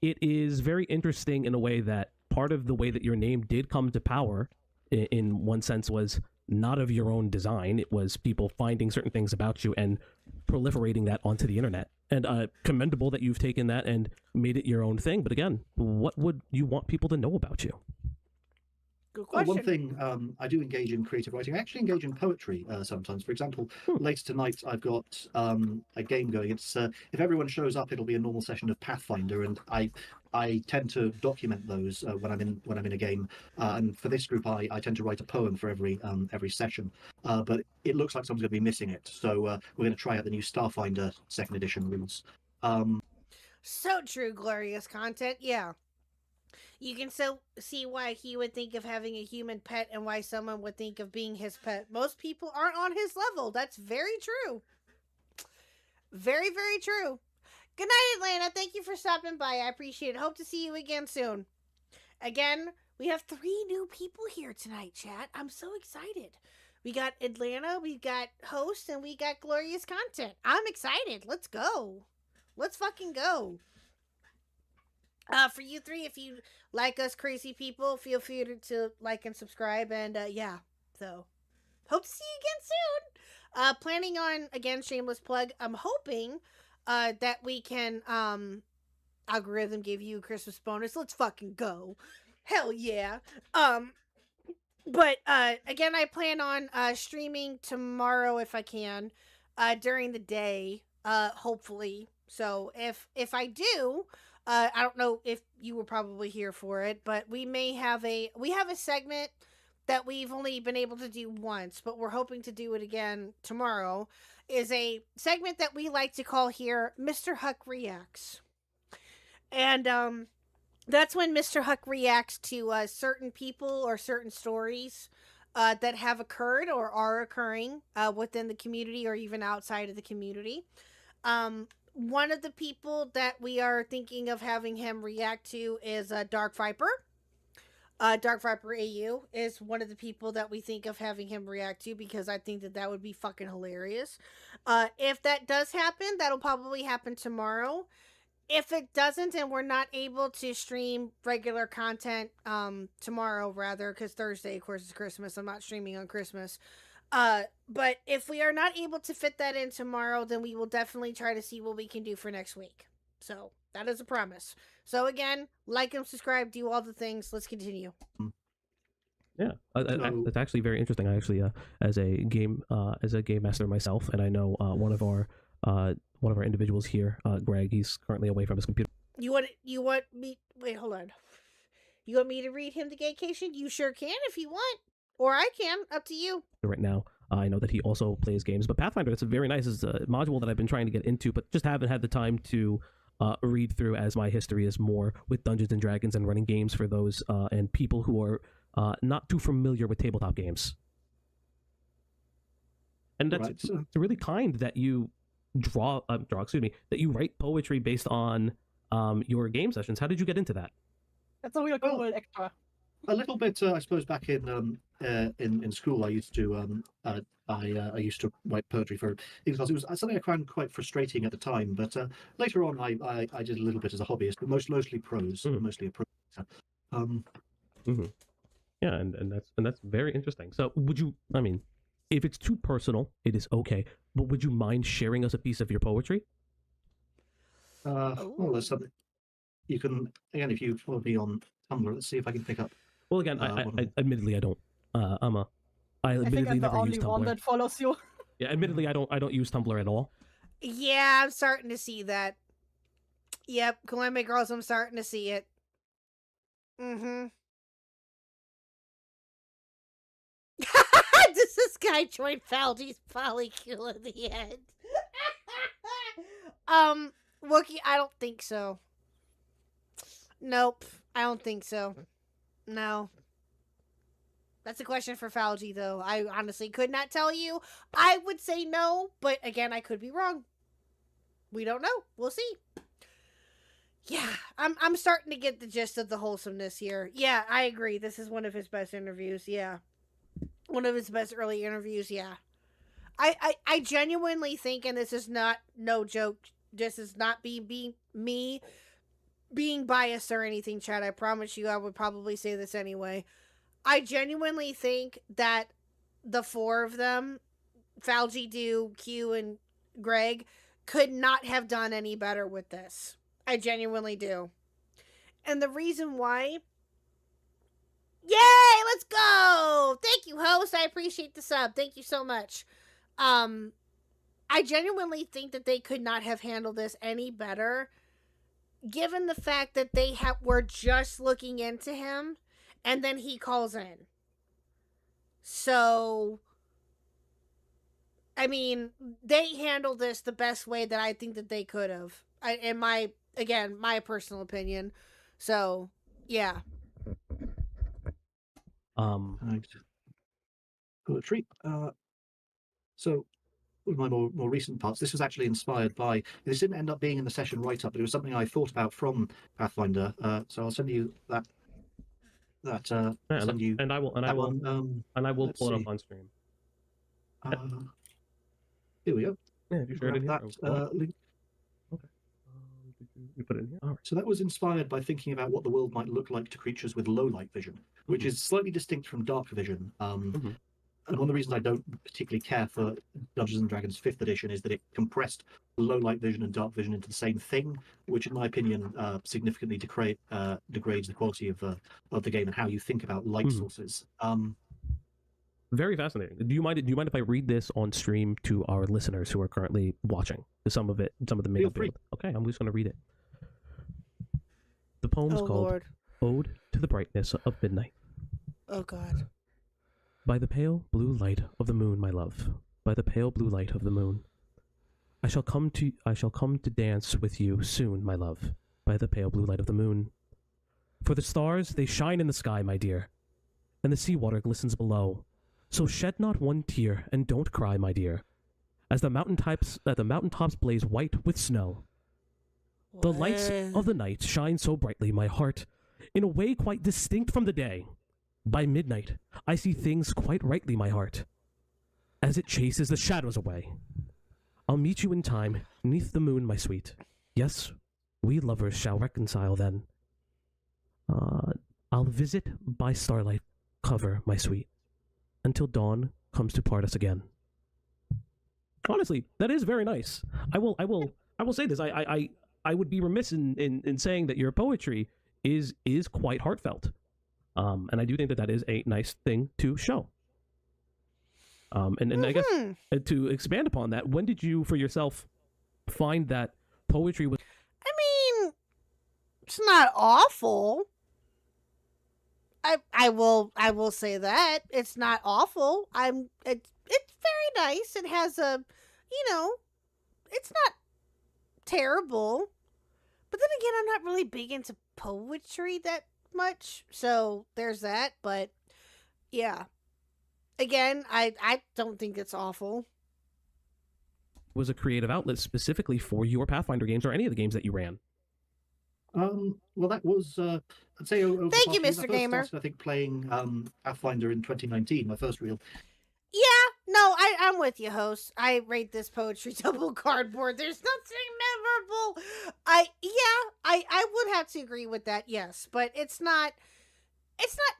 it is very interesting in a way that part of the way that your name did come to power in one sense was not of your own design. It was people finding certain things about you and proliferating that onto the internet. And commendable that you've taken that and made it your own thing. But again, what would you want people to know about you? Good question. One thing, I do engage in creative writing. I actually engage in poetry sometimes. For example, later tonight I've got a game going. It's if everyone shows up, it'll be a normal session of Pathfinder, and I tend to document those when I'm in a game. And for this group, I tend to write a poem for every session. But it looks like someone's going to be missing it, so we're going to try out the new Starfinder 2nd edition rules. So true, glorious content. Yeah. You can so see why he would think of having a human pet and why someone would think of being his pet. Most people aren't on his level. That's very true. Very, very true. Good night, Atlanta. Thank you for stopping by. I appreciate it. Hope to see you again soon. Again, we have 3 new people here tonight, chat. I'm so excited. We got Atlanta, we got host, and we got glorious content. I'm excited. Let's go. Let's fucking go. For you 3, if you like us crazy people, feel free to like and subscribe. And yeah, so hope to see you again soon. Planning on, again, shameless plug, I'm hoping that we can algorithm give you a Christmas bonus. Let's fucking go. Hell yeah. But again, I plan on streaming tomorrow if I can, during the day, hopefully. So if I do, I don't know if you were probably here for it, but we have a segment that we've only been able to do once, but we're hoping to do it again tomorrow. Is a segment that we like to call here Mr. Khuck Reacts. And that's when Mr. Khuck reacts to certain people or certain stories that have occurred or are occurring within the community or even outside of the community. One of the people that we are thinking of having him react to is Dark Viper. Dark Viper AU is one of the people that we think of having him react to because I think that would be fucking hilarious. If that does happen, that'll probably happen tomorrow. If it doesn't and we're not able to stream regular content tomorrow, rather, because Thursday, of course, is Christmas. I'm not streaming on Christmas. But if we are not able to fit that in tomorrow, then we will definitely try to see what we can do for next week. So that is a promise. So again, like and subscribe, do all the things. Let's continue. Yeah, it's actually very interesting. I actually, as a game master myself, and I know one of our individuals here, Greg. He's currently away from his computer. You want me? Wait, hold on. You want me to read him the gaycation? You sure can if you want, or I can. Up to you. Right now, I know that he also plays games, but Pathfinder, that's a very nice. It's a module that I've been trying to get into, but just haven't had the time to read through, as my history is more with Dungeons and Dragons and running games for those and people who are not too familiar with tabletop games. And that's it's really kind that you that you write poetry based on your game sessions. How did you get into that? That's a real cool extra. A little bit, I suppose. Back in school, I used to I used to write poetry for because it was something I found quite frustrating at the time. But later on, I did a little bit as a hobbyist, but mostly prose, mostly a prose. Yeah, and that's very interesting. So, would you? I mean, if it's too personal, it is okay. But would you mind sharing us a piece of your poetry? Well, there's something you can again if you follow me on Tumblr. Let's see if I can pick up. Well, again, I admittedly I don't. I think admittedly I'm the never only use Tumblr. one that follows you. Yeah, admittedly I don't use Tumblr at all. Yeah, I'm starting to see that. Yep, Columbia Girls, I'm starting to see it. Does this guy join Faldy's polycule at the end? Wookie, I don't think so. Nope, I don't think so. No. That's a question for Falgy, though. I honestly could not tell you. I would say no, but again, I could be wrong. We don't know. We'll see. Yeah, I'm starting to get the gist of the wholesomeness here. Yeah, I agree. This is one of his best interviews. Yeah. One of his best early interviews. Yeah. I genuinely think, and this is not no joke, this is not me being biased or anything, Chad. I promise you I would probably say this anyway. I genuinely think that the 4 of them, Falgy, Do, Q, and Greg, could not have done any better with this. I genuinely do. And the reason why... Yay! Let's go! Thank you, host. I appreciate the sub. Thank you so much. I genuinely think that they could not have handled this any better, given the fact that they were just looking into him, and then he calls in. So, I mean, they handled this the best way that I think that they could have. In my personal opinion. So, yeah. Poetry. So, with my more recent parts, this was actually inspired by. This didn't end up being in the session write-up, but it was something I thought about from Pathfinder. So I'll send you that. Send you. And I will pull it up on stream. Here we go. Yeah, if you share it in here. Link. Okay. You put it in here. All right. So that was inspired by thinking about what the world might look like to creatures with low light vision, which is slightly distinct from dark vision. And one of the reasons I don't particularly care for Dungeons and Dragons 5th edition is that it compressed low light vision and dark vision into the same thing, which, in my opinion, significantly degrades the quality of the game and how you think about light sources. Very fascinating. Do you mind if I read this on stream to our listeners who are currently watching? Some of the main. Okay, I'm just going to read it. The poem is called Lord. "Ode to the Brightness of Midnight." Oh God. By the pale blue light of the moon, my love. By the pale blue light of the moon, I shall come to dance with you soon, my love. By the pale blue light of the moon, for the stars they shine in the sky, my dear, and the sea water glistens below. So shed not one tear, and don't cry, my dear, as the mountaintops blaze white with snow. The lights of the night shine so brightly, my heart, in a way quite distinct from the day. By midnight, I see things quite rightly, my heart, as it chases the shadows away. I'll meet you in time, 'neath the moon, my sweet. Yes, we lovers shall reconcile then. I'll visit by starlight cover, my sweet, until dawn comes to part us again. Honestly, that is very nice. I will say this. I would be remiss in saying that your poetry is quite heartfelt. And I do think that is a nice thing to show. And I guess to expand upon that, when did you, for yourself, find that poetry was... I mean, it's not awful. I will say that. It's not awful. It's very nice. It has a, it's not terrible. But then again, I'm not really big into poetry that much, so there's that. But yeah, again, I don't think it's awful. Was a creative outlet specifically for your Pathfinder games or any of the games that you ran? Well, that was I'd say over thank you, Mr. Gamer. I think playing Pathfinder in 2019, my first real. Yeah, no, I'm with you, host. I rate this poetry double cardboard. There's nothing memorable. I would have to agree with that, yes, but it's not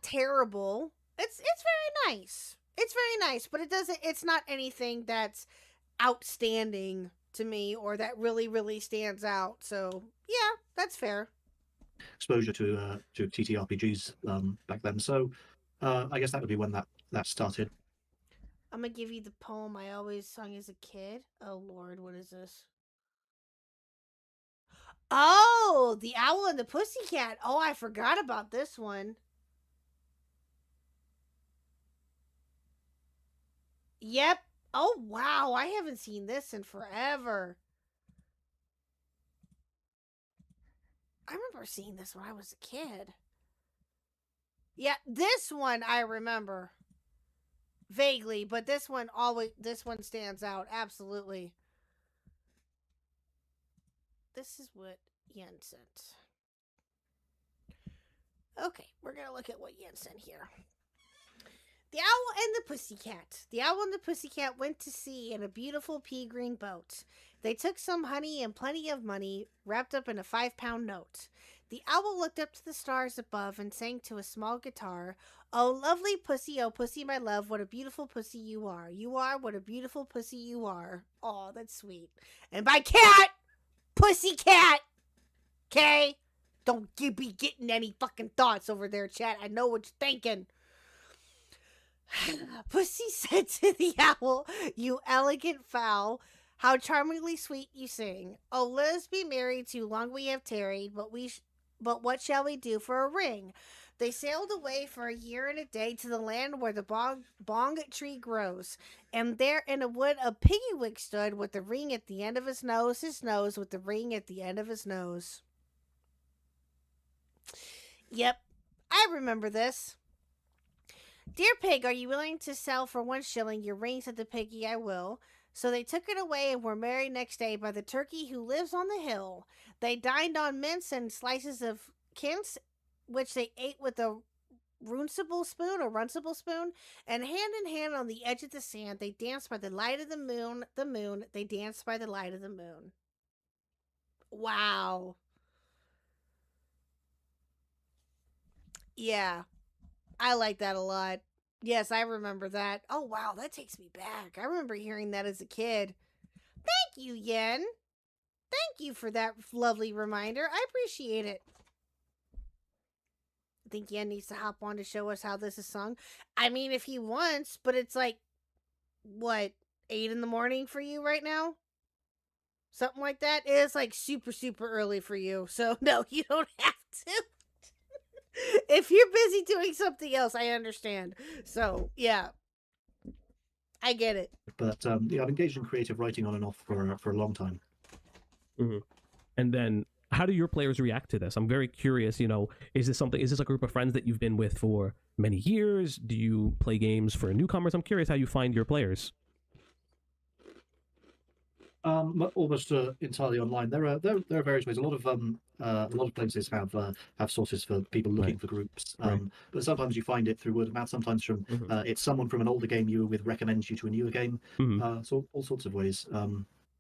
terrible. It's very nice. It's very nice, but it's not anything that's outstanding to me or that really, really stands out. So yeah, that's fair. Exposure to TTRPGs back then. So I guess that would be when that started. I'm gonna give you the poem I always sung as a kid. Oh Lord, what is this? Oh, The Owl and the Pussycat. Oh, I forgot about this one. Yep. Oh, wow. I haven't seen this in forever. I remember seeing this when I was a kid. Yeah, this one I remember. Vaguely, but this one stands out. Absolutely. This is what Yen sent. Okay, we're going to look at what Yen sent here. The Owl and the Pussycat. The Owl and the Pussycat went to sea in a beautiful pea-green boat. They took some honey and plenty of money wrapped up in a 5-pound note. The owl looked up to the stars above and sang to a small guitar, "Oh, lovely pussy, oh, pussy, my love, what a beautiful pussy you are. You are what a beautiful pussy you are." Oh, that's sweet. And by cat, Pussycat. Okay? Don't you be getting any fucking thoughts over there, chat. I know what you're thinking. Pussy said to the owl, "You elegant fowl, how charmingly sweet you sing. Oh, let us be married, too long we have tarried, but what shall we do for a ring?" They sailed away for a year and a day to the land where the bong tree grows. And there in a wood a piggywick stood with the ring at the end of his nose with the ring at the end of his nose. Yep, I remember this. Dear Pig, are you willing to sell for 1 shilling your ring? Said the piggy. I will. So they took it away and were married next day by the turkey who lives on the hill. They dined on mince and slices of quince, which they ate with a runcible spoon, and hand in hand on the edge of the sand, they danced by the light of the moon, they danced by the light of the moon. Wow. Yeah. I like that a lot. Yes, I remember that. Oh, wow, that takes me back. I remember hearing that as a kid. Thank you, Yen. Thank you for that lovely reminder. I appreciate it. I think Yen needs to hop on to show us how this is sung. I mean, if he wants, but it's like, what, 8 in the morning for you right now? Something like that? It's like super, super early for you. So, no, you don't have to. If you're busy doing something else, I understand. So, yeah. I get it. But yeah, I've engaged in creative writing on and off for a long time. Mm-hmm. And then, how do your players react to this? I'm very curious, is this a group of friends that you've been with for many years? Do you play games for newcomers? I'm curious how you find your players. Almost entirely online. There are various ways. A lot of places have sources for people looking for groups. But sometimes you find it through word of mouth. Sometimes from it's someone from an older game you were with recommends you to a newer game. So all sorts of ways.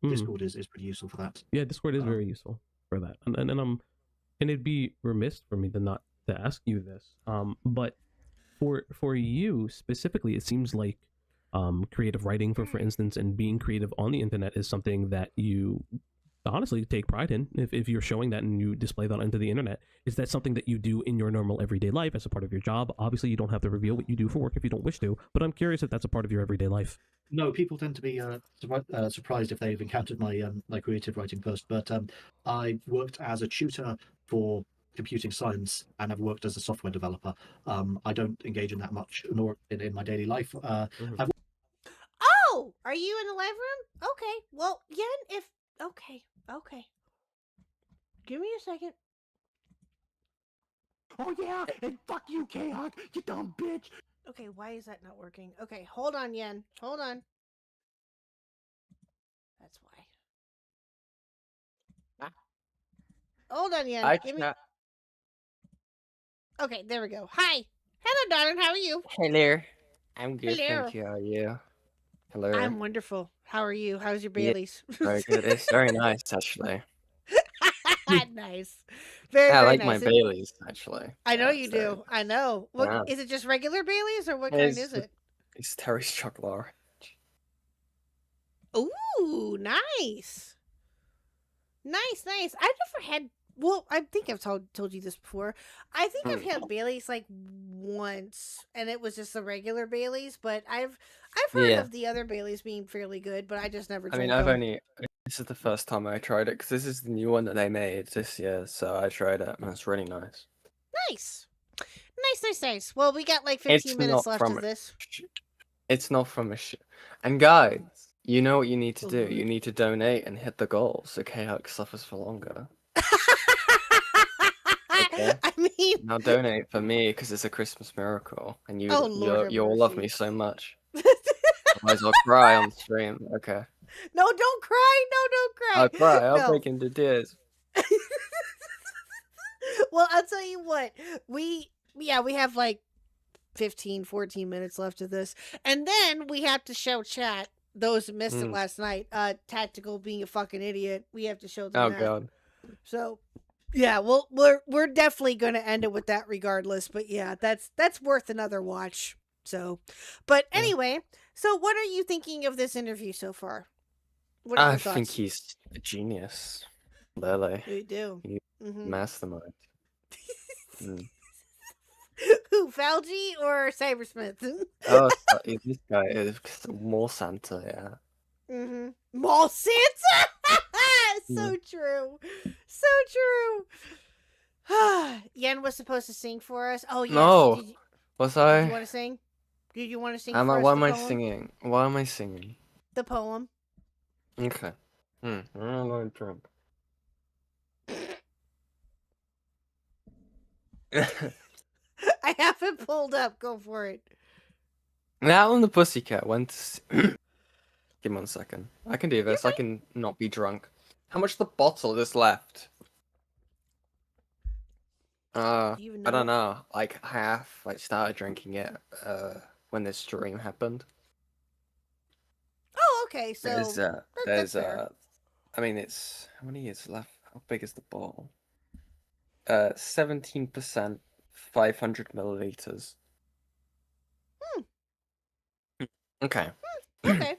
Discord is pretty useful for that. Yeah, Discord is very useful for that. And it'd be remiss for me to ask you this. But for you specifically, it seems like creative writing, for instance, and being creative on the internet is something that you honestly take pride in. If you're showing that and you display that onto the internet, is that something that you do in your normal everyday life as a part of your job? Obviously, you don't have to reveal what you do for work if you don't wish to, but I'm curious if that's a part of your everyday life. No, people tend to be surprised if they've encountered my creative writing first. But I worked as a tutor for computing science, and I've worked as a software developer. I don't engage in that much, nor in my daily life. Oh, are you in the live room? Okay. Well, Yen, okay. Give me a second. Oh yeah, and fuck you, Khuck, you dumb bitch. Okay, why is that not working? Okay, hold on, Yen. Hold on. That's why. Hold on, Yen. Okay, there we go. Hi. Hello, darling. How are you? Hello. I'm good, Hello. thank you. How are you? Hello. I'm wonderful. How are you? How's your Baileys? Yeah, very good. It's very nice, actually. Nice. Very, I very like nice. my Baileys, actually. I know you do. I know. What Yeah. is it? Just regular Baileys, or what kind is it? It's Terry's chocolate. Ooh, nice. Nice. I've never had. Well, I think I've told you this before. I think I've had Baileys like once, and it was just the regular Baileys. But I've heard of the other Baileys being fairly good, but I just never. I mean, this is the first time I tried it because this is the new one that they made this year. So I tried it, and it's really nice. Nice. Well, we got like 15 minutes left of this. It's not from a And guys, you know what you need to do? You need to donate and hit the goal so Khuck suffers for longer. Okay? I mean, now donate for me because it's a Christmas miracle, and you all love me so much. Otherwise, I'll cry on stream. Okay. No, don't cry. I'll cry. I'll break into tears. Well, I'll tell you what. We have like 15, 14 minutes left of this, and then we have to show chat. Those who missed it last night. Tactical being a fucking idiot. We have to show them. Oh that. God. So, yeah, we're definitely going to end it with that regardless. But yeah, that's worth another watch. So, but anyway, so what are you thinking of this interview so far? What are your thoughts? think he's a genius. Lele. You do. Mastermind. Who, Falgi or Cybersmith? Oh, this guy is more Santa, yeah. Mall Santa. So true. Yen was supposed to sing for us. Oh yes. No. Was Did I? you want to sing? Did you want to sing Am for I? us Why the am I poem? singing? Why am I singing? The poem. Okay. I'm not drunk. I have it pulled up. Go for it. Now and the Pussycat went to Give me 1 second. I can do this. I can not be drunk. How much of the bottle is left? I don't know. Like half. I started drinking it when this stream happened. Oh, okay. So There's that's fair. I mean, it's how many is left? How big is the bottle? 17%, 500 milliliters. Okay. Okay.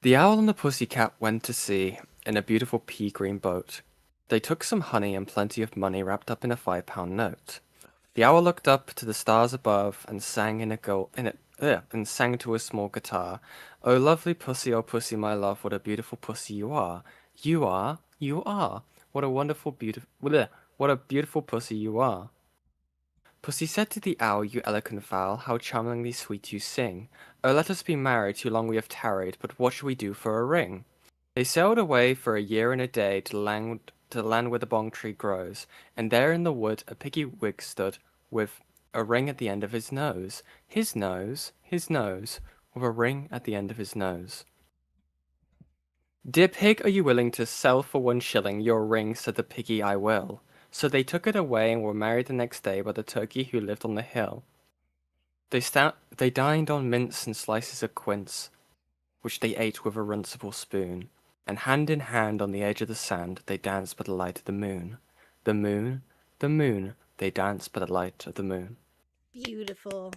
The owl and the pussycat went to sea in a beautiful pea green boat. They took some honey and plenty of money wrapped up in a £5 note. The owl looked up to the stars above and sang and sang to a small guitar. Oh lovely pussy, oh pussy, my love, what a beautiful pussy you are. You are, you are. What a wonderful, what a beautiful pussy you are. Pussy said to the owl, you eloquent fowl, how charmingly sweet you sing. Oh, let us be married, too long we have tarried, but what shall we do for a ring? They sailed away for a year and a day to the land where the bong tree grows, and there in the wood a piggy wig stood, with a ring at the end of his nose, with a ring at the end of his nose. Dear pig, are you willing to sell for 1 shilling your ring? Said the piggy, I will. So they took it away and were married the next day by the turkey who lived on the hill. They dined on mince and slices of quince, which they ate with a runcible spoon, and hand in hand on the edge of the sand they danced by the light of the moon. The moon, the moon, they danced by the light of the moon. Beautiful.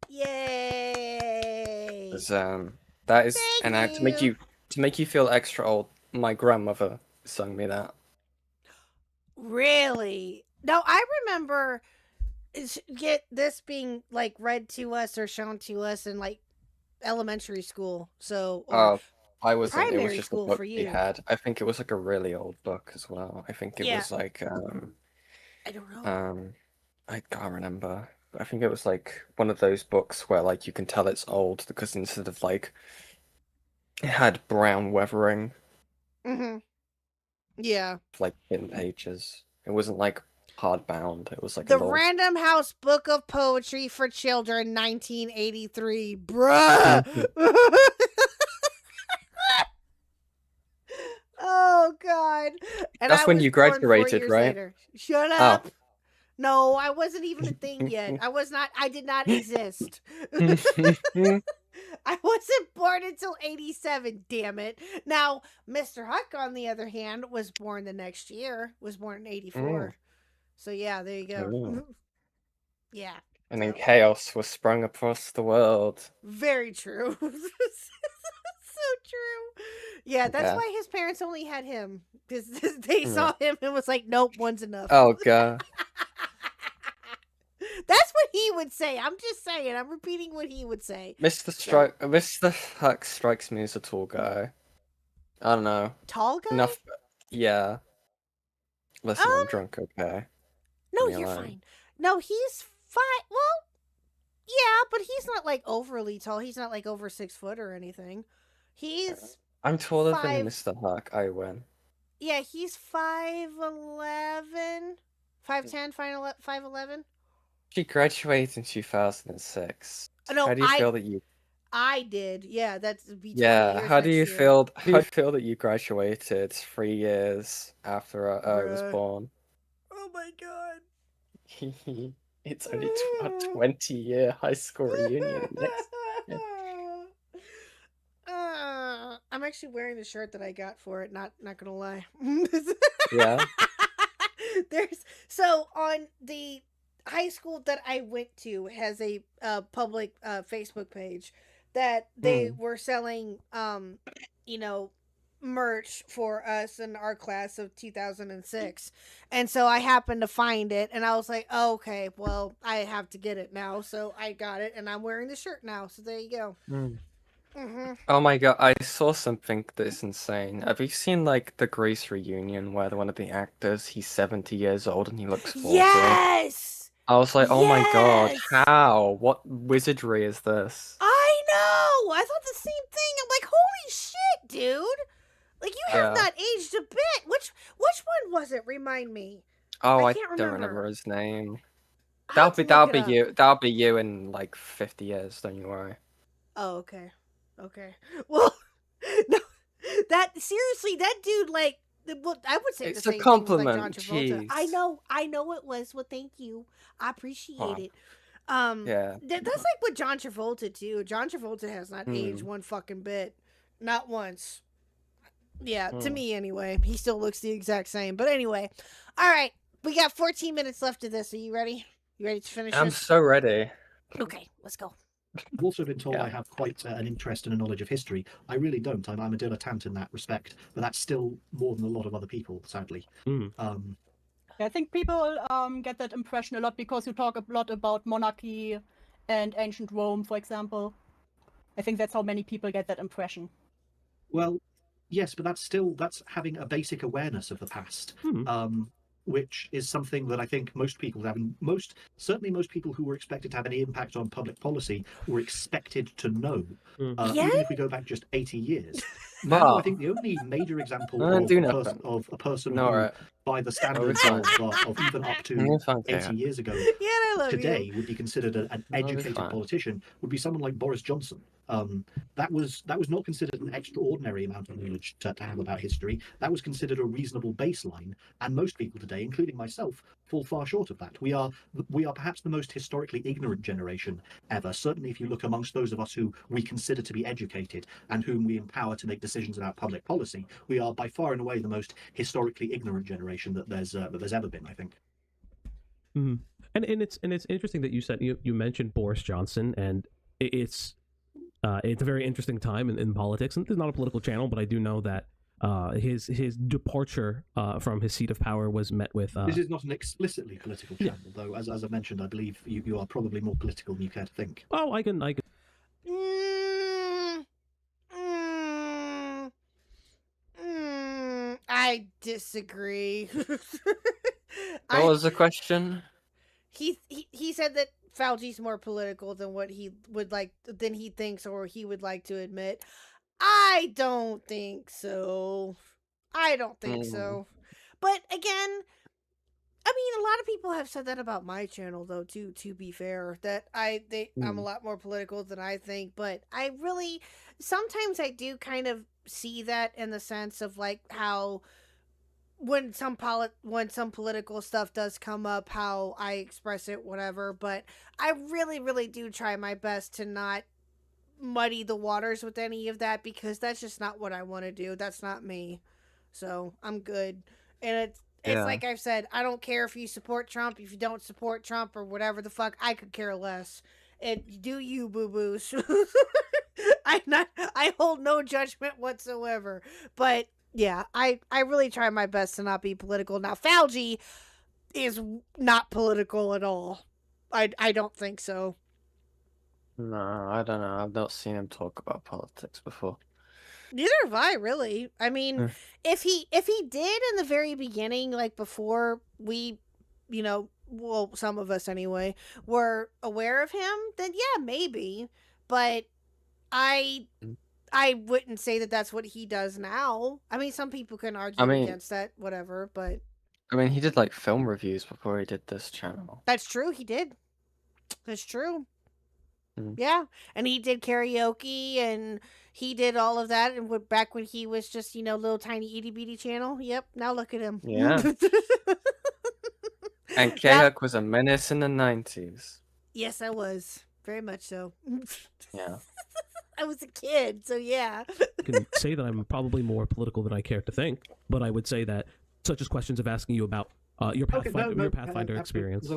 Yay! That is, to make you feel extra old, my grandmother sung me that. Really? No, I remember get this being like read to us or shown to us in like elementary school. So I wasn't. It was primary just a school book for we you. had. I think it was like a really old book as well. I think it Yeah. was like I don't know. I can't remember. I think it was like one of those books where like you can tell it's old because instead of like it had brown weathering, Mm-hmm. Yeah. like thin pages. It wasn't like hardbound. It was like The a little... Random House Book of Poetry for Children, 1983. Bruh! Oh, God. And That's I when was you born 4 graduated, years right? later. Shut Oh. up. No, I wasn't even a thing yet. I did not exist. I wasn't born until 87, damn it. Now, Mr. Huck, on the other hand, was born the next year, was born in 84. So, yeah, there you go. Ooh. Yeah. And then chaos was sprung across the world. Very true. So true. Yeah, that's Yeah. why his parents only had him. Because they saw him and was like, nope, one's enough. Oh, God. That's what he would say. I'm just saying. I'm repeating what he would say. Mr. Huck strikes me as a tall guy. I don't know. Tall guy? Enough. Yeah. Listen, I'm drunk, okay? No, Leave me you're alone. fine. No, he's fine. Well, yeah, but he's not like overly tall. He's not like over 6 foot or anything. He's I'm taller than five- Mr. Huck. I win. Yeah, he's 5'11", 5'10", 5'11". She graduated in 2006. No, How do you feel that you? I did. Yeah, that's be 20 Yeah. years How do you next year. feel? How do you feel that you graduated 3 years after I was Bruh. born? Oh my God. It's only a 20-year high school reunion next. I'm actually wearing the shirt that I got for it. Not gonna lie. Yeah. So on the high school that I went to has a public Facebook page that they were selling merch for us in our class of 2006, and so I happened to find it and I was like, oh, okay, well, I have to get it now, so I got it and I'm wearing the shirt now, so there you go. Oh my god, I saw something that's insane. Have you seen like the Grease reunion where one of the actors, he's 70 years old and he looks 40? Yes! I was like, oh my god, Yes! how? What wizardry is this? I know! I thought the same thing. I'm like, holy shit, dude! Like, you have Yeah. not aged a bit. Which one was it? Remind me. Oh, I can't don't remember. remember his name. I'll have to That'll look be it up. you. That'll be you in like 50 years. Don't you worry. Oh, okay. Okay. Well, no, that seriously, that dude, like, well, I would say It's the a same thing with like John compliment, Travolta. jeez. I know it was. Well, thank you. I appreciate Huh. it. Yeah. That's like with John Travolta too. John Travolta has not aged Hmm. one fucking bit, not once. Yeah, to Hmm. me anyway. He still looks the exact same. But anyway, all right, we got 14 minutes left of this. Are you ready? You ready to finish I'm this? so ready. Okay, let's go. I've also been told I have quite an interest and a knowledge of history. I really don't. I'm a dilettante in that respect, but that's still more than a lot of other people, sadly. I think people get that impression a lot because you talk a lot about monarchy and ancient Rome, for example. I think that's how many people get that impression. Well, yes, but that's having a basic awareness of the past, which is something that I think most people have. And certainly most people who were expected to have any impact on public policy were expected to know, even if we go back just 80 years. Now, Wow. I think the only major example I don't of do a, nothing. person No, who, right. by the standards fine. of even up to You're fine, 80 Kat. years ago, Yeah, I love today you. would be considered an be educated fine. politician would be someone like Boris Johnson. That was not considered an extraordinary amount of knowledge to have about history. That was considered a reasonable baseline, and most people today, including myself, fall far short of that. We are perhaps the most historically ignorant generation ever. Certainly, if you look amongst those of us who we consider to be educated and whom we empower to make decisions about public policy, we are by far and away the most historically ignorant generation that there's ever been, I think. Mm-hmm. And it's interesting that you said you mentioned Boris Johnson, and it's a very interesting time in politics. And this is not a political channel, but I do know that his departure from his seat of power was met with. This is not an explicitly political channel, though. As I mentioned, I believe you are probably more political than you care to think. Oh, I can. I disagree. What was the question? He said that Fauci's more political than what he would like than he thinks or he would like to admit. I don't think so. I don't think so. But again, I mean, a lot of people have said that about my channel though too, to be fair, that I'm a lot more political than I think, but I really sometimes I do kind of see that in the sense of like how when some political stuff does come up, how I express it, whatever. But I really do try my best to not muddy the waters with any of that because that's just not what I want to do. That's not me. So I'm good. And it's like I've said, I don't care if you support Trump, if you don't support Trump or whatever the fuck. I could care less. Do you, boo-boos. I hold no judgment whatsoever. But yeah, I really try my best to not be political. Now, Fauci is not political at all. I don't think so. No, I don't know. I've not seen him talk about politics before. Neither have I, really. I mean, if he did in the very beginning, like before we, well, some of us anyway, were aware of him, then yeah, maybe. But I wouldn't say that that's what he does now. I mean, some people can argue against that, whatever, but... I mean, he did, like, film reviews before he did this channel. That's true, he did. That's true. Yeah, and he did karaoke, and he did all of that, and back when he was just, little tiny itty-bitty channel. Yep, now look at him. Yeah. And Khuck was a menace in the 90s. Yes, I was. Very much so. Yeah. I was a kid, so yeah. I can say that I'm probably more political than I care to think, but I would say that such as questions of asking you about your Pathfinder experience.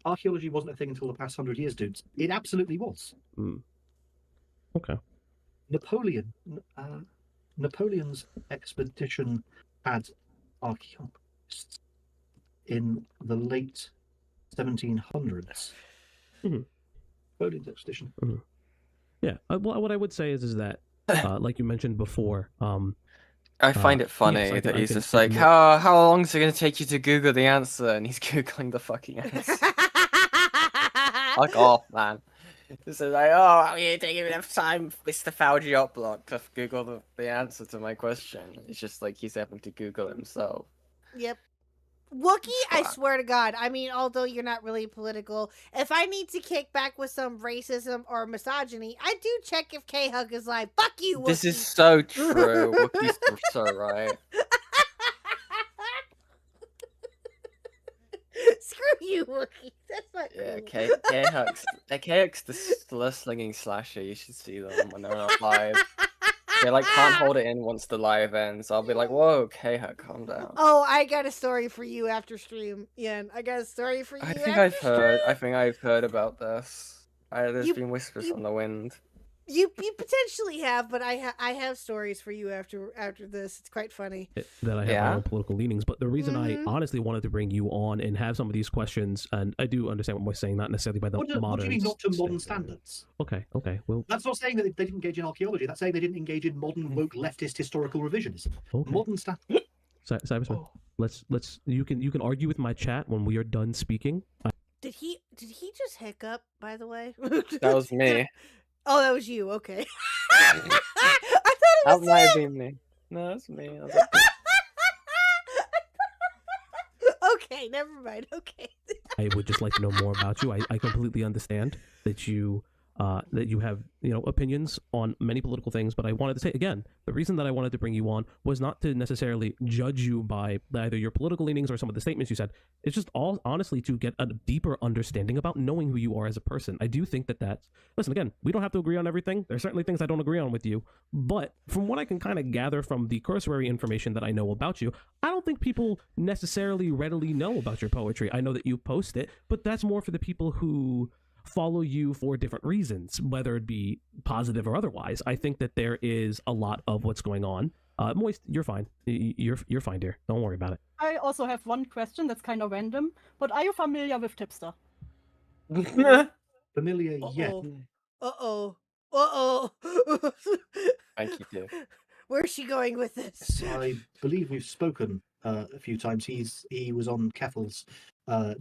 Archaeology wasn't a thing until the past 100 years, dudes. It absolutely was. Okay. Napoleon's expedition had archaeologists in the late 1700s. Napoleon's expedition. Yeah. Well, what I would say is that, like you mentioned before, I find it funny yes, I that can he's just like, admit- how long is it going to take you to Google the answer? And he's Googling the fucking answer. Fuck off, man. This is like, oh, you didn't even have time, Mr. Fauji Uplock, to Google the answer to my question. It's just like he's having to Google himself. Yep. Wookie, I swear to God. I mean, although you're not really political, if I need to kick back with some racism or misogyny, I do check if K-Hug is like, fuck you, Wookie. This is so true. Wookie's so right. Screw you, Wookie. That's not cool. Yeah, K-Hug's the slur-slinging slasher. You should see them when they're not live. They like can't hold it in once the live ends. I'll be like, whoa, K-Hug, calm down. Oh, I got a story for you after stream, Ian. I got a story for you. I think I've heard about this. There's been whispers on the wind. You potentially have, but I have stories for you after this. It's quite funny. That I have my own political leanings, but the reason I honestly wanted to bring you on and have some of these questions, and I do understand what we're saying, not necessarily by the modern. What do you mean not to modern standards? Okay, well, that's not saying that they didn't engage in archaeology. That's saying they didn't engage in modern woke leftist historical revisionism. Modern standards. Cybersmith, let's you can argue with my chat when we are done speaking. Did he just hiccup? By the way, That was me. Oh, that was you. Okay. I thought it was That might have been me. No, that's me. Okay, never mind. Okay. I would just like to know more about you. I completely understand that you have opinions on many political things, but I wanted to say again, the reason that I wanted to bring you on was not to necessarily judge you by either your political leanings or some of the statements you said. It's just all honestly to get a deeper understanding about knowing who you are as a person. I do think that's listen, again, we don't have to agree on everything. There's certainly things I don't agree on with you, but from what I can kind of gather from the cursory information that I know about you, I don't think people necessarily readily know about your poetry. I know that you post it, but that's more for the people who follow you for different reasons, whether it be positive or otherwise. I think that there is a lot of what's going on. Moist, you're fine. You're fine, dear. Don't worry about it. I also have one question that's kind of random, but are you familiar with Tipster? Familiar, yeah. Uh-oh. Thank you, dear. Where's she going with this? I believe we've spoken a few times. He was on Keffel's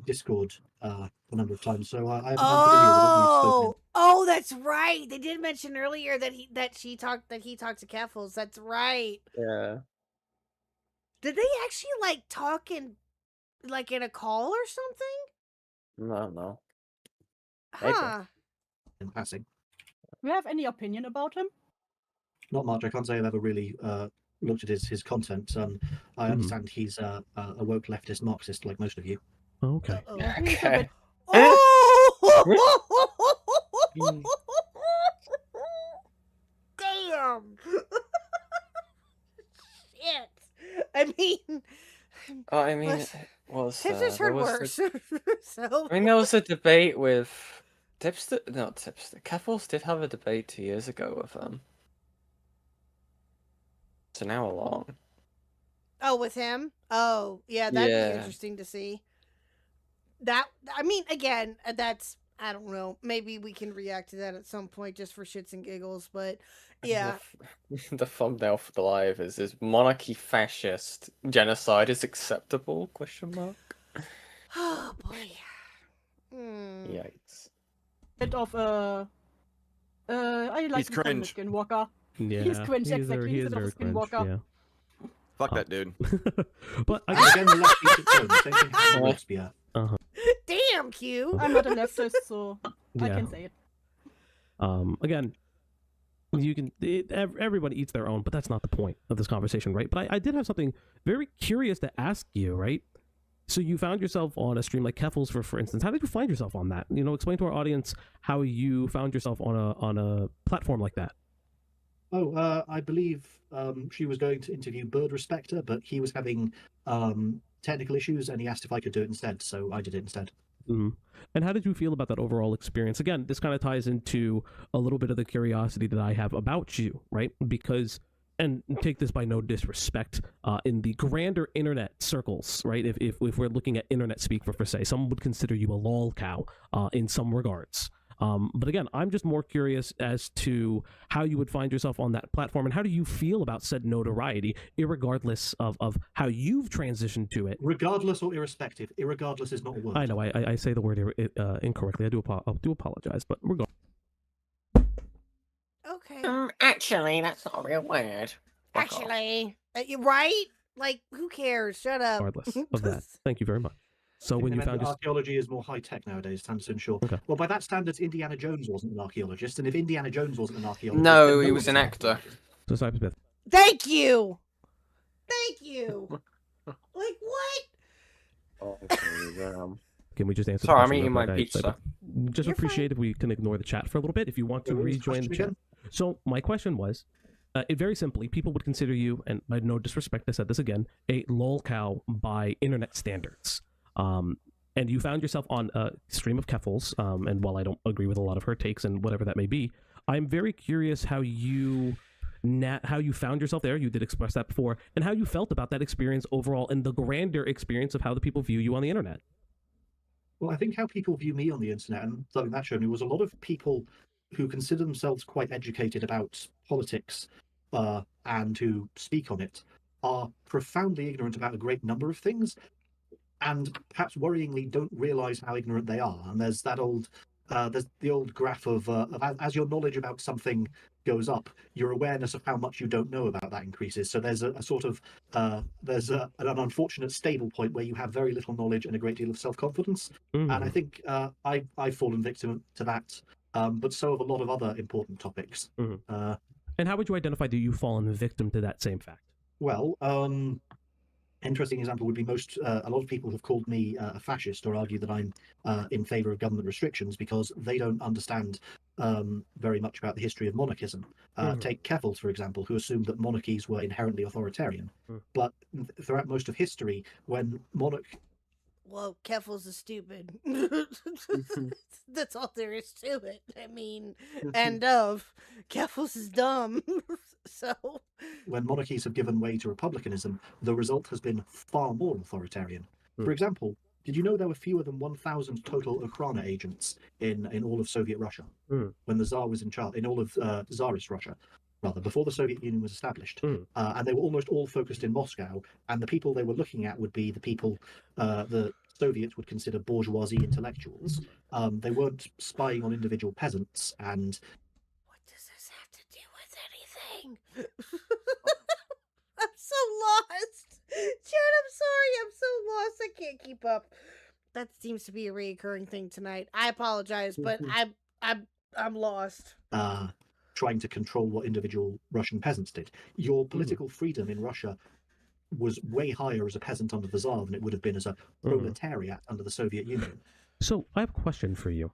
Discord a number of times, so I'm familiar with it. Oh, that's right. They did mention earlier that he talked to Keffels. That's right. Yeah. Did they actually talk in a call or something? No. Huh. In passing. Do you have any opinion about him? Not much. I can't say I've ever really looked at his content. I understand he's a woke leftist Marxist like most of you. Okay. Okay. Damn. Shit. I mean, Tipster's heard worse. So I mean, there was a debate with Keffels did have a debate 2 years ago with him. So now along. Oh, with him? Oh, yeah, that'd be interesting to see. Again, that's, I don't know, maybe we can react to that at some point just for shits and giggles, but yeah. The thumbnail for the live is monarchy fascist genocide is acceptable? ? Oh boy. Yikes. Bit of I like He's cringe. Skinwalker. Yeah, He's cringe, exactly. He's a bit of a Skinwalker. Yeah. Fuck that dude. But again, the left eats its own. Same thing happened with Robespierre. Damn, Q. I'm not a leftist, so I Yeah. can say it. Again, everybody eats their own, but that's not the point of this conversation, right? But I did have something very curious to ask you, right? So you found yourself on a stream like Keffels, for instance. How did you find yourself on that? Explain to our audience how you found yourself on a platform like that. Oh, I believe she was going to interview Bird Respector, but he was having technical issues, and he asked if I could do it instead, so I did it instead. Mm-hmm. And how did you feel about that overall experience? Again, this kind of ties into a little bit of the curiosity that I have about you, right? Because, and take this by no disrespect, in the grander internet circles, right? If we're looking at internet speak for say, some would consider you a lol cow in some regards. But again, I'm just more curious as to how you would find yourself on that platform, and how do you feel about said notoriety, irregardless of how you've transitioned to it. Regardless or irrespective. Irregardless is not a word. I know I say the word incorrectly. I do apologize, but we're going. Okay. Actually, that's not a real word. Fuck off. Actually, right? Like, who cares? Shut up. Regardless of that, thank you very much. So when you found archaeology is more high tech nowadays, Samson Shaw. Okay. Well, by that standards, Indiana Jones wasn't an archaeologist, and if Indiana Jones wasn't an archaeologist, No, then he one was an actor. So Cybersmith. Thank you. Thank you. Like what? Can we just answer? Sorry, the I'm question eating real my quick? pizza. Just appreciate if we can ignore the chat for a little bit. If you want to What was the rejoin the question chat. So my question was, it very simply, people would consider you, and by no disrespect, I said this again, a lolcow by internet standards. And you found yourself on a stream of Keffels, and while I don't agree with a lot of her takes and whatever that may be, I'm very curious how you found yourself there. You did express that before, and how you felt about that experience overall, and the grander experience of how the people view you on the internet. Well, I think how people view me on the internet, and something that showed me, was a lot of people who consider themselves quite educated about politics and who speak on it are profoundly ignorant about a great number of things, and perhaps worryingly don't realize how ignorant they are. And there's that there's the old graph of as your knowledge about something goes up, your awareness of how much you don't know about that increases. So there's a sort of there's an unfortunate stable point where you have very little knowledge and a great deal of self-confidence. And I think I've fallen victim to that, but so have a lot of other important topics. And how would you identify that you've fallen victim to that same fact? Well, interesting example would be a lot of people have called me a fascist, or argue that I'm in favor of government restrictions, because they don't understand very much about the history of monarchism. Take Keffels, for example, who assumed that monarchies were inherently authoritarian. But throughout most of history, when Well, Keffels is stupid. That's all there is to it. I mean, end of. Keffels is dumb. So when monarchies have given way to republicanism, the result has been far more authoritarian. For example, did you know there were fewer than 1,000 total Okhrana agents in all of Soviet Russia when the Tsar was in charge, in all of Tsarist Russia, rather, before the Soviet Union was established? And they were almost all focused in Moscow, and the people they were looking at would be the people the Soviets would consider bourgeoisie intellectuals. They weren't spying on individual peasants, and what does this have to do with anything? I'm so lost. Chad, I'm sorry. I'm so lost. I can't keep up. That seems to be a reoccurring thing tonight. I apologize, but I'm lost. Trying to control what individual Russian peasants did. Your political freedom in Russia was way higher as a peasant under the Tsar than it would have been as a proletariat under the Soviet Union. So I have a question for you.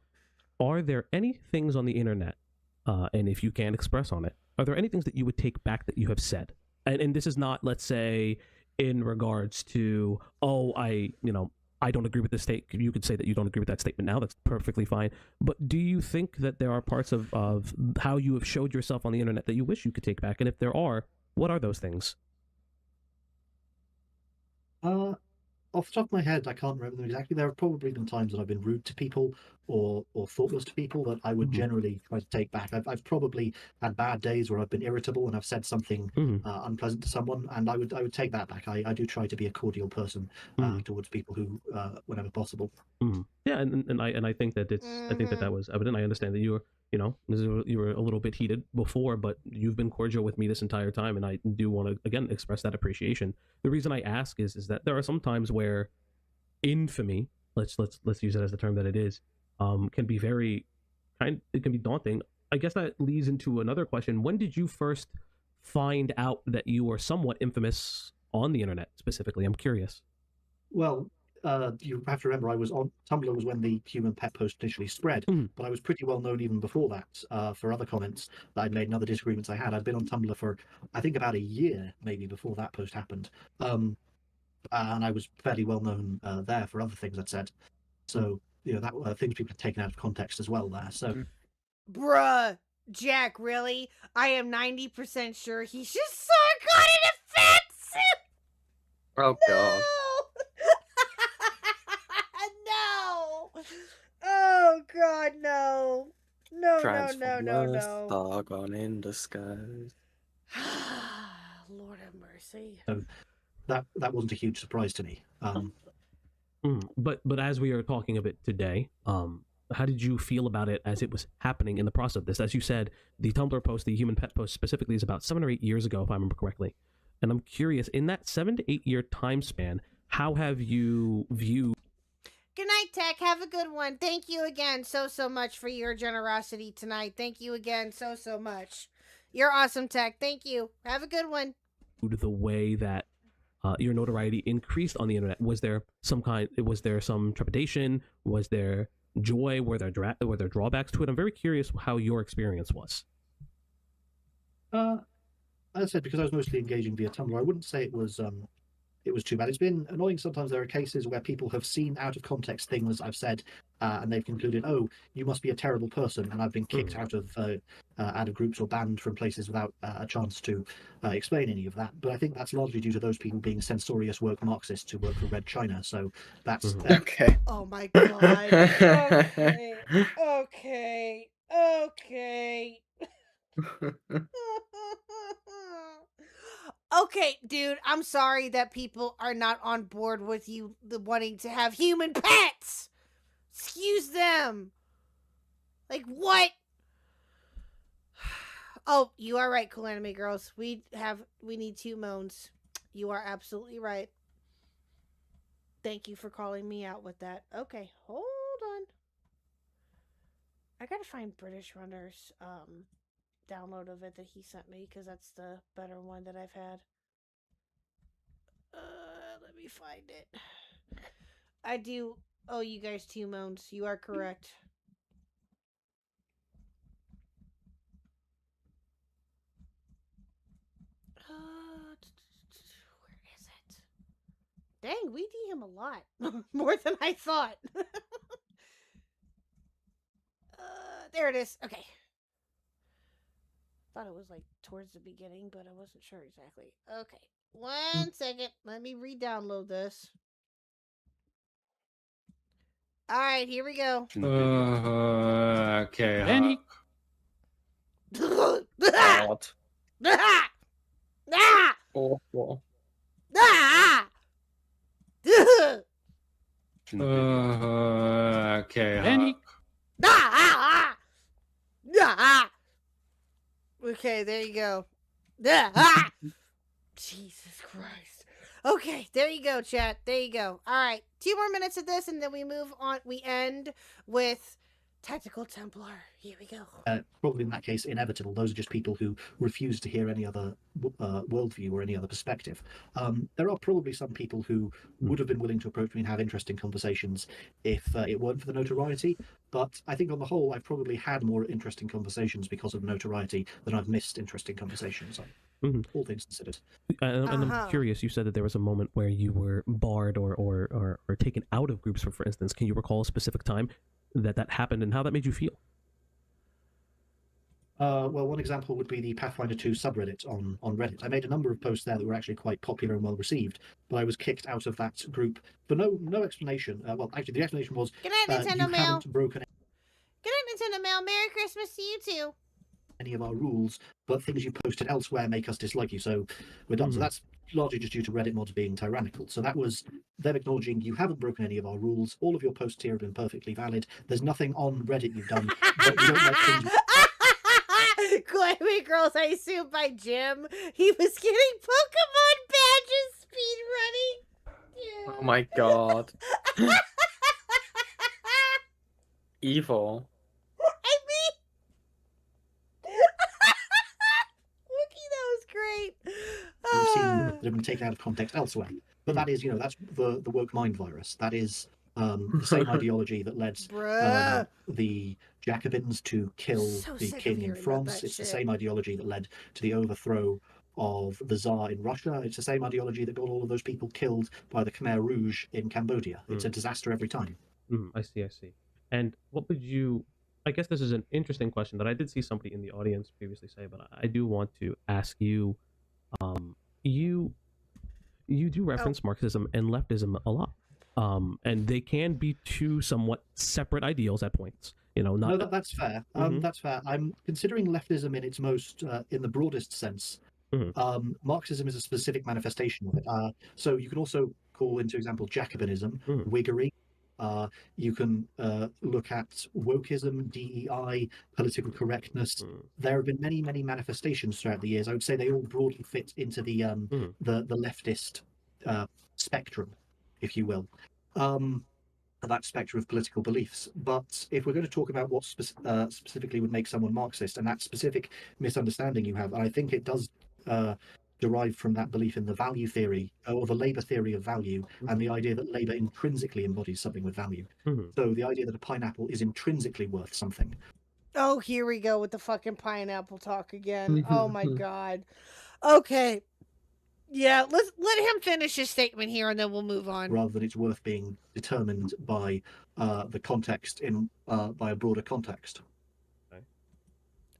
Are there any things on the internet, and if you can express on it, are there any things that you would take back that you have said? And this is not, let's say, in regards to, I don't agree with this statement. You could say that you don't agree with that statement now. That's perfectly fine. But do you think that there are parts of how you have showed yourself on the internet that you wish you could take back? And if there are, what are those things? Off the top of my head, I can't remember them exactly. There have probably been times that I've been rude to people or thoughtless to people that I would generally try to take back. I've probably had bad days where I've been irritable and I've said something unpleasant to someone, and I would take that back. I do try to be a cordial person towards people who, whenever possible. Yeah, and I think that I think that was evident. I understand that you were, you were a little bit heated before, but you've been cordial with me this entire time, and I do want to again express that appreciation. The reason I ask is that there are some times where infamy, let's use it as the term that it is, can be it can be daunting. I guess that leads into another question. When did you first find out that you were somewhat infamous on the internet specifically? I'm curious. Well, you have to remember, I was on Tumblr was when the human pet post initially spread, but I was pretty well known even before that for other comments that I'd made and other disagreements I had. I'd been on Tumblr for, I think, about a year maybe before that post happened, and I was fairly well known there for other things I'd said. So that things people have taken out of context as well there. So, bruh, Jack, really? I am 90% sure he's just so good in offensive. Oh God. No! Oh God, no! Transformers, Doggone in disguise. Lord have mercy. So that wasn't a huge surprise to me. But as we are talking of it today, how did you feel about it as it was happening in the process of this? As you said, the Tumblr post, the human pet post specifically, is about 7 or 8 years ago, if I remember correctly. And I'm curious, in that 7 to 8 year time span, how have you viewed? Good night, Tech. Have a good one. Thank you again so much for your generosity tonight. Thank you again so much. You're awesome, Tech. Thank you. Have a good one. The way that your notoriety increased on the internet? Was there some trepidation? Was there joy? Were there drawbacks to it? I'm very curious how your experience was. As I said, because I was mostly engaging via Tumblr, I wouldn't say it was too bad. It's been annoying sometimes. There are cases where people have seen out of context things I've said, and they've concluded, "Oh, you must be a terrible person," and I've been kicked out of groups or banned from places without a chance to explain any of that. But I think that's largely due to those people being censorious woke Marxists who work for Red China. So that's okay. Oh my god. Okay. Okay, dude, I'm sorry that people are not on board with you wanting to have human pets. Excuse them. Like, what? Oh, you are right, Cool Anime Girls. We need 2 moans. You are absolutely right. Thank you for calling me out with that. Okay, hold on. I gotta find British Runner's download of it that he sent me, because that's the better one that I've had. Let me find it. I do owe you guys 2 moans. You are correct. Where is it? Dang, we DM a lot. More than I thought. There it is. Okay. Thought it was like towards the beginning, but I wasn't sure exactly. Okay. 1 second. Let me re-download this. Alright, here we go. Okay. Andy. God. Awful. Okay. Andy. Okay, there you go. Jesus Christ. Okay, there you go, chat. There you go. All right, 2 more minutes of this, and then we move on. We end with Tactical Templar. Here we go. Probably in that case inevitable. Those are just people who refuse to hear any other worldview or any other perspective. There are probably some people who would have been willing to approach me and have interesting conversations if it weren't for the notoriety. But I think on the whole, I've probably had more interesting conversations because of notoriety than I've missed interesting conversations. All things considered. And I'm curious, you said that there was a moment where you were barred or taken out of groups, for instance. Can you recall a specific time that happened and how that made you feel? Well, one example would be the Pathfinder 2 subreddit on Reddit. I made a number of posts there that were actually quite popular and well received, but I was kicked out of that group for no explanation. Well, actually, the explanation was, Good night, Nintendo you Mail. haven't broken Good night, Nintendo Mail. Merry Christmas to you too. any of our rules, but things you posted elsewhere make us dislike you, so we're done. So that's largely just due to Reddit mods being tyrannical. So that was them acknowledging you haven't broken any of our rules. All of your posts here have been perfectly valid. There's nothing on Reddit you've done, but we don't like things. Climate Girls, I assume by Jim. He was getting Pokemon badges speed running. Oh my god. Evil. I mean, Wookie, that was great. We've seen that have been taken out of context elsewhere. But that is, that's the woke mind virus. That is the same ideology that led the Jacobins to kill the king in France. It's the same ideology that led to the overthrow of the Tsar in Russia. It's the same ideology that got all of those people killed by the Khmer Rouge in Cambodia. It's a disaster every time. I see. And what would you... I guess this is an interesting question that I did see somebody in the audience previously say, but I do want to ask you, you do reference Marxism and leftism a lot. And they can be two somewhat separate ideals at points. You know, not. No, that's fair. That's fair. I'm considering leftism in its most, in the broadest sense. Marxism is a specific manifestation of it. So you can also call into example Jacobinism, Whiggery. You can look at wokeism, DEI, political correctness. There have been many, many manifestations throughout the years. I would say they all broadly fit into the leftist spectrum, if you will. That spectrum of political beliefs. But if we're going to talk about what specifically would make someone Marxist, and that specific misunderstanding you have, and I think it does derive from that belief in the value theory, or the Labour theory of value, and the idea that Labour intrinsically embodies something with value. So the idea that a pineapple is intrinsically worth something. Oh, here we go with the fucking pineapple talk again. Oh my god. Okay. Yeah, let him finish his statement here, and then we'll move on. Rather than it's worth being determined by the context by a broader context.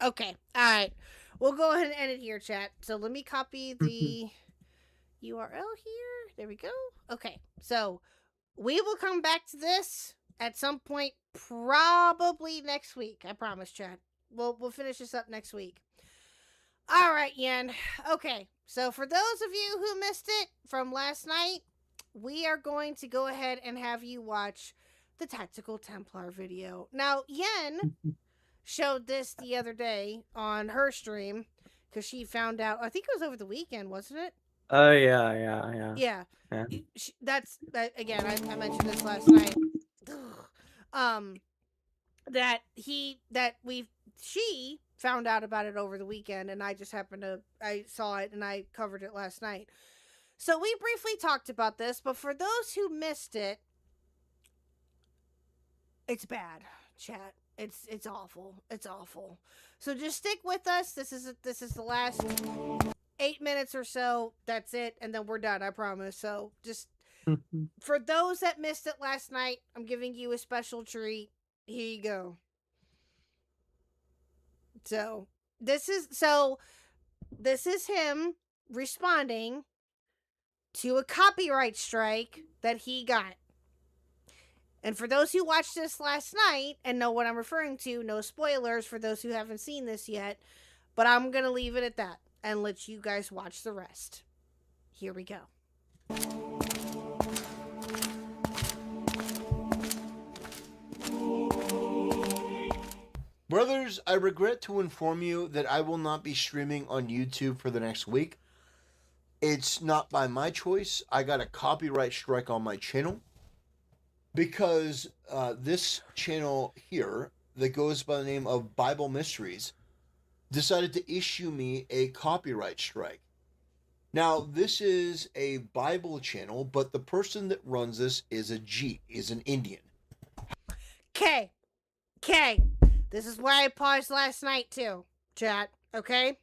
Okay, all right. We'll go ahead and end it here, chat. So let me copy the URL here. There we go. Okay, so we will come back to this at some point, probably next week. I promise, chat. We'll finish this up next week. All right, Yen. Okay, so for those of you who missed it from last night, we are going to go ahead and have you watch the Tactical Templar video. Now, Yen showed this the other day on her stream because she found out, I think it was over the weekend, wasn't it? Oh, yeah. Yeah. That's, again, I mentioned this last night. She found out about it over the weekend, and I just I saw it and I covered it last night. So we briefly talked about this, but for those who missed it, it's bad, chat. It's awful. It's awful. So just stick with us. This is the last 8 minutes or so. That's it, and then we're done, I promise. So just for those that missed it last night, I'm giving you a special treat. Here you go. So this is him responding to a copyright strike that he got. And for those who watched this last night and know what I'm referring to, no spoilers for those who haven't seen this yet, but I'm going to leave it at that and let you guys watch the rest. Here we go. Brothers, I regret to inform you that I will not be streaming on YouTube for the next week. It's not by my choice. I got a copyright strike on my channel because this channel here that goes by the name of Bible Mysteries decided to issue me a copyright strike. Now, this is a Bible channel, but the person that runs this is an Indian. Okay. This is why I paused last night too, chat, okay?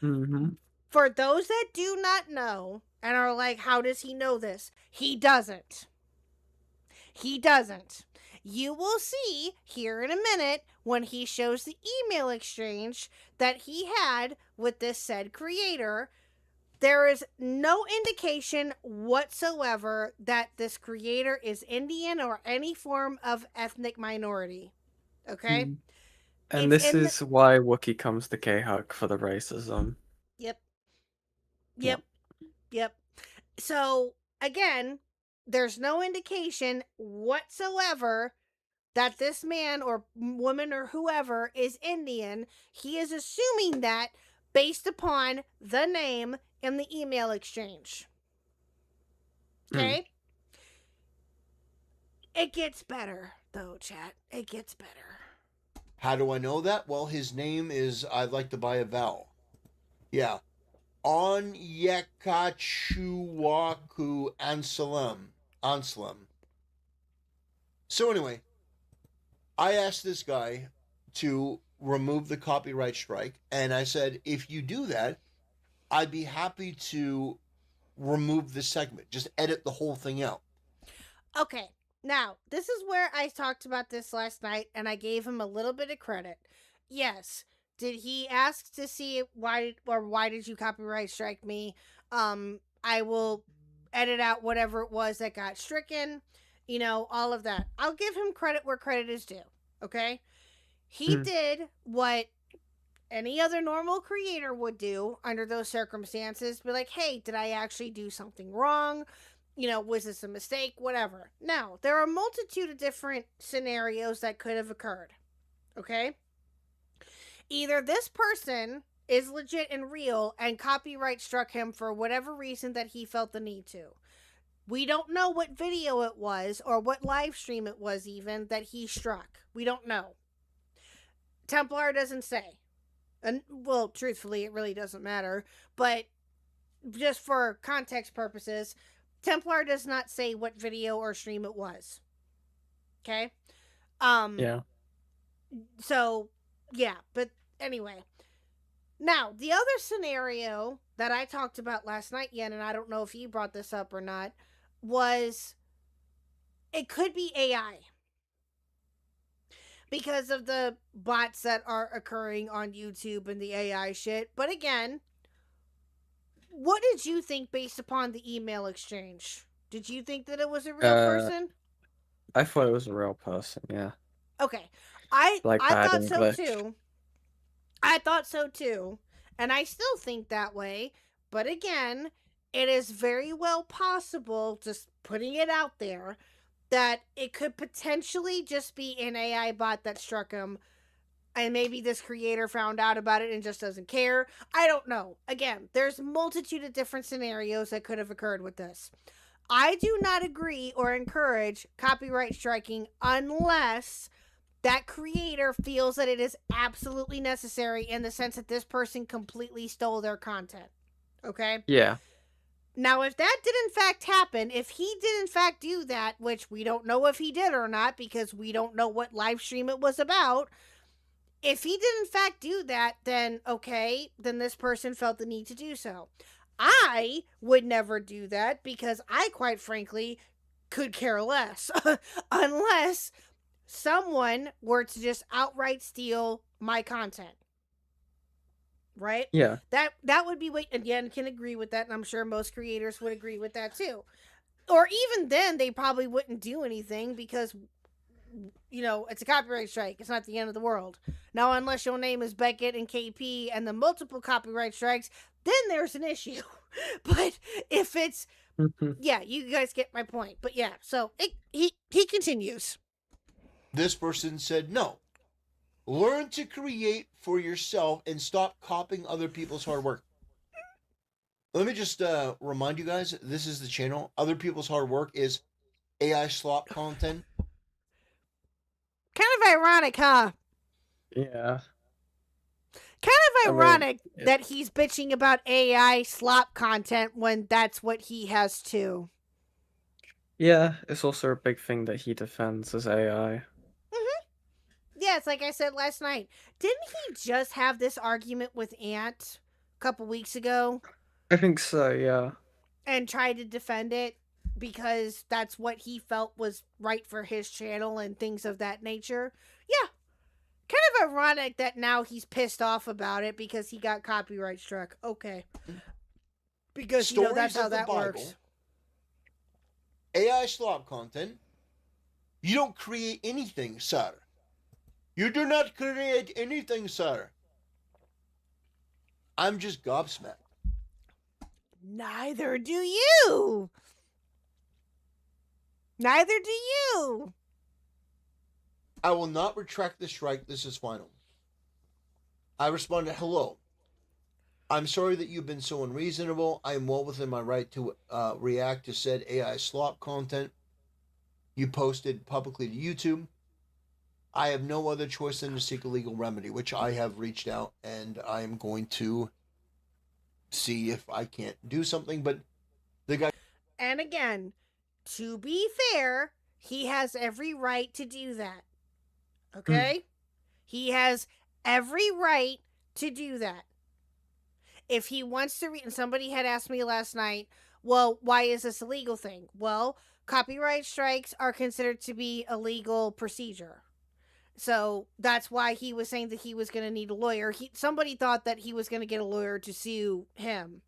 For those that do not know and are like, how does he know this? He doesn't. You will see here in a minute when he shows the email exchange that he had with this said creator. There is no indication whatsoever that this creator is Indian or any form of ethnic minority. Okay? And this is why Wookiee comes to Khuck for the racism. Yep. So, again, there's no indication whatsoever that this man or woman or whoever is Indian. He is assuming that based upon the name in the email exchange. Okay? It gets better, though, chat. It gets better. How do I know that? Well, his name is, I'd like to buy a vowel. Yeah. Onyekachuwaku Anselm. So anyway, I asked this guy to remove the copyright strike, and I said, if you do that, I'd be happy to remove the segment. Just edit the whole thing out. Okay. Now, this is where I talked about this last night, and I gave him a little bit of credit. Yes. Did he ask to see why did you copyright strike me? I will edit out whatever it was that got stricken, all of that. I'll give him credit where credit is due, okay? He did what any other normal creator would do under those circumstances. Be like, hey, did I actually do something wrong? Was this a mistake? Whatever. Now, there are a multitude of different scenarios that could have occurred. Okay? Either this person is legit and real and copyright struck him for whatever reason that he felt the need to. We don't know what video it was or what live stream it was even that he struck. We don't know. Templar doesn't say. And, well, truthfully, it really doesn't matter. But just for context purposes, Templar does not say what video or stream it was. Okay? Yeah. So, yeah. But anyway. Now, the other scenario that I talked about last night, Yen, and I don't know if you brought this up or not, was it could be AI. Because of the bots that are occurring on YouTube and the AI shit. But again, what did you think based upon the email exchange? Did you think that it was a real person? I thought it was a real person, yeah. Okay. I bad thought so English. too. I thought so too. And I still think that way. But again, it is very well possible, just putting it out there, that it could potentially just be an AI bot that struck him. And maybe this creator found out about it and just doesn't care. I don't know. Again, there's a multitude of different scenarios that could have occurred with this. I do not agree or encourage copyright striking unless that creator feels that it is absolutely necessary in the sense that this person completely stole their content. Okay? Yeah. Now, if that did in fact happen, if he did in fact do that, which we don't know if he did or not because we don't know what live stream it was about, if he did in fact do that, then okay, then this person felt the need to do so. I would never do that because I, quite frankly, could care less unless someone were to just outright steal my content. Right? Yeah. That would be again, can agree with that, and I'm sure most creators would agree with that too. Or even then, they probably wouldn't do anything because, it's a copyright strike. It's not the end of the world. Now, unless your name is Beckett and KP and the multiple copyright strikes, then there's an issue. But if it's, yeah, you guys get my point. But yeah, so he continues. This person said no. Learn to create for yourself and stop copying other people's hard work. Let me just remind you guys, this is the channel. Other people's hard work is AI slop content. Kind of ironic, huh? Yeah. Kind of ironic that he's bitching about AI slop content when that's what he has too. Yeah, it's also a big thing that he defends as AI. Yeah, it's like I said last night. Didn't he just have this argument with Ant a couple weeks ago? I think so, yeah. And tried to defend it because that's what he felt was right for his channel and things of that nature. Yeah. Kind of ironic that now he's pissed off about it because he got copyright struck. Okay. Because, Stories that's how of the that Bible, works. AI slop content. You don't create anything, sir. You do not create anything, sir. I'm just gobsmacked. Neither do you. Neither do you. I will not retract the strike. This is final. I responded, hello. I'm sorry that you've been so unreasonable. I am well within my right to react to said AI slop content you posted publicly to YouTube. I have no other choice than to seek a legal remedy, which I have reached out, and I am going to see if I can't do something. But the guy... And again, to be fair, he has every right to do that. Okay? He has every right to do that. If he wants to and somebody had asked me last night, well, why is this a legal thing? Well, copyright strikes are considered to be a legal procedure. So that's why he was saying that he was going to need a lawyer. Somebody thought that he was going to get a lawyer to sue him.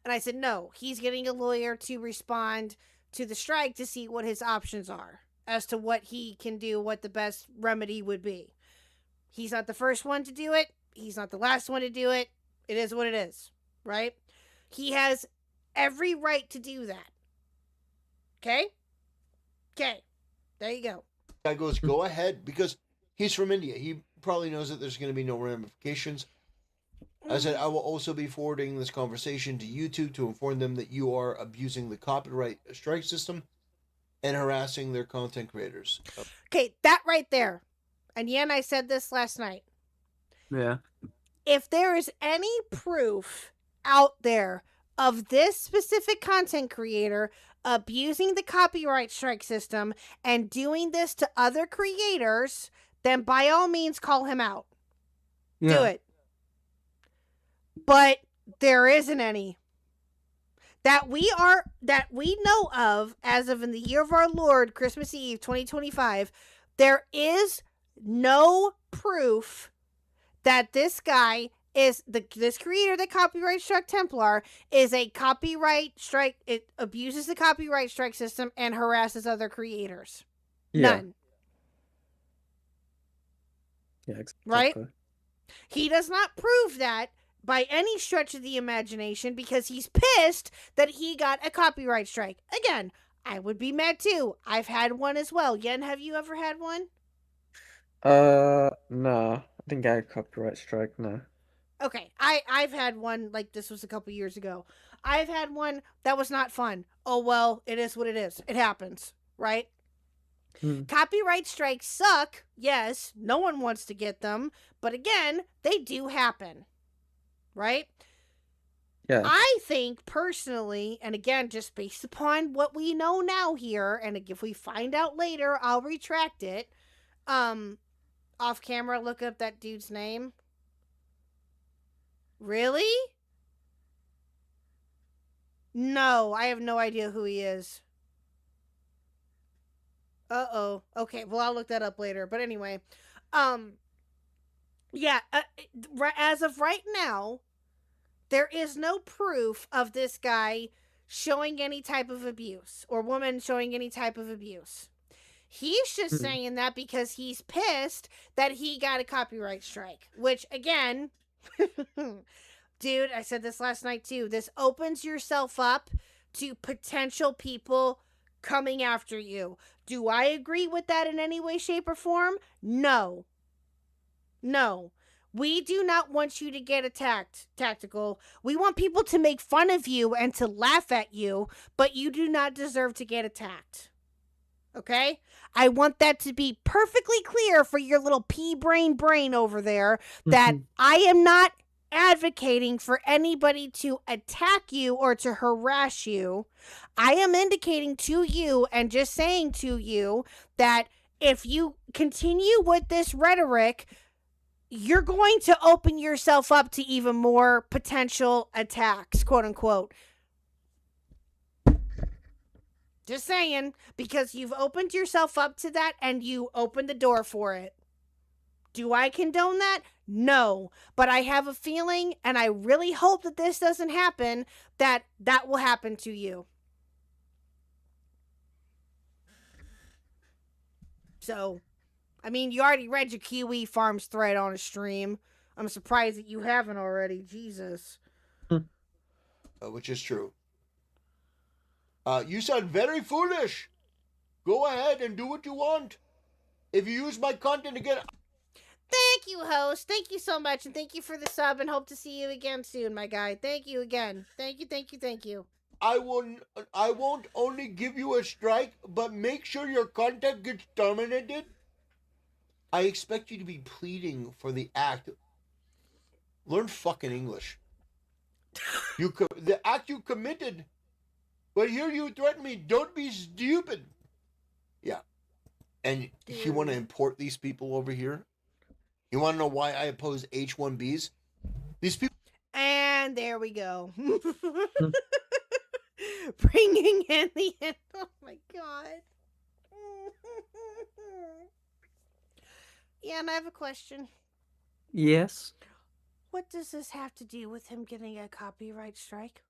And I said, no, he's getting a lawyer to respond to the strike to see what his options are as to what he can do, what the best remedy would be. He's not the first one to do it. He's not the last one to do it. It is what it is, right? He has every right to do that. Okay? Okay. There you go. Guy goes, go ahead, because he's from India. He probably knows that there's going to be no ramifications. I said, I will also be forwarding this conversation to YouTube to inform them that you are abusing the copyright strike system and harassing their content creators. Okay, that right there. And Yen, I said this last night. Yeah. If there is any proof out there of this specific content creator abusing the copyright strike system and doing this to other creators, then by all means call him out. Yeah. Do it. But there isn't any that we know of as of in the year of our Lord, Christmas Eve 2025. There is no proof that this guy is this creator, the copyright struck Templar, is a copyright strike. It abuses the copyright strike system and harasses other creators. Yeah. None. Yeah, exactly. Right? He does not prove that by any stretch of the imagination because he's pissed that he got a copyright strike. Again, I would be mad too. I've had one as well. Yen, have you ever had one? No. I didn't get a copyright strike, no. Okay, I've had one, like this was a couple years ago. I've had one that was not fun. Oh well, it is what it is. It happens, right? Copyright strikes suck. Yes, no one wants to get them, but again, they do happen. Right? Yeah. I think personally, and again, just based upon what we know now here, and if we find out later, I'll retract it. Off camera, look up that dude's name. Really? No, I have no idea who he is. Uh-oh. Okay, well, I'll look that up later. But anyway, yeah, as of right now, there is no proof of this guy showing any type of abuse or woman showing any type of abuse. He's just saying that because he's pissed that he got a copyright strike, which again, dude, I said this last night too. This opens yourself up to potential people coming after you. Do I agree with that in any way, shape, or form? No. No. We do not want you to get attacked, Tactical. We want people to make fun of you and to laugh at you, but you do not deserve to get attacked. Okay? I want that to be perfectly clear for your little pea brain over there that I am not advocating for anybody to attack you or to harass you. I am indicating to you and just saying to you that if you continue with this rhetoric, you're going to open yourself up to even more potential attacks, quote unquote. Just saying, because you've opened yourself up to that and you opened the door for it. Do I condone that? No. But I have a feeling, and I really hope that this doesn't happen, that that will happen to you. So, I mean, you already read your Kiwi Farms thread on a stream. I'm surprised that you haven't already. Jesus. Which is true. You sound very foolish. Go ahead and do what you want. If you use my content again... Thank you, host. Thank you so much, and thank you for the sub, and hope to see you again soon, my guy. Thank you again. Thank you. I won't only give you a strike, but make sure your content gets terminated. I expect you to be pleading for the act. Learn fucking English. The act you committed. But here you threaten me. Don't be stupid. Yeah. And you want to import these people over here? You want to know why I oppose H-1Bs? These people... And there we go. Bringing in the... Oh my god. Yeah, and I have a question. Yes? What does this have to do with him getting a copyright strike?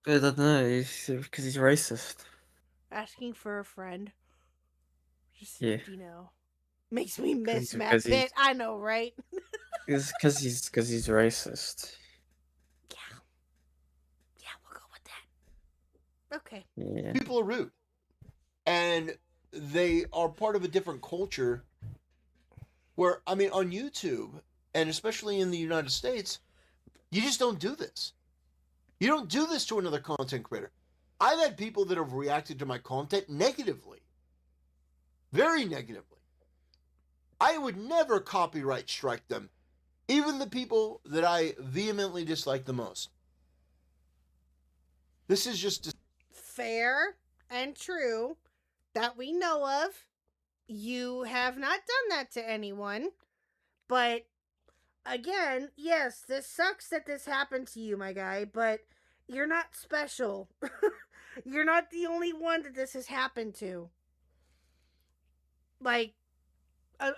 I don't know, because he's racist. Asking for a friend. Just, Yeah. you know. Makes me miss Matt Because Pitt. I know, right? It's because he's racist. Yeah, we'll go with that. Okay. Yeah. People are rude. And they are part of a different culture where, I mean, on YouTube, and especially in the United States, you just don't do this. You don't do this to another content creator. I've had people that have reacted to my content negatively. Very negatively. I would never copyright strike them. Even the people that I vehemently dislike the most. This is just fair and true that we know of. You have not done that to anyone. But again, yes, this sucks that this happened to you, my guy, but you're not special. You're not the only one that this has happened to. Like,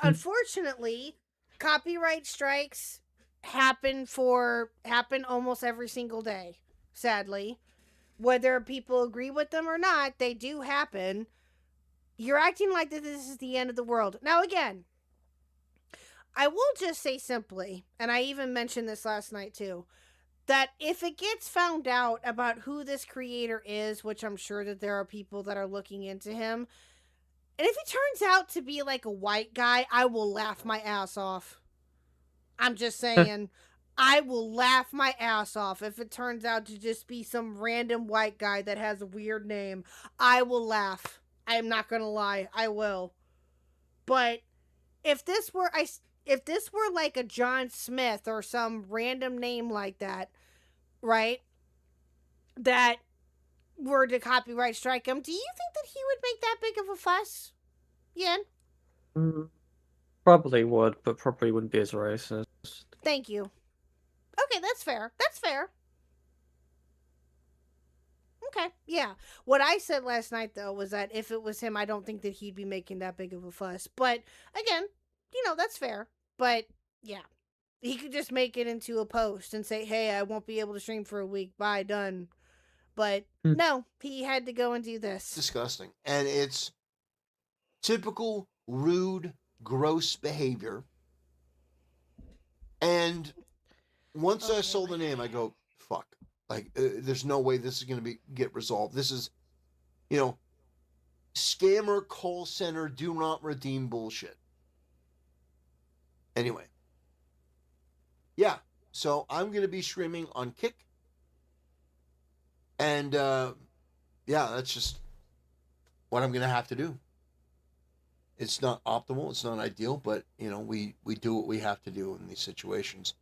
unfortunately, copyright strikes happen almost every single day, sadly. Whether people agree with them or not, they do happen. You're acting like that this is the end of the world. Now, again, I will just say simply, and I even mentioned this last night too, that if it gets found out about who this creator is, which I'm sure that there are people that are looking into him, and if it turns out to be like a white guy, I will laugh my ass off. I'm just saying, I will laugh my ass off if it turns out to just be some random white guy that has a weird name. I will laugh. I am not gonna lie, I will. But if this were like a John Smith or some random name like that, right? That were to copyright strike him, do you think that he would make that big of a fuss? Yen? Probably would, but probably wouldn't be as racist. Thank you. Okay, that's fair. That's fair. Okay, yeah. What I said last night, though, was that if it was him, I don't think that he'd be making that big of a fuss. But, again, that's fair. But, yeah. He could just make it into a post and say, hey, I won't be able to stream for a week. Bye, done. But, no, he had to go and do this. disgusting. And it's typical rude, gross behavior. And once I saw the name, I go, fuck. Like, there's no way this is going to get resolved. This is, scammer call center do not redeem bullshit. Anyway. Yeah. So I'm going to be streaming on Kick. And, yeah, that's just what I'm going to have to do. It's not optimal. It's not ideal, but, we do what we have to do in these situations.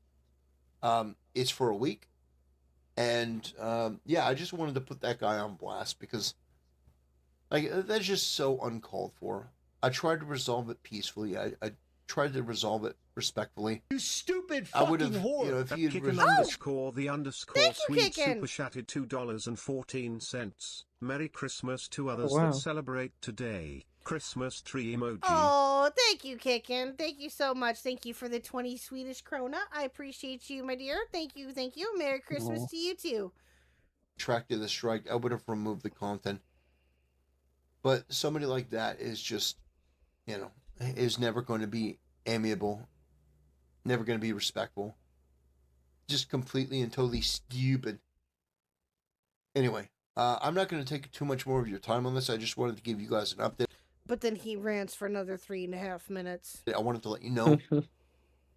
It's for a week. And, yeah, I just wanted to put that guy on blast because, that's just so uncalled for. I tried to resolve it peacefully. I tried to resolve it respectfully. You stupid I would fucking have, whore! if he had Kickin' underscore the underscore Thank you, sweet Kickin'. super chatted $2.14. Merry Christmas to others wow. that celebrate today. Christmas tree emoji. Oh, thank you, Kickin'. Thank you so much. Thank you for the 20 Swedish krona. I appreciate you, my dear. Thank you, thank you. Merry Christmas to you, too. Retracted the strike, I would have removed the content. But somebody like that is just, is never going to be amiable, never going to be respectful. Just completely and totally stupid. Anyway, I'm not going to take too much more of your time on this. I just wanted to give you guys an update. But then he rants for another 3.5 minutes. I wanted to let you know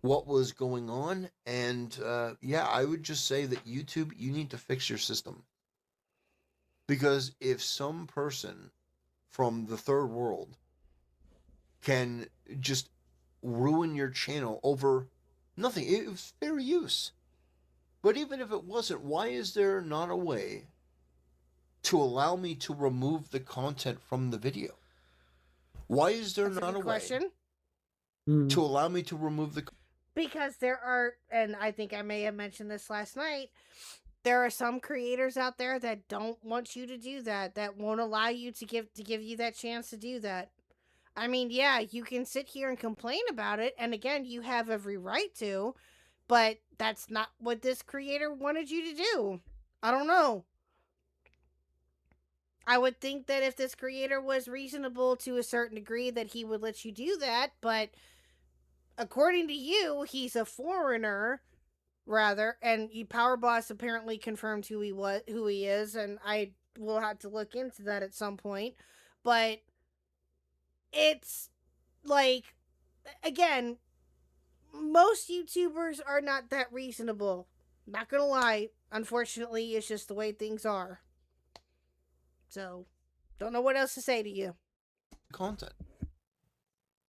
what was going on. And, yeah, I would just say that YouTube, you need to fix your system. Because if some person from the third world can just ruin your channel over nothing, it was fair use. But even if it wasn't, why is there not a way to allow me to remove the content from the video? Why is there That's not a way question. to allow me to remove the? Because there are, and I think I may have mentioned this last night, there are some creators out there that don't want you to do that, that won't allow you to give you that chance to do that. I mean, yeah, you can sit here and complain about it, and again, you have every right to, but that's not what this creator wanted you to do. I don't know. I would think that if this creator was reasonable to a certain degree that he would let you do that, but according to you, he's a foreigner, rather, and Power Boss apparently confirmed who he is, and I will have to look into that at some point. But it's like, again, most YouTubers are not that reasonable. Not gonna lie. Unfortunately, it's just the way things are. So, don't know what else to say to you. Content.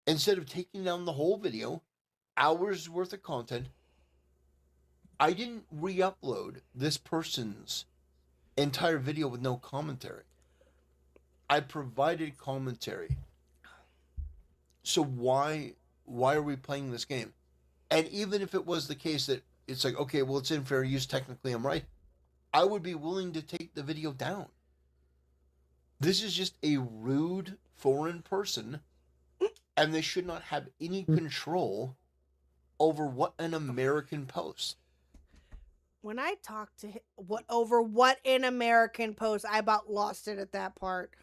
Instead of taking down the whole video, hours worth of content, I didn't re-upload this person's entire video with no commentary. I provided commentary. So why are we playing this game? And even if it was the case that it's like, okay, well, it's in fair use, technically I'm right, I would be willing to take the video down. This is just a rude foreign person, and they should not have any control over what an American posts. When I talked to him, what an American post, I about lost it at that part.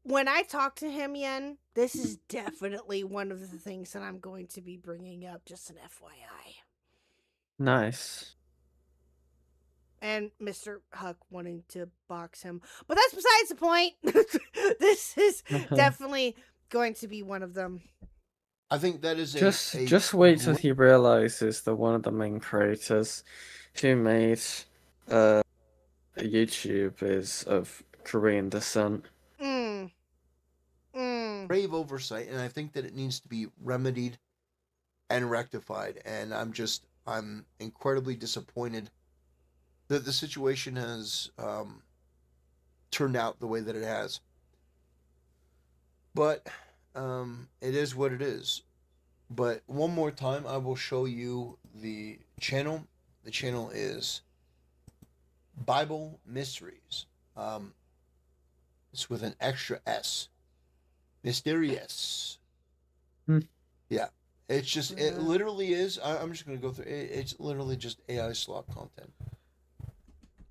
When I talk to him, Yen, this is definitely one of the things that I'm going to be bringing up, just an FYI. Nice. And Mr. Huck wanting to box him. But that's besides the point. This is definitely going to be one of them. I think that is just wait till he realizes that one of the main creators who made YouTube is of Korean descent. Grave oversight, and I think that it needs to be remedied and rectified. And I'm incredibly disappointed that the situation has turned out the way that it has. But it is what it is. But one more time, I will show you the channel. The channel is Bible Mysteries. It's with an extra S. Mysterious. Yeah. It's just, it literally is, I'm just going to go through, it's literally just AI slop content.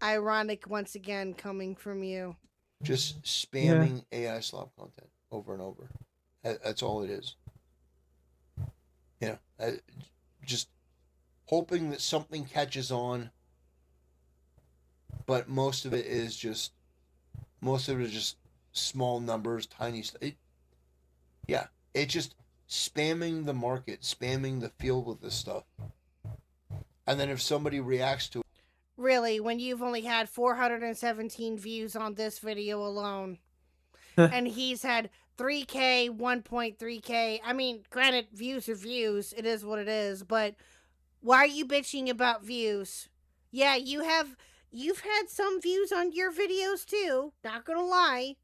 Ironic once again coming from you. Just spamming AI slop content over and over. That's all it is. Just hoping that something catches on, but most of it is just small numbers, tiny stuff. It's just spamming the market, spamming the field with this stuff. And then if somebody reacts to it, Really, when you've only had 417 views on this video alone. And he's had 3K, 1.3K. I mean, granted, views are views. It is what it is. But why are you bitching about views? Yeah, you've had some views on your videos too. Not gonna lie.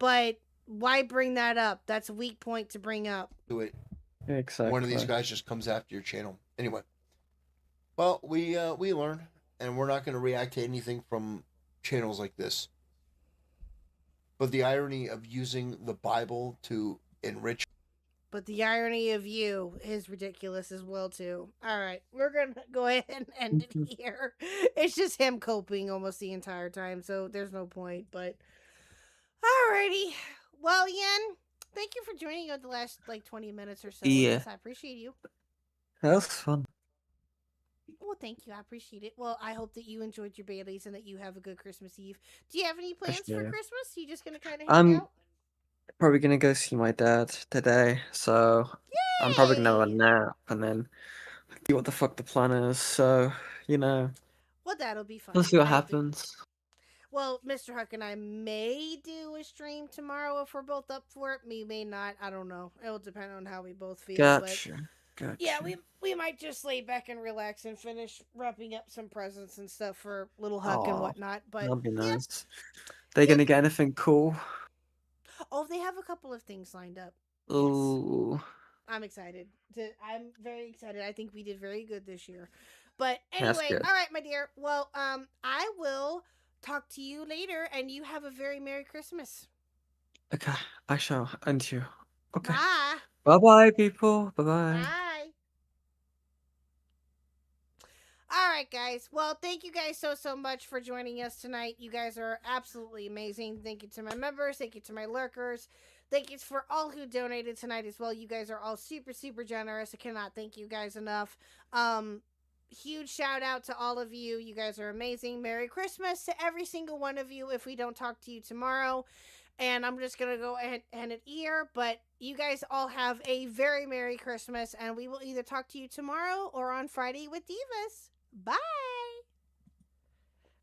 But why bring that up? That's a weak point to bring up. Exactly. One of these guys just comes after your channel. Anyway. Well, we learn, and we're not going to react to anything from channels like this. But the irony of using the Bible to enrich. But the irony of you is ridiculous as well, too. All right, we're going to go ahead and end it here. It's just him coping almost the entire time, so there's no point. But, alrighty. Well, Yen, thank you for joining us the last, 20 minutes or so. Yeah. I appreciate you. That was fun. Well, thank you. I appreciate it. Well, I hope that you enjoyed your Baileys and that you have a good Christmas Eve. Do you have any plans for Christmas? You just going to kind of hang out? Probably gonna go see my dad today, so I'm probably gonna have a nap and then see what the fuck the plan is. So, Well, that'll be fun. we'll see what happens. Well, Mr. Huck and I may do a stream tomorrow if we're both up for it. We may not. I don't know. It will depend on how we both feel. Gotcha. Yeah, we might just lay back and relax and finish wrapping up some presents and stuff for little Huck and whatnot. But that'll be nice. They gonna get anything cool? Oh, they have a couple of things lined up. Ooh. I'm excited. I'm very excited. I think we did very good this year. But anyway, all right, my dear. Well, I will talk to you later, and you have a very Merry Christmas. Okay, I shall. And you. Okay. Bye. Bye-bye, people. Bye-bye. Bye. All right. right, guys. Well, thank you guys so much for joining us tonight. You guys are absolutely amazing. Thank you to my members. Thank you to my lurkers. Thank you for all who donated tonight as well. You guys are all super generous. I cannot thank you guys enough. Huge shout out to all of you. You guys are amazing. Merry Christmas to every single one of you if we don't talk to you tomorrow. And I'm just going to go ahead and end it here. But you guys all have a very Merry Christmas. And we will either talk to you tomorrow or on Friday with Divas. Bye.